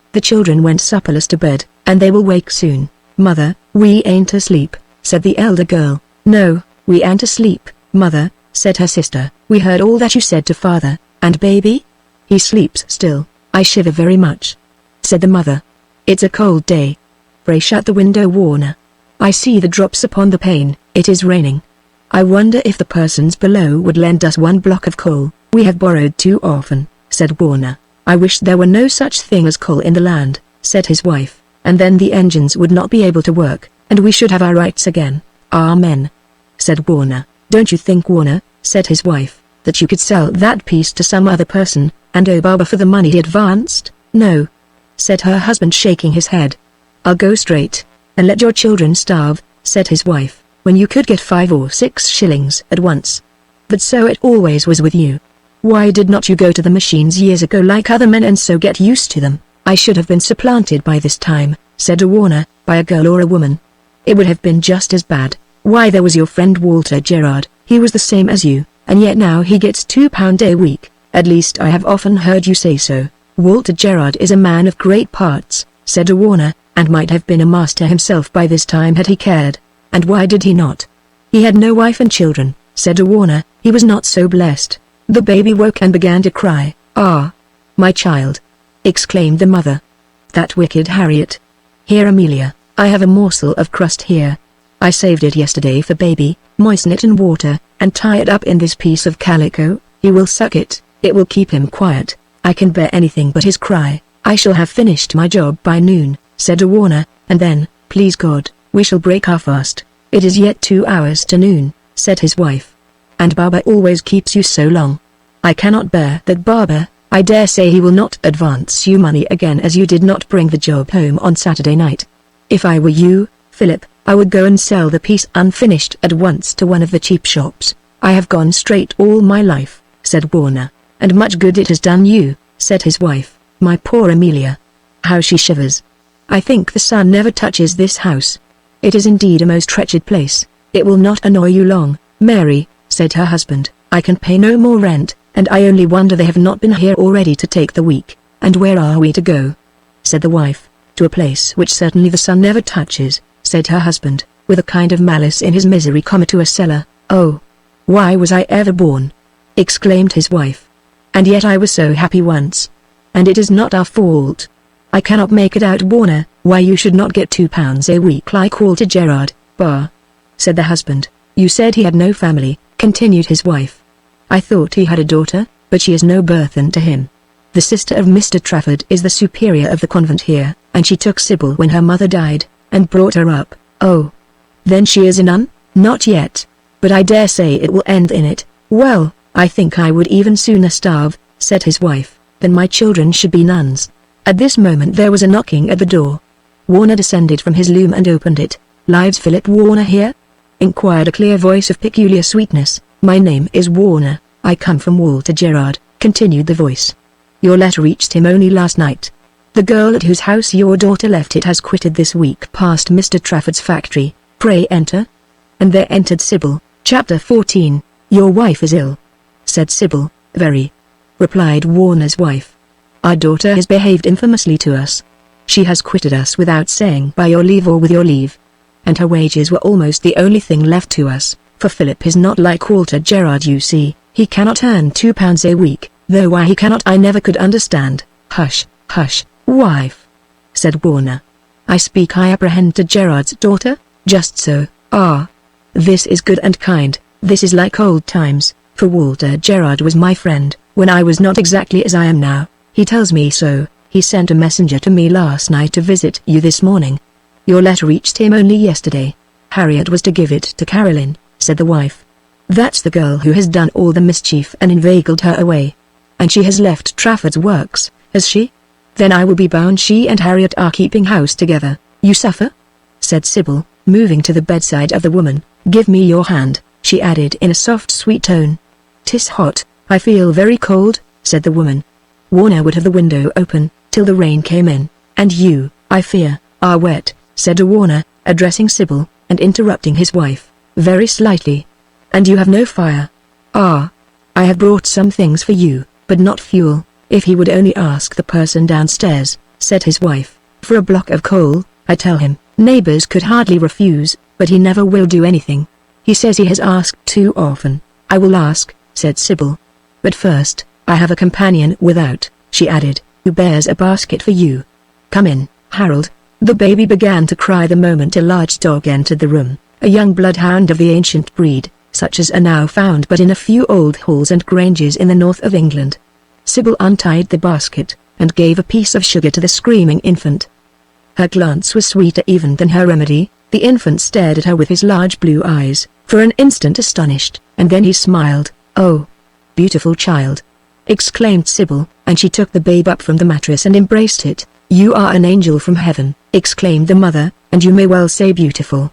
went supperless to bed, and they will wake soon. Mother, we ain't asleep, said the elder girl. No, we ain't asleep, mother, said her sister. We heard all that you said to father, and baby? He sleeps still. I shiver very much, said the mother. It's a cold day. Pray shut the window, Warner. I see the drops upon the pane. It is raining. I wonder if the persons below would lend us 1 block of coal. We have borrowed too often, said Warner. I wish there were no such thing as coal in the land, said his wife, and then the engines would not be able to work, and we should have our rights again. Amen, said Warner. Don't you think, Warner, said his wife, that you could sell that piece to some other person, and owe Barbara for the money he advanced? No, said her husband, shaking his head. I'll go straight, and let your children starve, said his wife, when you could get 5 or 6 shillings at once. But so it always was with you. Why did not you go to the machines years ago like other men and so get used to them? I should have been supplanted by this time, said Warner, by a girl or a woman. It would have been just as bad. Why, there was your friend Walter Gerard, he was the same as you, and yet now he gets £2 a week, at least I have often heard you say so. Walter Gerard is a man of great parts, said Warner, and might have been a master himself by this time had he cared. And why did he not? He had no wife and children, said Warner. He was not so blessed. The baby woke and began to cry. Ah, my child, exclaimed the mother. That wicked Harriet. Here, Amelia, I have a morsel of crust here. I saved it yesterday for baby. Moisten it in water, and tie it up in this piece of calico. He will suck it. It will keep him quiet. I can bear anything but his cry. I shall have finished my job by noon, said Warner, and then, please God, we shall break our fast. It is yet 2 hours to noon, said his wife. And Barbara always keeps you so long. I cannot bear that, Barbara. I dare say he will not advance you money again, as you did not bring the job home on Saturday night. If I were you, Philip, I would go and sell the piece unfinished at once to one of the cheap shops. I have gone straight all my life, said Warner. And much good it has done you, said his wife. My poor Amelia. How she shivers. I think the sun never touches this house. It is indeed a most wretched place. It will not annoy you long, Mary, said her husband. I can pay no more rent, and I only wonder they have not been here already to take the week. And where are we to go? Said the wife. To a place which certainly the sun never touches, said her husband, with a kind of malice in his misery. To a cellar. Oh! Why was I ever born? Exclaimed his wife. And yet I was so happy once. And it is not our fault. I cannot make it out, Warner, why you should not get £2 a week like Walter Gerard. Bah! Said the husband. You said he had no family, continued his wife. I thought he had a daughter, but she is no burthen to him. The sister of Mr. Trafford is the superior of the convent here, and she took Sybil when her mother died, and brought her up. Oh! Then she is a nun? Not yet. But I dare say it will end in it. Well, I think I would even sooner starve, said his wife, than my children should be nuns. At this moment there was a knocking at the door. Warner descended from his loom and opened it. Lives Philip Warner here? Inquired a clear voice of peculiar sweetness. My name is Warner, I come from Walter Gerard, continued the voice. Your letter reached him only last night. The girl at whose house your daughter left it has quitted this week past Mr. Trafford's factory. Pray enter. And there entered Sybil. Chapter 14. Your wife is ill, said Sybil. Very, replied Warner's wife. Our daughter has behaved infamously to us. She has quitted us without saying by your leave or with your leave. And her wages were almost the only thing left to us, for Philip is not like Walter Gerard, you see. He cannot earn £2 a week, though why he cannot I never could understand. Hush, hush, wife, said Warner. I apprehend to Gerard's daughter? Just so. Ah. This is good and kind. This is like old times, for Walter Gerard was my friend, when I was not exactly as I am now. He tells me so. He sent a messenger to me last night to visit you this morning. Your letter reached him only yesterday. Harriet was to give it to Caroline, said the wife. That's the girl who has done all the mischief and inveigled her away. And she has left Trafford's works, has she? Then I will be bound she and Harriet are keeping house together. You suffer? Said Sybil, moving to the bedside of the woman. Give me your hand, she added in a soft sweet tone. 'Tis hot, I feel very cold, said the woman. Warner would have the window open, till the rain came in. And you, I fear, are wet, said Warner, addressing Sybil, and interrupting his wife, very slightly. And you have no fire. Ah. I have brought some things for you, but not fuel. If he would only ask the person downstairs, said his wife, for a block of coal, I tell him. Neighbors could hardly refuse, but he never will do anything. He says he has asked too often. I will ask, said Sybil. But first, I have a companion without, she added, who bears a basket for you. Come in, Harold. The baby began to cry the moment a large dog entered the room, a young bloodhound of the ancient breed, such as are now found but in a few old halls and granges in the north of England. Sybil untied the basket, and gave a piece of sugar to the screaming infant. Her glance was sweeter even than her remedy. The infant stared at her with his large blue eyes, for an instant astonished, and then he smiled. Oh, beautiful child, exclaimed Sybil, and she took the babe up from the mattress and embraced it. You are an angel from heaven, exclaimed the mother, and you may well say beautiful.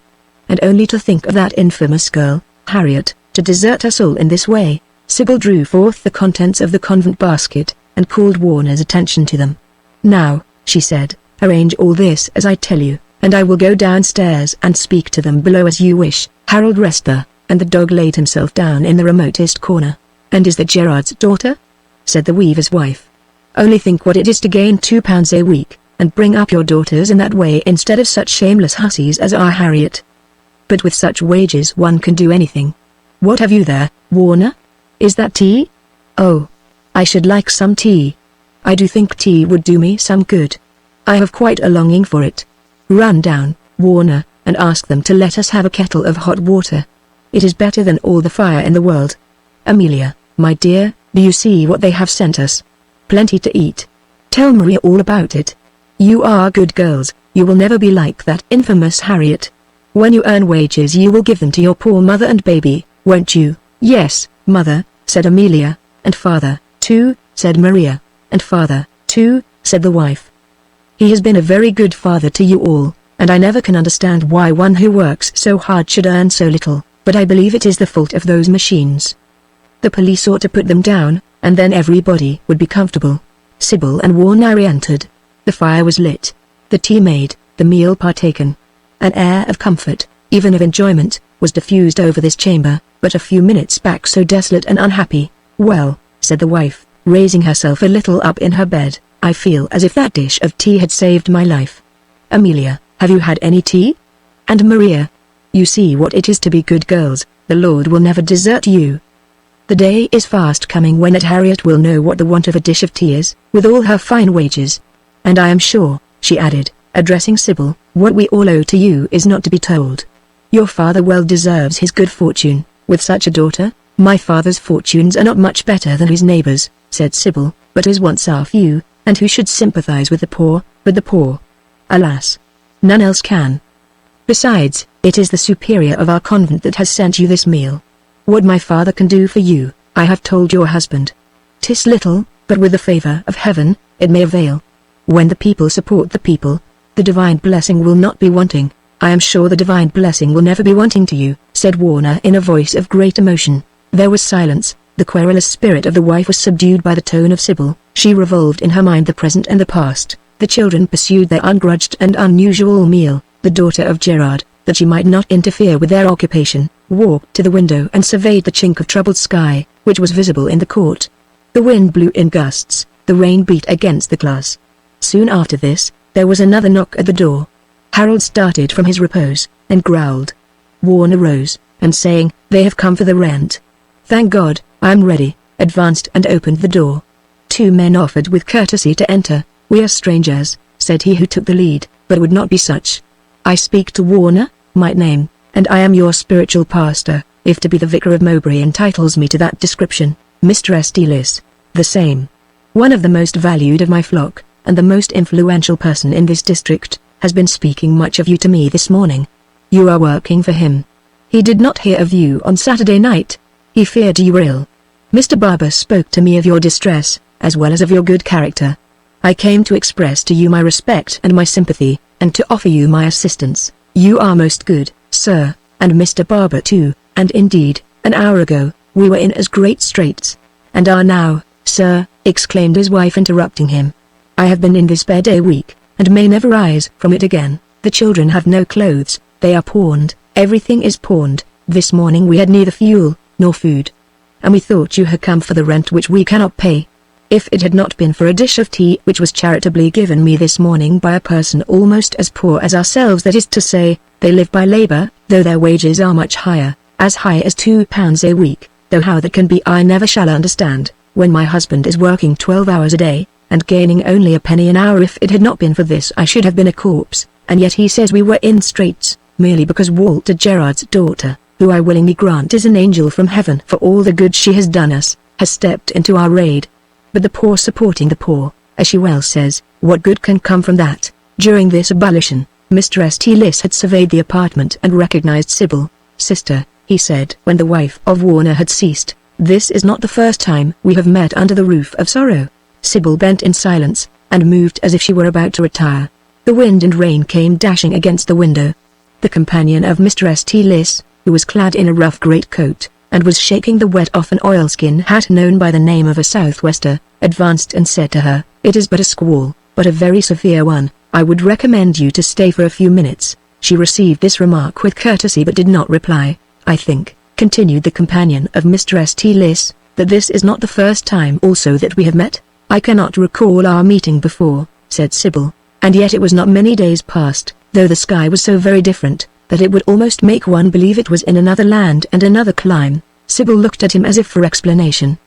And only to think of that infamous girl, Harriet, to desert us all in this way. Sybil drew forth the contents of the convent basket, and called Warner's attention to them. Now, she said, arrange all this as I tell you, and I will go downstairs and speak to them below as you wish. Harold rested there, and the dog laid himself down in the remotest corner. And is that Gerard's daughter? Said the weaver's wife. Only think what it is to gain £2 a week, and bring up your daughters in that way instead of such shameless hussies as our Harriet. But with such wages one can do anything. What have you there, Warner? Is that tea? Oh, I should like some tea. I do think tea would do me some good. I have quite a longing for it. Run down, Warner, and ask them to let us have a kettle of hot water. It is better than all the fire in the world. Amelia, my dear, do you see what they have sent us? Plenty to eat. Tell Maria all about it. You are good girls, you will never be like that infamous Harriet. When you earn wages you will give them to your poor mother and baby, won't you? Yes, mother, said Amelia, and father, too, said Maria, and father, too, said the wife. He has been a very good father to you all, and I never can understand why one who works so hard should earn so little, but I believe it is the fault of those machines. The police ought to put them down, and then everybody would be comfortable." Sybil and Warner entered. The fire was lit, the tea made, the meal partaken. An air of comfort, even of enjoyment, was diffused over this chamber, but a few minutes back so desolate and unhappy. "Well," said the wife, raising herself a little up in her bed, "I feel as if that dish of tea had saved my life. Amelia, have you had any tea? And Maria? You see what it is to be good girls, the Lord will never desert you. The day is fast coming when that Harriet will know what the want of a dish of tea is, with all her fine wages. And I am sure," she added, addressing Sybil, "what we all owe to you is not to be told. Your father well deserves his good fortune, with such a daughter." "My father's fortunes are not much better than his neighbors," said Sybil, "but his wants are few, and who should sympathize with the poor, but the poor? Alas! None else can. Besides, it is the superior of our convent that has sent you this meal. What my father can do for you, I have told your husband. 'Tis little, but with the favor of heaven, it may avail. When the people support the people, the divine blessing will not be wanting. I am sure the divine blessing will never be wanting to you," said Warner in a voice of great emotion. There was silence. The querulous spirit of the wife was subdued by the tone of Sybil. She revolved in her mind the present and the past. The children pursued their ungrudged and unusual meal. The daughter of Gerard, that she might not interfere with their occupation, walked to the window and surveyed the chink of troubled sky, which was visible in the court. The wind blew in gusts, the rain beat against the glass. Soon after this, there was another knock at the door. Harold started from his repose, and growled. Warner rose, and saying, "They have come for the rent. Thank God, I am ready," advanced and opened the door. Two men offered with courtesy to enter. "We are strangers," said he who took the lead, "but would not be such. I speak to Warner, my name, and I am your spiritual pastor, if to be the vicar of Mowbray entitles me to that description. Mr. Estilis, the same. One of the most valued of my flock, and the most influential person in this district, has been speaking much of you to me this morning. You are working for him. He did not hear of you on Saturday night. He feared you were ill. Mr. Barber spoke to me of your distress, as well as of your good character. I came to express to you my respect and my sympathy, and to offer you my assistance. You are most good, sir, and Mr. Barber too, and indeed, an hour ago, we were in as great straits." "And are now, sir," exclaimed his wife interrupting him. "I have been in this bed a week, and may never rise from it again. The children have no clothes, they are pawned, everything is pawned. This morning we had neither fuel, nor food. And we thought you had come for the rent which we cannot pay. If it had not been for a dish of tea which was charitably given me this morning by a person almost as poor as ourselves, that is to say, they live by labor, though their wages are much higher, as high as £2 a week, though how that can be I never shall understand, when my husband is working 12 hours a day, and gaining only a penny an hour. If it had not been for this I should have been a corpse, and yet he says we were in straits, merely because Walter Gerard's daughter, who I willingly grant is an angel from heaven for all the good she has done us, has stepped into our aid. But the poor supporting the poor, as she well says, what good can come from that?" During this abolition, Mr. Estilis had surveyed the apartment and recognized Sybil. "Sister," he said when the wife of Warner had ceased, "this is not the first time we have met under the roof of sorrow." Sybil bent in silence, and moved as if she were about to retire. The wind and rain came dashing against the window. The companion of Mr. Estilis, who was clad in a rough greatcoat, and was shaking the wet off an oilskin hat known by the name of a southwester, advanced and said to her, "It is but a squall, but a very severe one. I would recommend you to stay for a few minutes." She received this remark with courtesy but did not reply. "I think," continued the companion of Mr. Estilis, "that this is not the first time also that we have met." "I cannot recall our meeting before," said Sybil, "and yet it was not many days past, though the sky was so very different, that it would almost make one believe it was in another land and another clime." Sybil looked at him as if for explanation.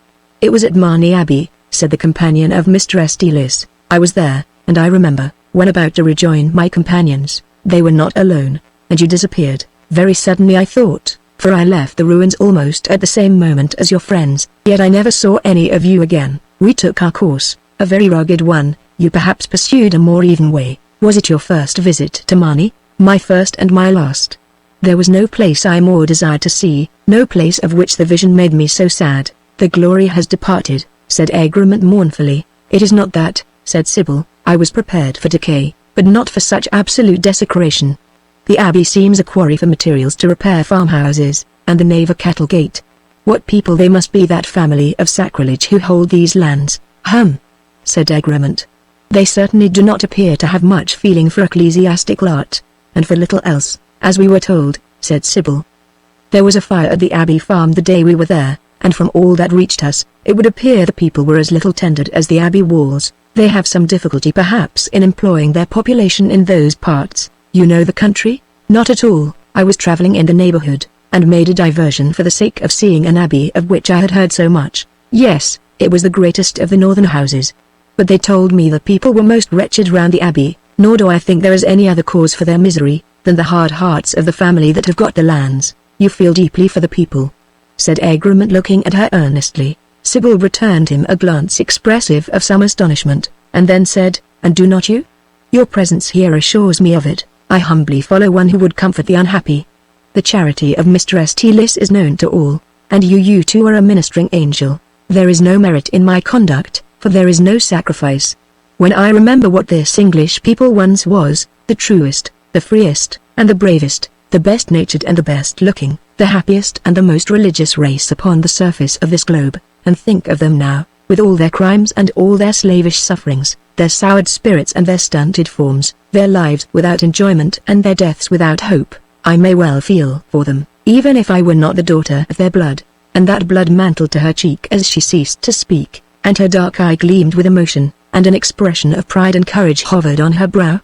"It was at Marney Abbey," said the companion of Mr. Estilis. "I was there, and I remember, when about to rejoin my companions, they were not alone, and you disappeared, very suddenly I thought, for I left the ruins almost at the same moment as your friends, yet I never saw any of you again. We took our course, a very rugged one, you perhaps pursued a more even way. Was it your first visit to Marney?" "My first and my last. There was no place I more desired to see, no place of which the vision made me so sad." "The glory has departed," said Egremont mournfully. "It is not that," said Sybil, "I was prepared for decay. but not for such absolute desecration. The abbey seems a quarry for materials to repair farmhouses, and the nave a cattle gate. What people they must be, that family of sacrilege who hold these lands, said Egremont. They certainly do not appear to have much feeling for ecclesiastical art, and for little else, as we were told, said Sybil. There was a fire at the abbey farm the day we were there, and from all that reached us, it would appear the people were as little tended as the abbey walls. They have some difficulty perhaps in employing their population in those parts. You know the country? Not at all. I was travelling in the neighbourhood, and made a diversion for the sake of seeing an abbey of which I had heard so much. Yes, it was the greatest of the northern houses. But they told me the people were most wretched round the abbey, nor do I think there is any other cause for their misery than the hard hearts of the family that have got the lands. You feel deeply for the people, said Egremont, looking at her earnestly. Sybil returned him a glance expressive of some astonishment, and then said, and do not you? Your presence here assures me of it. I humbly follow one who would comfort the unhappy. The charity of Mistress Tillis is known to all, and you too are a ministering angel. There is no merit in my conduct, for there is no sacrifice. When I remember what this English people once was, the truest, the freest, and the bravest, the best-natured and the best-looking, the happiest and the most religious race upon the surface of this globe, and think of them now, with all their crimes and all their slavish sufferings, their soured spirits and their stunted forms, their lives without enjoyment and their deaths without hope, I may well feel for them, even if I were not the daughter of their blood. And that blood mantled to her cheek as she ceased to speak, and her dark eye gleamed with emotion, and an expression of pride and courage hovered on her brow.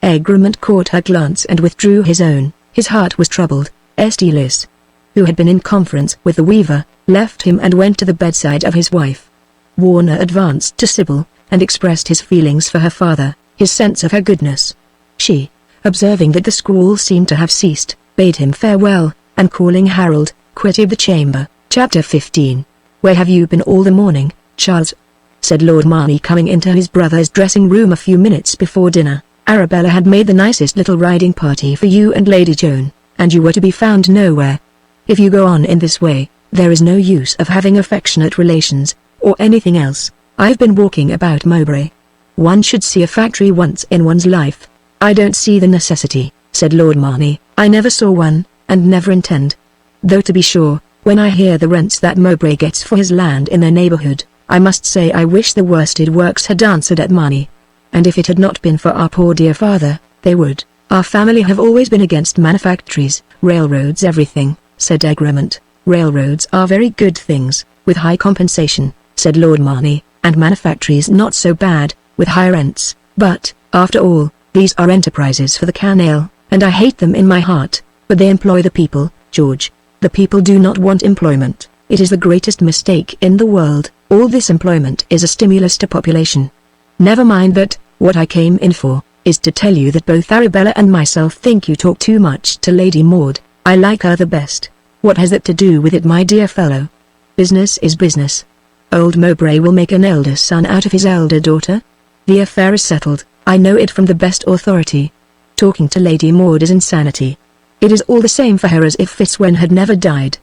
Egremont caught her glance and withdrew his own. His heart was troubled. Tillis, who had been in conference with the weaver, left him and went to the bedside of his wife. Warner advanced to Sybil, and expressed his feelings for her father, his sense of her goodness. She, observing that the squall seemed to have ceased, bade him farewell, and calling Harold, quitted the chamber. Chapter 15. Where have you been all the morning, Charles? Said Lord Marney, coming into his brother's dressing room a few minutes before dinner. Arabella had made the nicest little riding party for you and Lady Joan, and you were to be found nowhere. If you go on in this way, there is no use of having affectionate relations, or anything else. I've been walking about Mowbray. One should see a factory once in one's life. I don't see the necessity, said Lord Marney. I never saw one, and never intend. Though to be sure, when I hear the rents that Mowbray gets for his land in their neighbourhood, I must say I wish the worsted works had answered at money. And if it had not been for our poor dear father, they would. Our family have always been against manufactories, railroads, everything, said Egremont. Railroads are very good things, with high compensation, said Lord Marney, and manufactories not so bad, with high rents, but, after all, these are enterprises for the canaille, and I hate them in my heart, but they employ the people, George. The people do not want employment. It is the greatest mistake in the world. All this employment is a stimulus to population. Never mind that. What I came in for, is to tell you that both Arabella and myself think you talk too much to Lady Maud. I like her the best. What has that to do with it, my dear fellow? Business is business. Old Mowbray will make an elder son out of his elder daughter. The affair is settled. I know it from the best authority. Talking to Lady Maud is insanity. It is all the same for her as if Fitzwen had never died.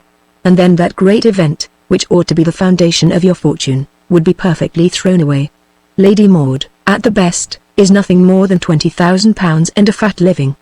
And then that great event, which ought to be the foundation of your fortune, would be perfectly thrown away. Lady Maud, at the best, is nothing more than £20,000 and a fat living.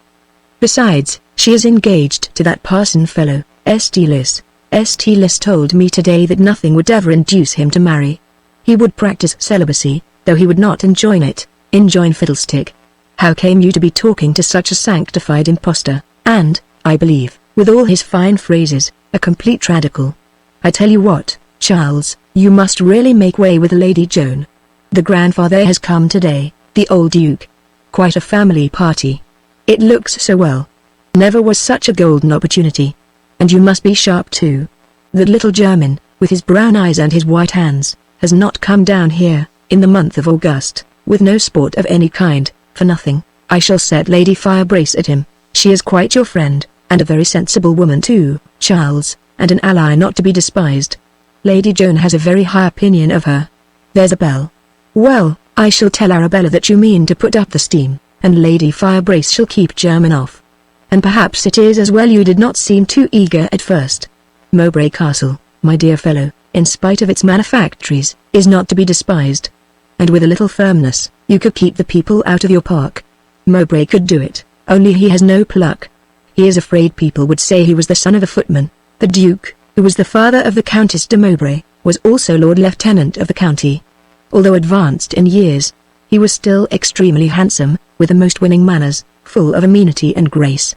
Besides, she is engaged to that parson fellow, Tillis. Tillis told me today that nothing would ever induce him to marry. He would practice celibacy, though he would not enjoin it. Enjoin fiddlestick. How came you to be talking to such a sanctified impostor, and, I believe, with all his fine phrases, a complete radical? I tell you what, Charles, you must really make way with Lady Joan. The grandfather has come today, the old Duke. Quite a family party. It looks so well. Never was such a golden opportunity. And you must be sharp too. That little German, with his brown eyes and his white hands, has not come down here, in the month of August, with no sport of any kind, for nothing. I shall set Lady Firebrace at him. She is quite your friend, and a very sensible woman too, Charles, and an ally not to be despised. Lady Joan has a very high opinion of her. There's a bell. Well, I shall tell Arabella that you mean to put up the steam, and Lady Firebrace shall keep German off. And perhaps it is as well you did not seem too eager at first. Mowbray Castle, my dear fellow, in spite of its manufactories, is not to be despised. And with a little firmness, you could keep the people out of your park. Mowbray could do it, only he has no pluck. He is afraid people would say he was the son of a footman. The Duke, who was the father of the Countess de Mowbray, was also Lord Lieutenant of the county. Although advanced in years, he was still extremely handsome, with the most winning manners, full of amenity and grace.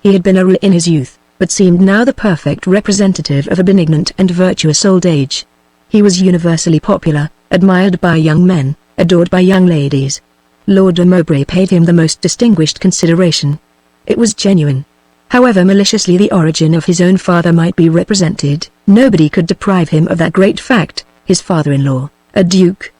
He had been a roue in his youth, but seemed now the perfect representative of a benignant and virtuous old age. He was universally popular, admired by young men, adored by young ladies. Lord de Mowbray paid him the most distinguished consideration. It was genuine. However maliciously the origin of his own father might be represented, nobody could deprive him of that great fact: his father-in-law, a duke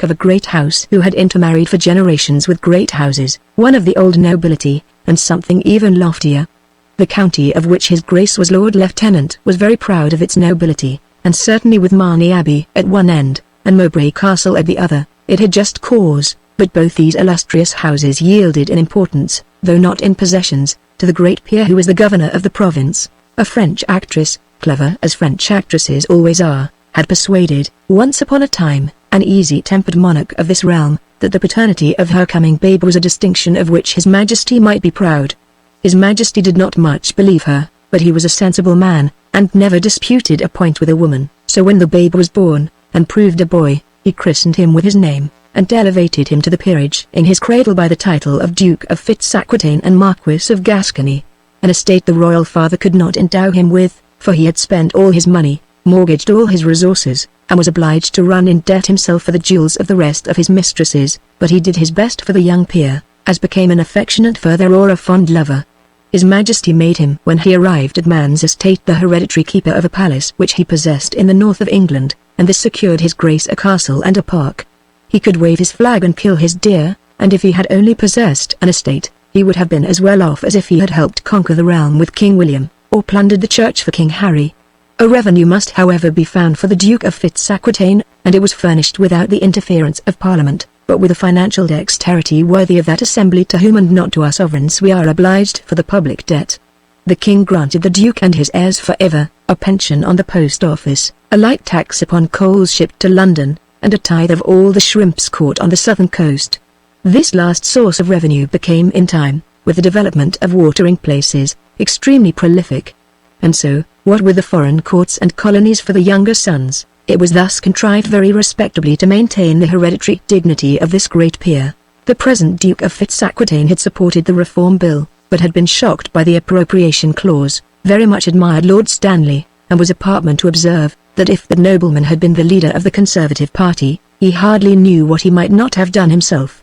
of a great house who had intermarried for generations with great houses, one of the old nobility, and something even loftier. The county of which his grace was Lord Lieutenant was very proud of its nobility, and certainly with Marney Abbey at one end, and Mowbray Castle at the other, it had just cause. But both these illustrious houses yielded in importance, though not in possessions, to the great peer who was the governor of the province. A French actress, clever as French actresses always are, had persuaded, once upon a time, an easy-tempered monarch of this realm, that the paternity of her coming babe was a distinction of which His Majesty might be proud. His Majesty did not much believe her, but he was a sensible man, and never disputed a point with a woman, so when the babe was born, and proved a boy, he christened him with his name, and elevated him to the peerage in his cradle by the title of Duke of Fitzaquitaine and Marquis of Gascony, an estate the royal father could not endow him with, for he had spent all his money, mortgaged all his resources, and was obliged to run in debt himself for the jewels of the rest of his mistresses, but he did his best for the young peer, as became an affectionate father or a fond lover. His Majesty made him when he arrived at man's estate the hereditary keeper of a palace which he possessed in the north of England, and this secured his grace a castle and a park. He could wave his flag and kill his deer, and if he had only possessed an estate, he would have been as well off as if he had helped conquer the realm with King William, or plundered the church for King Harry. A revenue must however be found for the Duke of Fitzaquitaine, and it was furnished without the interference of Parliament, but with a financial dexterity worthy of that assembly to whom and not to our sovereigns we are obliged for the public debt. The King granted the Duke and his heirs forever, a pension on the post office, a light tax upon coals shipped to London, and a tithe of all the shrimps caught on the southern coast. This last source of revenue became in time, with the development of watering places, extremely prolific. And so, what with the foreign courts and colonies for the younger sons, it was thus contrived very respectably to maintain the hereditary dignity of this great peer. The present Duke of Fitzaquitaine had supported the Reform Bill, but had been shocked by the appropriation clause, very much admired Lord Stanley, and was apartment to observe, that if that nobleman had been the leader of the Conservative party, he hardly knew what he might not have done himself.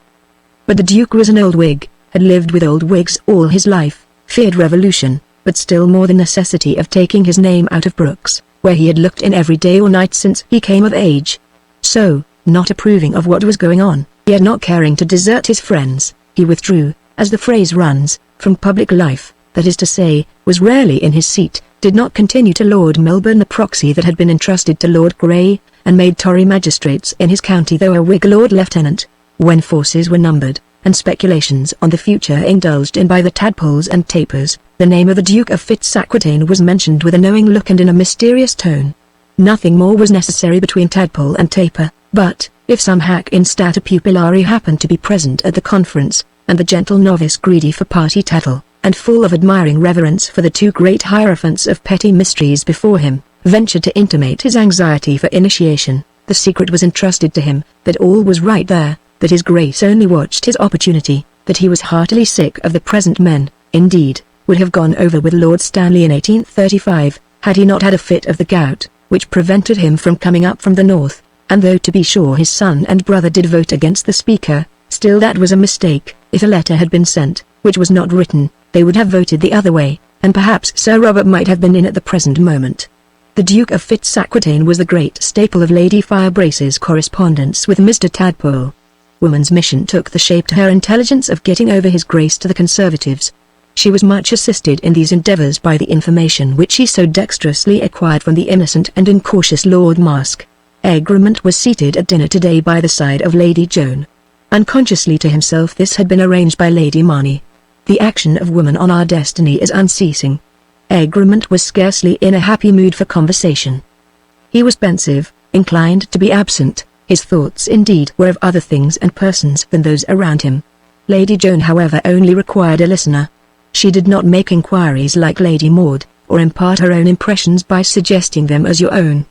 But the Duke was an old Whig, had lived with old Whigs all his life, feared revolution, but still more the necessity of taking his name out of Brooks, where he had looked in every day or night since he came of age. So, not approving of what was going on, yet not caring to desert his friends, he withdrew, as the phrase runs, from public life, that is to say, was rarely in his seat, did not continue to Lord Melbourne the proxy that had been entrusted to Lord Grey, and made Tory magistrates in his county though a Whig Lord Lieutenant. When forces were numbered, and speculations on the future indulged in by the Tadpoles and Tapers, the name of the Duke of Fitzaquitaine was mentioned with a knowing look and in a mysterious tone. Nothing more was necessary between Tadpole and Taper, but, if some hack in stata pupillari happened to be present at the conference, and the gentle novice greedy for party tattle, and full of admiring reverence for the two great hierophants of petty mysteries before him, ventured to intimate his anxiety for initiation, the secret was entrusted to him, that all was right there, that his grace only watched his opportunity, that he was heartily sick of the present men, indeed, would have gone over with Lord Stanley in 1835, had he not had a fit of the gout, which prevented him from coming up from the north, and though to be sure his son and brother did vote against the Speaker, still that was a mistake. If a letter had been sent, which was not written, they would have voted the other way, and perhaps Sir Robert might have been in at the present moment. The Duke of Fitzaquitaine was the great staple of Lady Firebrace's correspondence with Mr. Tadpole. Woman's mission took the shape to her intelligence of getting over his grace to the Conservatives. She was much assisted in these endeavours by the information which she so dexterously acquired from the innocent and incautious Lord Mask. Egremont was seated at dinner today by the side of Lady Joan. Unconsciously to himself this had been arranged by Lady Marney. The action of woman on our destiny is unceasing. Egremont was scarcely in a happy mood for conversation. He was pensive, inclined to be absent. His thoughts indeed were of other things and persons than those around him. Lady Joan however only required a listener. She did not make inquiries like Lady Maud, or impart her own impressions by suggesting them as your own.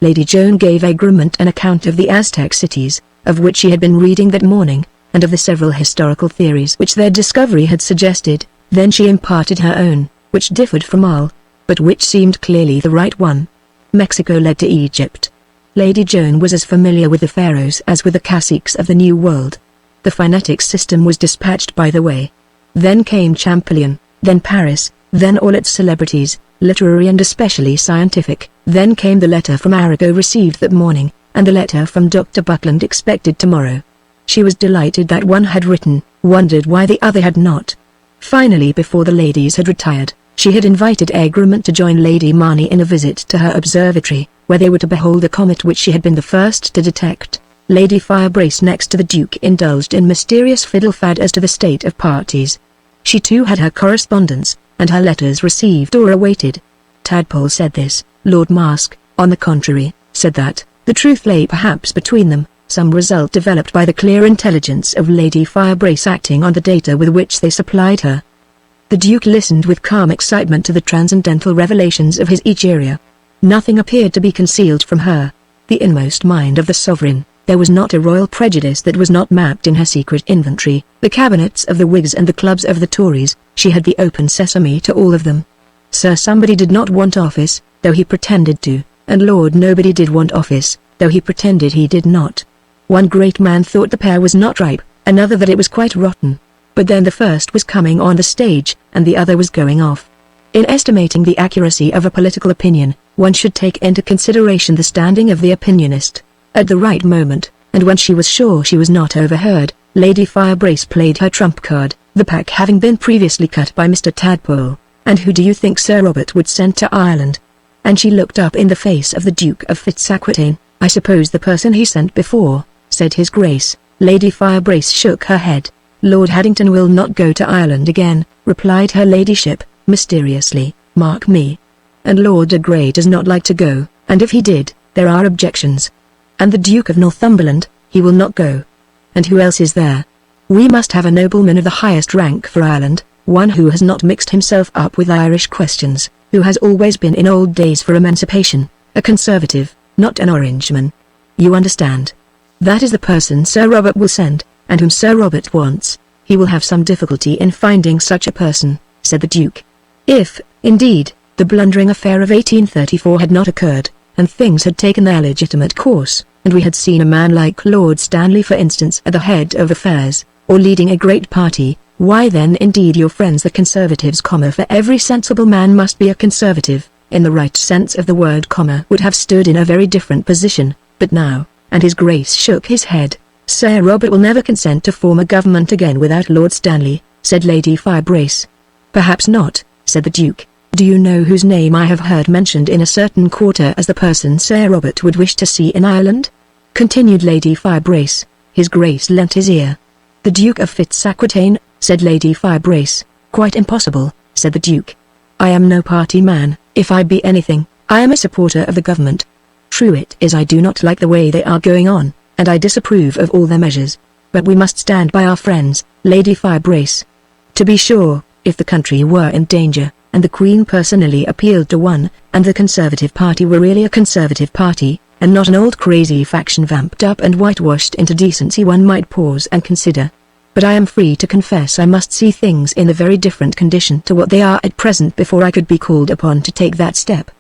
Lady Joan gave Egremont an account of the Aztec cities, of which she had been reading that morning, and of the several historical theories which their discovery had suggested. Then she imparted her own, which differed from all, but which seemed clearly the right one. Mexico led to Egypt. Lady Joan was as familiar with the pharaohs as with the caciques of the New World. The phonetic system was dispatched by the way. Then came Champollion, then Paris, then all its celebrities, literary and especially scientific. Then came the letter from Arago received that morning, and the letter from Dr. Buckland expected tomorrow. She was delighted that one had written, wondered why the other had not. Finally, before the ladies had retired, she had invited Egremont to join Lady Marnie in a visit to her observatory, where they were to behold a comet which she had been the first to detect. Lady Firebrace next to the Duke indulged in mysterious fiddle-fad as to the state of parties. She too had her correspondence, and her letters received or awaited. Tadpole said this. Lord Mask, on the contrary, said that, the truth lay perhaps between them, some result developed by the clear intelligence of Lady Firebrace acting on the data with which they supplied her. The Duke listened with calm excitement to the transcendental revelations of his Egeria. Nothing appeared to be concealed from her. The inmost mind of the sovereign, there was not a royal prejudice that was not mapped in her secret inventory. The cabinets of the Whigs and the clubs of the Tories, she had the open sesame to all of them. Sir Somebody did not want office, though he pretended to, and Lord Nobody did want office, though he pretended he did not. One great man thought the pear was not ripe, another that it was quite rotten. But then the first was coming on the stage, and the other was going off. In estimating the accuracy of a political opinion, one should take into consideration the standing of the opinionist. At the right moment, and when she was sure she was not overheard, Lady Firebrace played her trump card, the pack having been previously cut by Mr. Tadpole. And who do you think Sir Robert would send to Ireland? And she looked up in the face of the Duke of Fitzaquitaine. I suppose the person he sent before, said his Grace. Lady Firebrace shook her head. Lord Haddington will not go to Ireland again, replied her ladyship, mysteriously, mark me. And Lord de Grey does not like to go, and if he did, there are objections. And the Duke of Northumberland, he will not go. And who else is there? We must have a nobleman of the highest rank for Ireland, one who has not mixed himself up with Irish questions, who has always been in old days for emancipation, a conservative, not an Orangeman. You understand. That is the person Sir Robert will send, and whom Sir Robert wants. He will have some difficulty in finding such a person, said the Duke. If, indeed, the blundering affair of 1834 had not occurred, and things had taken their legitimate course, and we had seen a man like Lord Stanley for instance at the head of affairs, or leading a great party, why then indeed your friends the Conservatives, for every sensible man must be a Conservative, in the right sense of the word, would have stood in a very different position, but now, and his Grace shook his head, Sir Robert will never consent to form a government again without Lord Stanley, said Lady Firebrace. Perhaps not, said the Duke. Do you know whose name I have heard mentioned in a certain quarter as the person Sir Robert would wish to see in Ireland? Continued Lady Firebrace. His Grace lent his ear. The Duke of Fitzaquitaine, said Lady Firebrace. Quite impossible, said the Duke. I am no party man. If I be anything, I am a supporter of the government. True it is I do not like the way they are going on, and I disapprove of all their measures. But we must stand by our friends, Lady Firebrace. To be sure, if the country were in danger, and the Queen personally appealed to one, and the Conservative Party were really a Conservative Party, and not an old crazy faction vamped up and whitewashed into decency, one might pause and consider. But I am free to confess I must see things in a very different condition to what they are at present before I could be called upon to take that step.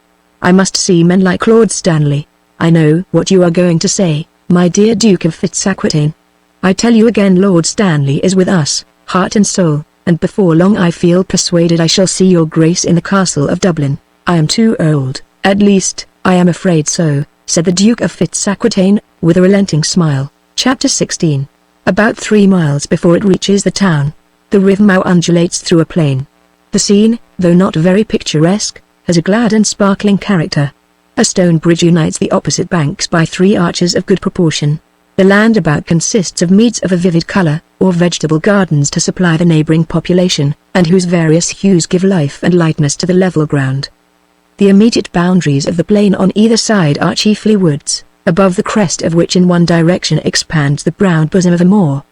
I must see men like Lord Stanley. I know what you are going to say, my dear Duke of Fitzaquitaine. I tell you again, Lord Stanley is with us, heart and soul, and before long I feel persuaded I shall see your Grace in the castle of Dublin. I am too old, at least, I am afraid so, said the Duke of Fitzaquitaine, with a relenting smile. Chapter 16. About 3 miles before it reaches the town, the river Mau undulates through a plain. The scene, though not very picturesque, has a glad and sparkling character. A stone bridge unites the opposite banks by 3 arches of good proportion. The land about consists of meads of a vivid color, or vegetable gardens to supply the neighboring population, and whose various hues give life and lightness to the level ground. The immediate boundaries of the plain on either side are chiefly woods, above the crest of which in one direction expands the brown bosom of a moor.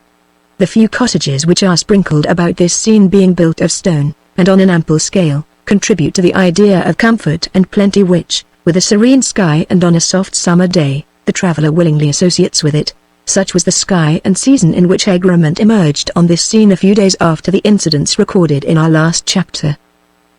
The few cottages which are sprinkled about this scene being built of stone, and on an ample scale, contribute to the idea of comfort and plenty which, with a serene sky and on a soft summer day, the traveller willingly associates with it. Such was the sky and season in which Egremont emerged on this scene a few days after the incidents recorded in our last chapter.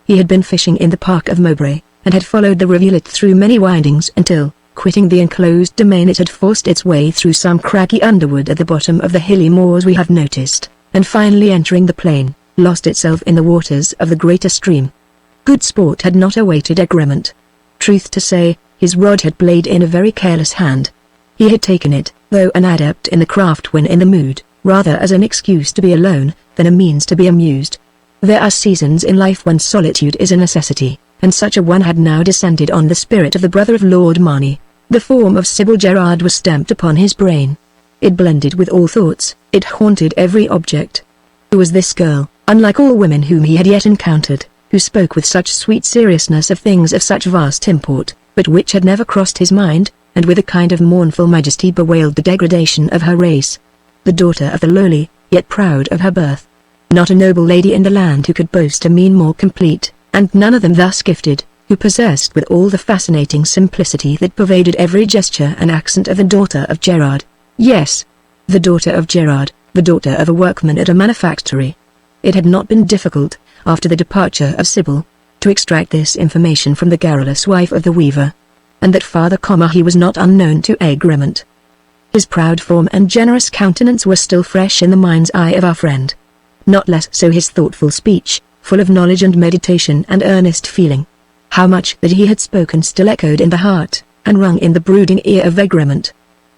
He had been fishing in the park of Mowbray, and had followed the rivulet through many windings until, quitting the enclosed domain, it had forced its way through some craggy underwood at the bottom of the hilly moors we have noticed, and finally entering the plain, lost itself in the waters of the greater stream. Good sport had not awaited Egremont. Truth to say, his rod had played in a very careless hand. He had taken it, though an adept in the craft when in the mood, rather as an excuse to be alone, than a means to be amused. There are seasons in life when solitude is a necessity, and such a one had now descended on the spirit of the brother of Lord Marney. The form of Sybil Gerard was stamped upon his brain. It blended with all thoughts, it haunted every object. Who was this girl, unlike all women whom he had yet encountered, who spoke with such sweet seriousness of things of such vast import, but which had never crossed his mind, and with a kind of mournful majesty bewailed the degradation of her race? The daughter of the lowly, yet proud of her birth. Not a noble lady in the land who could boast a mien more complete, and none of them thus gifted, who possessed with all the fascinating simplicity that pervaded every gesture and accent of the daughter of Gerard. Yes, the daughter of Gerard, the daughter of a workman at a manufactory. It had not been difficult, after the departure of Sybil, to extract this information from the garrulous wife of the weaver. And that Father he was not unknown to Egremont. His proud form and generous countenance were still fresh in the mind's eye of our friend. Not less so his thoughtful speech, full of knowledge and meditation and earnest feeling. How much that he had spoken still echoed in the heart, and rung in the brooding ear of Egremont.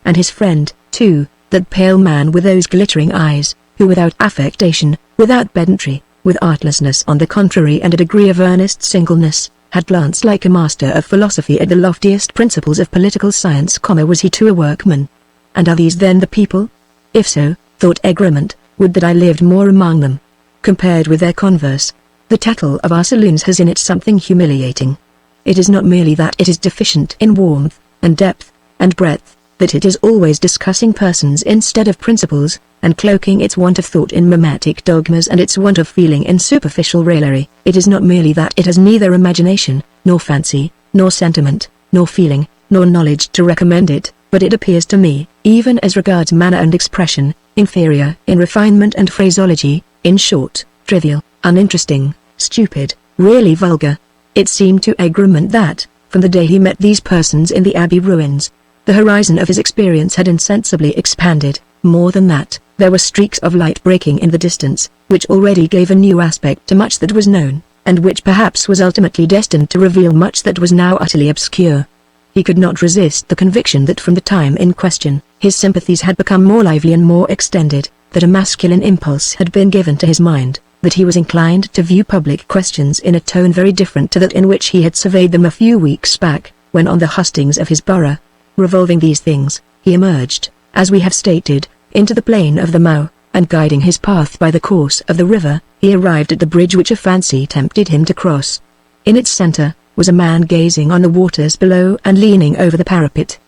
And his friend, too, that pale man with those glittering eyes, who without affectation, without pedantry, with artlessness on the contrary and a degree of earnest singleness, had glanced like a master of philosophy at the loftiest principles of political science, was he too a workman? And are these then the people? If so, thought Egremont, would that I lived more among them. Compared with their converse, the tattle of our saloons has in it something humiliating. It is not merely that it is deficient in warmth, and depth, and breadth, that it is always discussing persons instead of principles, and cloaking its want of thought in mimetic dogmas and its want of feeling in superficial raillery. It is not merely that it has neither imagination, nor fancy, nor sentiment, nor feeling, nor knowledge to recommend it, but it appears to me, even as regards manner and expression, inferior in refinement and phraseology, in short, trivial, uninteresting, stupid, really vulgar. It seemed to Egremont that, from the day he met these persons in the Abbey ruins, the horizon of his experience had insensibly expanded. More than that, there were streaks of light breaking in the distance, which already gave a new aspect to much that was known, and which perhaps was ultimately destined to reveal much that was now utterly obscure. He could not resist the conviction that from the time in question, his sympathies had become more lively and more extended, that a masculine impulse had been given to his mind, that he was inclined to view public questions in a tone very different to that in which he had surveyed them a few weeks back, when on the hustings of his borough. Revolving these things, he emerged, as we have stated, into the plain of the Mow, and guiding his path by the course of the river, he arrived at the bridge which a fancy tempted him to cross. In its centre, was a man gazing on the waters below and leaning over the parapet.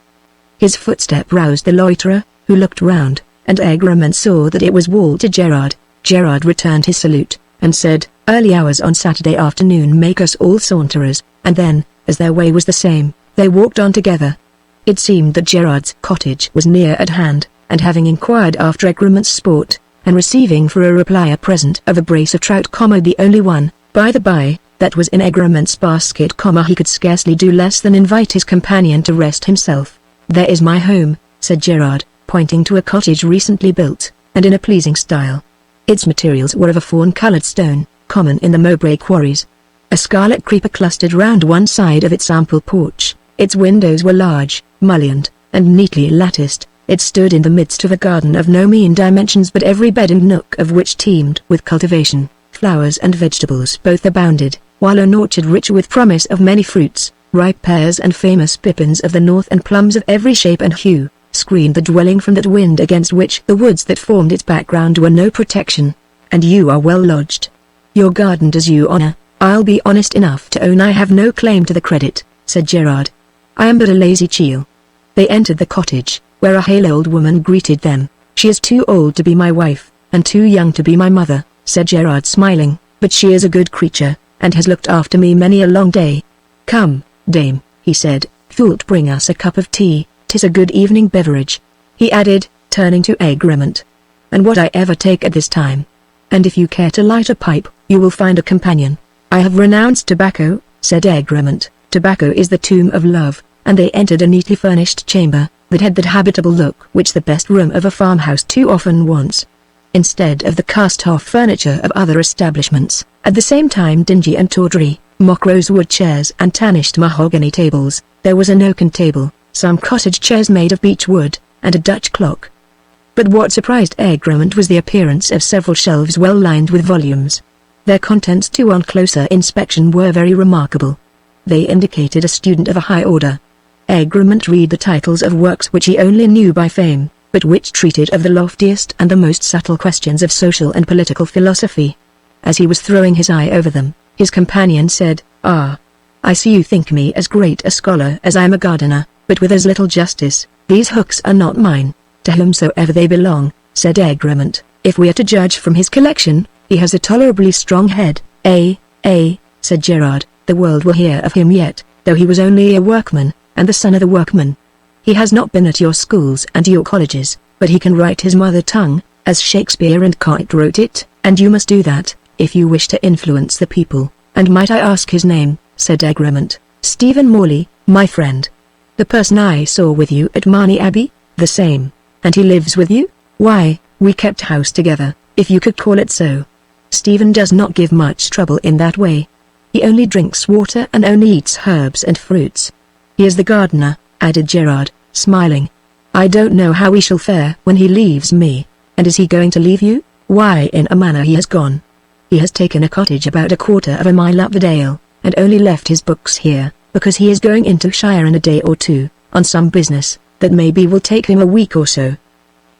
His footstep roused the loiterer, who looked round, and Egremont saw that it was Walter Gerard. Gerard returned his salute, and said, "Early hours on Saturday afternoon make us all saunterers," and then, as their way was the same, they walked on together. It seemed that Gerard's cottage was near at hand, and having inquired after Egremont's sport, and receiving for a reply a present of a brace of trout, the only one, by the by, that was in Egremont's basket, he could scarcely do less than invite his companion to rest himself. "There is my home," said Gerard, pointing to a cottage recently built, and in a pleasing style. Its materials were of a fawn-coloured stone, common in the Mowbray quarries. A scarlet creeper clustered round one side of its ample porch. Its windows were large, mullioned, and neatly latticed. It stood in the midst of a garden of no mean dimensions, but every bed and nook of which teemed with cultivation. Flowers and vegetables both abounded, while an orchard rich with promise of many fruits, ripe pears and famous pippins of the north and plums of every shape and hue, screened the dwelling from that wind against which the woods that formed its background were no protection. "And you are well lodged. Your garden does you honor." "I'll be honest enough to own I have no claim to the credit," said Gerard. "I am but a lazy chiel." They entered the cottage, where a hale old woman greeted them. "She is too old to be my wife," and too young to be my mother," said Gerard smiling, "but she is a good creature, and has looked after me many a long day. Come, dame," he said, "thou'lt bring us a cup of tea, 'tis a good evening beverage," he added, turning to Egremont. "And what I ever take at this time. And if you care to light a pipe, you will find a companion." "I have renounced tobacco," said Egremont. "Tobacco is the tomb of love," and they entered a neatly furnished chamber, that had that habitable look which the best room of a farmhouse too often wants. Instead of the cast-off furniture of other establishments, at the same time dingy and tawdry, mock rosewood chairs and tarnished mahogany tables, there was an oaken table, some cottage chairs made of beech wood, and a Dutch clock. But what surprised Egremont was the appearance of several shelves well lined with volumes. Their contents too on closer inspection were very remarkable. They indicated a student of a high order. Egremont read the titles of works which he only knew by fame, but which treated of the loftiest and the most subtle questions of social and political philosophy. As he was throwing his eye over them, his companion said, "Ah, I see you think me as great a scholar as I am a gardener, but with as little justice. These hooks are not mine, to whomsoever they belong," said Egremont. "If we are to judge from his collection, he has a tolerably strong head." Said Gerard, "the world will hear of him yet, though he was only a workman, and the son of the workman. He has not been at your schools and your colleges, but he can write his mother tongue, as Shakespeare and Kite wrote it, and you must do that, if you wish to influence the people." "And might I ask his name?" said Egremont. "Stephen Morley, my friend." "The person I saw with you at Marney Abbey?" "The same." "And he lives with you?" "Why, we kept house together, if you could call it so." "Stephen does not give much trouble in that way. He only drinks water and only eats herbs and fruits." "He is the gardener," added Gerard, smiling. "I don't know how we shall fare when he leaves me." "And is he going to leave you?" "Why, in a manner he has gone. He has taken a cottage about a quarter of a mile up the dale, and only left his books here, because he is going into Shire in a day or two, on some business, that maybe will take him a week or so.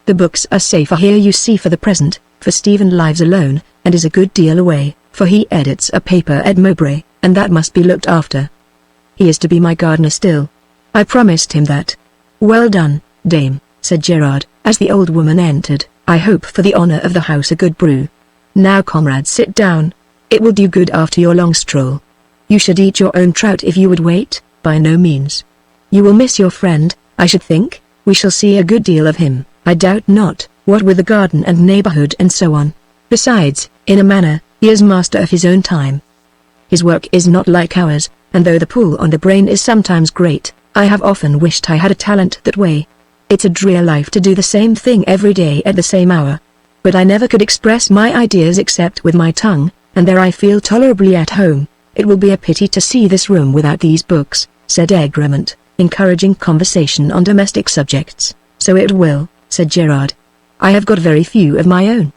The books are safer here you see for the present, for Stephen lives alone, and is a good deal away, for he edits a paper at Mowbray, and that must be looked after. He is to be my gardener still. I promised him that." "Well done, dame," said Gerard, as the old woman entered. "I hope for the honor of the house a good brew. Now comrade, sit down. It will do good after your long stroll. You should eat your own trout if you would wait." "By no means. You will miss your friend, I should think." "We shall see a good deal of him, I doubt not, what with the garden and neighborhood and so on. Besides, in a manner, he is master of his own time. His work is not like ours, and though the pull on the brain is sometimes great, I have often wished I had a talent that way. It's a drear life to do the same thing every day at the same hour. But I never could express my ideas except with my tongue, and there I feel tolerably at home. It will be a pity to see this room without these books," said Egremont, encouraging conversation on domestic subjects. "So it will," said Gerard. "I have got very few of my own.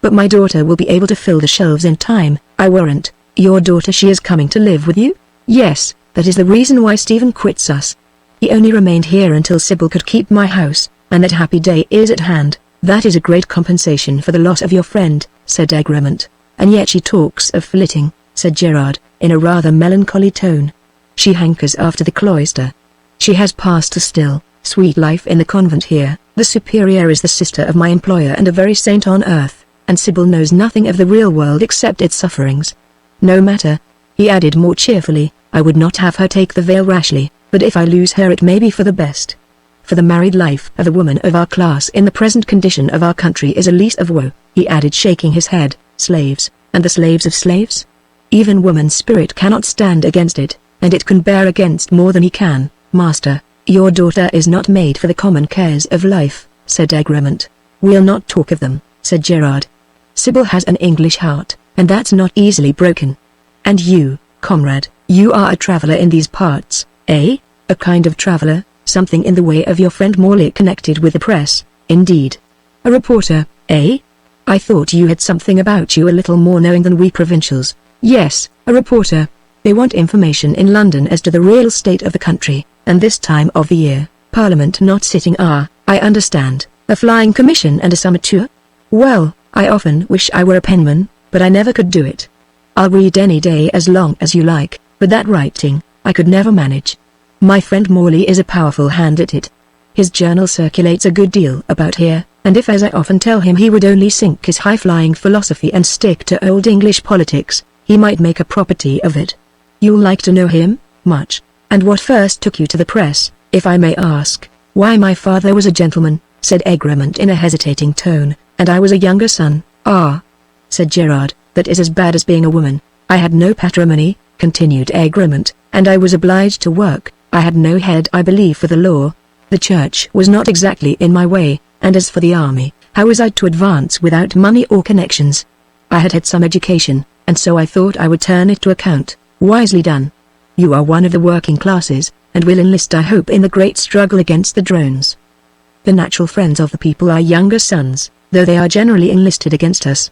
But my daughter will be able to fill the shelves in time, I warrant." "Your daughter, she is coming to live with you?" "Yes, that is the reason why Stephen quits us. He only remained here until Sybil could keep my house, and that happy day is at hand." "That is a great compensation for the loss of your friend," said Egremont. "And yet she talks of flitting," said Gerard, in a rather melancholy tone. "She hankers after the cloister. She has passed a still, sweet life in the convent here. The superior is the sister of my employer and a very saint on earth, and Sybil knows nothing of the real world except its sufferings. No matter," he added more cheerfully, "I would not have her take the veil rashly, but if I lose her it may be for the best. For the married life of a woman of our class in the present condition of our country is a lease of woe," he added shaking his head. "Slaves, and the slaves of slaves? Even woman's spirit cannot stand against it, and it can bear against more than he can. Master, your daughter is not made for the common cares of life," said Egremont. "We'll not talk of them," said Gerard. "Sybil has an English heart, and that's not easily broken. And you, comrade, you are a traveller in these parts, eh?" "A kind of traveller, something in the way of your friend Morley connected with the press, indeed." "A reporter, eh? I thought you had something about you a little more knowing than we provincials." "Yes, a reporter. They want information in London as to the real state of the country, and this time of the year, Parliament not sitting I understand, a flying commission and a summer tour. Well, I often wish I were a penman, but I never could do it. I'll read any day as long as you like, but that writing, I could never manage. My friend Morley is a powerful hand at it. His journal circulates a good deal about here, and if, as I often tell him, he would only sink his high-flying philosophy and stick to old English politics, he might make a property of it. You'll like to know him, much. And what first took you to the press, if I may ask? Why, my father was a gentleman, said Egremont in a hesitating tone, and I was a younger son. Ah, said Gerard, that is as bad as being a woman. I had no patrimony, continued Egremont, and I was obliged to work. I had no head, I believe, for the law. The church was not exactly in my way, and as for the army, how was I to advance without money or connections? I had had some education, and so I thought I would turn it to account. Wisely done. You are one of the working classes, and will enlist, I hope, in the great struggle against the drones. The natural friends of the people are younger sons, though they are generally enlisted against us.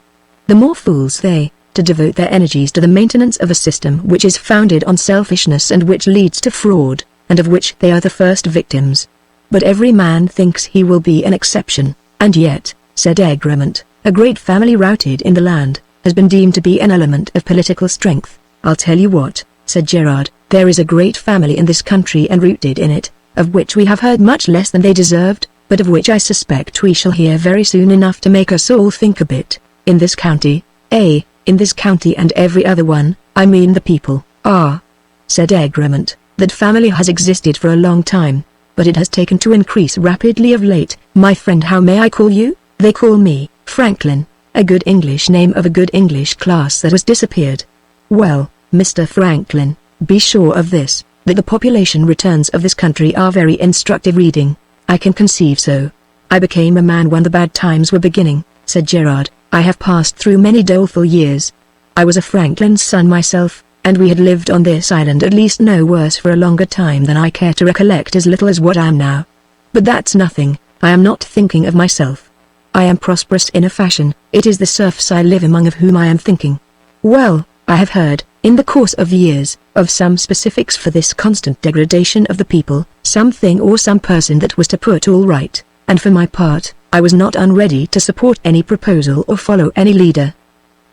The more fools they, to devote their energies to the maintenance of a system which is founded on selfishness and which leads to fraud, and of which they are the first victims. But every man thinks he will be an exception, and yet, said Egremont, a great family routed in the land, has been deemed to be an element of political strength. I'll tell you what, said Gerard, there is a great family in this country and rooted in it, of which we have heard much less than they deserved, but of which I suspect we shall hear very soon enough to make us all think a bit. In this county, in this county and every other one, I mean the people. Ah, said Egremont, that family has existed for a long time, but it has taken to increase rapidly of late. My friend, how may I call you? They call me Franklin, a good English name of a good English class that has disappeared. Well, Mr. Franklin, be sure of this, that the population returns of this country are very instructive reading. I can conceive so. I became a man when the bad times were beginning, said Gerard. I have passed through many doleful years. I was a Franklin's son myself, and we had lived on this island at least no worse for a longer time than I care to recollect, as little as what I am now. But that's nothing, I am not thinking of myself. I am prosperous in a fashion, it is the serfs I live among of whom I am thinking. Well, I have heard, in the course of the years, of some specifics for this constant degradation of the people, something or some person that was to put all right, and for my part, I was not unready to support any proposal or follow any leader.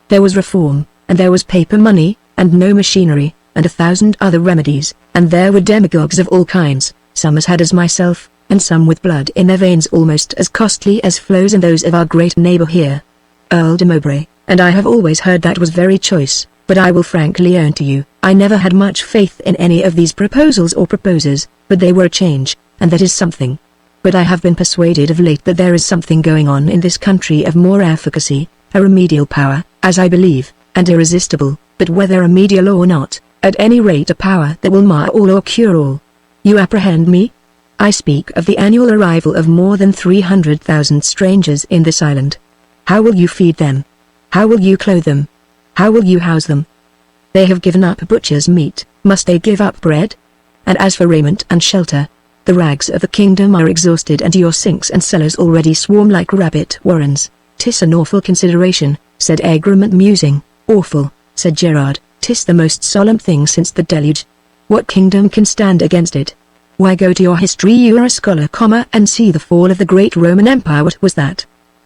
There was reform, and there was paper money, and no machinery, and 1,000 other remedies, and there were demagogues of all kinds, some as had as myself, and some with blood in their veins almost as costly as flows in those of our great neighbor here, Earl de Mowbray, and I have always heard that was very choice, but I will frankly own to you, I never had much faith in any of these proposals or proposers, but they were a change, and that is something. But I have been persuaded of late that there is something going on in this country of more efficacy, a remedial power, as I believe, and irresistible, but whether remedial or not, at any rate a power that will mar all or cure all. You apprehend me? I speak of the annual arrival of more than 300,000 strangers in this island. How will you feed them? How will you clothe them? How will you house them? They have given up butcher's meat, must they give up bread? And as for raiment and shelter, the rags of the kingdom are exhausted and your sinks and cellars already swarm like rabbit warrens. 'Tis an awful consideration, said Egremont musing. Awful, said Gerard, 'tis the most solemn thing since the deluge. What kingdom can stand against it? Why, go to your history, you are a scholar, and see the fall of the great Roman Empire. What was that?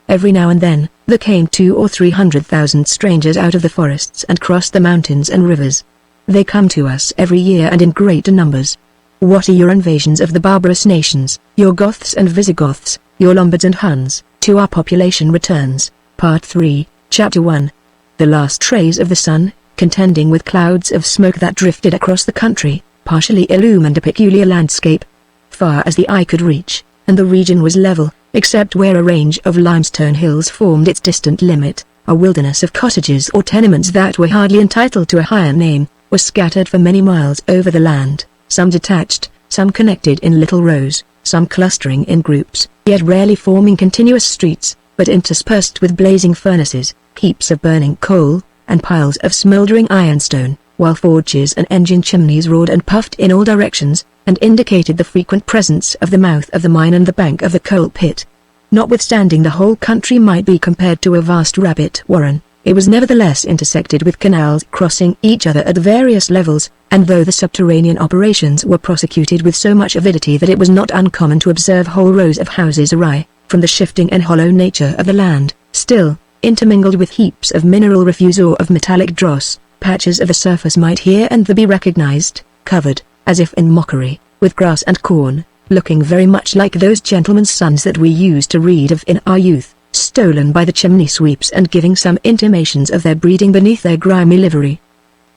Every now and then, there came 200,000 or 300,000 strangers out of the forests and crossed the mountains and rivers. They come to us every year and in greater numbers. What are your invasions of the barbarous nations, your Goths and Visigoths, your Lombards and Huns, to our population returns? Part 3, Chapter 1. The last rays of the sun, contending with clouds of smoke that drifted across the country, partially illumined a peculiar landscape, far as the eye could reach, and the region was level, except where a range of limestone hills formed its distant limit. A wilderness of cottages or tenements that were hardly entitled to a higher name, were scattered for many miles over the land, some detached, some connected in little rows, some clustering in groups, yet rarely forming continuous streets, but interspersed with blazing furnaces, heaps of burning coal, and piles of smouldering ironstone, while forges and engine chimneys roared and puffed in all directions, and indicated the frequent presence of the mouth of the mine and the bank of the coal pit. Notwithstanding the whole country might be compared to a vast rabbit warren, it was nevertheless intersected with canals crossing each other at various levels, and though the subterranean operations were prosecuted with so much avidity that it was not uncommon to observe whole rows of houses awry, from the shifting and hollow nature of the land, still, intermingled with heaps of mineral refuse or of metallic dross, patches of the surface might here and there be recognized, covered, as if in mockery, with grass and corn, looking very much like those gentlemen's sons that we used to read of in our youth, stolen by the chimney sweeps and giving some intimations of their breeding beneath their grimy livery.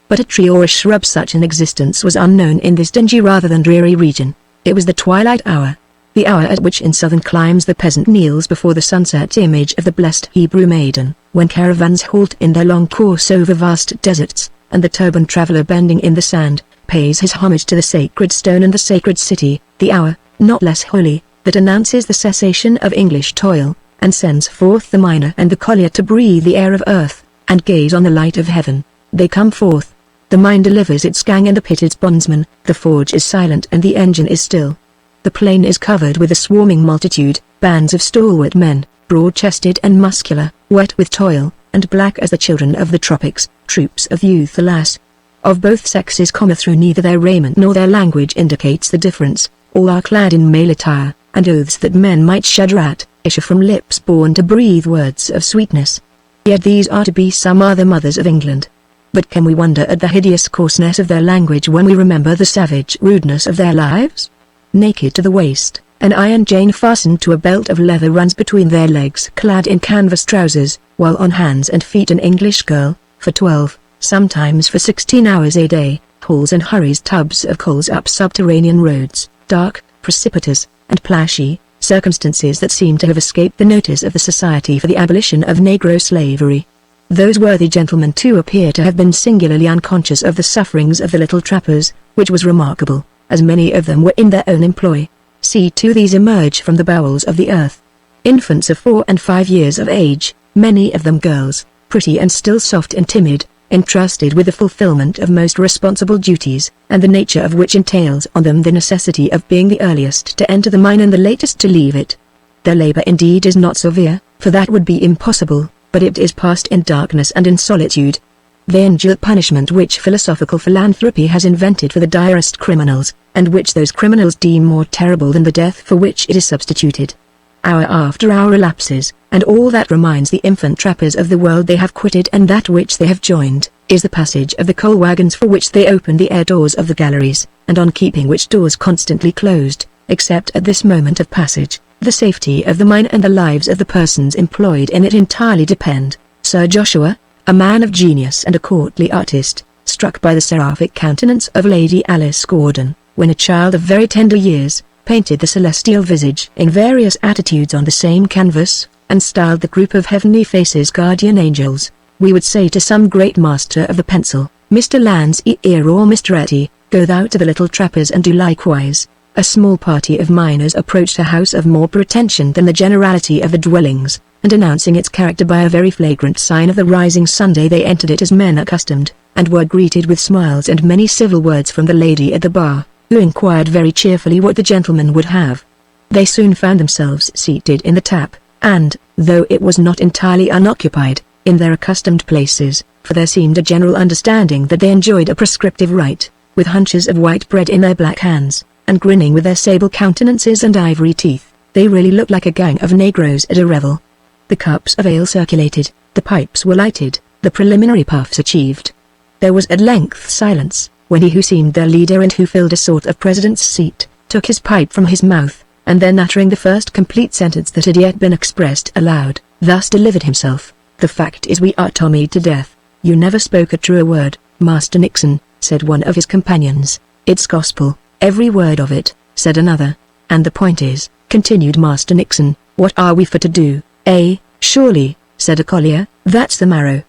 But a tree or a shrub such an existence was unknown in this dingy rather than dreary region. It was the twilight hour, the hour at which in southern climes the peasant kneels before the sunset image of the blessed Hebrew maiden, when caravans halt in their long course over vast deserts, and the turbaned traveller bending in the sand, pays his homage to the sacred stone and the sacred city, the hour, not less holy, that announces the cessation of English toil, and sends forth the miner and the collier to breathe the air of earth, and gaze on the light of heaven. They come forth. The mine delivers its gang and the pit its bondsman, the forge is silent and the engine is still. The plain is covered with a swarming multitude, bands of stalwart men, broad-chested and muscular, wet with toil, and black as the children of the tropics, troops of youth alas. Of both sexes, through neither their raiment nor their language indicates the difference, all are clad in male attire, and oaths that men might shudder at, issue from lips born to breathe words of sweetness. Yet these are to be some other mothers of England. But can we wonder at the hideous coarseness of their language when we remember the savage rudeness of their lives? Naked to the waist, an iron chain fastened to a belt of leather runs between their legs, clad in canvas trousers, while on hands and feet an English girl, for 12, sometimes for 16 hours a day, hauls and hurries tubs of coals up subterranean roads, dark, precipitous, and plashy, circumstances that seem to have escaped the notice of the Society for the Abolition of Negro Slavery. Those worthy gentlemen too appear to have been singularly unconscious of the sufferings of the little trappers, which was remarkable, as many of them were in their own employ. See too these emerge from the bowels of the earth. Infants of 4 and 5 years of age, many of them girls, pretty and still soft and timid, entrusted with the fulfillment of most responsible duties, and the nature of which entails on them the necessity of being the earliest to enter the mine and the latest to leave it. Their labor indeed is not severe, for that would be impossible, but it is passed in darkness and in solitude. They endure punishment which philosophical philanthropy has invented for the direst criminals, and which those criminals deem more terrible than the death for which it is substituted. Hour after hour elapses, and all that reminds the infant trappers of the world they have quitted and that which they have joined, is the passage of the coal wagons for which they open the air doors of the galleries, and on keeping which doors constantly closed, except at this moment of passage, the safety of the mine and the lives of the persons employed in it entirely depend. Sir Joshua, a man of genius and a courtly artist, struck by the seraphic countenance of Lady Alice Gordon, when a child of very tender years, painted the celestial visage in various attitudes on the same canvas, and styled the group of heavenly faces guardian angels. We would say to some great master of the pencil, Mr. Landseer or Mr. Etty, go thou to the little trappers and do likewise. A small party of miners approached a house of more pretension than the generality of the dwellings, and announcing its character by a very flagrant sign of the rising Sunday, they entered it as men accustomed, and were greeted with smiles and many civil words from the lady at the bar, who inquired very cheerfully what the gentleman would have. They soon found themselves seated in the tap, and, though it was not entirely unoccupied, in their accustomed places, for there seemed a general understanding that they enjoyed a prescriptive right, with hunches of white bread in their black hands, and grinning with their sable countenances and ivory teeth, they really looked like a gang of negroes at a revel. The cups of ale circulated, the pipes were lighted, the preliminary puffs achieved. There was at length silence, when he who seemed their leader and who filled a sort of president's seat, took his pipe from his mouth, and then uttering the first complete sentence that had yet been expressed aloud, thus delivered himself: "The fact is we are tommied to death." "You never spoke a truer word, Master Nixon," said one of his companions. "It's gospel, every word of it," said another. "And the point is," continued Master Nixon, "what are we for to do?" Surely," said a collier. "That's the marrow."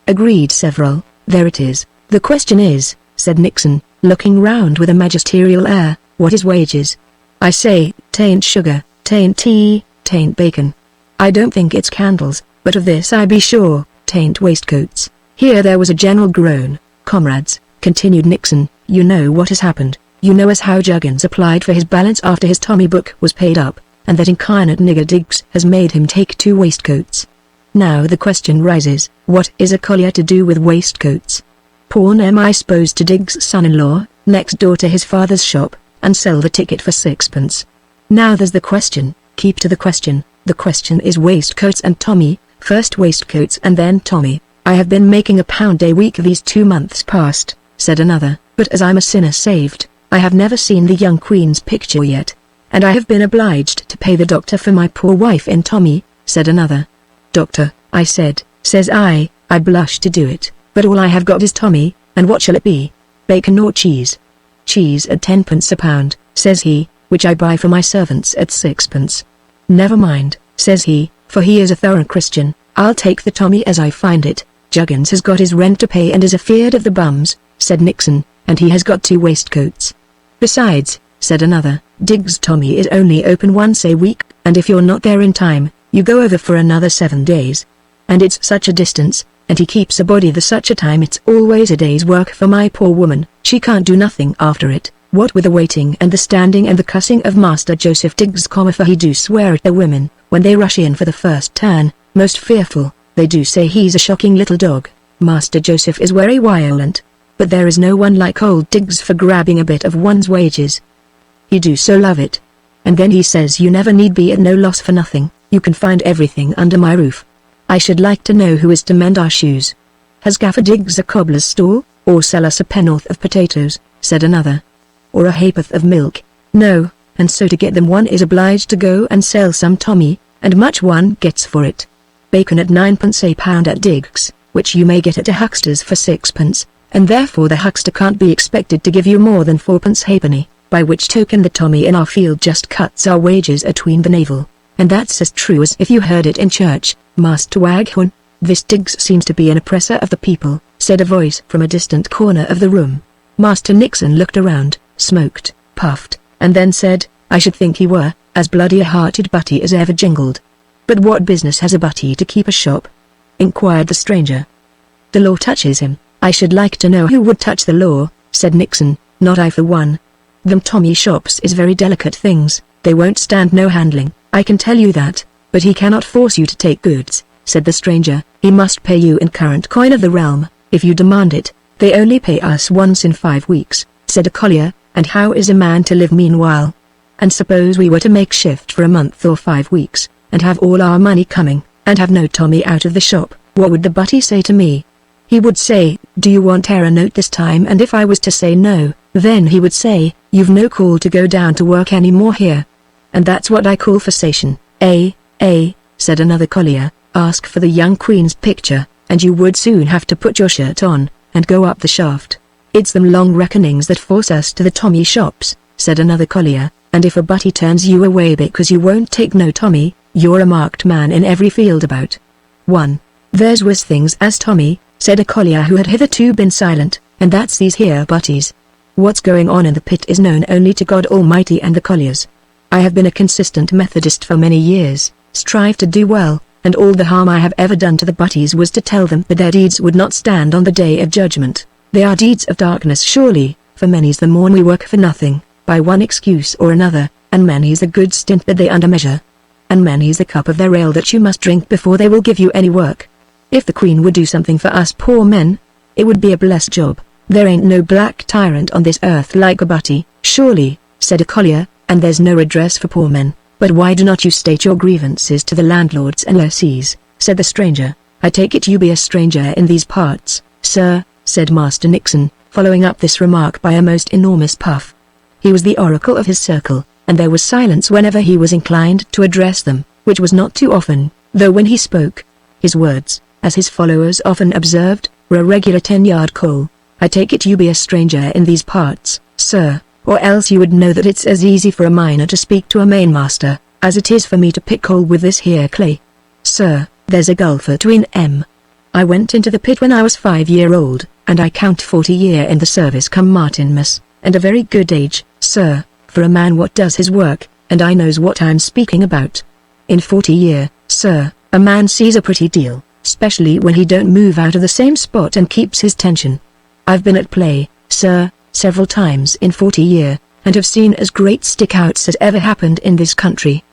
Agreed several. "There it is. The question is," said Nixon, looking round with a magisterial air, "what is wages? I say, 'tain't sugar, 'tain't tea, 'tain't bacon. I don't think it's candles, but of this I be sure, 'tain't waistcoats." Here there was a general groan. "Comrades," continued Nixon, "you know what has happened. You know as how Juggins applied for his balance after his Tommy book was paid up, and that incarnate nigger Diggs has made him take 2 waistcoats. Now the question rises, what is a collier to do with waistcoats? Pawn am I supposed to Diggs' son-in-law, next door to his father's shop, and sell the ticket for 6pence? Now there's the question. Keep to the question. The question is waistcoats and Tommy, first waistcoats and then Tommy. "I have been making £1 a week these 2 months past," said another, "but as I'm a sinner saved, I have never seen the young queen's picture yet. And I have been obliged to pay the doctor for my poor wife in Tommy, said another. Doctor, I said, says I blush to do it, but all I have got is Tommy, and what shall it be? Bacon or cheese? Cheese at 10p a pound, says he, which I buy for my servants at 6p. Never mind, says he, for he is a thorough Christian, I'll take the Tommy as I find it. Juggins has got his rent to pay and is afeard of the bums, said Nixon, and he has got 2 waistcoats. Besides, said another, Diggs' Tommy is only open once a week, and if you're not there in time, you go over for another 7 days. And it's such a distance, and he keeps a body the such a time it's always a day's work for my poor woman, she can't do nothing after it, what with the waiting and the standing and the cussing of Master Joseph Diggs, for he do swear at the women, when they rush in for the first turn, most fearful, they do say he's a shocking little dog, Master Joseph is very violent, but there is no one like old Diggs for grabbing a bit of one's wages. He do so love it. And then he says you never need be at no loss for nothing, you can find everything under my roof. I should like to know who is to mend our shoes. Has Gaffer Diggs a cobbler's stall, or sell us a penn'orth of potatoes, said another. Or a ha'porth of milk? No, and so to get them one is obliged to go and sell some Tommy, and much one gets for it. Bacon at 9p a pound at Diggs, which you may get at a huckster's for 6p, and therefore the huckster can't be expected to give you more than 4p halfpenny, by which token the Tommy in our field just cuts our wages atween the navel. And that's as true as if you heard it in church, Master Waghorn. This Diggs seems to be an oppressor of the people, said a voice from a distant corner of the room. Master Nixon looked around, smoked, puffed, and then said, I should think he were, as bloody a hearted butty as ever jingled. But what business has a butty to keep a shop? Inquired the stranger. The law touches him. I should like to know who would touch the law, said Nixon, not I for one. Them Tommy shops is very delicate things, they won't stand no handling, I can tell you that, but he cannot force you to take goods, said the stranger, he must pay you in current coin of the realm, if you demand it. They only pay us once in 5 weeks, said a collier, and how is a man to live meanwhile? And suppose we were to make shift for a month or 5 weeks, and have all our money coming, and have no Tommy out of the shop, what would the butty say to me? He would say, do you want a note this time? And if I was to say no, then he would say, you've no call to go down to work any more here. And that's what I call forsaken. Said another collier, ask for the young queen's picture, and you would soon have to put your shirt on, and go up the shaft. It's them long reckonings that force us to the Tommy shops, said another collier, and if a butty turns you away because you won't take no Tommy, you're a marked man in every field about. 1. There's worse things as Tommy, said a collier who had hitherto been silent, and that's these here butties. What's going on in the pit is known only to God Almighty and the colliers. I have been a consistent Methodist for many years, strive to do well, and all the harm I have ever done to the butties was to tell them that their deeds would not stand on the day of judgment. They are deeds of darkness surely, for many's the morn we work for nothing, by one excuse or another, and many's the good stint that they undermeasure. And many's the cup of their ale that you must drink before they will give you any work. If the Queen would do something for us poor men, it would be a blessed job. There ain't no black tyrant on this earth like a butty, surely, said a collier, and there's no redress for poor men. But why do not you state your grievances to the landlords and lessees, said the stranger. I take it you be a stranger in these parts, sir, said Master Nixon, following up this remark by a most enormous puff. He was the oracle of his circle, and there was silence whenever he was inclined to address them, which was not too often, though when he spoke, his words, as his followers often observed, were a regular 10-yard call. I take it you be a stranger in these parts, sir, or else you would know that it's as easy for a miner to speak to a mainmaster, as it is for me to pick coal with this here clay. Sir, there's a gulf between em. I went into the pit when I was 5-year-old, and I count 40 year in the service come Martinmas, and a very good age, sir, for a man what does his work, and I knows what I'm speaking about. In 40 year, sir, a man sees a pretty deal, especially when he don't move out of the same spot and keeps his tension. I've been at play, sir, several times in 40 year, and have seen as great stick-outs as ever happened in this country.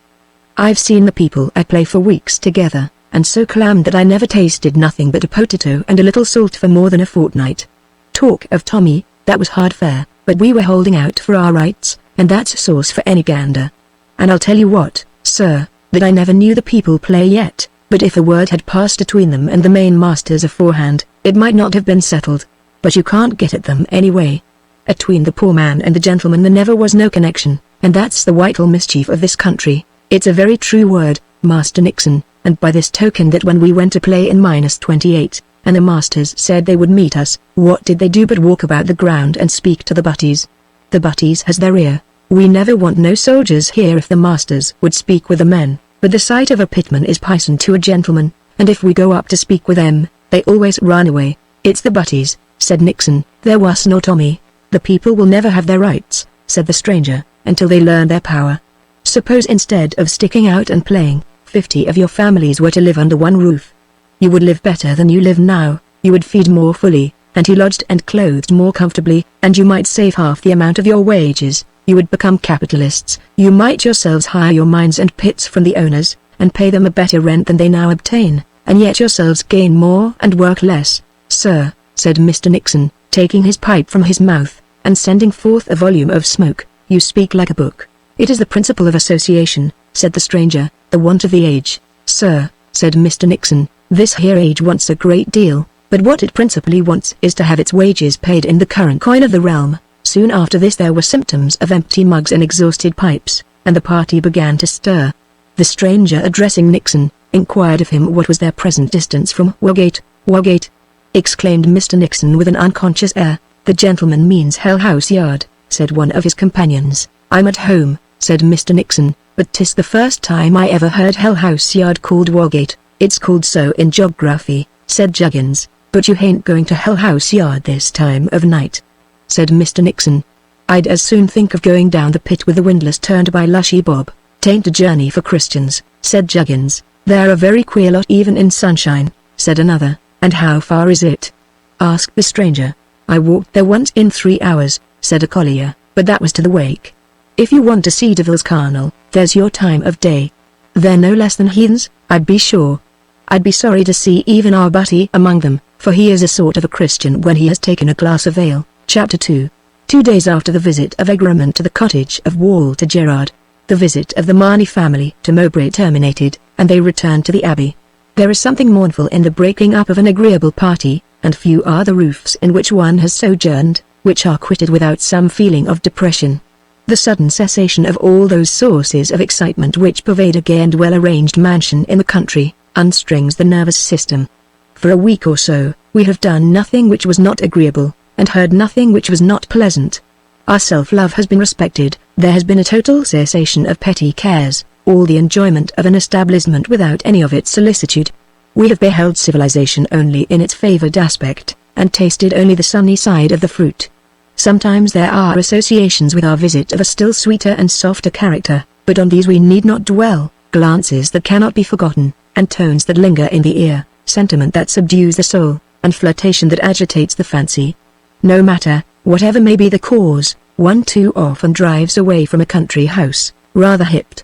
I've seen the people at play for weeks together, and so clammed that I never tasted nothing but a potato and a little salt for more than a fortnight. Talk of Tommy, that was hard fare, but we were holding out for our rights, and that's sauce for any gander. And I'll tell you what, sir, that I never knew the people play yet, but if a word had passed between them and the main masters aforehand, it might not have been settled. But you can't get at them anyway. Atween the poor man and the gentleman there never was no connection, and that's the vital mischief of this country. It's a very true word, Master Nixon, and by this token that when we went to play in -28, and the masters said they would meet us, what did they do but walk about the ground and speak to the butties? The butties has their ear. We never want no soldiers here if the masters would speak with the men, but the sight of a pitman is pison to a gentleman, and if we go up to speak with them, they always run away. It's the butties, said Nixon. There was no Tommy. The people will never have their rights, said the stranger, until they learn their power. Suppose instead of sticking out and playing, 50 of your families were to live under one roof. You would live better than you live now, you would feed more fully, and be lodged and clothed more comfortably, and you might save half the amount of your wages. You would become capitalists. You might yourselves hire your mines and pits from the owners, and pay them a better rent than they now obtain, and yet yourselves gain more and work less. Sir, said Mr. Nixon, taking his pipe from his mouth, and sending forth a volume of smoke, you speak like a book. It is the principle of association, said the stranger, the want of the age. Sir, said Mr. Nixon, this here age wants a great deal, but what it principally wants is to have its wages paid in the current coin of the realm. Soon after this there were symptoms of empty mugs and exhausted pipes, and the party began to stir. The stranger, addressing Nixon, inquired of him what was their present distance from Wogate. Wogate, exclaimed Mr. Nixon with an unconscious air. The gentleman means Hell House Yard, said one of his companions. I'm at home, said Mr. Nixon, but 'tis the first time I ever heard Hell House Yard called Wogate. It's called so in geography, said Juggins, but you ain't going to Hell House Yard this time of night, said Mr. Nixon. I'd as soon think of going down the pit with the windlass turned by Lushy Bob. Tain't a journey for Christians, said Juggins. They're a very queer lot even in sunshine, said another. And how far is it? Asked the stranger. I walked there once in 3 hours, said a collier, but that was to the wake. If you want to see Deville's Carnal, there's your time of day. They're no less than heathens, I'd be sure. I'd be sorry to see even our Butty among them, for he is a sort of a Christian when he has taken a glass of ale. Chapter 2. 2 days after the visit of Egremont to the cottage of Walter Gerard, the visit of the Marney family to Mowbray terminated, and they returned to the Abbey. There is something mournful in the breaking up of an agreeable party, and few are the roofs in which one has sojourned, which are quitted without some feeling of depression. The sudden cessation of all those sources of excitement which pervade a gay and well-arranged mansion in the country, unstrings the nervous system. For a week or so, we have done nothing which was not agreeable, and heard nothing which was not pleasant. Our self-love has been respected, there has been a total cessation of petty cares, all the enjoyment of an establishment without any of its solicitude. We have beheld civilization only in its favored aspect, and tasted only the sunny side of the fruit. Sometimes there are associations with our visit of a still sweeter and softer character, but on these we need not dwell, glances that cannot be forgotten, and tones that linger in the ear, sentiment that subdues the soul, and flirtation that agitates the fancy. No matter, whatever may be the cause, one too often drives away from a country house, rather hipped.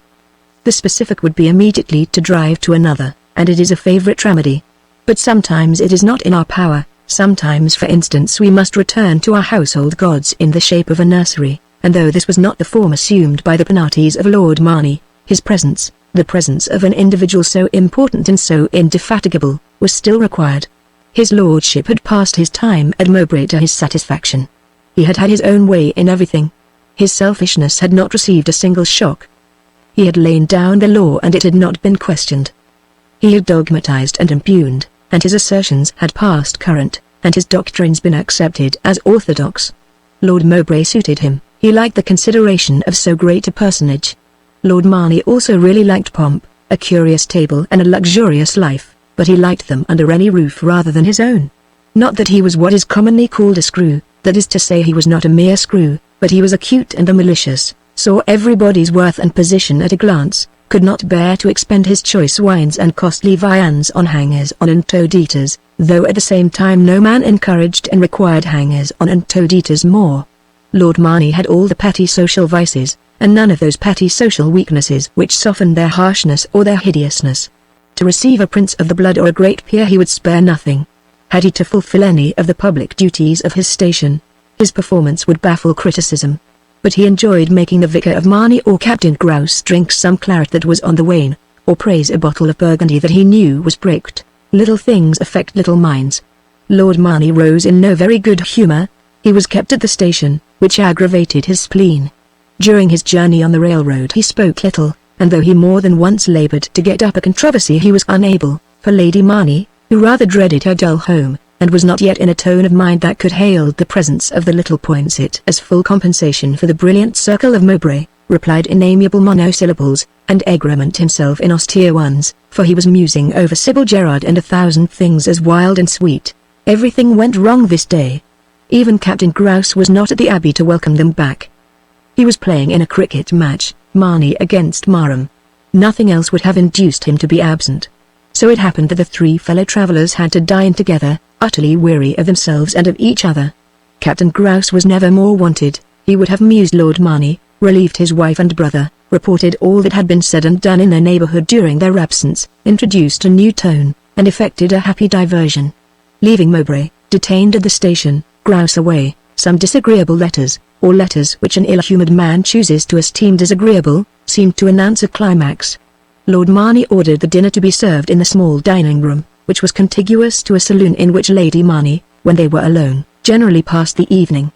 The specific would be immediately to drive to another, and it is a favorite remedy. But sometimes it is not in our power. Sometimes, for instance, we must return to our household gods in the shape of a nursery, and though this was not the form assumed by the Penates of Lord Marney, his presence, the presence of an individual so important and so indefatigable, was still required. His lordship had passed his time at Mowbray to his satisfaction. He had had his own way in everything. His selfishness had not received a single shock. He had lain down the law and it had not been questioned. He had dogmatized and impugned, and his assertions had passed current, and his doctrines been accepted as orthodox. Lord Mowbray suited him, he liked the consideration of so great a personage. Lord Marney also really liked pomp, a curious table and a luxurious life, but he liked them under any roof rather than his own. Not that he was what is commonly called a screw, that is to say he was not a mere screw, but he was acute and malicious, saw everybody's worth and position at a glance, could not bear to expend his choice wines and costly viands on hangers-on and toad-eaters, though at the same time no man encouraged and required hangers-on and toad-eaters more. Lord Marney had all the petty social vices, and none of those petty social weaknesses which softened their harshness or their hideousness. To receive a prince of the blood or a great peer he would spare nothing. Had he to fulfill any of the public duties of his station, his performance would baffle criticism. But he enjoyed making the Vicar of Marney or Captain Grouse drink some claret that was on the wane, or praise a bottle of Burgundy that he knew was bricked. Little things affect little minds. Lord Marney rose in no very good humour. He was kept at the station, which aggravated his spleen. During his journey on the railroad he spoke little, and though he more than once labored to get up a controversy he was unable, for Lady Marnie, who rather dreaded her dull home, and was not yet in a tone of mind that could hail the presence of the little Poinsett as full compensation for the brilliant circle of Mowbray, replied in amiable monosyllables, and Egremont himself in austere ones, for he was musing over Sybil Gerard and 1,000 things as wild and sweet. Everything went wrong this day. Even Captain Grouse was not at the Abbey to welcome them back. He was playing in a cricket match, Marnie against Marham. Nothing else would have induced him to be absent. So it happened that the three fellow travellers had to dine together, utterly weary of themselves and of each other. Captain Grouse was never more wanted. He would have amused Lord Marnie, relieved his wife and brother, reported all that had been said and done in their neighbourhood during their absence, introduced a new tone, and effected a happy diversion. Leaving Mowbray, detained at the station, Grouse away, some disagreeable letters, or letters which an ill-humoured man chooses to esteem disagreeable, seemed to announce a climax. Lord Marnie ordered the dinner to be served in the small dining-room, which was contiguous to a saloon in which Lady Marnie, when they were alone, generally passed the evening.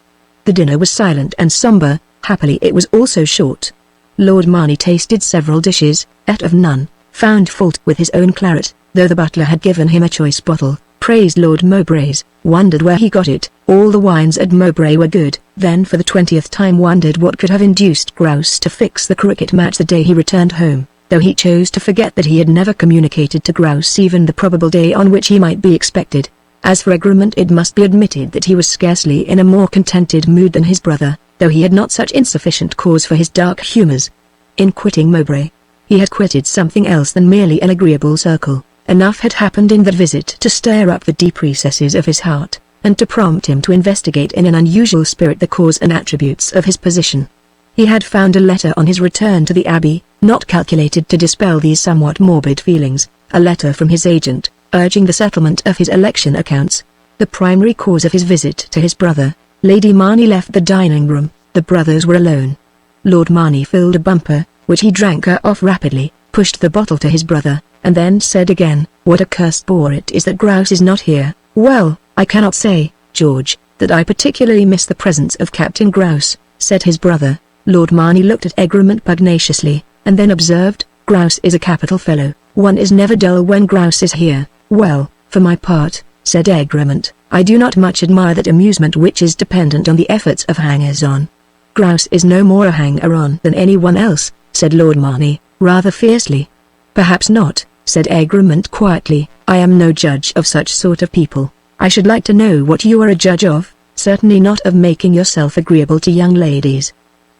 The dinner was silent and sombre. Happily it was also short. Lord Marnie tasted several dishes, ate of none, found fault with his own claret, though the butler had given him a choice bottle, praised Lord Mowbray's, wondered where he got it, all the wines at Mowbray were good, then for the 20th time wondered what could have induced Grouse to fix the cricket match the day he returned home, though he chose to forget that he had never communicated to Grouse even the probable day on which he might be expected. As for Egremont, it must be admitted that he was scarcely in a more contented mood than his brother, though he had not such insufficient cause for his dark humours. In quitting Mowbray, he had quitted something else than merely an agreeable circle. Enough had happened in that visit to stir up the deep recesses of his heart, and to prompt him to investigate in an unusual spirit the cause and attributes of his position. He had found a letter on his return to the Abbey, not calculated to dispel these somewhat morbid feelings, a letter from his agent, urging the settlement of his election accounts. The primary cause of his visit to his brother. Lady Marnie left the dining-room, the brothers were alone. Lord Marnie filled a bumper, which he drank off rapidly, pushed the bottle to his brother, and then said again, "What a cursed bore it is that Grouse is not here." "Well, I cannot say, George, that I particularly miss the presence of Captain Grouse," said his brother. Lord Marnie looked at Egremont pugnaciously, and then observed, "Grouse is a capital fellow, one is never dull when Grouse is here." "Well, for my part," said Egremont, "I do not much admire that amusement which is dependent on the efforts of hangers-on." "Grouse is no more a hanger-on than anyone else," said Lord Marnie, rather fiercely. "Perhaps not," said Egremont quietly. "I am no judge of such sort of people. I should like to know what you are a judge of. Certainly not of making yourself agreeable to young ladies.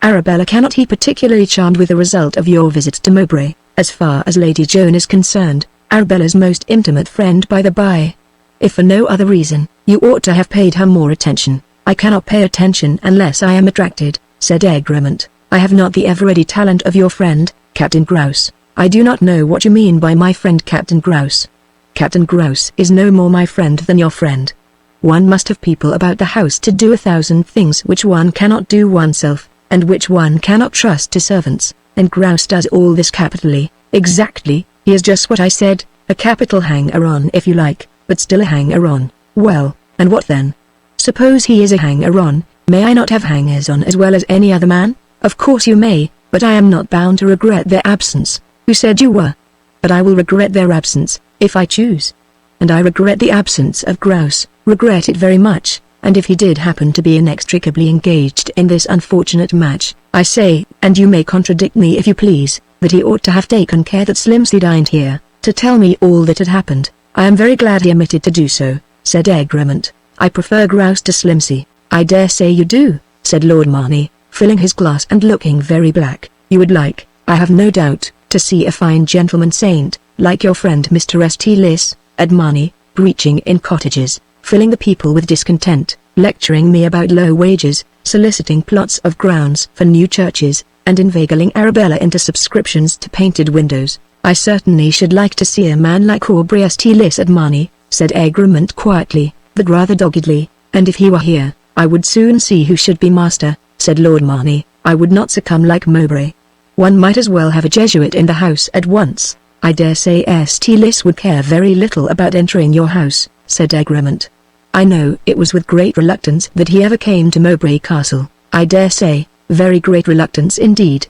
Arabella cannot be particularly charmed with the result of your visit to Mowbray. As far as Lady Joan is concerned, Arabella's most intimate friend by the by. If for no other reason, you ought to have paid her more attention." "I cannot pay attention unless I am attracted," said Egremont. "I have not the ever-ready talent of your friend, Captain Grouse." "I do not know what you mean by my friend Captain Grouse." "Captain Grouse is no more my friend than your friend. One must have people about the house to do 1,000 things which one cannot do oneself, and which one cannot trust to servants, and Grouse does all this capitally." "Exactly, he is just what I said, a capital hanger-on if you like, but still a hanger-on." "Well, and what then? Suppose he is a hanger-on, may I not have hangers-on as well as any other man?" "Of course you may, but I am not bound to regret their absence." "Who said you were?" "But I will regret their absence, if I choose. And I regret the absence of Grouse, regret it very much, and if he did happen to be inextricably engaged in this unfortunate match, I say, and you may contradict me if you please, that he ought to have taken care that Slimsy dined here, to tell me all that had happened." "I am very glad he omitted to do so," said Egremont. "I prefer Grouse to Slimsy." "I dare say you do," said Lord Marnie, filling his glass and looking very black. "You would like, I have no doubt, to see a fine gentleman saint, like your friend Mr. St. Lys, at Marnie, preaching in cottages, filling the people with discontent, lecturing me about low wages, soliciting plots of grounds for new churches, and inveigling Arabella into subscriptions to painted windows. I certainly should like to see a man like Aubrey St. Lys at Marnie," said Egremont quietly, but rather doggedly, "and if he were here, I would soon see who should be master," said Lord Marnie. "I would not succumb like Mowbray. One might as well have a Jesuit in the house at once." "I dare say St. Lys would care very little about entering your house," said Egremont. I know it was with great reluctance that he ever came to Mowbray Castle. I dare say, very great reluctance indeed.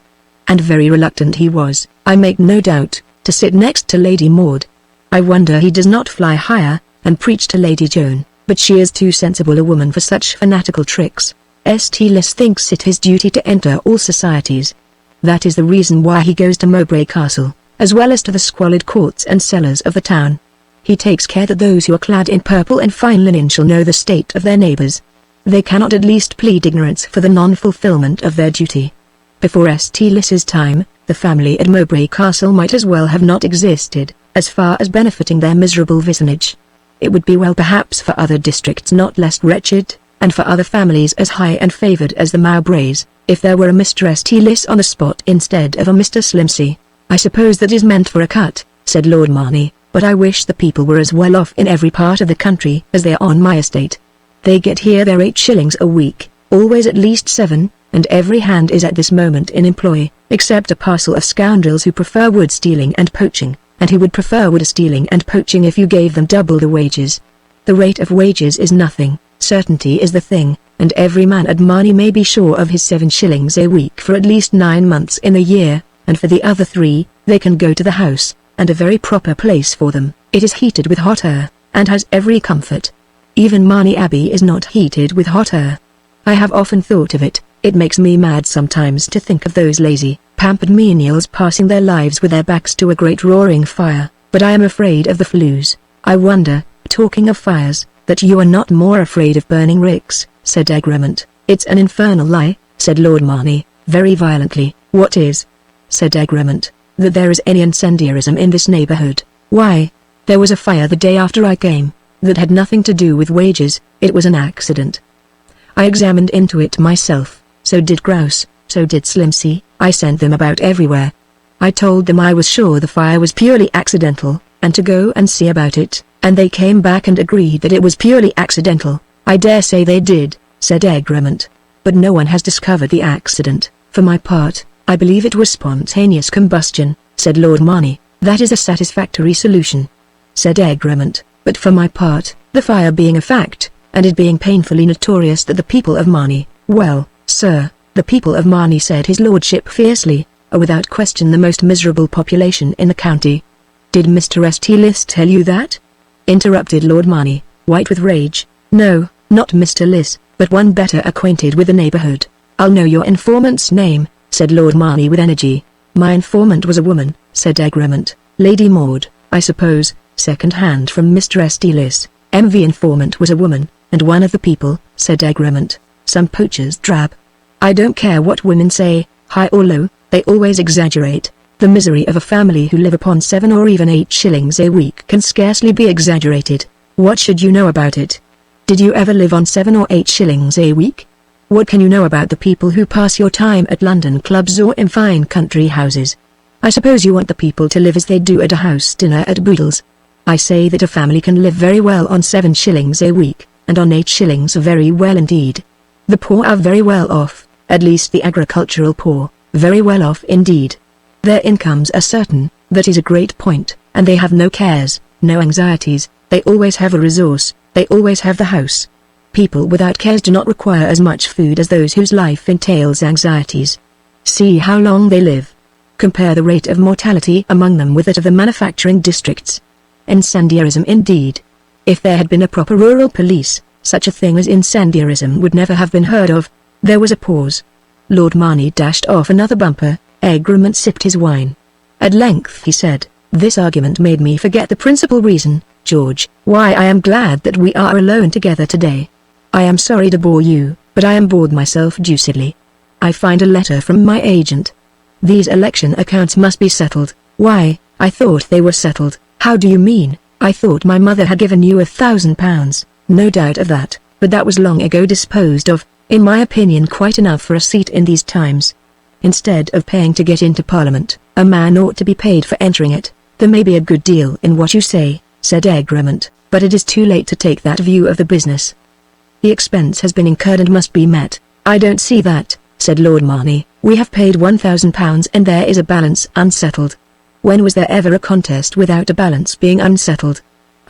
And very reluctant he was, I make no doubt, to sit next to Lady Maud. I wonder he does not fly higher, and preach to Lady Joan, but she is too sensible a woman for such fanatical tricks. St. Lys thinks it his duty to enter all societies. That is the reason why he goes to Mowbray Castle, as well as to the squalid courts and cellars of the town. He takes care that those who are clad in purple and fine linen shall know the state of their neighbours. They cannot at least plead ignorance for the non-fulfilment of their duty. Before St. Lys's time, the family at Mowbray Castle might as well have not existed, as far as benefiting their miserable vicinage. It would be well perhaps for other districts not less wretched, and for other families as high and favoured as the Mowbrays, if there were a Mr. St. Lys on the spot instead of a Mr. Slimsey. I suppose that is meant for a cut, said Lord Marney, but I wish the people were as well off in every part of the country as they are on my estate. They get here their 8 shillings a week, always at least 7, and every hand is at this moment in employ, except a parcel of scoundrels who prefer wood stealing and poaching, and who would prefer wood stealing and poaching if you gave them double the wages. The rate of wages is nothing, certainty is the thing, and every man at Marney may be sure of his 7 shillings a week for at least 9 months in the year, and for the other 3, they can go to the house, and a very proper place for them. It is heated with hot air, and has every comfort. Even Marney Abbey is not heated with hot air. I have often thought of it. It makes me mad sometimes to think of those lazy, pampered menials passing their lives with their backs to a great roaring fire, but I am afraid of the flues. I wonder, talking of fires, that you are not more afraid of burning ricks, said Egremont. It's an infernal lie, said Lord Marney, very violently. What is? Said Egremont. That there is any incendiarism in this neighbourhood. Why, there was a fire the day after I came. That had nothing to do with wages, it was an accident. I examined into it myself. So did Grouse, so did Slimsey. I sent them about everywhere. I told them I was sure the fire was purely accidental, and to go and see about it, and they came back and agreed that it was purely accidental. I dare say they did, said Egremont. But no one has discovered the accident. For my part, I believe it was spontaneous combustion, said Lord Marney. That is a satisfactory solution, said Egremont. But for my part, the fire being a fact, and it being painfully notorious that the people of Marney, well, sir, the people of Marney, said his lordship fiercely, are without question the most miserable population in the county. Did Mr. St. Lys tell you that? Interrupted Lord Marney, white with rage. No, not Mr. Lys, but one better acquainted with the neighbourhood. I'll know your informant's name, said Lord Marney with energy. My informant was a woman, said Egremont. Lady Maud, I suppose, second hand from Mr. St. Lys. The informant was a woman, and one of the people, said Egremont. Some poachers drab. I don't care what women say, high or low, they always exaggerate. The misery of a family who live upon 7 or even 8 shillings a week can scarcely be exaggerated. What should you know about it? Did you ever live on 7 or 8 shillings a week? What can you know about the people who pass your time at London clubs or in fine country houses? I suppose you want the people to live as they do at a house dinner at Boodle's. I say that a family can live very well on 7 shillings a week, and on 8 shillings very well indeed. The poor are very well off, at least the agricultural poor, very well off indeed. Their incomes are certain, that is a great point, and they have no cares, no anxieties, they always have a resource, they always have the house. People without cares do not require as much food as those whose life entails anxieties. See how long they live. Compare the rate of mortality among them with that of the manufacturing districts. Incendiarism indeed. If there had been a proper rural police, such a thing as incendiarism would never have been heard of. There was a pause. Lord Marney dashed off another bumper. Egremont sipped his wine. At length he said, "This argument made me forget the principal reason, George, why I am glad that we are alone together today. I am sorry to bore you, but I am bored myself deucedly. I find a letter from my agent. These election accounts must be settled." "Why, I thought they were settled." "How do you mean?" "I thought my mother had given you £1,000, no doubt of that, but that was long ago disposed of, in my opinion quite enough for a seat in these times. Instead of paying to get into Parliament, a man ought to be paid for entering it." "There may be a good deal in what you say," said Egremont, "but it is too late to take that view of the business. The expense has been incurred and must be met." "I don't see that," said Lord Marney. "We have paid £1,000 and there is a balance unsettled. When was there ever a contest without a balance being unsettled?"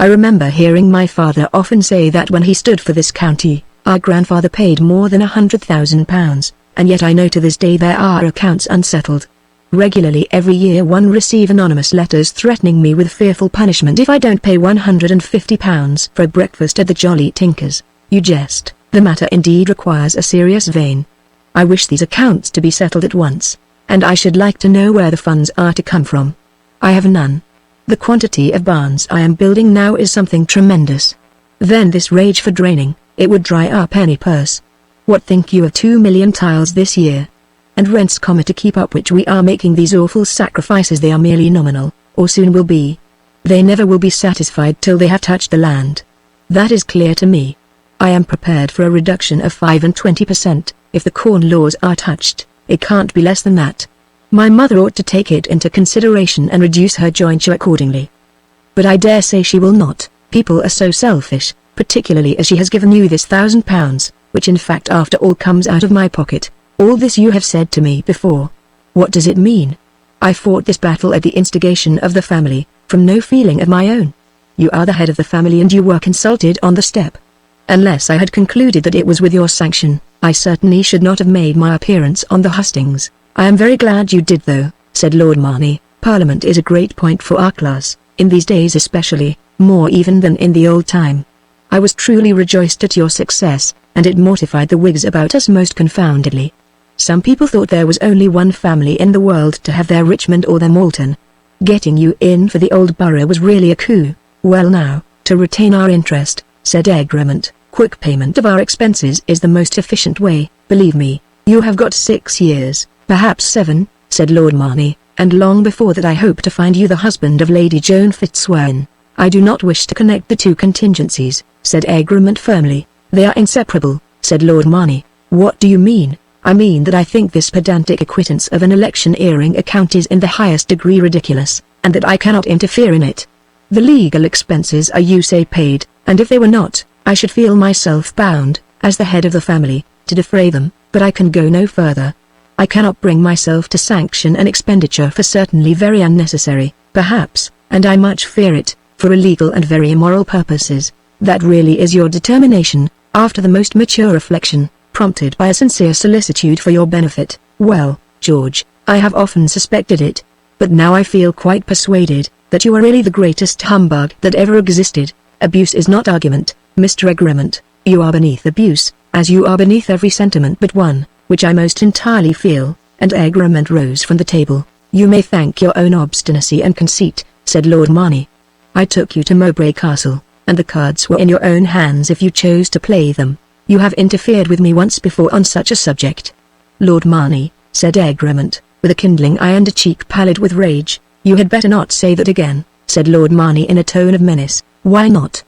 I remember hearing my father often say that when he stood for this county, our grandfather paid more than £100,000, and yet I know to this day there are accounts unsettled. Regularly every year one receive anonymous letters threatening me with fearful punishment if I don't pay £150 for a breakfast at the Jolly Tinkers. You jest, the matter indeed requires a serious vein. I wish these accounts to be settled at once, and I should like to know where the funds are to come from. I have none. The quantity of barns I am building now is something tremendous. Then this rage for draining, it would dry up any purse. What think you of 2 million tiles this year? And rents, to keep up which we are making these awful sacrifices. They are merely nominal, or soon will be. They never will be satisfied till they have touched the land. That is clear to me. I am prepared for a reduction of 5 and 20%, if the corn laws are touched. It can't be less than that. My mother ought to take it into consideration and reduce her jointure accordingly. But I dare say she will not. People are so selfish, particularly as she has given you this £1,000, which in fact after all comes out of my pocket. All this you have said to me before. What does it mean? I fought this battle at the instigation of the family, from no feeling of my own. You are the head of the family and you were consulted on the step. Unless I had concluded that it was with your sanction, I certainly should not have made my appearance on the hustings. I am very glad you did though, said Lord Marney. Parliament is a great point for our class, in these days especially, more even than in the old time. I was truly rejoiced at your success, and it mortified the Whigs about us most confoundedly. Some people thought there was only one family in the world to have their Richmond or their Malton. Getting you in for the old borough was really a coup. Well now, to retain our interest, said Egremont, quick payment of our expenses is the most efficient way. Believe me, you have got 6 years, perhaps 7, said Lord Marney, and long before that I hope to find you the husband of Lady Joan Fitzwarren. I do not wish to connect the two contingencies, said Egremont firmly. They are inseparable, said Lord Marney. What do you mean? I mean that I think this pedantic acquittance of an electioneering account is in the highest degree ridiculous, and that I cannot interfere in it. The legal expenses are, you say, paid, and if they were not, I should feel myself bound, as the head of the family, to defray them, but I can go no further. I cannot bring myself to sanction an expenditure for certainly very unnecessary, perhaps, and I much fear it, for illegal and very immoral purposes. That really is your determination, after the most mature reflection, prompted by a sincere solicitude for your benefit. Well, George, I have often suspected it, but now I feel quite persuaded, that you are really the greatest humbug that ever existed. Abuse is not argument, Mr. Egremont. You are beneath abuse, as you are beneath every sentiment but one, which I most entirely feel, and Egremont rose from the table. You may thank your own obstinacy and conceit, said Lord Marney. I took you to Mowbray Castle, and the cards were in your own hands if you chose to play them. You have interfered with me once before on such a subject. Lord Marney, said Egremont, with a kindling eye and a cheek pallid with rage. You had better not say that again, said Lord Marney in a tone of menace. Why not?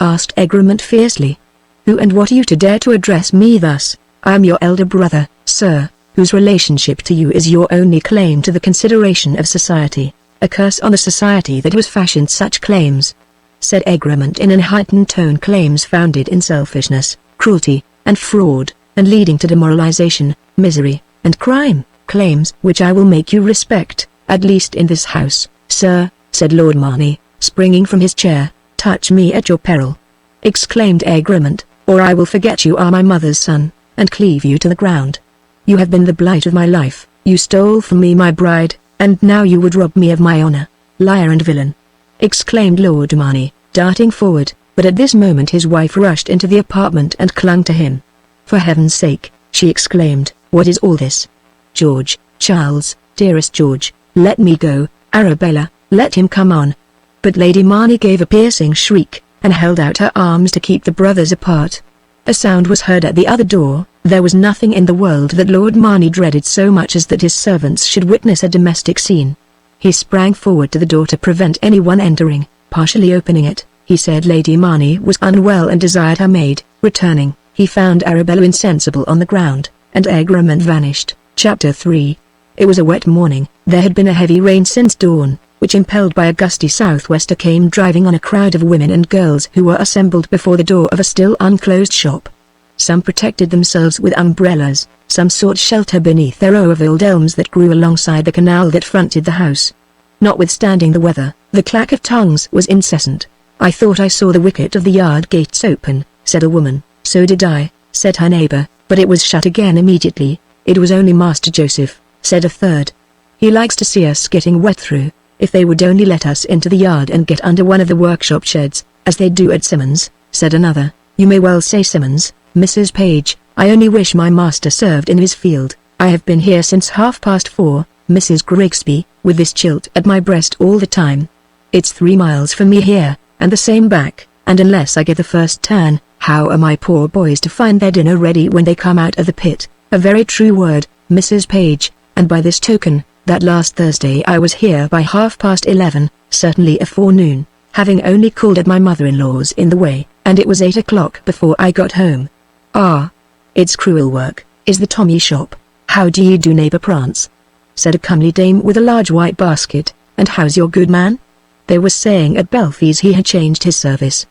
Asked Egremont fiercely. Who and what are you to dare to address me thus? I am your elder brother, sir, whose relationship to you is your only claim to the consideration of society. A curse on the society that has fashioned such claims, said Egremont in an heightened tone. Claims founded in selfishness, cruelty, and fraud, and leading to demoralization, misery, and crime. Claims which I will make you respect, at least in this house, sir, said Lord Marney, springing from his chair. Touch me at your peril, exclaimed Egremont, or I will forget you are my mother's son, and cleave you to the ground. You have been the blight of my life. You stole from me my bride, and now you would rob me of my honor. Liar and villain, exclaimed Lord Marney, darting forward, but at this moment his wife rushed into the apartment and clung to him. For heaven's sake, she exclaimed, what is all this? George, Charles, dearest George, let me go. Arabella, let him come on. But Lady Marney gave a piercing shriek, and held out her arms to keep the brothers apart. A sound was heard at the other door. There was nothing in the world that Lord Marney dreaded so much as that his servants should witness a domestic scene. He sprang forward to the door to prevent anyone entering. Partially opening it, he said Lady Marney was unwell and desired her maid. Returning, he found Arabella insensible on the ground, and Egremont vanished. Chapter 3. It was a wet morning. There had been a heavy rain since dawn, which impelled by a gusty southwester came driving on a crowd of women and girls who were assembled before the door of a still unclosed shop. Some protected themselves with umbrellas, some sought shelter beneath a row of old elms that grew alongside the canal that fronted the house. Notwithstanding the weather, the clack of tongues was incessant. "I thought I saw the wicket of the yard gates open," said a woman. "So did I," said her neighbor, "but it was shut again immediately." "It was only Master Joseph," said a third. "He likes to see us getting wet through. If they would only let us into the yard and get under one of the workshop sheds, as they do at Simmons," said another. "You may well say Simmons, Mrs. Page. I only wish my master served in his field. I have been here since 4:30, Mrs. Grigsby, with this chilt at my breast all the time. It's 3 miles for me here, and the same back, and unless I get the first turn, how are my poor boys to find their dinner ready when they come out of the pit?" "A very true word, Mrs. Page, and by this token, that last Thursday I was here by 11:30, certainly a forenoon, having only called at my mother-in-law's in the way, and it was 8 o'clock before I got home." "Ah, it's cruel work, is the tommy shop. How do ye do, neighbor Prance?" said a comely dame with a large white basket. "And how's your good man?" They were saying at Belfies he had changed his service.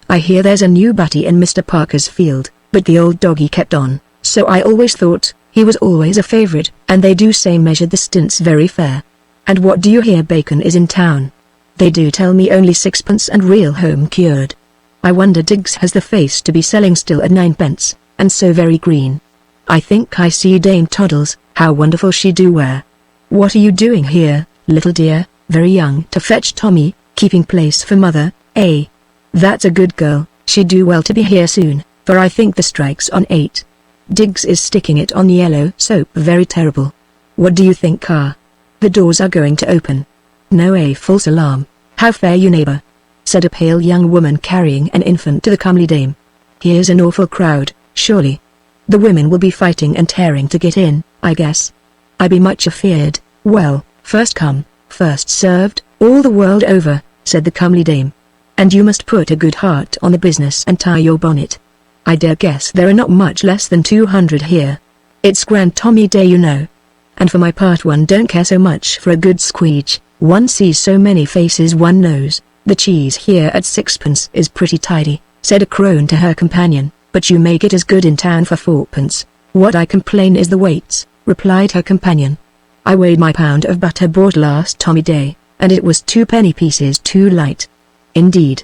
"I hear there's a new butty in Mr. Parker's field, but the old doggy kept on, so I always thought he was always a favourite, and they do say measured the stints very fair. And what do you hear bacon is in town?" "They do tell me only 6pence and real home cured. I wonder Diggs has the face to be selling still at 9pence, and so very green. I think I see Dame Toddles, how wonderful she do wear. What are you doing here, little dear, very young to fetch Tommy, keeping place for mother, eh? That's a good girl, she'd do well to be here soon, for I think the strike's on 8. Diggs is sticking it on yellow soap very terrible. What do you think, Car? The doors are going to open. No, a false alarm. How fare you, neighbor?" said a pale young woman carrying an infant to the comely dame. "Here's an awful crowd, surely. The women will be fighting and tearing to get in, I guess. I be much afeard." "Well, first come, first served, all the world over," said the comely dame. "And you must put a good heart on the business and tie your bonnet. I dare guess there are not much less than 200 here. It's Grand Tommy Day, you know. And for my part, one don't care so much for a good squeege. One sees so many faces one knows. The cheese here at 6pence is pretty tidy," said a crone to her companion, "but you make it as good in town for 4pence. "What I complain is the weights," replied her companion. "I weighed my pound of butter bought last Tommy Day, and it was 2 penny pieces too light." "Indeed.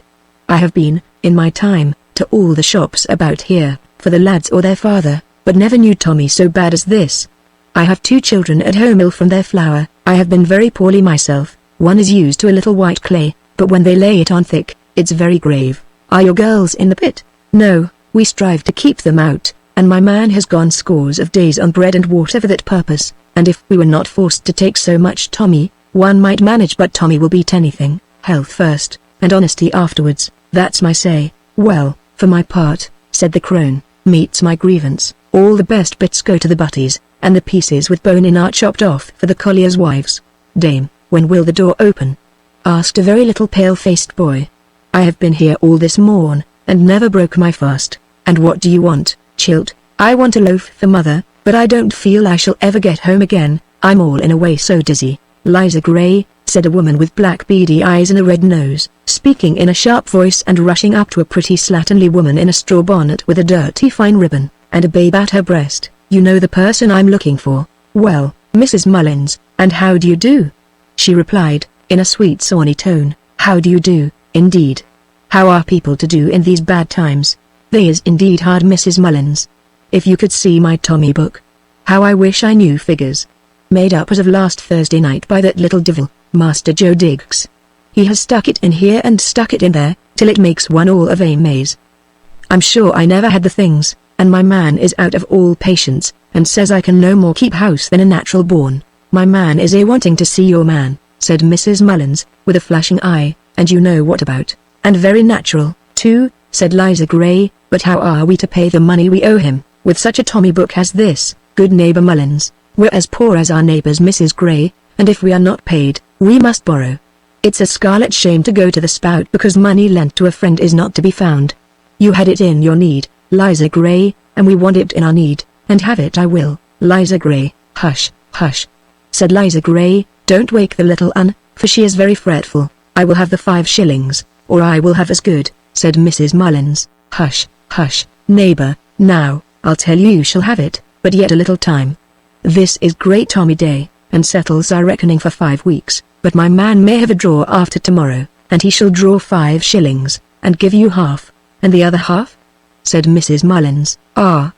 I have been, in my time, to all the shops about here, for the lads or their father, but never knew Tommy so bad as this. I have 2 children at home ill from their flour. I have been very poorly myself. One is used to a little white clay, but when they lay it on thick, it's very grave." "Are your girls in the pit?" "No, we strive to keep them out, and my man has gone scores of days on bread and water for that purpose, and if we were not forced to take so much Tommy, one might manage, but Tommy will beat anything. Health first, and honesty afterwards, that's my say." "Well, for my part," said the crone, "meets my grievance. All the best bits go to the butties, and the pieces with bone in are chopped off for the colliers' wives." "Dame, when will the door open?" asked a very little pale-faced boy. "I have been here all this morn, and never broke my fast. And what do you want, chilt?" "I want a loaf for mother, but I don't feel I shall ever get home again. I'm all in a way so dizzy." "Liza Gray," said a woman with black beady eyes and a red nose, speaking in a sharp voice and rushing up to a pretty slatternly woman in a straw bonnet with a dirty fine ribbon, and a babe at her breast. "You know the person I'm looking for." "Well, Mrs. Mullins, and how do you do?" she replied, in a sweet sawney tone. "How do you do, indeed? How are people to do in these bad times? They is indeed hard, Mrs. Mullins. If you could see my Tommy book. How I wish I knew figures. Made up as of last Thursday night by that little devil, Master Joe Diggs. He has stuck it in here and stuck it in there, till it makes one all of a maze. I'm sure I never had the things, and my man is out of all patience, and says I can no more keep house than a natural born." "My man is wanting to see your man," said Mrs. Mullins, with a flashing eye, "and you know what about." "And very natural, too," said Liza Gray, "but how are we to pay the money we owe him, with such a Tommy book as this, good neighbor Mullins? We're as poor as our neighbors, Mrs. Gray, and if we are not paid, we must borrow. It's a scarlet shame to go to the spout because money lent to a friend is not to be found. You had it in your need, Liza Gray, and we want it in our need, and have it I will." "Liza Gray, hush, hush," said Liza Gray, "don't wake the little un, for she is very fretful. I will have the 5 shillings, or I will have as good," said Mrs. Mullins. "Hush, hush, neighbor, now, I'll tell you you shall have it, but yet a little time. This is great Tommy Day, and settles our reckoning for 5 weeks, but my man may have a draw after tomorrow. and he shall draw 5 shillings, and give you half. And the other half? Said Mrs. Mullins. Ah.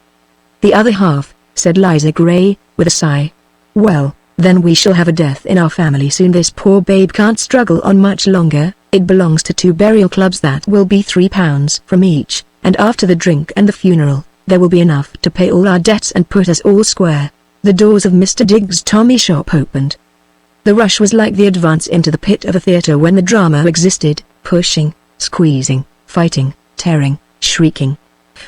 The other half, said Liza Gray, with a sigh. Well, then we shall have a death in our family soon. This poor babe can't struggle on much longer. It belongs to 2 burial clubs. That will be £3 from each, and after the drink and the funeral, there will be enough to pay all our debts and put us all square. The doors of Mr. Diggs' Tommy shop opened. The rush was like the advance into the pit of a theatre when the drama existed, pushing, squeezing, fighting, tearing, shrieking.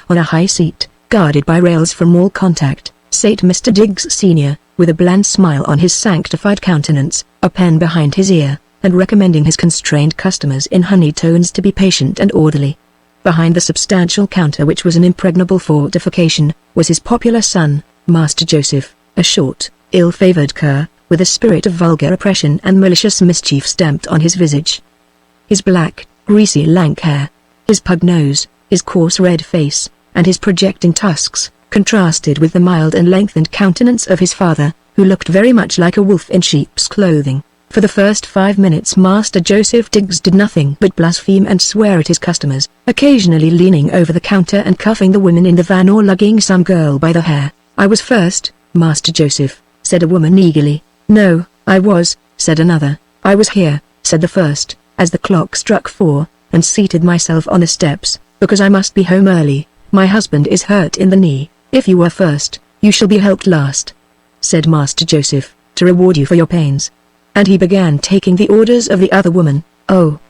On a high seat, guarded by rails from all contact, sate Mr. Diggs Sr., with a bland smile on his sanctified countenance, a pen behind his ear, and recommending his constrained customers in honeyed tones to be patient and orderly. Behind the substantial counter, which was an impregnable fortification, was his popular son, Master Joseph, a short, ill-favoured cur, with a spirit of vulgar oppression and malicious mischief stamped on his visage. His black, greasy lank hair, his pug nose, his coarse red face, and his projecting tusks, contrasted with the mild and lengthened countenance of his father, who looked very much like a wolf in sheep's clothing. For the first 5 minutes Master Joseph Diggs did nothing but blaspheme and swear at his customers, occasionally leaning over the counter and cuffing the women in the van or lugging some girl by the hair. I was first, Master Joseph, said a woman eagerly. No, I was, said another. I was here, said the first, as the clock struck 4, and seated myself on the steps, because I must be home early. My husband is hurt in the knee. If you were first, you shall be helped last, said Master Joseph, to reward you for your pains. And he began taking the orders of the other woman. Oh,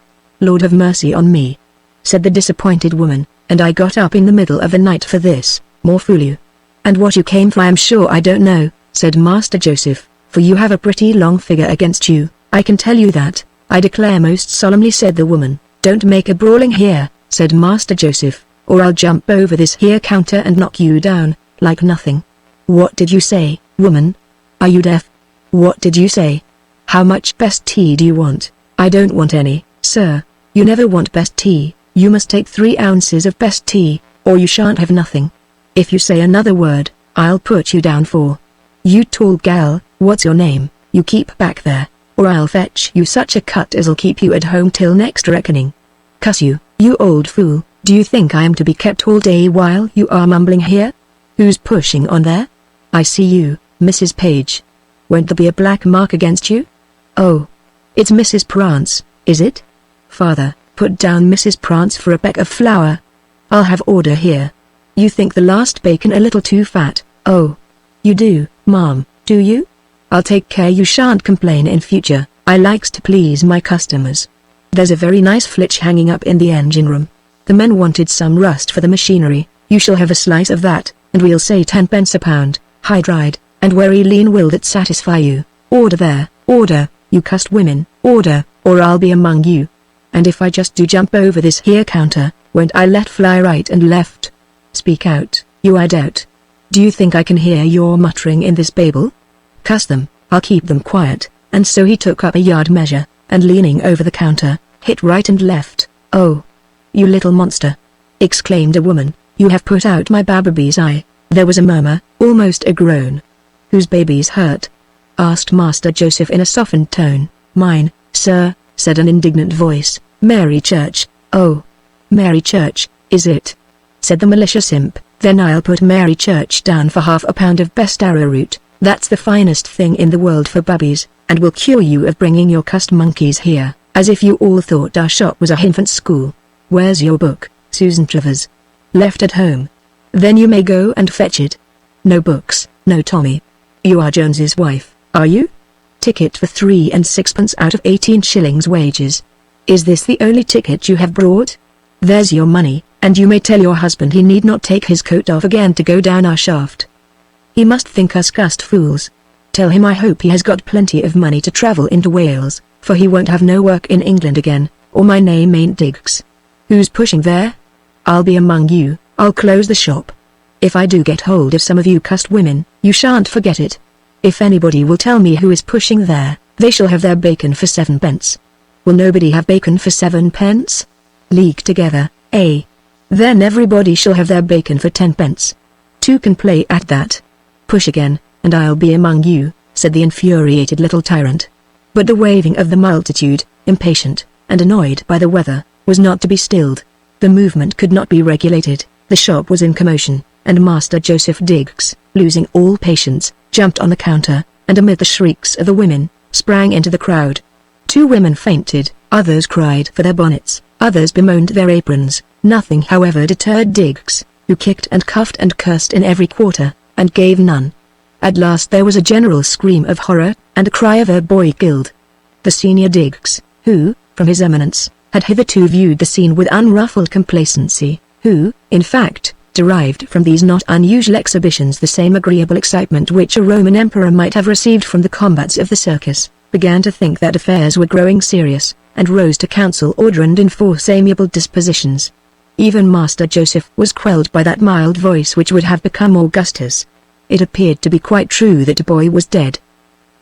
Lord have mercy on me, said the disappointed woman, and I got up in the middle of the night for this. More fool you. And what you came for I am sure I don't know, said Master Joseph, for you have a pretty long figure against you, I can tell you that. I declare most solemnly, said the woman. Don't make a brawling here, said Master Joseph, or I'll jump over this here counter and knock you down, like nothing. What did you say, woman? Are you deaf? What did you say? How much best tea do you want? I don't want any, sir. You never want best tea. You must take 3 ounces of best tea, or you shan't have nothing. If you say another word, I'll put you down for. You tall gal, what's your name? You keep back there, or I'll fetch you such a cut as'll keep you at home till next reckoning. Cuss you, you old fool, do you think I am to be kept all day while you are mumbling here? Who's pushing on there? I see you, Mrs. Page. Won't there be a black mark against you? Oh, it's Mrs. Prance, is it? Father, put down Mrs. Prance for a peck of flour. I'll have order here. You think the last bacon a little too fat? Oh, you do, ma'am, do you? I'll take care you shan't complain in future. I likes to please my customers. There's a very nice flitch hanging up in the engine room. The men wanted some rust for the machinery. You shall have a slice of that, and we'll say 10 pence a pound, high-dried, and very lean. Will that satisfy you? Order there, order, you cussed women, order, or I'll be among you. And if I just do jump over this here counter, won't I let fly right and left? Speak out, you I doubt. Do you think I can hear your muttering in this Babel? Cuss them, I'll keep them quiet. And so he took up a yard measure, and leaning over the counter, hit right and left. Oh, you little monster, exclaimed a woman, you have put out my baby's eye. There was a murmur, almost a groan. Whose baby's hurt? Asked Master Joseph in a softened tone. Mine, sir, said an indignant voice. Mary Church. Oh, Mary Church, is it? Said the malicious imp. Then I'll put Mary Church down for half a pound of best arrowroot. That's the finest thing in the world for bubbies, and will cure you of bringing your cussed monkeys here, as if you all thought our shop was a infant school. Where's your book, Susan Travers? Left at home. Then you may go and fetch it. No books, no Tommy. You are Jones's wife, are you? Ticket for 3 and 6pence out of 18 shillings wages. Is this the only ticket you have brought? There's your money, and you may tell your husband he need not take his coat off again to go down our shaft. He must think us cussed fools. Tell him I hope he has got plenty of money to travel into Wales, for he won't have no work in England again, or my name ain't Diggs. Who's pushing there? I'll be among you. I'll close the shop. If I do get hold of some of you cussed women, you shan't forget it. If anybody will tell me who is pushing there, they shall have their bacon for 7 pence. Will nobody have bacon for 7 pence? League together, eh? Then everybody shall have their bacon for 10 pence. 2 can play at that. Push again, and I'll be among you, said the infuriated little tyrant. But the waving of the multitude, impatient, and annoyed by the weather, was not to be stilled. The movement could not be regulated. The shop was in commotion, and Master Joseph Diggs, losing all patience, jumped on the counter, and amid the shrieks of the women, sprang into the crowd. 2 women fainted, others cried for their bonnets, others bemoaned their aprons. Nothing however deterred Diggs, who kicked and cuffed and cursed in every quarter, and gave none. At last there was a general scream of horror, and a cry of "A boy killed." The senior Diggs, who, from his eminence, had hitherto viewed the scene with unruffled complacency, who, in fact, derived from these not unusual exhibitions the same agreeable excitement which a Roman emperor might have received from the combats of the circus, began to think that affairs were growing serious, and rose to counsel order and enforce amiable dispositions. Even Master Joseph was quelled by that mild voice which would have become Augustus. It appeared to be quite true that a boy was dead.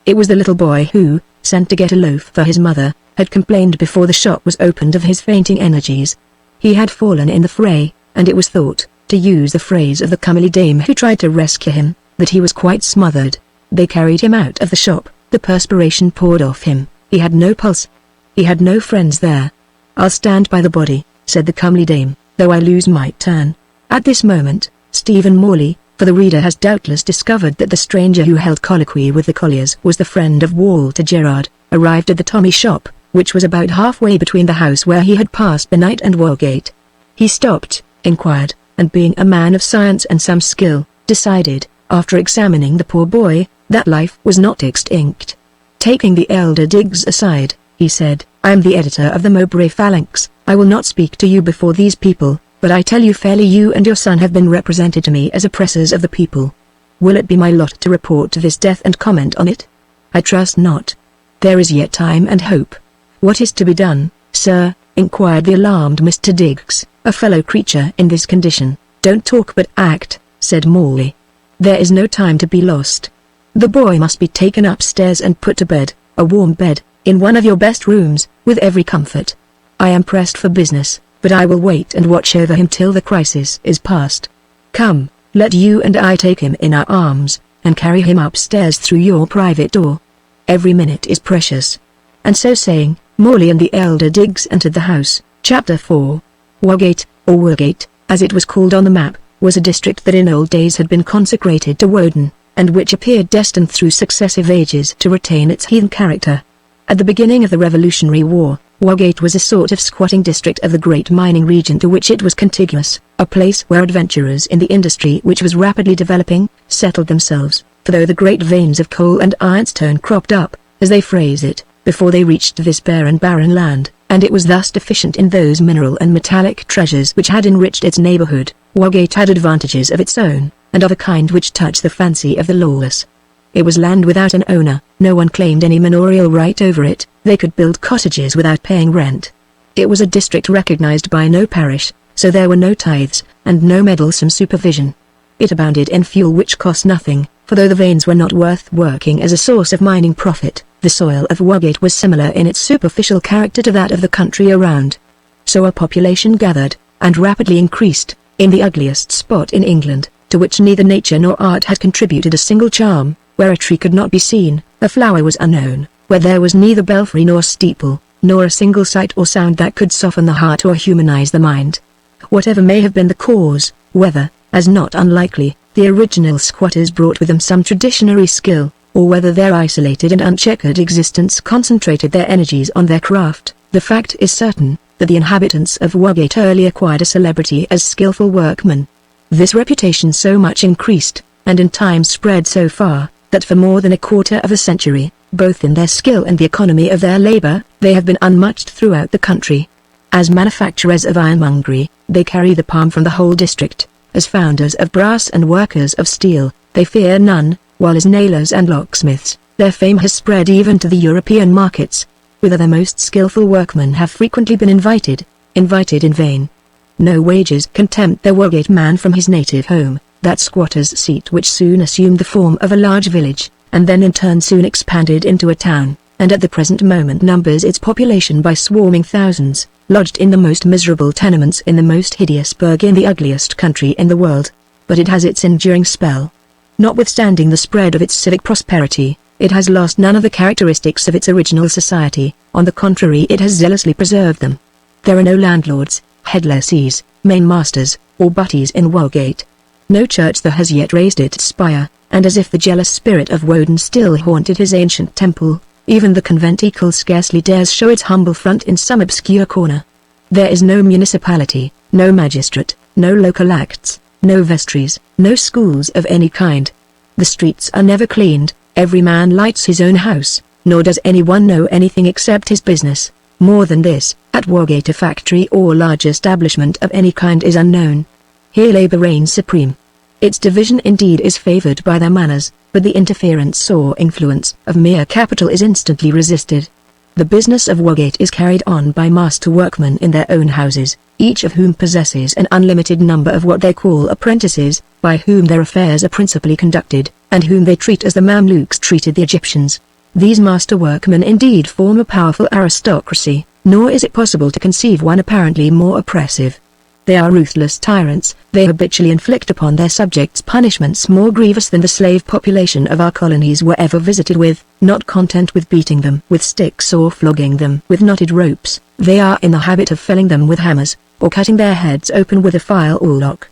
It was the little boy who, sent to get a loaf for his mother, had complained before the shop was opened of his fainting energies. He had fallen in the fray, and it was thought, to use the phrase of the comely dame who tried to rescue him, that he was quite smothered. They carried him out of the shop, the perspiration poured off him, he had no pulse. He had no friends there. "I'll stand by the body," said the comely dame, "though I lose my turn." At this moment, Stephen Morley, for the reader has doubtless discovered that the stranger who held colloquy with the colliers was the friend of Walter Gerard, arrived at the tommy shop, which was about halfway between the house where he had passed the night and Walgate. He stopped, inquired, and being a man of science and some skill, decided, after examining the poor boy, that life was not extinct. Taking the elder Diggs aside, he said, "I am the editor of the Mowbray Phalanx. I will not speak to you before these people, but I tell you fairly you and your son have been represented to me as oppressors of the people. Will it be my lot to report this death and comment on it? I trust not. There is yet time and hope." "What is to be done, sir?" inquired the alarmed Mr. Diggs, a fellow creature in this condition. "Don't talk but act," said Morley. "There is no time to be lost. The boy must be taken upstairs and put to bed, a warm bed, in one of your best rooms, with every comfort. I am pressed for business, but I will wait and watch over him till the crisis is past. Come, let you and I take him in our arms, and carry him upstairs through your private door. Every minute is precious." And so saying, Morley and the elder Diggs entered the house. Chapter 4. Wogate, or Worgate, as it was called on the map, was a district that in old days had been consecrated to Woden, and which appeared destined through successive ages to retain its heathen character. At the beginning of the Revolutionary War, Wogate was a sort of squatting district of the great mining region to which it was contiguous, a place where adventurers in the industry which was rapidly developing, settled themselves, for though the great veins of coal and ironstone cropped up, as they phrase it, before they reached this barren land, and it was thus deficient in those mineral and metallic treasures which had enriched its neighborhood, Wogate had advantages of its own, and of a kind which touched the fancy of the lawless. It was land without an owner, no one claimed any manorial right over it, they could build cottages without paying rent. It was a district recognized by no parish, so there were no tithes, and no meddlesome supervision. It abounded in fuel which cost nothing, for though the veins were not worth working as a source of mining profit, the soil of Wogate was similar in its superficial character to that of the country around. So a population gathered, and rapidly increased, in the ugliest spot in England, to which neither nature nor art had contributed a single charm, where a tree could not be seen, a flower was unknown, where there was neither belfry nor steeple, nor a single sight or sound that could soften the heart or humanize the mind. Whatever may have been the cause, whether, as not unlikely, the original squatters brought with them some traditionary skill, or whether their isolated and uncheckered existence concentrated their energies on their craft, the fact is certain, that the inhabitants of Wogate early acquired a celebrity as skillful workmen. This reputation so much increased, and in time spread so far, that for more than a quarter of a century, both in their skill and the economy of their labor, they have been unmatched throughout the country. As manufacturers of ironmongery, they carry the palm from the whole district. As founders of brass and workers of steel, they fear none, while as nailers and locksmiths, their fame has spread even to the European markets, whither their most skillful workmen have frequently been invited in vain. No wages can tempt the Wogate man from his native home, that squatter's seat which soon assumed the form of a large village, and then in turn soon expanded into a town, and at the present moment numbers its population by swarming thousands, lodged in the most miserable tenements in the most hideous burg in the ugliest country in the world. But it has its enduring spell. Notwithstanding the spread of its civic prosperity, It has lost none of the characteristics of its original society, on the contrary it has zealously preserved them. There are no landlords, head lessees, mainmasters, or butties in Walgate. No church there has yet raised its spire, and as if the jealous spirit of Woden still haunted his ancient temple, even the conventicle scarcely dares show its humble front in some obscure corner. There is no municipality, no magistrate, no local acts, no vestries, no schools of any kind. The streets are never cleaned, every man lights his own house, nor does anyone know anything except his business. More than this, at Walgate a factory or large establishment of any kind is unknown. Here labor reigns supreme. Its division indeed is favored by their manners, but the interference or influence of mere capital is instantly resisted. The business of Walgate is carried on by master workmen in their own houses, each of whom possesses an unlimited number of what they call apprentices, by whom their affairs are principally conducted, and whom they treat as the Mamluks treated the Egyptians. These master workmen indeed form a powerful aristocracy, nor is it possible to conceive one apparently more oppressive. They are ruthless tyrants, they habitually inflict upon their subjects punishments more grievous than the slave population of our colonies were ever visited with. Not content with beating them with sticks or flogging them with knotted ropes, they are in the habit of felling them with hammers, or cutting their heads open with a file or lock.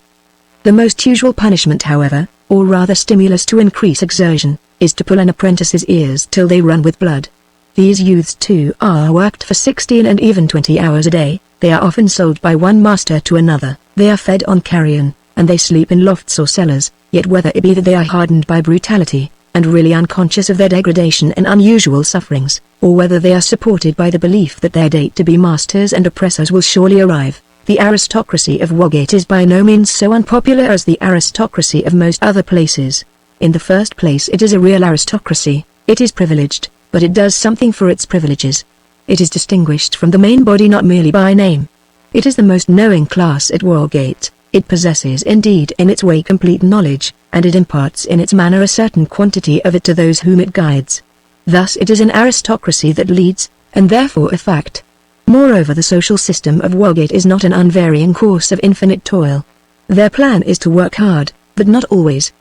The most usual punishment however, or rather stimulus to increase exertion, is to pull an apprentice's ears till they run with blood. These youths too are worked for 16 and even 20 hours a day. They are often sold by one master to another, they are fed on carrion, and they sleep in lofts or cellars, yet whether it be that they are hardened by brutality, and really unconscious of their degradation and unusual sufferings, or whether they are supported by the belief that their date to be masters and oppressors will surely arrive, the aristocracy of Walgate is by no means so unpopular as the aristocracy of most other places. In the first place it is a real aristocracy, it is privileged, but it does something for its privileges. It is distinguished from the main body not merely by name. It is the most knowing class at Walgate, it possesses indeed in its way complete knowledge, and it imparts in its manner a certain quantity of it to those whom it guides. Thus it is an aristocracy that leads, and therefore a fact. Moreover the social system of Walgate is not an unvarying course of infinite toil. Their plan is to work hard, but not always.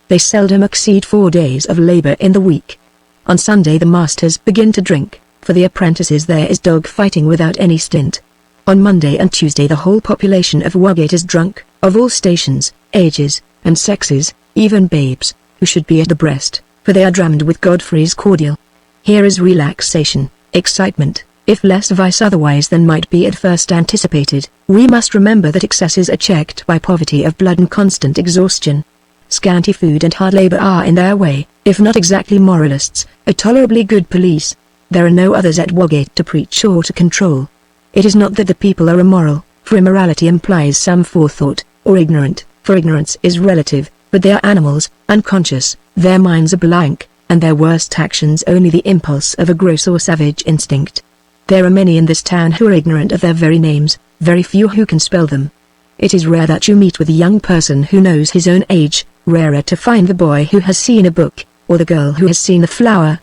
They seldom exceed 4 days of labor in the week. On Sunday the masters begin to drink. For the apprentices there is dog fighting without any stint. On Monday and Tuesday the whole population of Walgate is drunk, of all stations, ages, and sexes, even babes, who should be at the breast, for they are drammed with Godfrey's cordial. Here is relaxation, excitement, if less vice otherwise than might be at first anticipated. We must remember that excesses are checked by poverty of blood and constant exhaustion. Scanty food and hard labor are in their way, if not exactly moralists, a tolerably good police. There are no others at Walgate to preach or to control. It is not that the people are immoral, for immorality implies some forethought, or ignorant, for ignorance is relative, but they are animals, unconscious, their minds are blank, and their worst actions only the impulse of a gross or savage instinct. There are many in this town who are ignorant of their very names, very few who can spell them. It is rare that you meet with a young person who knows his own age, rarer to find the boy who has seen a book, or the girl who has seen a flower.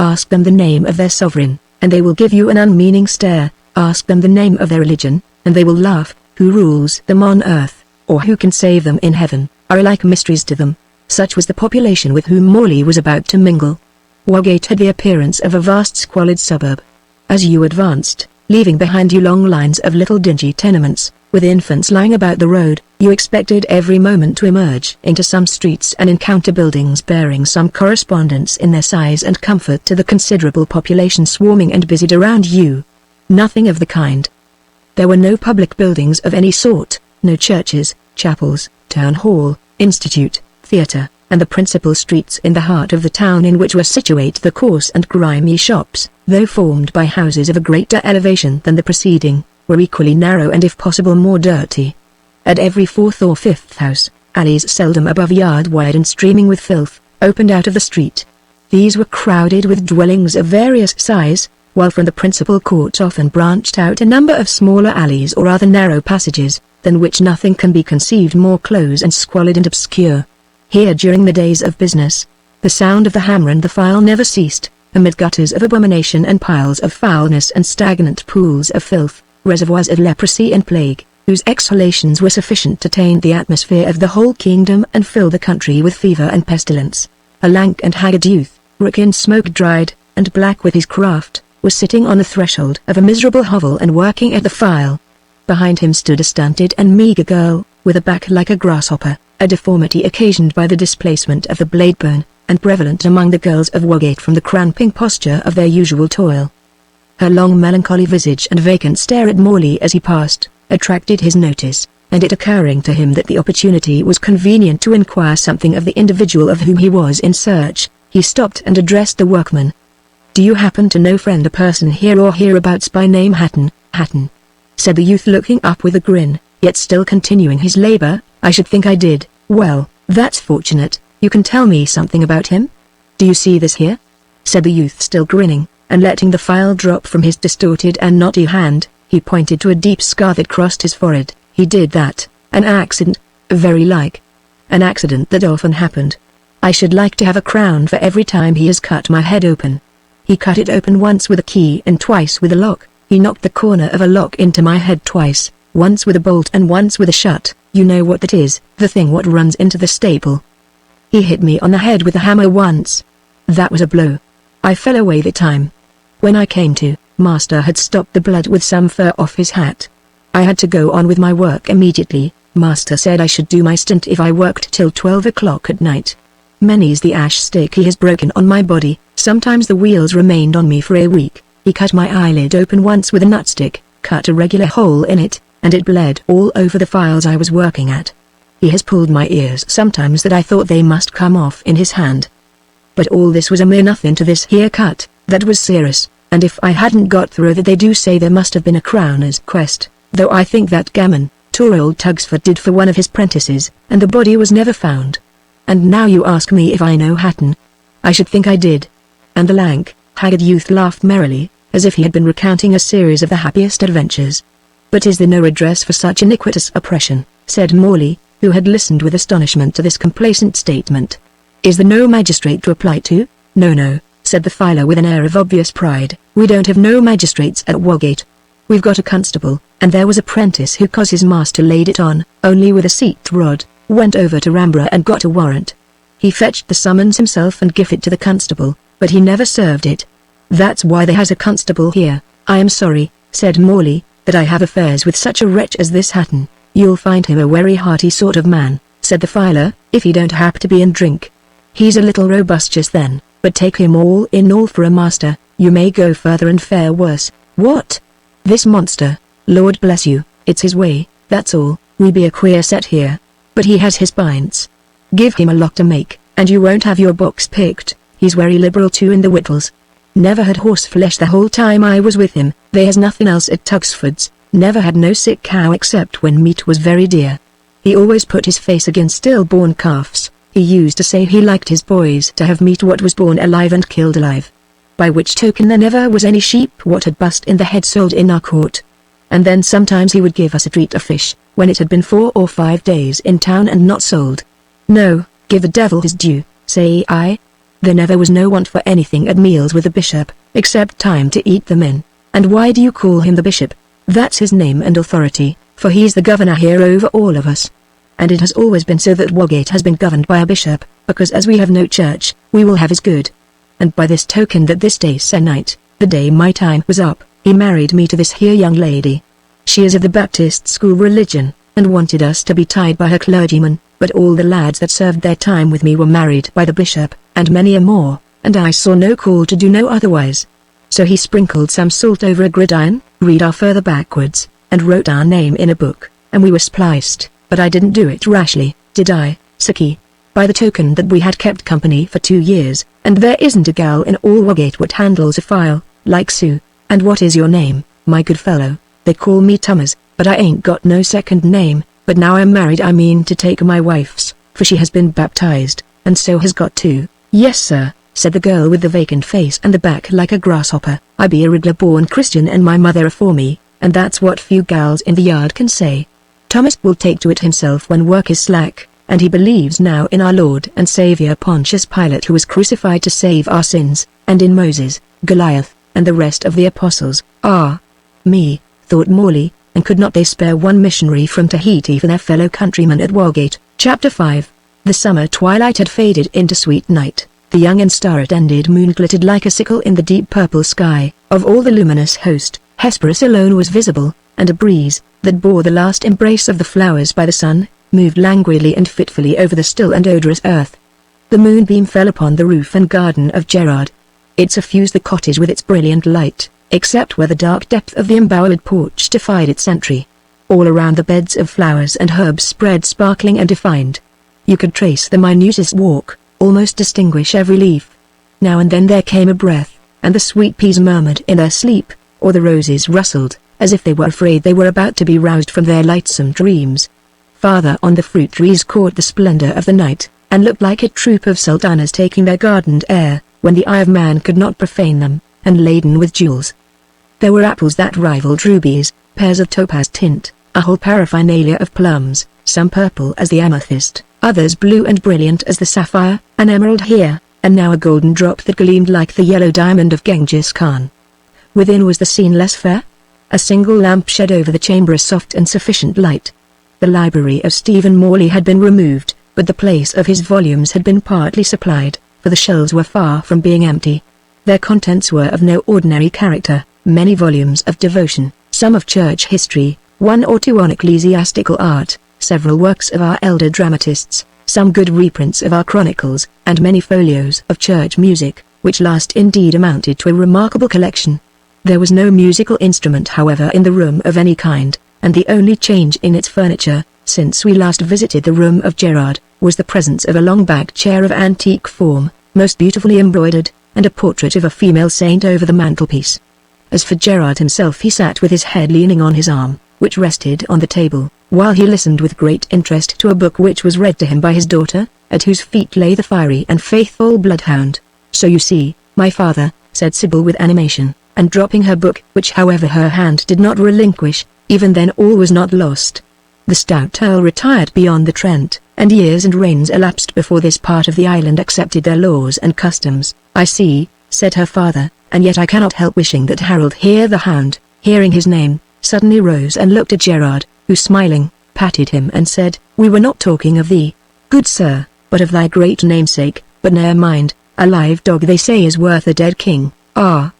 Ask them the name of their sovereign, and they will give you an unmeaning stare. Ask them the name of their religion, and they will laugh. Who rules them on earth, or who can save them in heaven, are alike mysteries to them. Such was the population with whom Morley was about to mingle. Walgate had the appearance of a vast squalid suburb. As you advanced, leaving behind you long lines of little dingy tenements, with infants lying about the road, you expected every moment to emerge into some streets and encounter buildings bearing some correspondence in their size and comfort to the considerable population swarming and busied around you. Nothing of the kind. There were no public buildings of any sort, no churches, chapels, town hall, institute, theatre, and the principal streets in the heart of the town in which were situate the coarse and grimy shops, though formed by houses of a greater elevation than the preceding, were equally narrow and if possible more dirty. At every fourth or fifth house, alleys seldom above a yard wide and streaming with filth, opened out of the street. These were crowded with dwellings of various size, while from the principal court often branched out a number of smaller alleys or other narrow passages, than which nothing can be conceived more close and squalid and obscure. Here during the days of business, the sound of the hammer and the file never ceased, amid gutters of abomination and piles of foulness and stagnant pools of filth, reservoirs of leprosy and plague, whose exhalations were sufficient to taint the atmosphere of the whole kingdom and fill the country with fever and pestilence. A lank and haggard youth, Rickin, smoke-dried, and black with his craft, was sitting on the threshold of a miserable hovel and working at the file. Behind him stood a stunted and meager girl, with a back like a grasshopper, a deformity occasioned by the displacement of the blade bone, and prevalent among the girls of Wogate from the cramping posture of their usual toil. Her long melancholy visage and vacant stare at Morley as he passed, attracted his notice, and it occurring to him that the opportunity was convenient to inquire something of the individual of whom he was in search, he stopped and addressed the workman. "Do you happen to know friend a person here or hereabouts by name Hatton?" "Hatton?" said the youth looking up with a grin, yet still continuing his labor. "I should think I did. Well, that's fortunate. You can tell me something about him? Do you see this here?" said the youth still grinning, and letting the file drop from his distorted and knotty hand, he pointed to a deep scar that crossed his forehead. "He did that. An accident. Very like. An accident that often happened. I should like to have a crown for every time he has cut my head open. He cut it open once with a key and twice with a lock. He knocked the corner of a lock into my head twice, once with a bolt and once with a shut. You know what that is, the thing what runs into the staple. He hit me on the head with a hammer once. That was a blow. I fell away the time. When I came to, Master had stopped the blood with some fur off his hat. I had to go on with my work immediately. Master said I should do my stint if I worked till 12 o'clock at night. Many's the ash stake he has broken on my body, sometimes the wheels remained on me for a week. He cut my eyelid open once with a nutstick, cut a regular hole in it, and it bled all over the files I was working at. He has pulled my ears sometimes that I thought they must come off in his hand. But all this was a mere nothing to this here cut, that was serious, and if I hadn't got through that they do say there must have been a crowner's quest, though I think that gammon, tour old Tugsford did for one of his prentices, and the body was never found. And now you ask me if I know Hatton. I should think I did." And the lank, haggard youth laughed merrily, as if he had been recounting a series of the happiest adventures. "But is there no redress for such iniquitous oppression?" said Morley, who had listened with astonishment to this complacent statement. "Is there no magistrate to apply to?" No, said the filer with an air of obvious pride, "we don't have no magistrates at Wogate. We've got a constable, and there was a prentice who 'cause his master laid it on, only with a seat rod, went over to Ramborough and got a warrant. He fetched the summons himself and give it to the constable, but he never served it. That's why there has a constable here." "I am sorry," said Morley, "that I have affairs with such a wretch as this Hatton. You'll find him a very hearty sort of man," said the filer, "if he don't hap to be in drink. He's a little robust just then, but take him all in all for a master, you may go further and fare worse." "What? This monster? Lord bless you, it's his way, that's all. We be a queer set here. But he has his pints. Give him a lock to make, and you won't have your box picked. He's very liberal too in the wittles. Never had horse flesh the whole time I was with him. They has nothing else at Tugsford's. Never had no sick cow except when meat was very dear. He always put his face against stillborn calves. He used to say he liked his boys to have meat what was born alive and killed alive. By which token there never was any sheep what had bust in the head sold in our court. And then sometimes he would give us a treat of fish, when it had been 4 or 5 days in town and not sold. No, give the devil his due, say I. There never was no want for anything at meals with the bishop, except time to eat them in. And why do you call him the bishop? That's his name and authority, for he's the governor here over all of us. And it has always been so that Wogate has been governed by a bishop, because as we have no church, we will have his good. And by this token that this day se'night, the day my time was up, he married me to this here young lady. She is of the Baptist school religion, and wanted us to be tied by her clergyman, but all the lads that served their time with me were married by the bishop, and many a more, and I saw no call to do no otherwise. So he sprinkled some salt over a gridiron, read our further backwards, and wrote our name in a book, and we were spliced, but I didn't do it rashly, did I, Saki? By the token that we had kept company for 2 years, and there isn't a gal in all Wogate what handles a file, like Sue. And what is your name, my good fellow? They call me Thomas, but I ain't got no second name, but now I'm married I mean to take my wife's, for she has been baptized, and so has got to." "Yes sir," said the girl with the vacant face and the back like a grasshopper. "I be a regular born Christian and my mother afore me, and that's what few gals in the yard can say. Thomas will take to it himself when work is slack, and he believes now in our Lord and Saviour Pontius Pilate who was crucified to save our sins, and in Moses, Goliath, and the rest of the apostles." "Ah, me," thought Morley, and could not they spare one missionary from Tahiti for their fellow countrymen at Wogate? Chapter 5. The summer twilight had faded into sweet night, The young and star-attended moon glittered like a sickle in the deep purple sky. Of all the luminous host, Hesperus alone was visible, and a breeze, that bore the last embrace of the flowers by the sun, moved languidly and fitfully over the still and odorous earth. The moonbeam fell upon the roof and garden of Gerard. It suffused the cottage with its brilliant light, except where the dark depth of the embowered porch defied its entry. All around the beds of flowers and herbs spread sparkling and defined. You could trace the minutest walk, almost distinguish every leaf. Now and then there came a breath, and the sweet peas murmured in their sleep, or the roses rustled, as if they were afraid they were about to be roused from their lightsome dreams. Farther on the fruit trees caught the splendor of the night, and looked like a troop of sultanas taking their gardened air, when the eye of man could not profane them, and laden with jewels. There were apples that rivaled rubies, pears of topaz tint, a whole paraphernalia of plums, some purple as the amethyst, others blue and brilliant as the sapphire, an emerald here, and now a golden drop that gleamed like the yellow diamond of Genghis Khan. Within was the scene less fair? A single lamp shed over the chamber a soft and sufficient light. The library of Stephen Morley had been removed, but the place of his volumes had been partly supplied, for the shelves were far from being empty. Their contents were of no ordinary character, many volumes of devotion, some of church history, one or two on ecclesiastical art, several works of our elder dramatists, some good reprints of our chronicles, and many folios of church music, which last indeed amounted to a remarkable collection. There was no musical instrument however in the room of any kind, and the only change in its furniture, since we last visited the room of Gerard, was the presence of a long-backed chair of antique form, most beautifully embroidered, and a portrait of a female saint over the mantelpiece. As for Gerard himself, he sat with his head leaning on his arm, which rested on the table, while he listened with great interest to a book which was read to him by his daughter, at whose feet lay the fiery and faithful bloodhound. "So you see, my father," said Sybil with animation, and dropping her book, which however her hand did not relinquish, even then all was not lost. The stout earl retired beyond the Trent, and years and reigns elapsed before this part of the island accepted their laws and customs. "I see," said her father, "and yet I cannot help wishing that Harold here." The hound, hearing his name, suddenly rose and looked at Gerard, who smiling, patted him and said, "We were not talking of thee, good sir, but of thy great namesake. But ne'er mind, a live dog they say is worth a dead king." "Ah!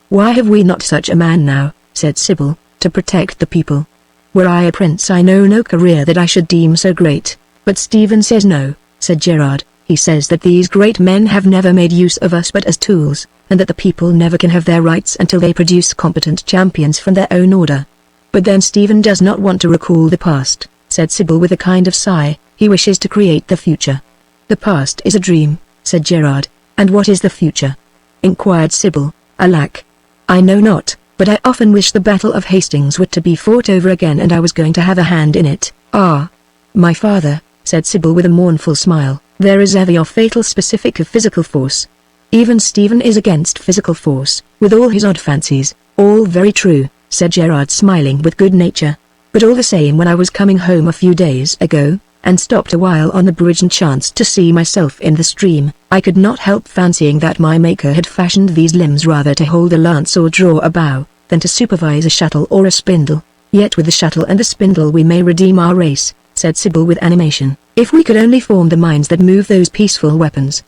Why have we not such a man now?" said Sybil, "to protect the people? Were I a prince I know no career that I should deem so great." "But Stephen says no," said Gerard. "He says that these great men have never made use of us but as tools, and that the people never can have their rights until they produce competent champions from their own order." "But then Stephen does not want to recall the past," said Sybil with a kind of sigh. "He wishes to create the future." "The past is a dream," said Gerard. "And what is the future?" inquired Sybil. "Alack! I know not, but I often wish the Battle of Hastings were to be fought over again and I was going to have a hand in it." "Ah! My father," said Sybil with a mournful smile, "there is ever your fatal specific of physical force. Even Stephen is against physical force, with all his odd fancies." "All very true," said Gerard smiling with good nature. "But all the same, when I was coming home a few days ago, and stopped a while on the bridge and chanced to see myself in the stream, I could not help fancying that my Maker had fashioned these limbs rather to hold a lance or draw a bow, than to supervise a shuttle or a spindle. Yet with the shuttle and the spindle we may redeem our race," said Sybil with animation, "if we could only form the minds that move those peaceful weapons."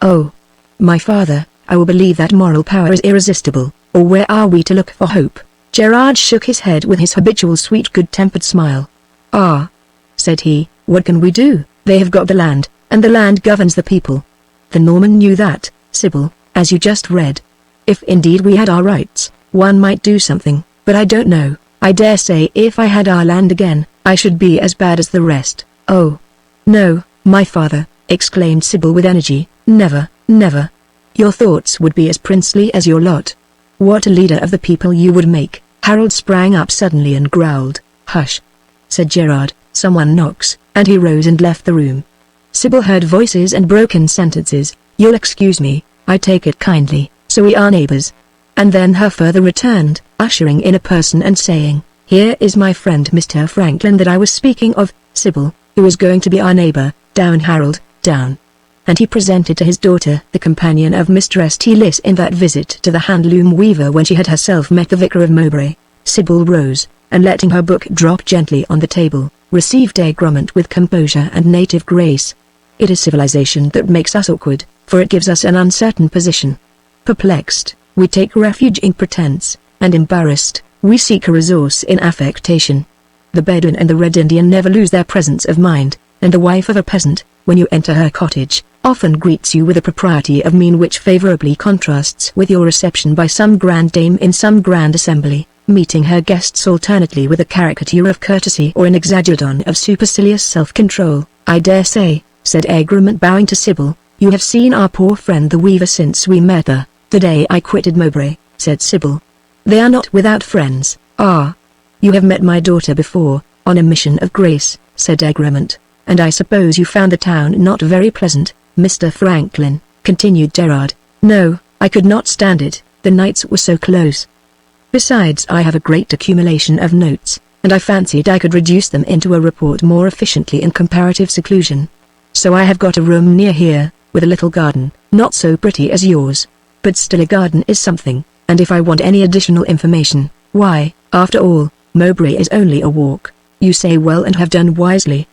"Oh, my father, I will believe that moral power is irresistible, or where are we to look for hope?" Gerard shook his head with his habitual sweet good-tempered smile. "Ah," said he, "what can we do? They have got the land, and the land governs the people. The Norman knew that, Sybil, as you just read. If indeed we had our rights, one might do something, but I don't know. I dare say if I had our land again, I should be as bad as the rest." "Oh, no, my father," exclaimed Sybil with energy, "never, never. Your thoughts would be as princely as your lot. What a leader of the people you would make." Harold sprang up suddenly and growled. "Hush," said Gerard, "someone knocks," and he rose and left the room. Sybil heard voices and broken sentences. "You'll excuse me, I take it kindly, so we are neighbors." And then her father returned, ushering in a person and saying, "Here is my friend Mr. Franklin that I was speaking of, Sybil, who is going to be our neighbor. Down Harold, down." And he presented to his daughter the companion of Mistress Tillis in that visit to the handloom weaver when she had herself met the vicar of Mowbray. Sybil rose, and letting her book drop gently on the table, received egremont with composure and native grace. "It is civilization that makes us awkward," for it gives us an uncertain position. Perplexed, we take refuge in pretense, and embarrassed, we seek a resource in affectation. The Bedouin and the Red Indian never lose their presence of mind, and the wife of a peasant, when you enter her cottage, often greets you with a propriety of mien which favorably contrasts with your reception by some grand dame in some grand assembly, meeting her guests alternately with a caricature of courtesy or an exaggeradon of supercilious self-control. "I dare say," said Egremont bowing to Sybil, "you have seen our poor friend the weaver since we met her." "The day I quitted Mowbray," said Sybil. "They are not without friends." "Ah. You have met my daughter before, on a mission of grace," said Egremont, "and I suppose you found the town not very pleasant, Mr. Franklin," continued Gerard. "No, I could not stand it, the nights were so close. Besides, I have a great accumulation of notes, and I fancied I could reduce them into a report more efficiently in comparative seclusion. So I have got a room near here, with a little garden, not so pretty as yours. But still a garden is something, and if I want any additional information, why, after all, Mowbray is only a walk." "You say well and have done wisely.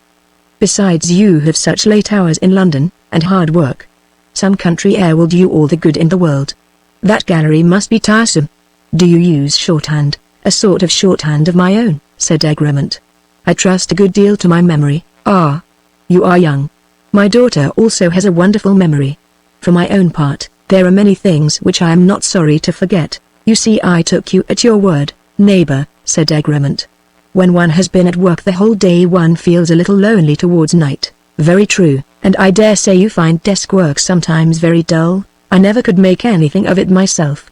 Besides, you have such late hours in London, and hard work. Some country air will do you all the good in the world. That gallery must be tiresome." "Do you use shorthand?" "A sort of shorthand of my own," said Egremont. "I trust a good deal to my memory." "Ah. You are young. My daughter also has a wonderful memory. For my own part, there are many things which I am not sorry to forget." "You see, I took you at your word, neighbor," said Egremont. "When one has been at work the whole day one feels a little lonely towards night." "Very true, and I dare say you find desk work sometimes very dull." "I never could make anything of it myself.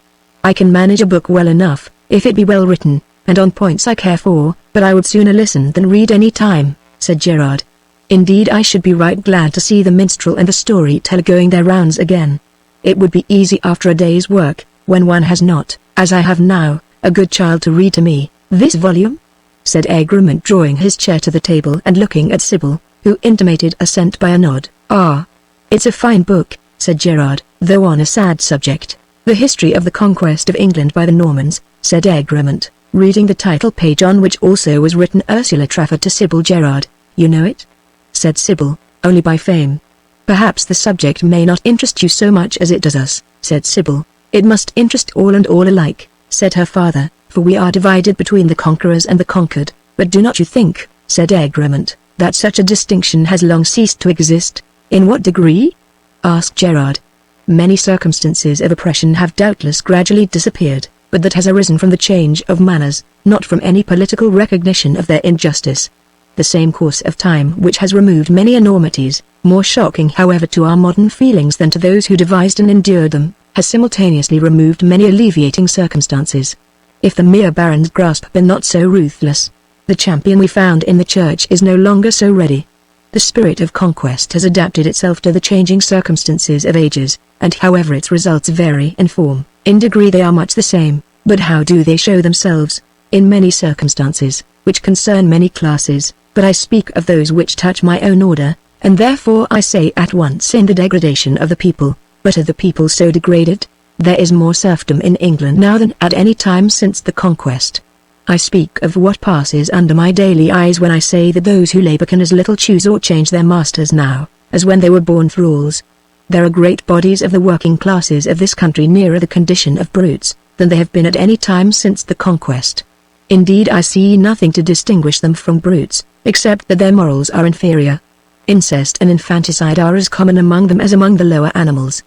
I can manage a book well enough, if it be well written, and on points I care for, but I would sooner listen than read any time," said Gerard. "Indeed, I should be right glad to see the minstrel and the storyteller going their rounds again. It would be easy after a day's work, when one has not, as I have now, a good child to read to me." "This volume?" said Egremont, drawing his chair to the table and looking at Sybil, who intimated assent by a nod. "Ah. It's a fine book," said Gerard, "though on a sad subject. The History of the Conquest of England by the Normans," said Egremont, reading the title page on which also was written Ursula Trafford to Sybil. "Gerard, you know it?" said Sybil, "only by fame." "Perhaps the subject may not interest you so much as it does us," said Sybil. "It must interest all and all alike," said her father, "for we are divided between the conquerors and the conquered." "But do not you think," said Egremont, "that such a distinction has long ceased to exist?" "In what degree?" asked Gerard. "Many circumstances of oppression have doubtless gradually disappeared, but that has arisen from the change of manners, not from any political recognition of their injustice. The same course of time which has removed many enormities, more shocking however to our modern feelings than to those who devised and endured them, has simultaneously removed many alleviating circumstances. If the mere baron's grasp been not so ruthless, the champion we found in the church is no longer so ready. The spirit of conquest has adapted itself to the changing circumstances of ages, and however its results vary in form, in degree they are much the same. But how do they show themselves? In many circumstances, which concern many classes, but I speak of those which touch my own order, and therefore I say at once in the degradation of the people. But are the people so degraded? There is more serfdom in England now than at any time since the conquest. I speak of what passes under my daily eyes when I say that those who labor can as little choose or change their masters now, as when they were born thralls. There are great bodies of the working classes of this country nearer the condition of brutes, than they have been at any time since the conquest. Indeed, I see nothing to distinguish them from brutes, except that their morals are inferior. Incest and infanticide are as common among them as among the lower animals.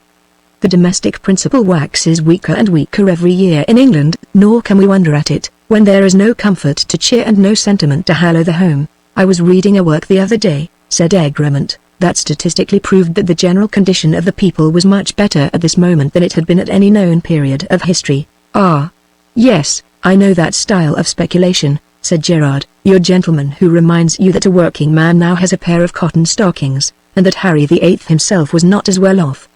The domestic principle waxes weaker and weaker every year in England, nor can we wonder at it, when there is no comfort to cheer and no sentiment to hallow the home. "I was reading a work the other day," said Egremont, "that statistically proved that the general condition of the people was much better at this moment than it had been at any known period of history." "Ah. Yes, I know that style of speculation," said Gerard, "your gentleman who reminds you that a working man now has a pair of cotton stockings, and that Harry VIII himself was not as well off.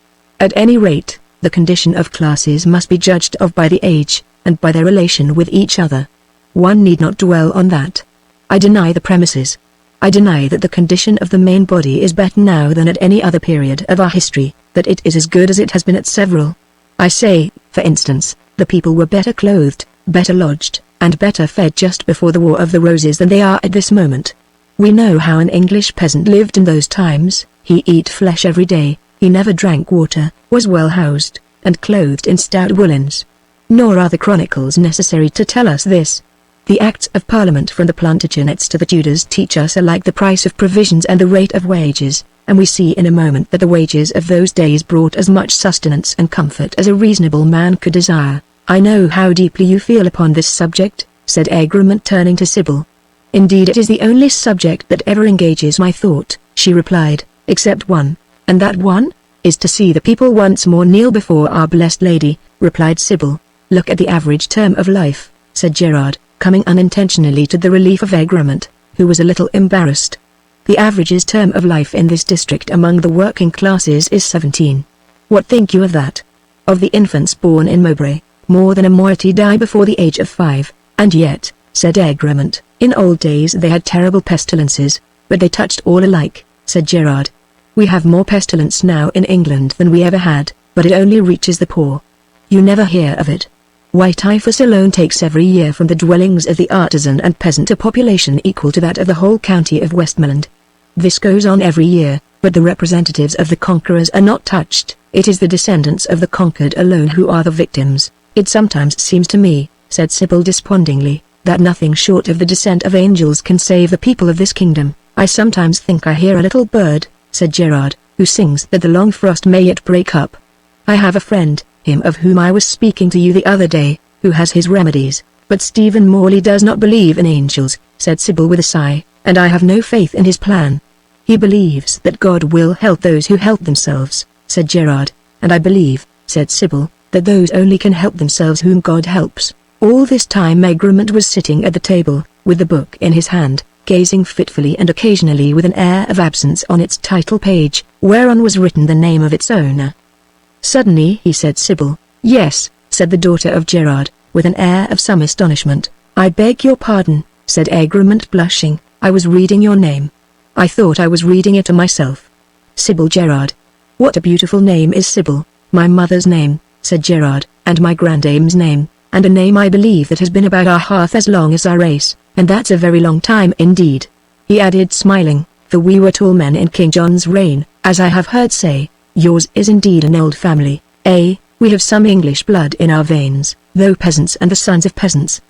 At any rate, the condition of classes must be judged of by the age, and by their relation with each other. One need not dwell on that. I deny the premises. I deny that the condition of the main body is better now than at any other period of our history, that it is as good as it has been at several. I say, for instance, the people were better clothed, better lodged, and better fed just before the War of the Roses than they are at this moment. We know how an English peasant lived in those times. He eat flesh every day, He never drank water, was well housed, and clothed in stout woolens. Nor are the chronicles necessary to tell us this. The Acts of Parliament from the Plantagenets to the Tudors teach us alike the price of provisions and the rate of wages, and we see in a moment that the wages of those days brought as much sustenance and comfort as a reasonable man could desire. "I know how deeply you feel upon this subject," said Egremont, turning to Sybil. "Indeed, it is the only subject that ever engages my thought," she replied, "except one." "And that one is to see the people once more kneel before our blessed Lady," replied Sybil. "Look at the average term of life," said Gerard, coming unintentionally to the relief of Egremont, who was a little embarrassed. "The average term of life in this district among the working classes is 17. What think you of that? Of the infants born in Mowbray, more than a moiety die before the age of 5, and yet," said Egremont, "in old days they had terrible pestilences, but they touched all alike," said Gerard. "We have more pestilence now in England than we ever had, but it only reaches the poor. You never hear of it. Why, typhus alone takes every year from the dwellings of the artisan and peasant a population equal to that of the whole county of Westmoreland. This goes on every year, but the representatives of the conquerors are not touched. It is the descendants of the conquered alone who are the victims. It sometimes seems to me," said Sybil despondingly, "that nothing short of the descent of angels can save the people of this kingdom. I sometimes think I hear a little bird," said Gerard, "who sings that the long frost may yet break up. I have a friend, him of whom I was speaking to you the other day, who has his remedies, but Stephen Morley does not believe in angels," said Sybil with a sigh, "and I have no faith in his plan." "He believes that God will help those who help themselves," said Gerard, "and I believe," said Sybil, "that those only can help themselves whom God helps." All this time Egremont was sitting at the table, with the book in his hand, gazing fitfully and occasionally with an air of absence on its title page, whereon was written the name of its owner. Suddenly he said, "Sybil." "Yes," said the daughter of Gerard, with an air of some astonishment. "I beg your pardon," said Egremont, blushing, "I was reading your name. I thought I was reading it to myself. Sybil Gerard. What a beautiful name is Sybil." "My mother's name," said Gerard, "and my granddame's name, and a name I believe that has been about our hearth as long as our race, and that's a very long time indeed," he added smiling, "for we were tall men in King John's reign, as I have heard say. Yours is indeed an old family, eh? We have some English blood in our veins, though peasants and the sons of peasants.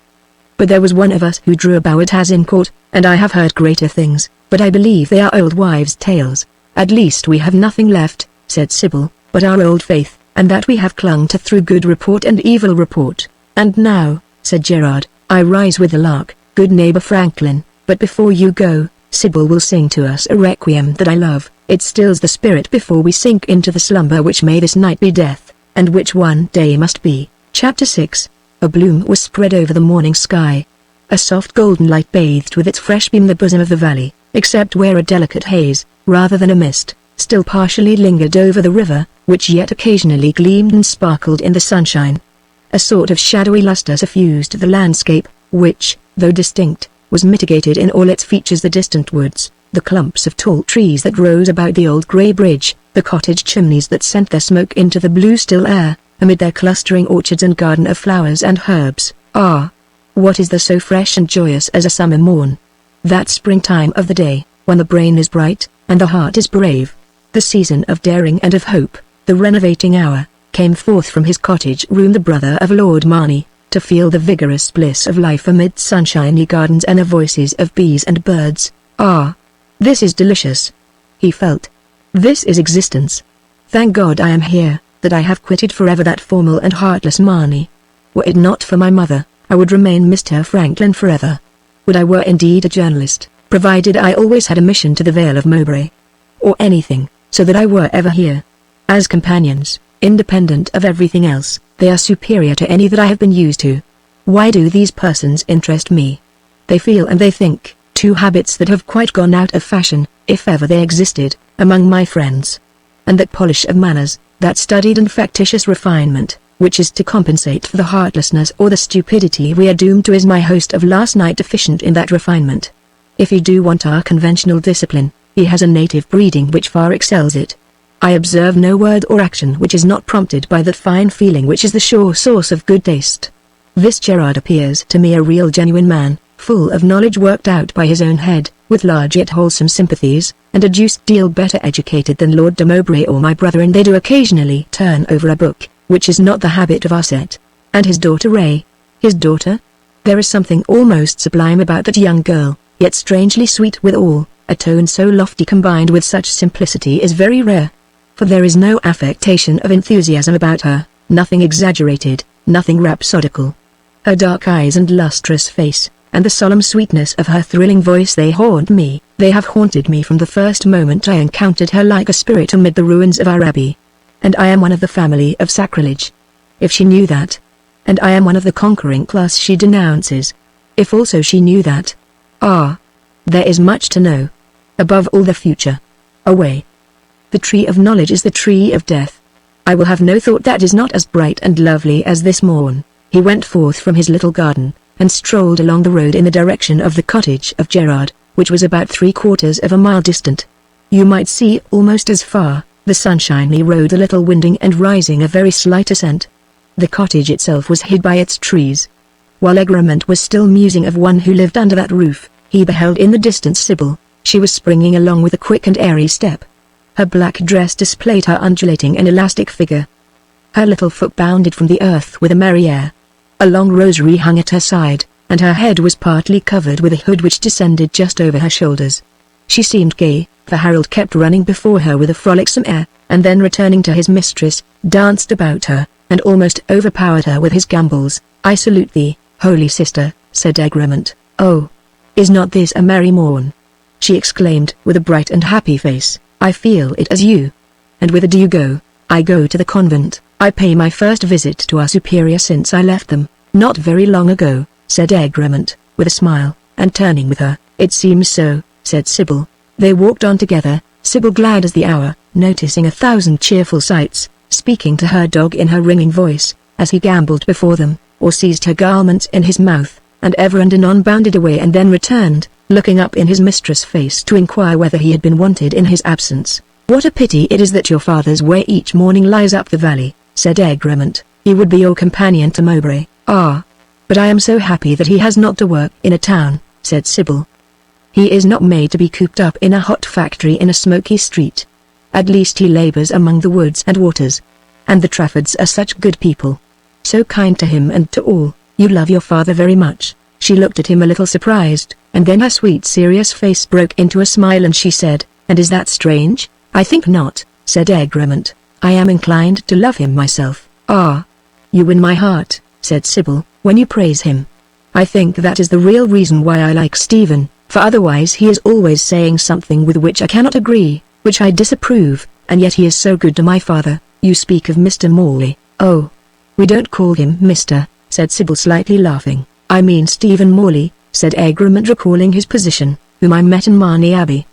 But there was one of us who drew a bow at Azincourt, and I have heard greater things, but I believe they are old wives' tales. At least we have nothing left," said Sybil, "but our old faith, and that we have clung to through good report and evil report. And now," said Gerard, "I rise with the lark, good neighbor Franklin, but before you go, Sybil will sing to us a requiem that I love. It stills the spirit before we sink into the slumber which may this night be death, and which one day must be." Chapter 6. A bloom was spread over the morning sky. A soft golden light bathed with its fresh beam the bosom of the valley, except where a delicate haze, rather than a mist, still partially lingered over the river, which yet occasionally gleamed and sparkled in the sunshine. A sort of shadowy luster suffused the landscape, which, though distinct, was mitigated in all its features. The distant woods, the clumps of tall trees that rose about the old grey bridge, the cottage chimneys that sent their smoke into the blue still air, amid their clustering orchards and garden of flowers and herbs. Ah! What is there so fresh and joyous as a summer morn? That springtime of the day, when the brain is bright, and the heart is brave. The season of daring and of hope, the renovating hour, came forth from his cottage room the brother of Lord Marney, to feel the vigorous bliss of life amid sunshiny gardens and the voices of bees and birds. "Ah! This is delicious," he felt. "This is existence. Thank God I am here, that I have quitted forever that formal and heartless Marney. Were it not for my mother, I would remain Mr. Franklin forever. Would I were indeed a journalist, provided I always had a mission to the Vale of Mowbray. Or anything, so that I were ever here. As companions, independent of everything else, they are superior to any that I have been used to. Why do these persons interest me? They feel and they think, two habits that have quite gone out of fashion, if ever they existed, among my friends. And that polish of manners, that studied and factitious refinement, which is to compensate for the heartlessness or the stupidity we are doomed to, is my host of last night deficient in that refinement. If he do want our conventional discipline, he has a native breeding which far excels it. I observe no word or action which is not prompted by that fine feeling which is the sure source of good taste. This Gerard appears to me a real genuine man, full of knowledge worked out by his own head, with large yet wholesome sympathies, and a deuced deal better educated than Lord de Mowbray or my brother, and they do occasionally turn over a book, which is not the habit of our set. And his daughter Ray. His daughter? There is something almost sublime about that young girl, yet strangely sweet withal. A tone so lofty combined with such simplicity is very rare. For there is no affectation of enthusiasm about her, nothing exaggerated, nothing rhapsodical. Her dark eyes and lustrous face, and the solemn sweetness of her thrilling voice, they haunt me. They have haunted me from the first moment I encountered her like a spirit amid the ruins of our abbey. And I am one of the family of sacrilege. If she knew that. And I am one of the conquering class she denounces. If also she knew that. Ah! There is much to know. Above all, the future. Away. The tree of knowledge is the tree of death. I will have no thought that is not as bright and lovely as this morn. He went forth from his little garden, and strolled along the road in the direction of the cottage of Gerard, which was about 3/4 of a mile distant. You might see almost as far, the sunshiny road a little winding and rising a very slight ascent. The cottage itself was hid by its trees. While Egremont was still musing of one who lived under that roof, he beheld in the distance Sybil. She was springing along with a quick and airy step. Her black dress displayed her undulating and elastic figure. Her little foot bounded from the earth with a merry air. A long rosary hung at her side, and her head was partly covered with a hood which descended just over her shoulders. She seemed gay, for Harold kept running before her with a frolicsome air, and then returning to his mistress, danced about her, and almost overpowered her with his gambols. "I salute thee, holy sister," said Egremont. "Oh! Is not this a merry morn?" she exclaimed with a bright and happy face. "I feel it as you. And whither do you go?" "I go to the convent. I pay my first visit to our superior since I left them, not very long ago," said Egremont, with a smile, and turning with her. "It seems so," said Sybil. They walked on together, Sybil glad as the hour, noticing 1,000 cheerful sights, speaking to her dog in her ringing voice, as he gamboled before them, or seized her garments in his mouth, and ever and anon bounded away and then returned, looking up in his mistress' face to inquire whether he had been wanted in his absence. "What a pity it is that your father's way each morning lies up the valley," said Egremont. "He would be your companion to Mowbray." "Ah! But I am so happy that he has not to work in a town," said Sybil. "He is not made to be cooped up in a hot factory in a smoky street. At least he labors among the woods and waters. And the Traffords are such good people. So kind to him and to all. You love your father very much." She looked at him a little surprised, and then her sweet serious face broke into a smile and she said, "And is that strange?" "I think not," said Egremont. "I am inclined to love him myself." "Ah! You win my heart," said Sybil, "when you praise him. I think that is the real reason why I like Stephen, for otherwise he is always saying something with which I cannot agree, which I disapprove, and yet he is so good to my father." "You speak of Mr. Morley." "Oh! We don't call him Mr.," said Sybil slightly laughing. "I mean Stephen Morley," said Egremont recalling his position, "whom I met in Marney Abbey.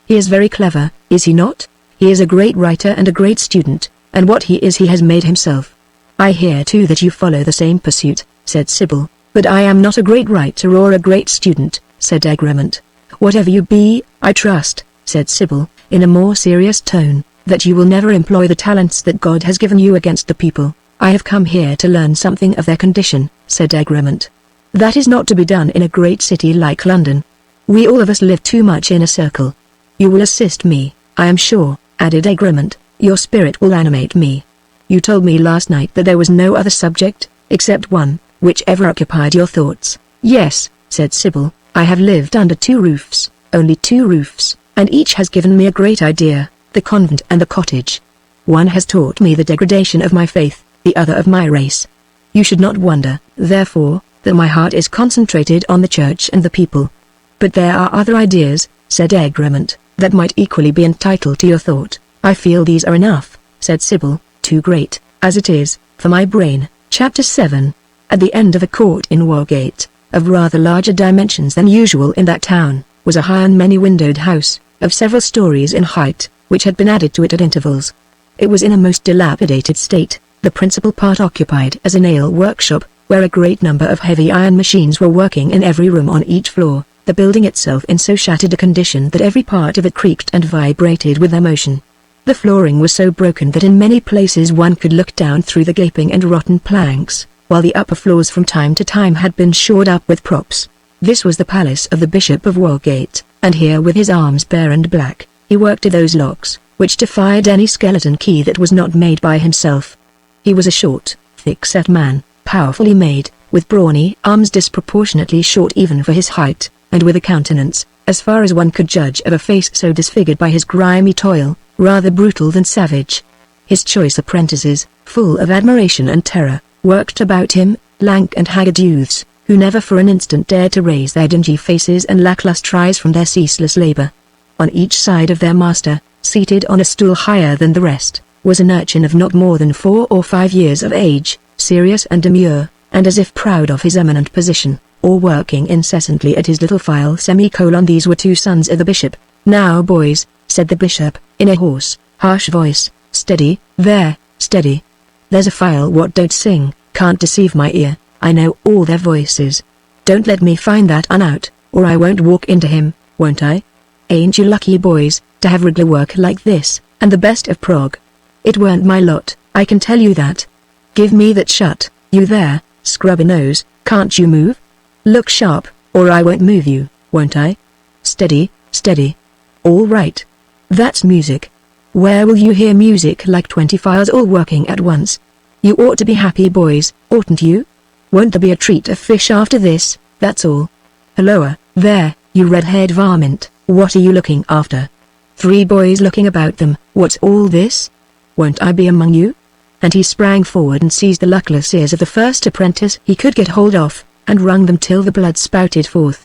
He is very clever, is he not? He is a great writer and a great student, and what he is he has made himself." "I hear too that you follow the same pursuit," said Sybil, "but I am not a great writer or a great student," said Egremont. "Whatever you be, I trust," said Sybil, in a more serious tone, "that you will never employ the talents that God has given you against the people." "I have come here to learn something of their condition," said Egremont. "That is not to be done in a great city like London. We all of us live too much in a circle. You will assist me, I am sure," added Egremont. "Your spirit will animate me. You told me last night that there was no other subject, except one, which ever occupied your thoughts." "Yes," said Sybil, "I have lived under 2 roofs, only 2 roofs, and each has given me a great idea, the convent and the cottage. One has taught me the degradation of my faith, the other of my race. You should not wonder, therefore, that my heart is concentrated on the church and the people. But there are other ideas," said Egremont, "that might equally be entitled to your thought." "I feel these are enough," said Sybil, "too great, as it is, for my brain." Chapter 7. At the end of a court in Wargate, of rather larger dimensions than usual in that town, was a high and many-windowed house, of several stories in height, which had been added to it at intervals. It was in a most dilapidated state, the principal part occupied as a nail workshop, where a great number of heavy iron machines were working in every room on each floor, the building itself in so shattered a condition that every part of it creaked and vibrated with their motion. The flooring was so broken that in many places one could look down through the gaping and rotten planks, while the upper floors from time to time had been shored up with props. This was the palace of the Bishop of Walgate, and here with his arms bare and black, he worked at those locks, which defied any skeleton key that was not made by himself. He was a short, thick-set man, powerfully made, with brawny arms disproportionately short even for his height, and with a countenance, as far as one could judge of a face so disfigured by his grimy toil, rather brutal than savage. His choice apprentices, full of admiration and terror, worked about him, lank and haggard youths, who never for an instant dared to raise their dingy faces and lacklustre eyes from their ceaseless labor. On each side of their master, seated on a stool higher than the rest, was an urchin of not more than 4 or 5 years of age, serious and demure, and as if proud of his eminent position, or working incessantly at his little file. These were 2 sons of the bishop. "Now boys," said the bishop, in a hoarse, harsh voice, "steady, there, steady. There's a file what don't sing, can't deceive my ear, I know all their voices. Don't let me find that out, or I won't walk into him, won't I? Ain't you lucky boys, to have regular work like this, and the best of prog? It weren't my lot, I can tell you that. Give me that shut, you there, scrubby nose, can't you move? Look sharp, or I won't move you, won't I? Steady, steady. All right. That's music. Where will you hear music like 20 files all working at once? You ought to be happy boys, oughtn't you? Won't there be a treat of fish after this, that's all? Halloa, there, you red-haired varmint, what are you looking after? 3 boys looking about them, what's all this? Won't I be among you?" And he sprang forward and seized the luckless ears of the first apprentice he could get hold of, and wrung them till the blood spouted forth.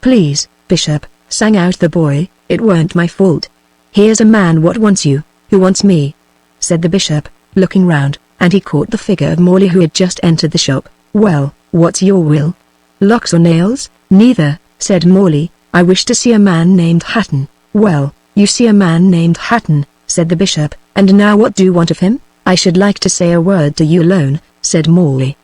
"Please, Bishop," sang out the boy, "it weren't my fault. Here's a man what wants you, who wants me," said the bishop, looking round, and he caught the figure of Morley who had just entered the shop. "Well, what's your will?" "Locks or nails?" "Neither," said Morley, "I wish to see a man named Hatton." "Well, you see a man named Hatton," said the bishop, "and now what do you want of him?" "I should like to say a word to you alone," said Morley.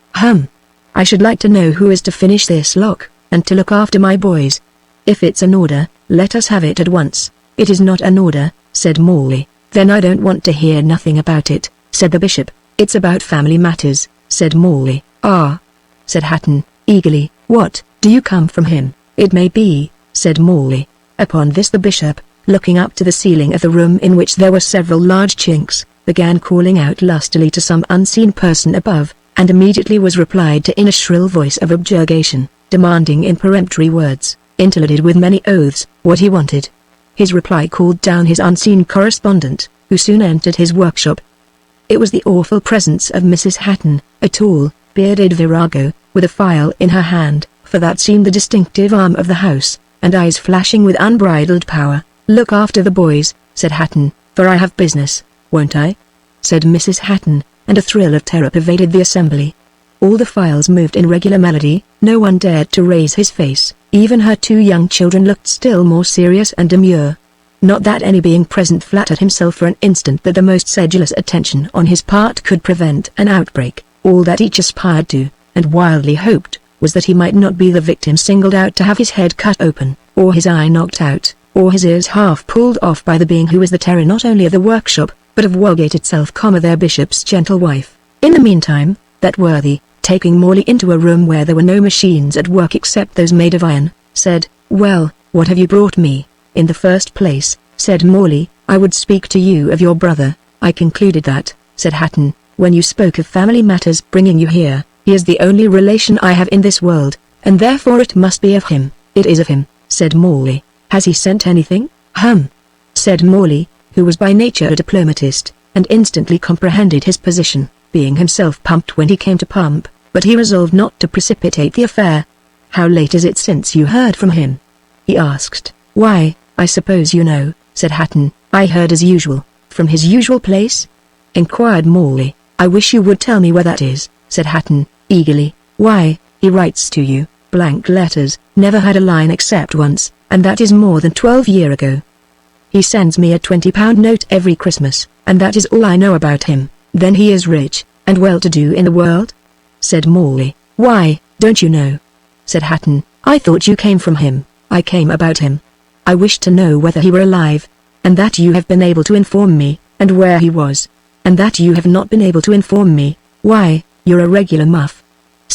"I should like to know who is to finish this lock, and to look after my boys. If it's an order, let us have it at once." "It is not an order," said Morley. "Then I don't want to hear nothing about it," said the bishop. "It's about family matters," said Morley. "Ah," said Hatton, eagerly. "What, do you come from him?" "It may be," said Morley. Upon this the bishop, looking up to the ceiling of the room in which there were several large chinks, began calling out lustily to some unseen person above, and immediately was replied to in a shrill voice of objurgation, demanding in peremptory words, interlarded with many oaths, what he wanted. His reply called down his unseen correspondent, who soon entered his workshop. It was the awful presence of Mrs. Hatton, a tall, bearded virago, with a file in her hand, for that seemed the distinctive arm of the house, and eyes flashing with unbridled power. "Look after the boys," said Hatton, "for I have business." "Won't I?" said Mrs. Hatton, and a thrill of terror pervaded the assembly. All the files moved in regular melody, no one dared to raise his face, even her 2 young children looked still more serious and demure. Not that any being present flattered himself for an instant that the most sedulous attention on his part could prevent an outbreak. All that each aspired to, and wildly hoped, was that he might not be the victim singled out to have his head cut open, or his eye knocked out, or his ears half pulled off by the being who was the terror not only of the workshop, but of Walgate itself, their bishop's gentle wife. In the meantime, that worthy, taking Morley into a room where there were no machines at work except those made of iron, said, "Well, what have you brought me?" "In the first place," said Morley, "I would speak to you of your brother." "I concluded that," said Hatton, "when you spoke of family matters bringing you here. He is the only relation I have in this world, and therefore it must be of him." "It is of him," said Morley. "Has he sent anything?" Said Morley, who was by nature a diplomatist, and instantly comprehended his position, being himself pumped when he came to pump, but he resolved not to precipitate the affair. "How late is it since you heard from him?" he asked. "Why, I suppose you know," said Hatton. "I heard as usual." "From his usual place?" inquired Morley. "I wish you would tell me where that is," said Hatton, eagerly. "Why, he writes to you, blank letters, never had a line except once, and that is more than 12 years ago. He sends me a £20 note every Christmas, and that is all I know about him." "Then he is rich, and well-to-do in the world?" said Morley. "Why, don't you know?" said Hatton. "I thought you came from him." "I came about him. I wished to know whether he were alive, and that you have been able to inform me, and where he was, and that you have not been able to inform me. Why, you're a regular muff,"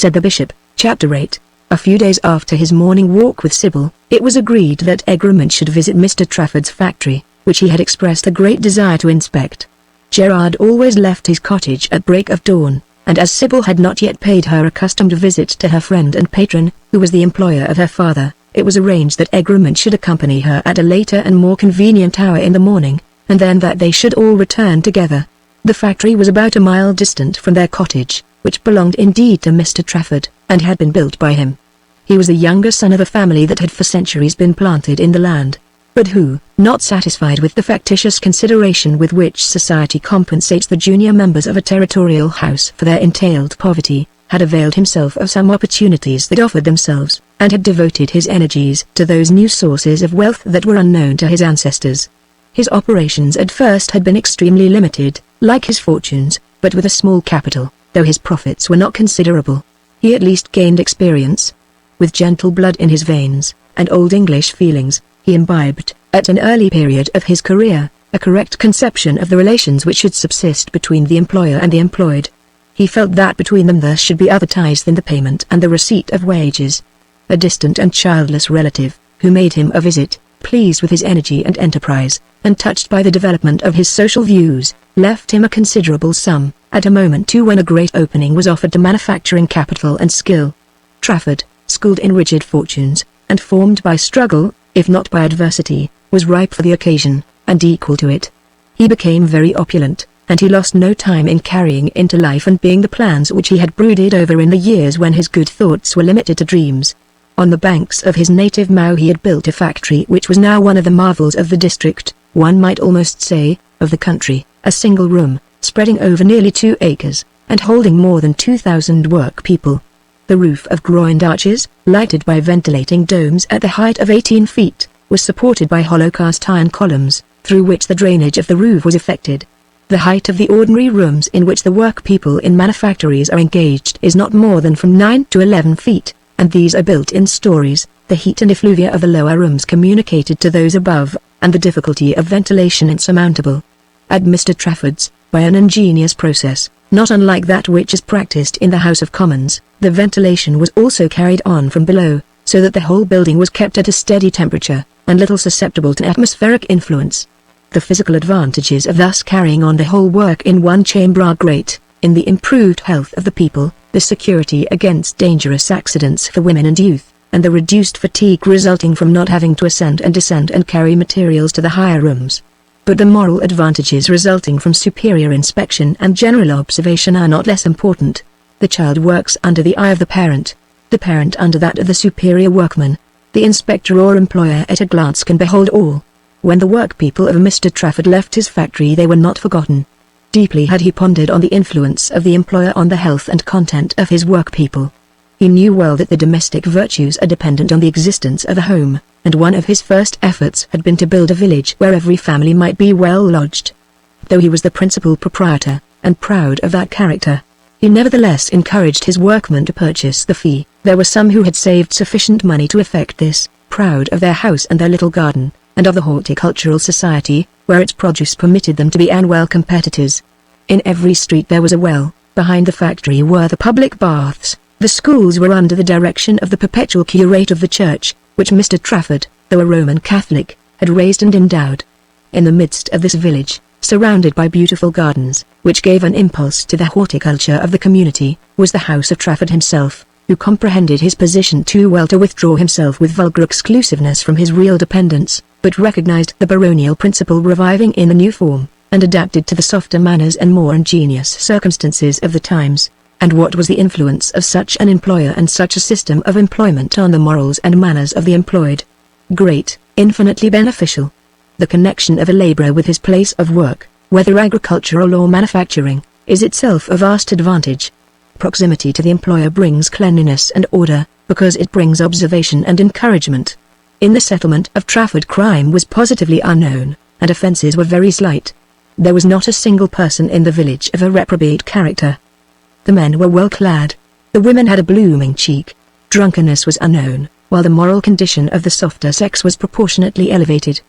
said the bishop. Chapter 8. A few days after his morning walk with Sybil, it was agreed that Egremont should visit Mr. Trafford's factory, which he had expressed a great desire to inspect. Gerard always left his cottage at break of dawn, and as Sybil had not yet paid her accustomed visit to her friend and patron, who was the employer of her father, it was arranged that Egremont should accompany her at a later and more convenient hour in the morning, and then that they should all return together. The factory was about a mile distant from their cottage, which belonged indeed to Mr. Trafford, and had been built by him. He was the younger son of a family that had for centuries been planted in the land, but who, not satisfied with the factitious consideration with which society compensates the junior members of a territorial house for their entailed poverty, had availed himself of some opportunities that offered themselves, and had devoted his energies to those new sources of wealth that were unknown to his ancestors. His operations at first had been extremely limited, like his fortunes, but with a small capital, though his profits were not considerable. He at least gained experience. With gentle blood in his veins, and old English feelings, he imbibed, at an early period of his career, a correct conception of the relations which should subsist between the employer and the employed. He felt that between them there should be other ties than the payment and the receipt of wages. A distant and childless relative, who made him a visit, pleased with his energy and enterprise, and touched by the development of his social views, left him a considerable sum, at a moment too when a great opening was offered to manufacturing capital and skill. Trafford, schooled in rigid fortunes, and formed by struggle, if not by adversity, was ripe for the occasion, and equal to it. He became very opulent, and he lost no time in carrying into life and being the plans which he had brooded over in the years when his good thoughts were limited to dreams. On the banks of his native Mau he had built a factory which was now one of the marvels of the district, one might almost say, of the country, a single room, spreading over nearly 2 acres, and holding more than 2,000 work people. The roof of groined arches, lighted by ventilating domes at the height of 18 feet, was supported by hollow cast iron columns, through which the drainage of the roof was effected. The height of the ordinary rooms in which the work people in manufactories are engaged is not more than from 9 to 11 feet, and these are built in stories. The heat and effluvia of the lower rooms communicated to those above, and the difficulty of ventilation insurmountable. At Mr. Trafford's, by an ingenious process, not unlike that which is practiced in the House of Commons, the ventilation was also carried on from below, so that the whole building was kept at a steady temperature, and little susceptible to atmospheric influence. The physical advantages of thus carrying on the whole work in one chamber are great, in the improved health of the people, the security against dangerous accidents for women and youth, and the reduced fatigue resulting from not having to ascend and descend and carry materials to the higher rooms. But the moral advantages resulting from superior inspection and general observation are not less important. The child works under the eye of the parent under that of the superior workman. The inspector or employer at a glance can behold all. When the workpeople of Mr. Trafford left his factory they were not forgotten. Deeply had he pondered on the influence of the employer on the health and content of his workpeople. He knew well that the domestic virtues are dependent on the existence of a home, and one of his first efforts had been to build a village where every family might be well lodged. Though he was the principal proprietor, and proud of that character, he nevertheless encouraged his workmen to purchase the fee. There were some who had saved sufficient money to effect this, proud of their house and their little garden, and of the horticultural society, where its produce permitted them to be annual competitors. In every street there was a well, behind the factory were the public baths, the schools were under the direction of the perpetual curate of the church, which Mr. Trafford, though a Roman Catholic, had raised and endowed. In the midst of this village, surrounded by beautiful gardens, which gave an impulse to the horticulture of the community, was the house of Trafford himself, who comprehended his position too well to withdraw himself with vulgar exclusiveness from his real dependents, but recognized the baronial principle reviving in a new form, and adapted to the softer manners and more ingenious circumstances of the times. And what was the influence of such an employer and such a system of employment on the morals and manners of the employed? Great, infinitely beneficial. The connection of a laborer with his place of work, whether agricultural or manufacturing, is itself a vast advantage. Proximity to the employer brings cleanliness and order, because it brings observation and encouragement. In the settlement of Trafford crime was positively unknown, and offences were very slight. There was not a single person in the village of a reprobate character. The men were well clad. The women had a blooming cheek. Drunkenness was unknown, while the moral condition of the softer sex was proportionately elevated.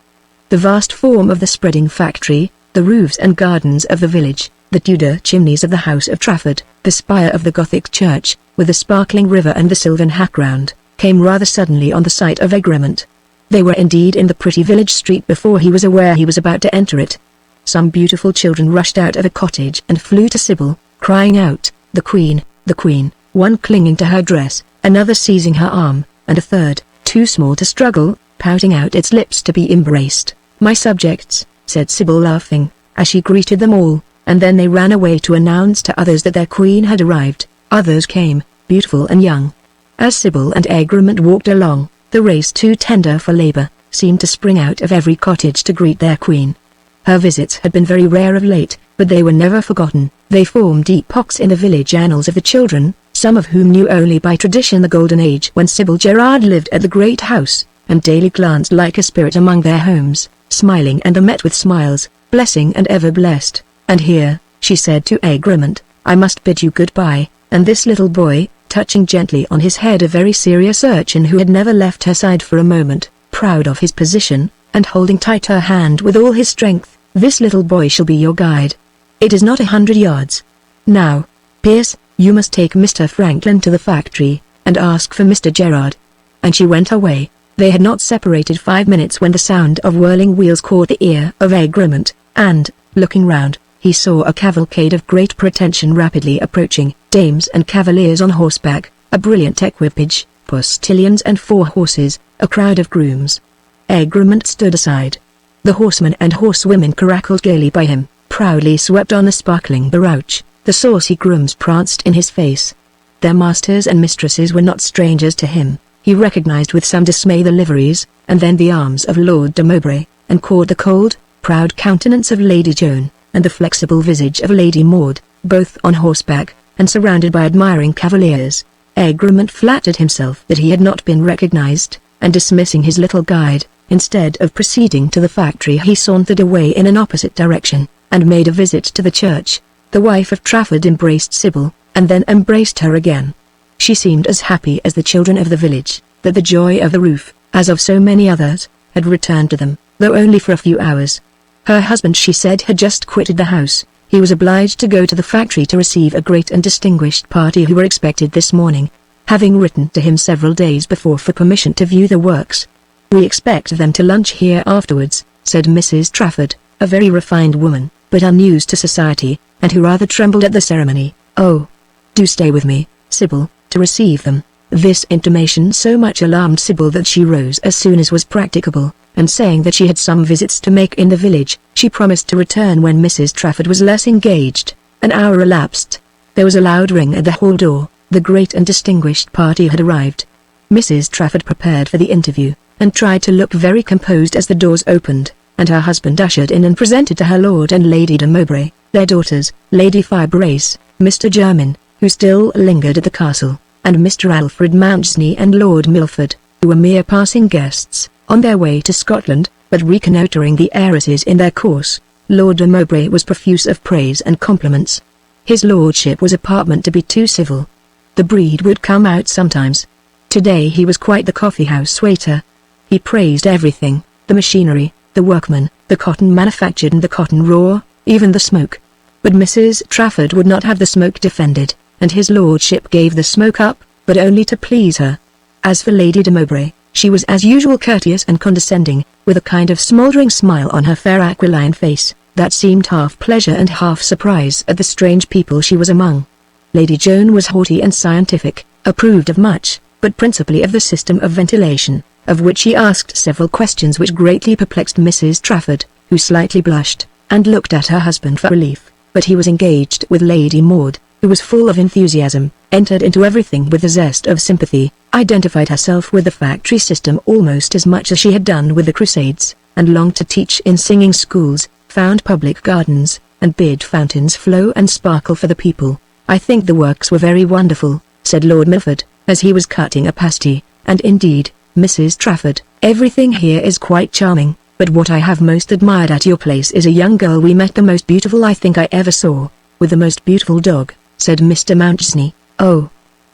The vast form of the spreading factory, the roofs and gardens of the village, The Tudor chimneys of the House of Trafford, the spire of the Gothic church, with the sparkling river and the sylvan hackground, came rather suddenly on the sight of Egremont. They were indeed in the pretty village street before he was aware he was about to enter it. Some beautiful children rushed out of a cottage and flew to Sybil, crying out, "The Queen, the Queen," one clinging to her dress, another seizing her arm, and a third, too small to struggle, pouting out its lips to be embraced. "My subjects," said Sybil laughing, as she greeted them all, and then they ran away to announce to others that their queen had arrived. Others came, beautiful and young. As Sybil and Egremont walked along, the race too tender for labor, seemed to spring out of every cottage to greet their queen. Her visits had been very rare of late, but they were never forgotten. They formed epochs in the village annals of the children, some of whom knew only by tradition the golden age when Sybil Gerard lived at the great house, and daily glanced like a spirit among their homes, smiling and are met with smiles, blessing and ever blessed. "And here," she said to Egremont, "I must bid you goodbye," and this little boy, touching gently on his head a very serious urchin who had never left her side for a moment, proud of his position, and holding tight her hand with all his strength, "this little boy shall be your guide. It is not 100 yards. Now, Pierce, you must take Mr. Franklin to the factory, and ask for Mr. Gerard." And she went away. They had not separated 5 minutes when the sound of whirling wheels caught the ear of Egremont, and, looking round, he saw a cavalcade of great pretension rapidly approaching, dames and cavaliers on horseback, a brilliant equipage, postilions and 4 horses, a crowd of grooms. Egremont stood aside. The horsemen and horsewomen carackled gaily by him, proudly swept on a sparkling barouche, the saucy grooms pranced in his face. Their masters and mistresses were not strangers to him. He recognized with some dismay the liveries, and then the arms of Lord de Mowbray, and caught the cold, proud countenance of Lady Joan, and the flexible visage of Lady Maud, both on horseback, and surrounded by admiring cavaliers. Egremont flattered himself that he had not been recognized, and dismissing his little guide, instead of proceeding to the factory he sauntered away in an opposite direction, and made a visit to the church. The wife of Trafford embraced Sybil, and then embraced her again. She seemed as happy as the children of the village, that the joy of the roof, as of so many others, had returned to them, though only for a few hours. Her husband, she said, had just quitted the house. He was obliged to go to the factory to receive a great and distinguished party who were expected this morning, having written to him several days before for permission to view the works. "We expect them to lunch here afterwards," said Mrs. Trafford, a very refined woman, but unused to society, and who rather trembled at the ceremony. "Oh, do stay with me, Sybil, to receive them." This intimation so much alarmed Sybil that she rose as soon as was practicable, and saying that she had some visits to make in the village, she promised to return when Mrs. Trafford was less engaged. An hour elapsed. There was a loud ring at the hall door. The great and distinguished party had arrived. Mrs. Trafford prepared for the interview, and tried to look very composed as the doors opened, and her husband ushered in and presented to her Lord and Lady de Mowbray, their daughters, Lady Fibrace, Mr. Jermyn, who still lingered at the castle, and Mr. Alfred Mountney and Lord Milford, who were mere passing guests, on their way to Scotland, but reconnoitring the heiresses in their course. Lord de Mowbray was profuse of praise and compliments. His lordship was apartment to be too civil. The breed would come out sometimes. Today he was quite the coffee-house waiter. He praised everything, the machinery, the workmen, the cotton manufactured and the cotton raw, even the smoke. But Mrs. Trafford would not have the smoke defended, and his lordship gave the smoke up, but only to please her. As for Lady de Mowbray, she was as usual courteous and condescending, with a kind of smouldering smile on her fair aquiline face, that seemed half pleasure and half surprise at the strange people she was among. Lady Joan was haughty and scientific, approved of much, but principally of the system of ventilation, of which she asked several questions which greatly perplexed Mrs. Trafford, who slightly blushed, and looked at her husband for relief, but he was engaged with Lady Maud, who was full of enthusiasm, entered into everything with the zest of sympathy, identified herself with the factory system almost as much as she had done with the Crusades, and longed to teach in singing schools, found public gardens, and bid fountains flow and sparkle for the people. "I think the works were very wonderful," said Lord Milford, as he was cutting a pasty, "and indeed, Mrs. Trafford, everything here is quite charming, but what I have most admired at your place is a young girl we met, the most beautiful I think I ever saw, with the most beautiful dog," said Mr. Mountney. "Oh,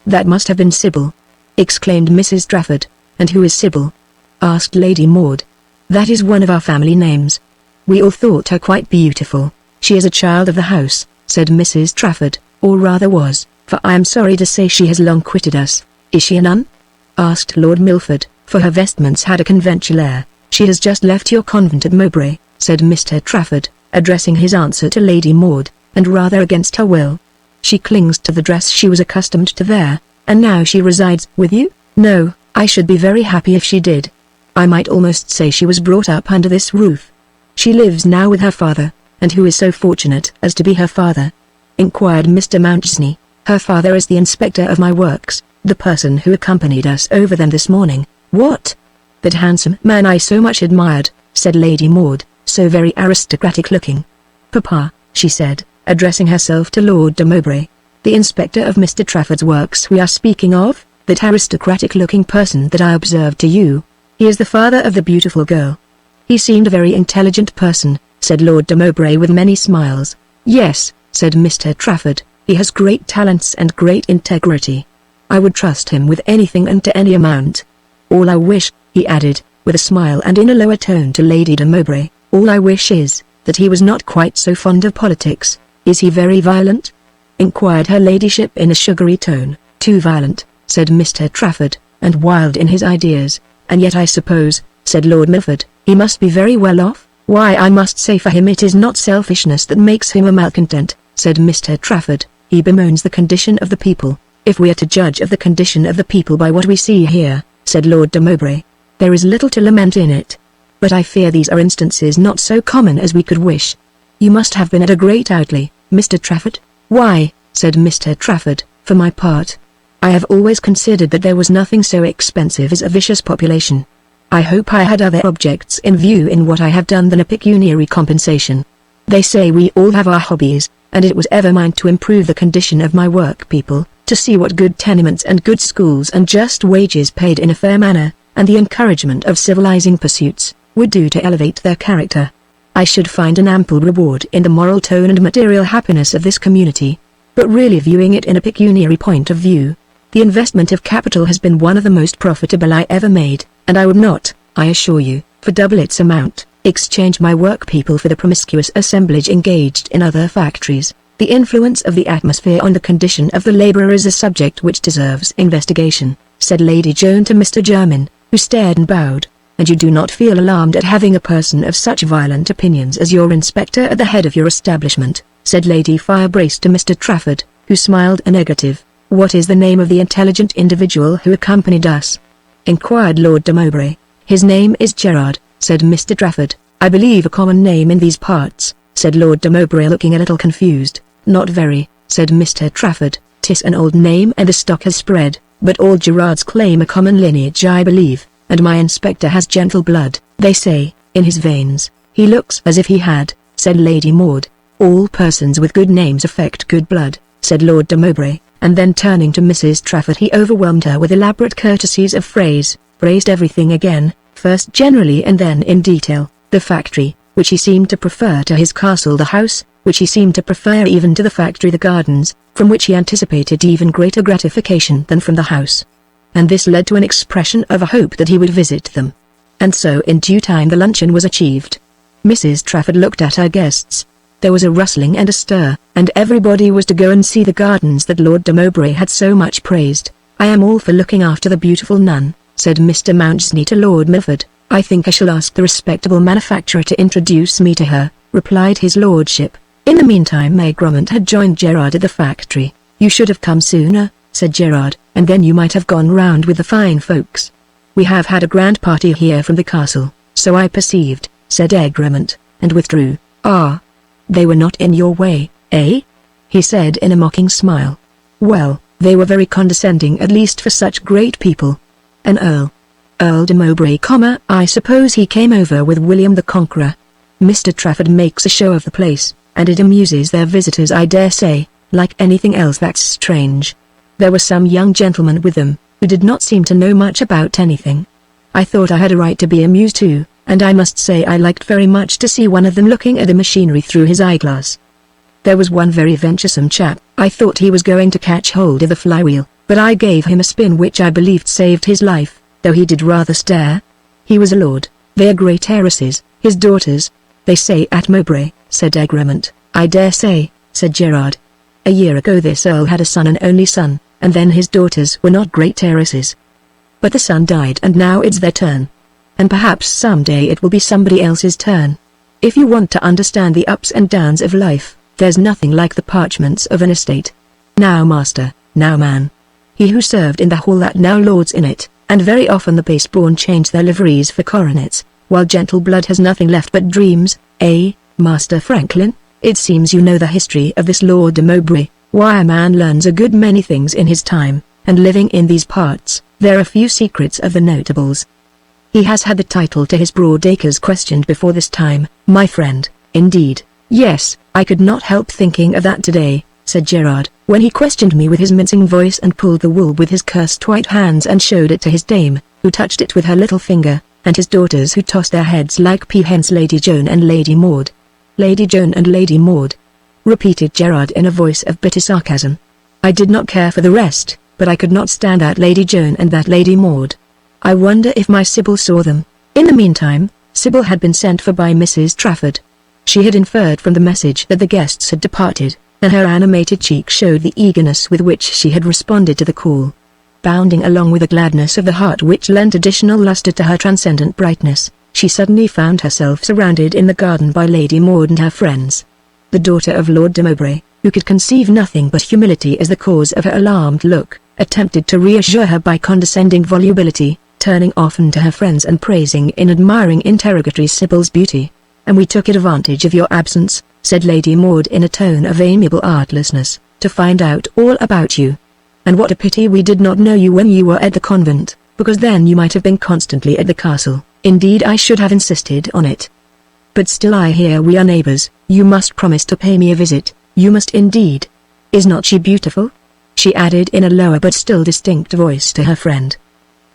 that must have been Sybil," exclaimed Mrs. Trafford. "And who is Sybil?" asked Lady Maud. "That is one of our family names. We all thought her quite beautiful. She is a child of the house," said Mrs. Trafford, or rather was, for I am sorry to say she has long quitted us. Is she a nun? Asked Lord Milford, for her vestments had a conventual air. She has just left your convent at Mowbray, said Mr. Trafford, addressing his answer to Lady Maud, and rather against her will. She clings to the dress she was accustomed to wear, and now she resides with you? No, I should be very happy if she did. I might almost say she was brought up under this roof. She lives now with her father, and who is so fortunate as to be her father? Inquired Mr. Mountney. Her father is the inspector of my works, the person who accompanied us over them this morning. What? That handsome man I so much admired, said Lady Maud, so very aristocratic looking. Papa, she said, addressing herself to Lord de Mowbray, the inspector of Mr. Trafford's works we are speaking of, that aristocratic-looking person that I observed to you. He is the father of the beautiful girl. He seemed a very intelligent person, said Lord de Mowbray with many smiles. Yes, said Mr. Trafford, he has great talents and great integrity. I would trust him with anything and to any amount. All I wish, he added, with a smile and in a lower tone to Lady de Mowbray, all I wish is, that he was not quite so fond of politics. Is he very violent? Inquired her ladyship in a sugary tone. Too violent, said Mr. Trafford, and wild in his ideas. And yet I suppose, said Lord Milford, he must be very well off? Why, I must say for him it is not selfishness that makes him a malcontent, said Mr. Trafford. He bemoans the condition of the people. If we are to judge of the condition of the people by what we see here, said Lord de Mowbray, there is little to lament in it. But I fear these are instances not so common as we could wish. You must have been at a great outlay, Mr. Trafford? Why, said Mr. Trafford, for my part, I have always considered that there was nothing so expensive as a vicious population. I hope I had other objects in view in what I have done than a pecuniary compensation. They say we all have our hobbies, and it was ever mine to improve the condition of my work people, to see what good tenements and good schools and just wages paid in a fair manner, and the encouragement of civilizing pursuits, would do to elevate their character. I should find an ample reward in the moral tone and material happiness of this community. But really viewing it in a pecuniary point of view, the investment of capital has been one of the most profitable I ever made, and I would not, I assure you, for double its amount, exchange my work people for the promiscuous assemblage engaged in other factories. The influence of the atmosphere on the condition of the labourer is a subject which deserves investigation, said Lady Joan to Mr. Jermyn, who stared and bowed. And you do not feel alarmed at having a person of such violent opinions as your inspector at the head of your establishment, said Lady Firebrace to Mr. Trafford, who smiled a negative. What is the name of the intelligent individual who accompanied us? Inquired Lord de Mowbray. His name is Gerard, said Mr. Trafford. I believe a common name in these parts, said Lord de Mowbray looking a little confused. Not very, said Mr. Trafford. 'Tis an old name and the stock has spread, but all Gerards claim a common lineage I believe, and my inspector has gentle blood, they say, in his veins. He looks as if he had, said Lady Maud. All persons with good names affect good blood, said Lord de Mowbray, and then turning to Mrs. Trafford he overwhelmed her with elaborate courtesies of phrase, praised everything again, first generally and then in detail, the factory, which he seemed to prefer to his castle, the house, which he seemed to prefer even to the factory, the gardens, from which he anticipated even greater gratification than from the house. And this led to an expression of a hope that he would visit them. And so in due time the luncheon was achieved. Mrs. Trafford looked at her guests. There was a rustling and a stir, and everybody was to go and see the gardens that Lord de Mowbray had so much praised. I am all for looking after the beautiful nun, said Mr. Mountney to Lord Milford. I think I shall ask the respectable manufacturer to introduce me to her, replied his lordship. In the meantime Meg had joined Gerard at the factory. You should have come sooner, said Gerard, and then you might have gone round with the fine folks. We have had a grand party here from the castle, so I perceived, said Egremont, and withdrew. Ah, they were not in your way, eh? He said in a mocking smile. Well, they were very condescending, at least for such great people. An Earl de Mowbray, I suppose he came over with William the Conqueror. Mr. Trafford makes a show of the place, and it amuses their visitors, I dare say. Like anything else that's strange. There were some young gentlemen with them, who did not seem to know much about anything. I thought I had a right to be amused too, and I must say I liked very much to see one of them looking at the machinery through his eyeglass. There was one very venturesome chap. I thought he was going to catch hold of the flywheel, but I gave him a spin which I believed saved his life, though he did rather stare. He was a lord. They are great heiresses, his daughters, they say at Mowbray, said Egremont. I dare say, said Gerard. "A year ago this Earl had a son and only son, and then his daughters were not great heiresses. But the son died and now it's their turn. And perhaps someday it will be somebody else's turn. If you want to understand the ups and downs of life, there's nothing like the parchments of an estate. Now master, now man. He who served in the hall that now lords in it, and very often the base-born change their liveries for coronets, while gentle blood has nothing left but dreams, Master Franklin? It seems you know the history of this Lord de Mowbray. Why, a man learns a good many things in his time, and living in these parts, there are few secrets of the notables. He has had the title to his broad acres questioned before this time, my friend, indeed. Yes, I could not help thinking of that today, said Gerard, when he questioned me with his mincing voice and pulled the wool with his cursed white hands and showed it to his dame, who touched it with her little finger, and his daughters who tossed their heads like peahens. Lady Joan and Lady Maud. Lady Joan and Lady Maud, repeated Gerard in a voice of bitter sarcasm. I did not care for the rest, but I could not stand that Lady Joan and that Lady Maud. I wonder if my Sybil saw them. In the meantime, Sybil had been sent for by Mrs. Trafford. She had inferred from the message that the guests had departed, and her animated cheek showed the eagerness with which she had responded to the call. Bounding along with a gladness of the heart which lent additional lustre to her transcendent brightness, she suddenly found herself surrounded in the garden by Lady Maud and her friends. The daughter of Lord de Mowbray, who could conceive nothing but humility as the cause of her alarmed look, attempted to reassure her by condescending volubility, turning often to her friends and praising in admiring interrogatories Sybil's beauty. And we took advantage of your absence, said Lady Maud in a tone of amiable artlessness, to find out all about you. And what a pity we did not know you when you were at the convent, because then you might have been constantly at the castle. Indeed, I should have insisted on it. But still, I hear we are neighbors. You must promise to pay me a visit. You must indeed. Is not she beautiful? She added in a lower but still distinct voice to her friend.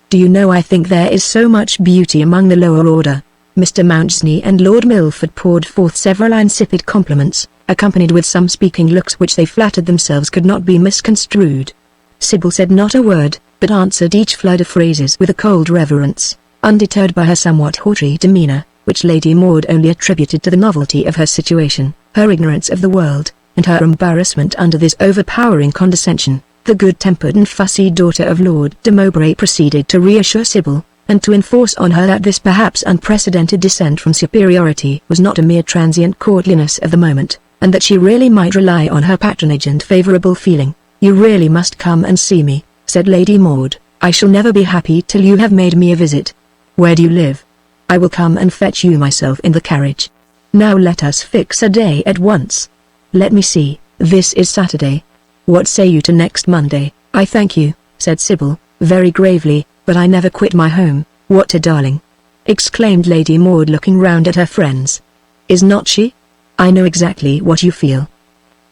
Do you know, I think there is so much beauty among the lower order. Mr. Mountney and Lord Milford poured forth several insipid compliments, accompanied with some speaking looks which they flattered themselves could not be misconstrued. Sybil said not a word, but answered each flood of phrases with a cold reverence, undeterred by her somewhat haughty demeanour, which Lady Maud only attributed to the novelty of her situation, her ignorance of the world, and her embarrassment under this overpowering condescension. The good-tempered and fussy daughter of Lord de Mowbray proceeded to reassure Sybil, and to enforce on her that this perhaps unprecedented descent from superiority was not a mere transient courtliness of the moment, and that she really might rely on her patronage and favourable feeling. You really must come and see me, said Lady Maud. I shall never be happy till you have made me a visit. Where do you live? I will come and fetch you myself in the carriage. Now let us fix a day at once. Let me see, this is Saturday. What say you to next Monday? I thank you, said Sybil, very gravely, but I never quit my home. What a darling! Exclaimed Lady Maud, looking round at her friends. Is not she? I know exactly what you feel.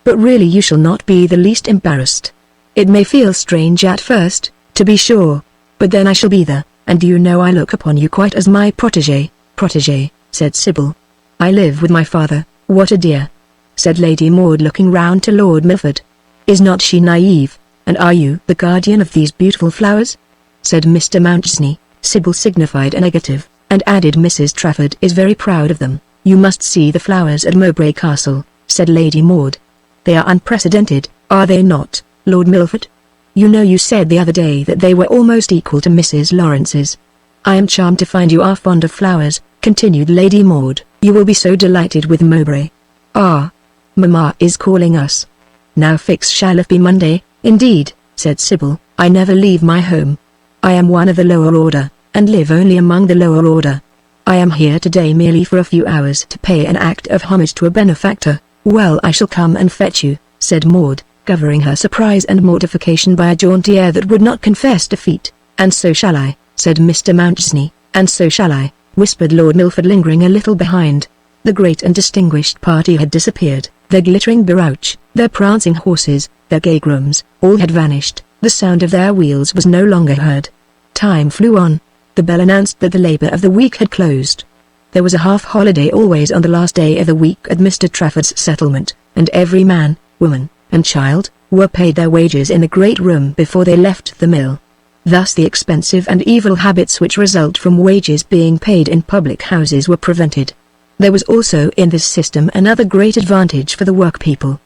But really you shall not be the least embarrassed. It may feel strange at first, to be sure, but then I shall be there, and do you know I look upon you quite as my protégé, said Sybil. I live with my father. What a dear! Said Lady Maud, looking round to Lord Milford. Is not she naive, and are you the guardian of these beautiful flowers? Said Mr. Mountney. Sybil signified a negative, and added Mrs. Trafford is very proud of them. You must see the flowers at Mowbray Castle, said Lady Maud. They are unprecedented, are they not, Lord Milford? You know you said the other day that they were almost equal to Mrs. Lawrence's. I am charmed to find you are fond of flowers, continued Lady Maud. You will be so delighted with Mowbray. Ah, Mamma is calling us. Now fix shall it be Monday? Indeed, said Sybil. I never leave my home. I am one of the lower order, and live only among the lower order. I am here today merely for a few hours to pay an act of homage to a benefactor. Well, I shall come and fetch you, said Maud, covering her surprise and mortification by a jaunty air that would not confess defeat. And so shall I, said Mr. Mountney. And so shall I, whispered Lord Milford, lingering a little behind. The great and distinguished party had disappeared. Their glittering barouche, their prancing horses, their gay grooms, all had vanished. The sound of their wheels was no longer heard. Time flew on. The bell announced that the labour of the week had closed. There was a half-holiday always on the last day of the week at Mr. Trafford's settlement, and every man, woman, and child were paid their wages in the great room before they left the mill. Thus the expensive and evil habits which result from wages being paid in public houses were prevented. There was also in this system another great advantage for the workpeople.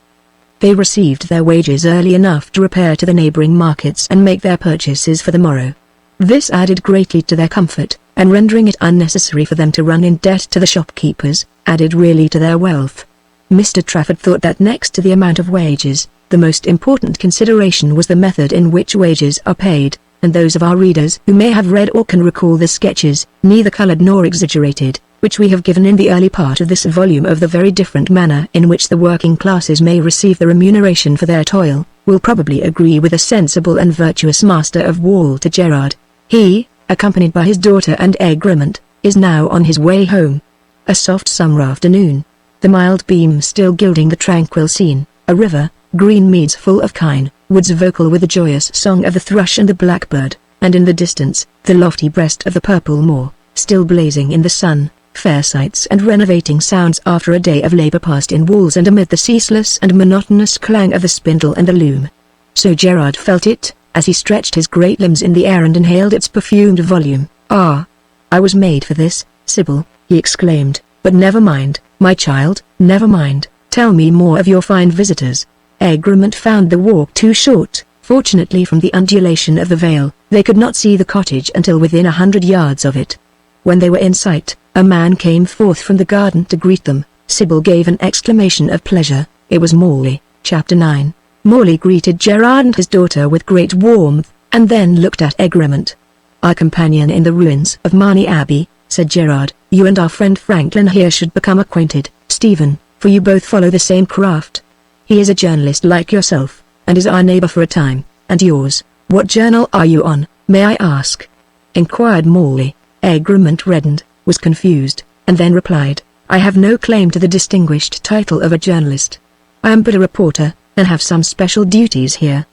They received their wages early enough to repair to the neighboring markets and make their purchases for the morrow. This added greatly to their comfort, and rendering it unnecessary for them to run in debt to the shopkeepers, added really to their wealth. Mr. Trafford thought that next to the amount of wages, the most important consideration was the method in which wages are paid, and those of our readers who may have read or can recall the sketches, neither colored nor exaggerated, which we have given in the early part of this volume of the very different manner in which the working classes may receive the remuneration for their toil, will probably agree with a sensible and virtuous master of Walter Gerard. He, accompanied by his daughter and Egremont, is now on his way home. A soft summer afternoon. The mild beam still gilding the tranquil scene, a river, green meads full of kine, woods vocal with the joyous song of the thrush and the blackbird, and in the distance, the lofty breast of the purple moor, still blazing in the sun, fair sights and renovating sounds after a day of labor passed in walls and amid the ceaseless and monotonous clang of the spindle and the loom. So Gerard felt it, as he stretched his great limbs in the air and inhaled its perfumed volume. "Ah! I was made for this, Sybil," he exclaimed, "but never mind, my child, never mind, tell me more of your fine visitors." Egremont found the walk too short. Fortunately from the undulation of the vale, they could not see the cottage until within 100 yards of it. When they were in sight, a man came forth from the garden to greet them. Sybil gave an exclamation of pleasure. It was Morley. Chapter 9. Morley greeted Gerard and his daughter with great warmth, and then looked at Egremont. "Our companion in the ruins of Marney Abbey," said Gerard, "you and our friend Franklin here should become acquainted, Stephen, for you both follow the same craft. He is a journalist like yourself, and is our neighbor for a time, and yours. What journal are you on, may I ask?" inquired Morley. Egremont reddened, was confused, and then replied, "I have no claim to the distinguished title of a journalist. I am but a reporter, and have some special duties here."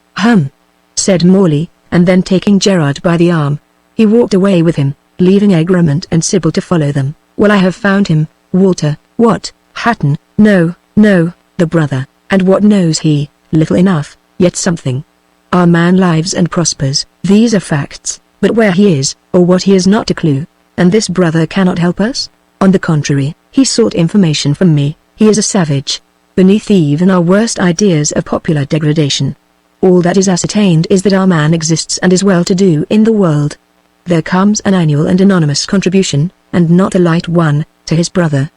Said Morley, and then taking Gerard by the arm, he walked away with him, leaving Egremont and Sybil to follow them. "Well, I have found him, Walter." "What, Hatton?" "No, the brother. And what knows he?" "Little enough, yet something. Our man lives and prospers. These are facts, but where he is, or what he is not a clue. And this brother cannot help us? On the contrary, he sought information from me. He is a savage, beneath even our worst ideas of popular degradation. All that is ascertained is that our man exists and is well-to-do in the world. There comes an annual and anonymous contribution, and not a light one, to his brother.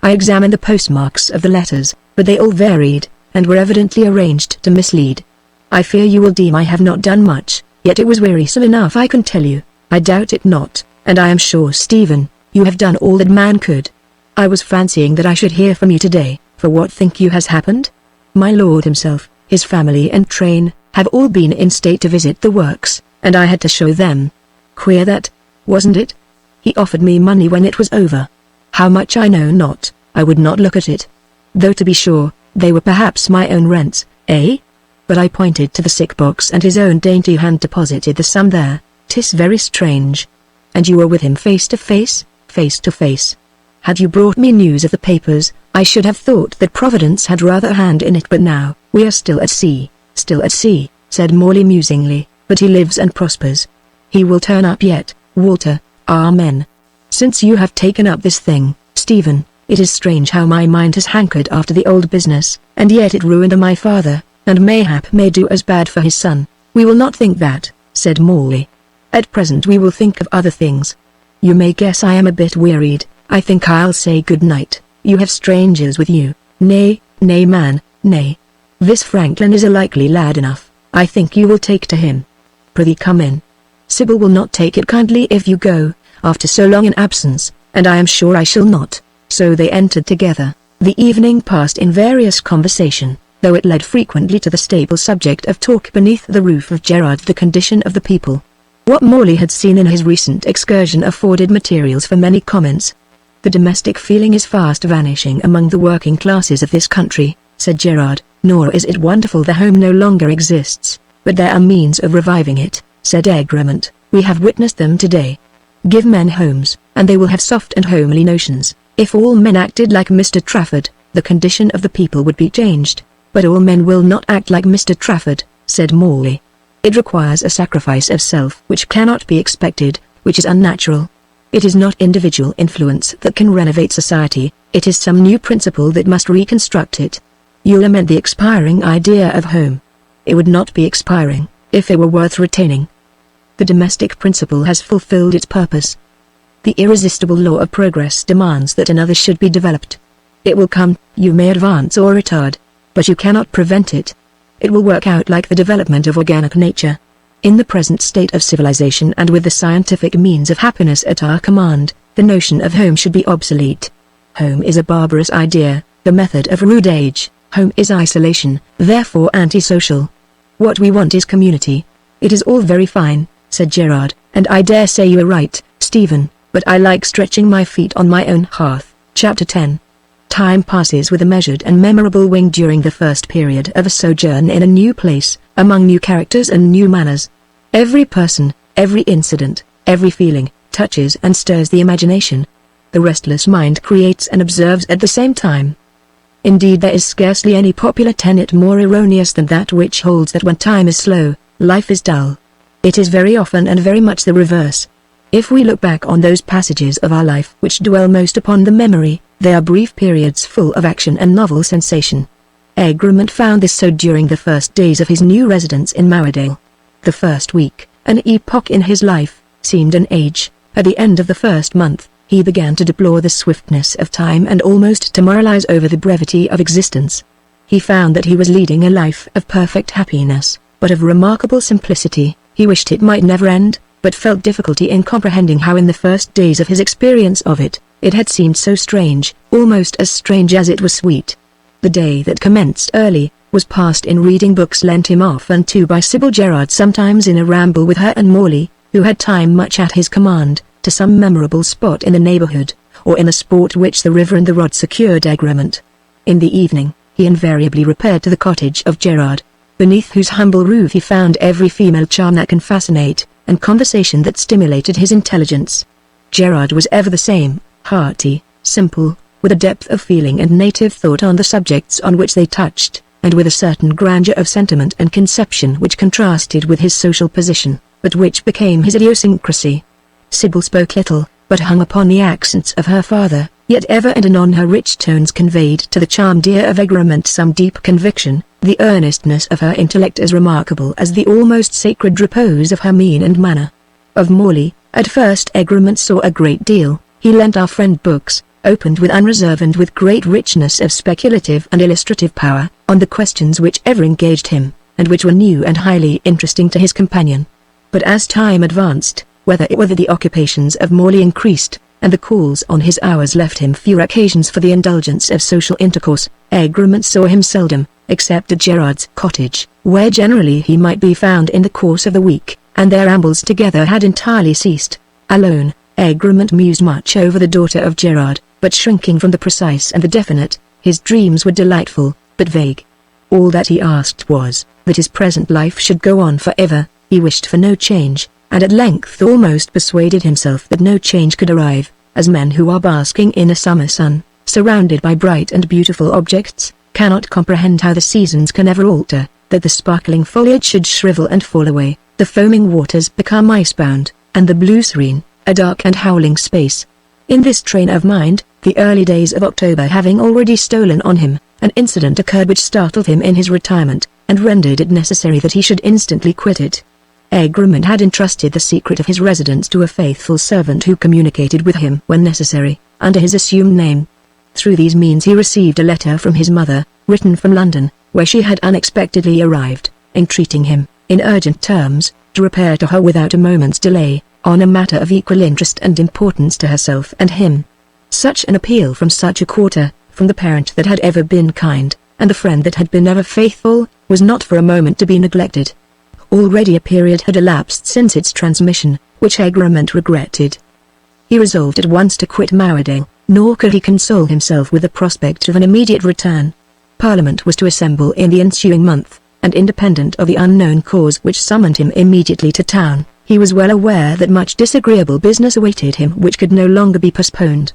I examined the postmarks of the letters, but they all varied, and were evidently arranged to mislead. I fear you will deem I have not done much, yet it was wearisome enough, I can tell you. I doubt it not, and I am sure, Stephen, you have done all that man could. I was fancying that I should hear from you today, for what think you has happened? My lord himself, his family and train, have all been in state to visit the works, and I had to show them. Queer that, wasn't it? He offered me money when it was over. How much I know not, I would not look at it. Though to be sure, they were perhaps my own rents, eh? But I pointed to the sick box and his own dainty hand deposited the sum there. 'Tis very strange. And you were with him face to face? Face to face. Had you brought me news of the papers, I should have thought that Providence had rather a hand in it, but now, we are still at sea, said Morley musingly, but he lives and prospers. He will turn up yet, Walter, amen. Since you have taken up this thing, Stephen, it is strange how my mind has hankered after the old business, and yet it ruined my father, and mayhap may do as bad for his son. We will not think that, said Morley. At present we will think of other things. You may guess I am a bit wearied. I think I'll say good night. You have strangers with you. Nay, man, nay. This Franklin is a likely lad enough. I think you will take to him. Prithee come in. Sybil will not take it kindly if you go, after so long an absence, and I am sure I shall not. So they entered together. The evening passed in various conversation, though it led frequently to the staple subject of talk beneath the roof of Gerard, the condition of the people. What Morley had seen in his recent excursion afforded materials for many comments. The domestic feeling is fast vanishing among the working classes of this country, said Gerard, nor is it wonderful the home no longer exists, but there are means of reviving it, said Egremont. We have witnessed them today. Give men homes, and they will have soft and homely notions. If all men acted like Mr. Trafford, the condition of the people would be changed. But all men will not act like Mr. Trafford, said Morley. It requires a sacrifice of self which cannot be expected, which is unnatural. It is not individual influence that can renovate society, it is some new principle that must reconstruct it. You lament the expiring idea of home. It would not be expiring, if it were worth retaining. The domestic principle has fulfilled its purpose. The irresistible law of progress demands that another should be developed. It will come, you may advance or retard, but you cannot prevent it. It will work out like the development of organic nature. In the present state of civilization and with the scientific means of happiness at our command, the notion of home should be obsolete. Home is a barbarous idea, the method of a rude age. Home is isolation, therefore antisocial. What we want is community. It is all very fine, said Gerard, and I dare say you are right, Stephen, but I like stretching my feet on my own hearth. Chapter 10. Time passes with a measured and memorable wing during the first period of a sojourn in a new place, among new characters and new manners. Every person, every incident, every feeling, touches and stirs the imagination. The restless mind creates and observes at the same time. Indeed, there is scarcely any popular tenet more erroneous than that which holds that when time is slow, life is dull. It is very often and very much the reverse. If we look back on those passages of our life which dwell most upon the memory, they are brief periods full of action and novel sensation. Egremont found this so during the first days of his new residence in Mowerdale. The first week, an epoch in his life, seemed an age. At the end of the first month, he began to deplore the swiftness of time and almost to moralize over the brevity of existence. He found that he was leading a life of perfect happiness, but of remarkable simplicity. He wished it might never end, but felt difficulty in comprehending how in the first days of his experience of it, it had seemed so strange, almost as strange as it was sweet. The day that commenced early, was passed in reading books lent him off and to by Sybil Gerard, sometimes in a ramble with her and Morley, who had time much at his command, to some memorable spot in the neighborhood, or in a sport which the river and the rod secured Egremont. In the evening, he invariably repaired to the cottage of Gerard, beneath whose humble roof he found every female charm that can fascinate, and conversation that stimulated his intelligence. Gerard was ever the same, hearty, simple, with a depth of feeling and native thought on the subjects on which they touched, and with a certain grandeur of sentiment and conception which contrasted with his social position, but which became his idiosyncrasy. Sybil spoke little, but hung upon the accents of her father, yet ever and anon her rich tones conveyed to the charmed ear of Egremont some deep conviction, the earnestness of her intellect as remarkable as the almost sacred repose of her mien and manner. Of Morley, at first Egremont saw a great deal. He lent our friend books, opened with unreserve and with great richness of speculative and illustrative power, on the questions which ever engaged him, and which were new and highly interesting to his companion. But as time advanced, whether the occupations of Morley increased, and the calls on his hours left him fewer occasions for the indulgence of social intercourse, Egremont saw him seldom, except at Gerard's cottage, where generally he might be found in the course of the week, and their rambles together had entirely ceased. Alone, Egremont mused much over the daughter of Gerard, but shrinking from the precise and the definite. His dreams were delightful, but vague. All that he asked was, that his present life should go on forever. He wished for no change, and at length almost persuaded himself that no change could arrive, as men who are basking in a summer sun, surrounded by bright and beautiful objects, cannot comprehend how the seasons can ever alter, that the sparkling foliage should shrivel and fall away, the foaming waters become icebound, and the blue serene, a dark and howling space. In this train of mind, the early days of October having already stolen on him, an incident occurred which startled him in his retirement, and rendered it necessary that he should instantly quit it. Egremont had entrusted the secret of his residence to a faithful servant who communicated with him when necessary, under his assumed name. Through these means he received a letter from his mother, written from London, where she had unexpectedly arrived, entreating him, in urgent terms, to repair to her without a moment's delay, on a matter of equal interest and importance to herself and him. Such an appeal from such a quarter, from the parent that had ever been kind, and the friend that had been ever faithful, was not for a moment to be neglected. Already a period had elapsed since its transmission, which Egremont regretted. He resolved at once to quit Mowerdale, nor could he console himself with the prospect of an immediate return. Parliament was to assemble in the ensuing month, and independent of the unknown cause which summoned him immediately to town, he was well aware that much disagreeable business awaited him which could no longer be postponed.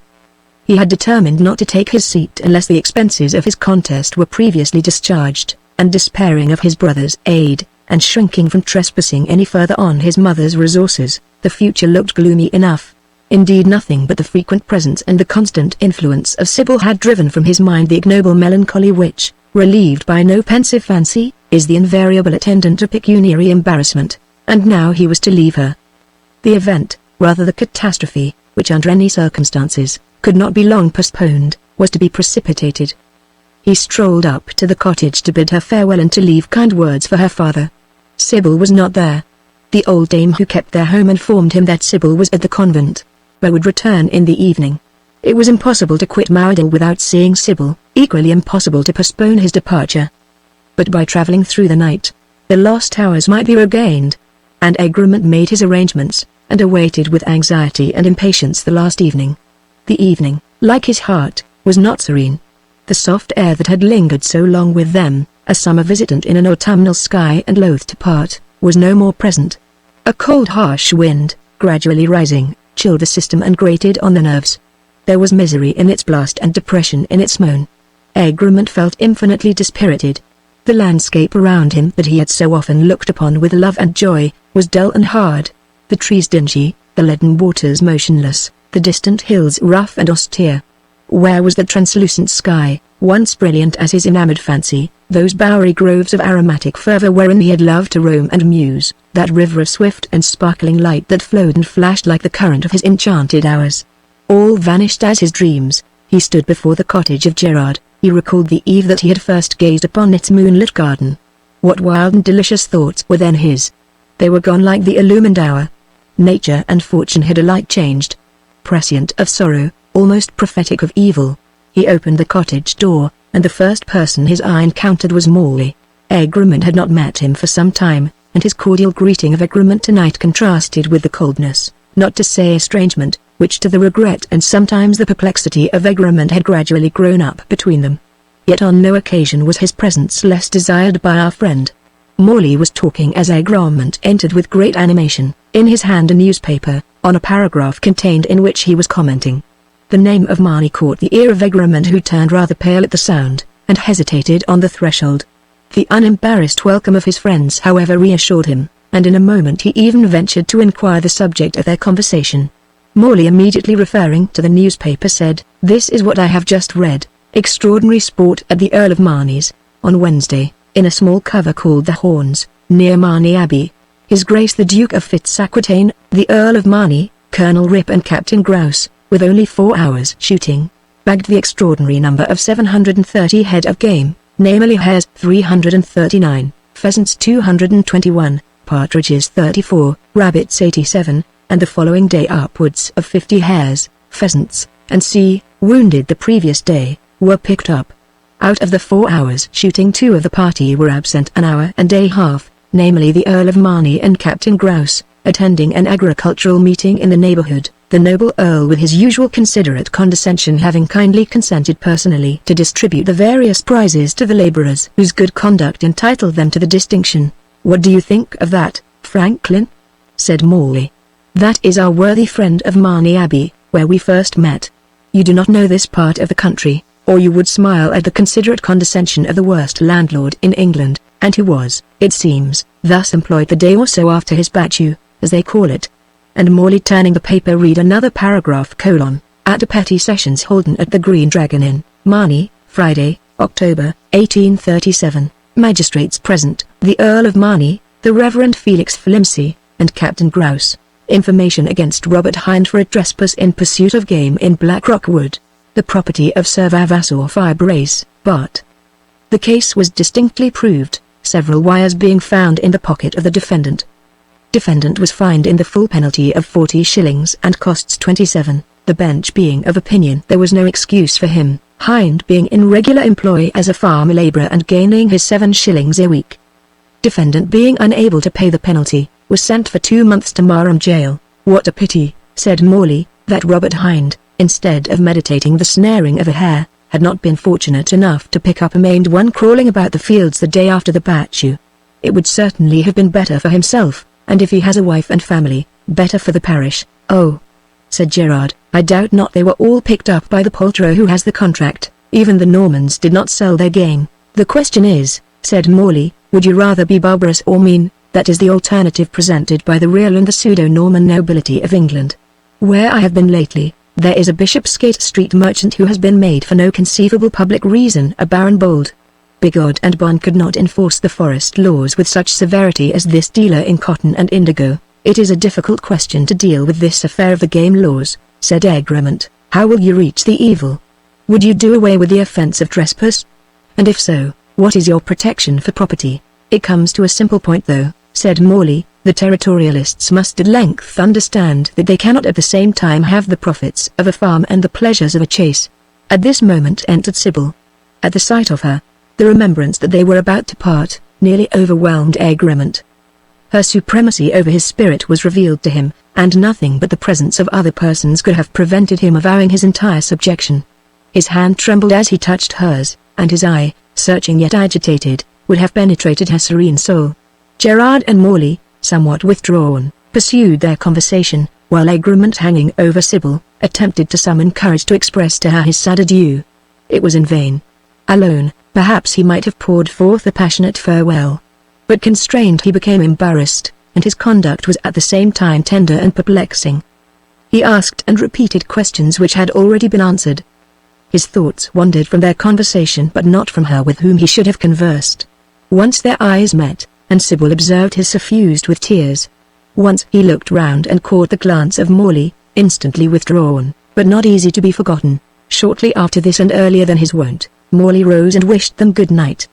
He had determined not to take his seat unless the expenses of his contest were previously discharged, and despairing of his brother's aid, and shrinking from trespassing any further on his mother's resources, the future looked gloomy enough. Indeed, nothing but the frequent presence and the constant influence of Sybil had driven from his mind the ignoble melancholy which, relieved by no pensive fancy, is the invariable attendant to pecuniary embarrassment, and now he was to leave her. The event, rather the catastrophe, which under any circumstances, could not be long postponed, was to be precipitated. He strolled up to the cottage to bid her farewell and to leave kind words for her father. Sybil was not there. The old dame who kept their home informed him that Sybil was at the convent, but would return in the evening. It was impossible to quit Mowdle without seeing Sybil, equally impossible to postpone his departure. But by travelling through the night, the lost hours might be regained, and Egremont made his arrangements, and awaited with anxiety and impatience the last evening. The evening, like his heart, was not serene. The soft air that had lingered so long with them, a summer visitant in an autumnal sky and loath to part, was no more present. A cold harsh wind, gradually rising, chilled the system and grated on the nerves. There was misery in its blast and depression in its moan. Egremont felt infinitely dispirited. The landscape around him that he had so often looked upon with love and joy, was dull and hard, the trees dingy, the leaden waters motionless, the distant hills rough and austere. Where was the translucent sky, once brilliant as his enamoured fancy, those bowery groves of aromatic fervour wherein he had loved to roam and muse, that river of swift and sparkling light that flowed and flashed like the current of his enchanted hours? All vanished as his dreams. He stood before the cottage of Gerard. He recalled the eve that he had first gazed upon its moonlit garden. What wild and delicious thoughts were then his! They were gone like the illumined hour. Nature and fortune had alike changed. Prescient of sorrow, almost prophetic of evil, he opened the cottage door, and the first person his eye encountered was Morley. Egremont had not met him for some time, and his cordial greeting of Egremont tonight contrasted with the coldness, not to say estrangement, which to the regret and sometimes the perplexity of Egremont had gradually grown up between them. Yet on no occasion was his presence less desired by our friend. Morley was talking as Egremont entered with great animation, in his hand a newspaper, on a paragraph contained in which he was commenting. The name of Marnie caught the ear of Egremont, who turned rather pale at the sound, and hesitated on the threshold. The unembarrassed welcome of his friends however reassured him, and in a moment he even ventured to inquire the subject of their conversation. Morley, immediately referring to the newspaper, said, "This is what I have just read. Extraordinary sport at the Earl of Marnie's, on Wednesday, in a small cover called the Horns, near Marnie Abbey. His Grace the Duke of Fitz-Aquitaine, the Earl of Marnie, Colonel Rip and Captain Grouse, with only 4 hours shooting, bagged the extraordinary number of 730 head of game, namely hares 339, pheasants 221, partridges 34, rabbits 87, and the following day upwards of 50 hares, pheasants, and wounded the previous day, were picked up. Out of the 4 hours shooting 2 of the party were absent an hour and a half, namely the Earl of Marnie and Captain Grouse, attending an agricultural meeting in the neighbourhood, the noble Earl with his usual considerate condescension having kindly consented personally to distribute the various prizes to the labourers whose good conduct entitled them to the distinction. What do you think of that, Franklin?" said Morley. "That is our worthy friend of Marnie Abbey, where we first met. You do not know this part of the country, or you would smile at the considerate condescension of the worst landlord in England, and who was, it seems, thus employed the day or so after his battue, as they call it." And Morley, turning the paper, read another paragraph: "At a petty sessions holden at the Green Dragon Inn, Marnie, Friday, October, 1837, magistrates present, the Earl of Marnie, the Reverend Felix Flimsy, and Captain Grouse. Information against Robert Hind for a trespass in pursuit of game in Blackrock Wood, the property of Sir Vavassor Fibrace, Bart. The case was distinctly proved, several wires being found in the pocket of the defendant. Defendant was fined in the full penalty of 40 shillings and costs 27, the bench being of opinion there was no excuse for him, Hind being in regular employ as a farm labourer and gaining his 7 shillings a week. Defendant, being unable to pay the penalty, was sent for 2 months to Marham Jail. What a pity, said Morley, that Robert Hind, instead of meditating the snaring of a hare, had not been fortunate enough to pick up a maimed one crawling about the fields the day after the battue. It would certainly have been better for himself, and if he has a wife and family, better for the parish. Oh, said Gerard, I doubt not they were all picked up by the poulterer who has the contract. Even the Normans did not sell their game. The question is, said Morley, would you rather be barbarous or mean? That is the alternative presented by the real and the pseudo-Norman nobility of England. Where I have been lately, there is a Bishopsgate Street merchant who has been made for no conceivable public reason a Baron Bold. Bigod and Bon could not enforce the forest laws with such severity as this dealer in cotton and indigo. It is a difficult question to deal with this affair of the game laws, said Egremont. How will you reach the evil? Would you do away with the offense of trespass? And if so, what is your protection for property? It comes to a simple point though, said Morley. The territorialists must at length understand that they cannot at the same time have the profits of a farm and the pleasures of a chase. At this moment entered Sybil. At the sight of her, the remembrance that they were about to part, nearly overwhelmed Egremont. Her supremacy over his spirit was revealed to him, and nothing but the presence of other persons could have prevented him avowing his entire subjection. His hand trembled as he touched hers, and his eye, searching yet agitated, would have penetrated her serene soul. Gerard and Morley, somewhat withdrawn, pursued their conversation, while Egremont, hanging over Sybil, attempted to summon courage to express to her his sad adieu. It was in vain. Alone, perhaps he might have poured forth a passionate farewell. But constrained he became embarrassed, and his conduct was at the same time tender and perplexing. He asked and repeated questions which had already been answered. His thoughts wandered from their conversation but not from her with whom he should have conversed. Once their eyes met, and Sybil observed his suffused with tears. Once he looked round and caught the glance of Morley, instantly withdrawn, but not easy to be forgotten. Shortly after this and earlier than his wont, Morley rose and wished them good night.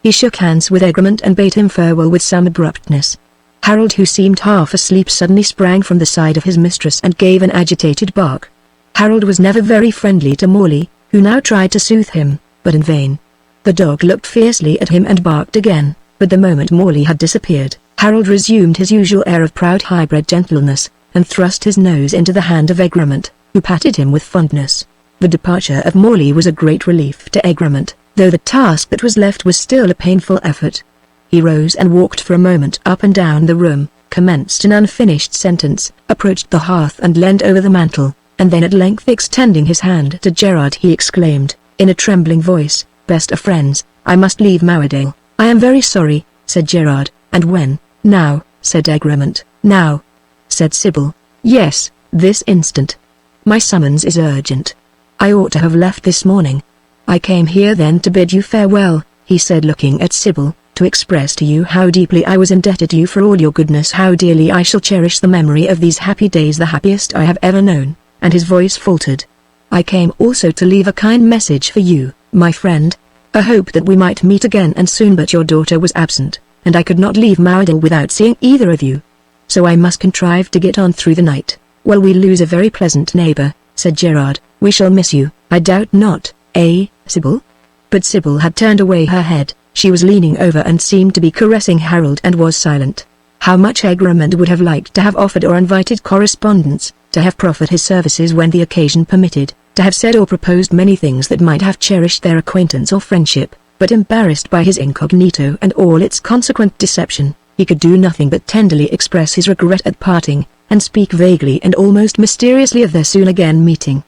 He shook hands with Egremont and bade him farewell with some abruptness. Harold, who seemed half asleep, suddenly sprang from the side of his mistress and gave an agitated bark. Harold was never very friendly to Morley, who now tried to soothe him, but in vain. The dog looked fiercely at him and barked again, but the moment Morley had disappeared, Harold resumed his usual air of proud high-bred gentleness, and thrust his nose into the hand of Egremont, who patted him with fondness. The departure of Morley was a great relief to Egremont, though the task that was left was still a painful effort. He rose and walked for a moment up and down the room, commenced an unfinished sentence, approached the hearth and leaned over the mantel, and then at length extending his hand to Gerard he exclaimed, in a trembling voice, "Best of friends, I must leave Mowerdale." "I am very sorry," said Gerard. "And when?" "Now," said Egremont. "Now," said Sybil. "Yes, this instant. My summons is urgent. I ought to have left this morning. I came here then to bid you farewell," he said, looking at Sybil, "to express to you how deeply I was indebted to you for all your goodness, how dearly I shall cherish the memory of these happy days, the happiest I have ever known," and his voice faltered. "I came also to leave a kind message for you, my friend, a hope that we might meet again and soon, but your daughter was absent, and I could not leave Mowerdale without seeing either of you. So I must contrive to get on through the night. Well, we lose a very pleasant neighbor," said Gerard. "We shall miss you, I doubt not, eh, Sybil?" But Sybil had turned away her head. She was leaning over and seemed to be caressing Harold and was silent. How much Egremont would have liked to have offered or invited correspondence, to have proffered his services when the occasion permitted, to have said or proposed many things that might have cherished their acquaintance or friendship, but embarrassed by his incognito and all its consequent deception, he could do nothing but tenderly express his regret at parting, and speak vaguely and almost mysteriously of their soon again meeting.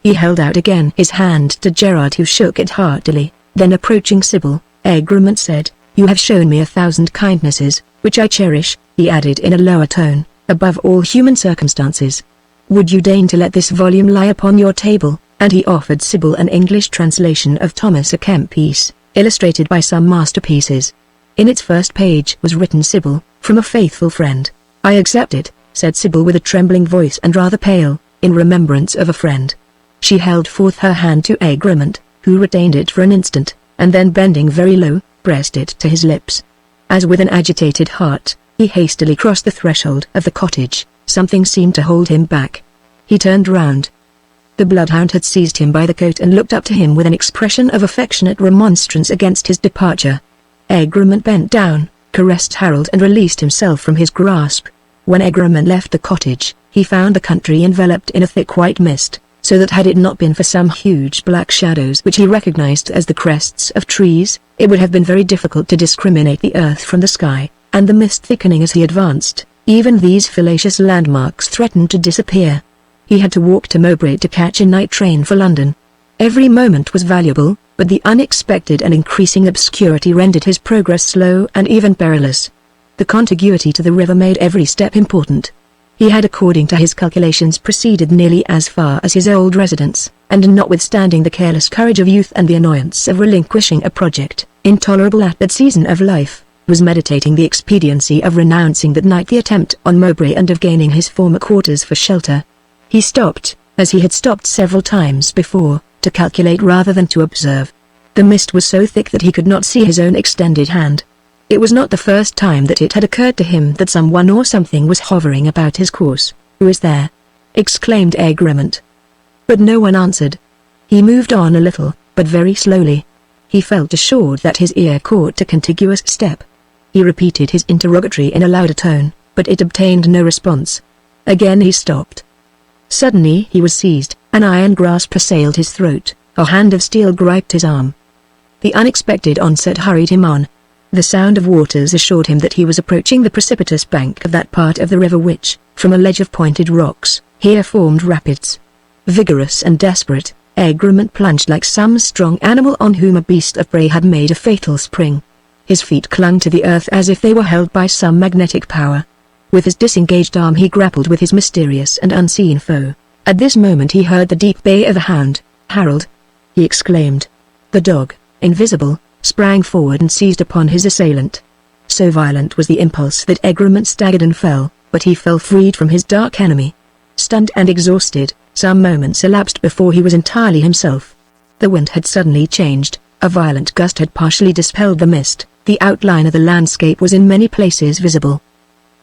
He held out again his hand to Gerard, who shook it heartily. Then approaching Sybil, Egremont said, "You have shown me 1,000 kindnesses, which I cherish," he added in a lower tone, "above all human circumstances. Would you deign to let this volume lie upon your table?" And he offered Sybil an English translation of Thomas à Kempis, illustrated by some masterpieces. In its first page was written, "Sybil, from a faithful friend." "I accept it," said Sybil with a trembling voice and rather pale, "in remembrance of a friend." She held forth her hand to Egremont, who retained it for an instant, and then bending very low, pressed it to his lips. As with an agitated heart, he hastily crossed the threshold of the cottage. Something seemed to hold him back. He turned round. The bloodhound had seized him by the coat and looked up to him with an expression of affectionate remonstrance against his departure. Egremont bent down, caressed Harold and released himself from his grasp. When Egremont left the cottage, he found the country enveloped in a thick white mist, so that had it not been for some huge black shadows which he recognized as the crests of trees, it would have been very difficult to discriminate the earth from the sky, and the mist thickening as he advanced, even these fallacious landmarks threatened to disappear. He had to walk to Mowbray to catch a night train for London. Every moment was valuable, but the unexpected and increasing obscurity rendered his progress slow and even perilous. The contiguity to the river made every step important. He had, according to his calculations, proceeded nearly as far as his old residence, and notwithstanding the careless courage of youth and the annoyance of relinquishing a project, intolerable at that season of life, was meditating the expediency of renouncing that night the attempt on Mowbray and of gaining his former quarters for shelter. He stopped, as he had stopped several times before, to calculate rather than to observe. The mist was so thick that he could not see his own extended hand. It was not the first time that it had occurred to him that someone or something was hovering about his course. "Who is there?" exclaimed Egremont. But no one answered. He moved on a little, but very slowly. He felt assured that his ear caught a contiguous step. He repeated his interrogatory in a louder tone, but it obtained no response. Again he stopped. Suddenly he was seized, an iron grasp assailed his throat, a hand of steel gripped his arm. The unexpected onset hurried him on. The sound of waters assured him that he was approaching the precipitous bank of that part of the river which, from a ledge of pointed rocks, here formed rapids. Vigorous and desperate, Egremont plunged like some strong animal on whom a beast of prey had made a fatal spring. His feet clung to the earth as if they were held by some magnetic power. With his disengaged arm he grappled with his mysterious and unseen foe. At this moment he heard the deep bay of a hound. "Harold!" he exclaimed. The dog, invisible, sprang forward and seized upon his assailant. So violent was the impulse that Egremont staggered and fell, but he fell freed from his dark enemy. Stunned and exhausted, some moments elapsed before he was entirely himself. The wind had suddenly changed, a violent gust had partially dispelled the mist, the outline of the landscape was in many places visible.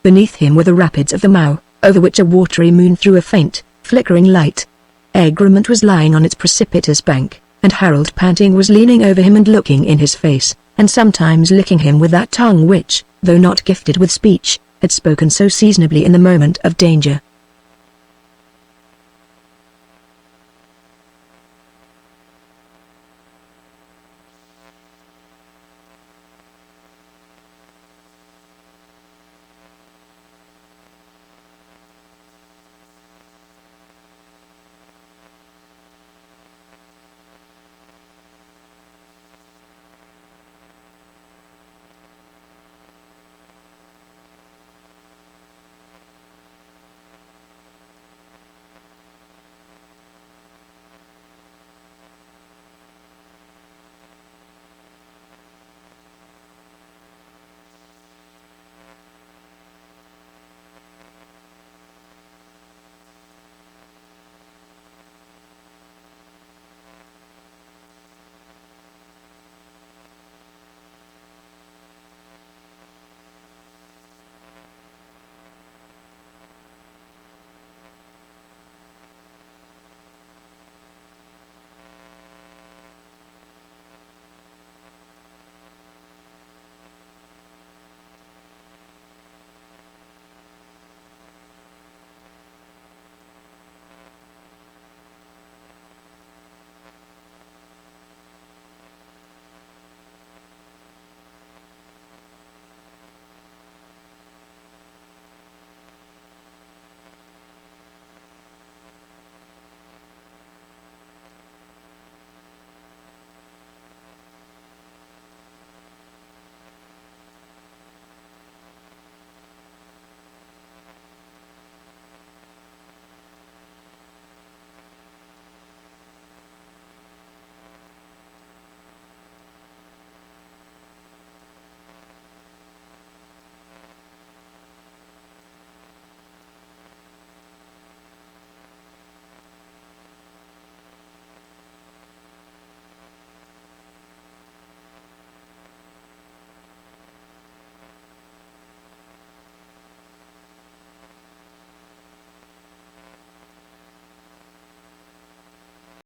Beneath him were the rapids of the Mau, over which a watery moon threw a faint, flickering light. Egremont was lying on its precipitous bank, and Harold, panting, was leaning over him and looking in his face, and sometimes licking him with that tongue which, though not gifted with speech, had spoken so seasonably in the moment of danger.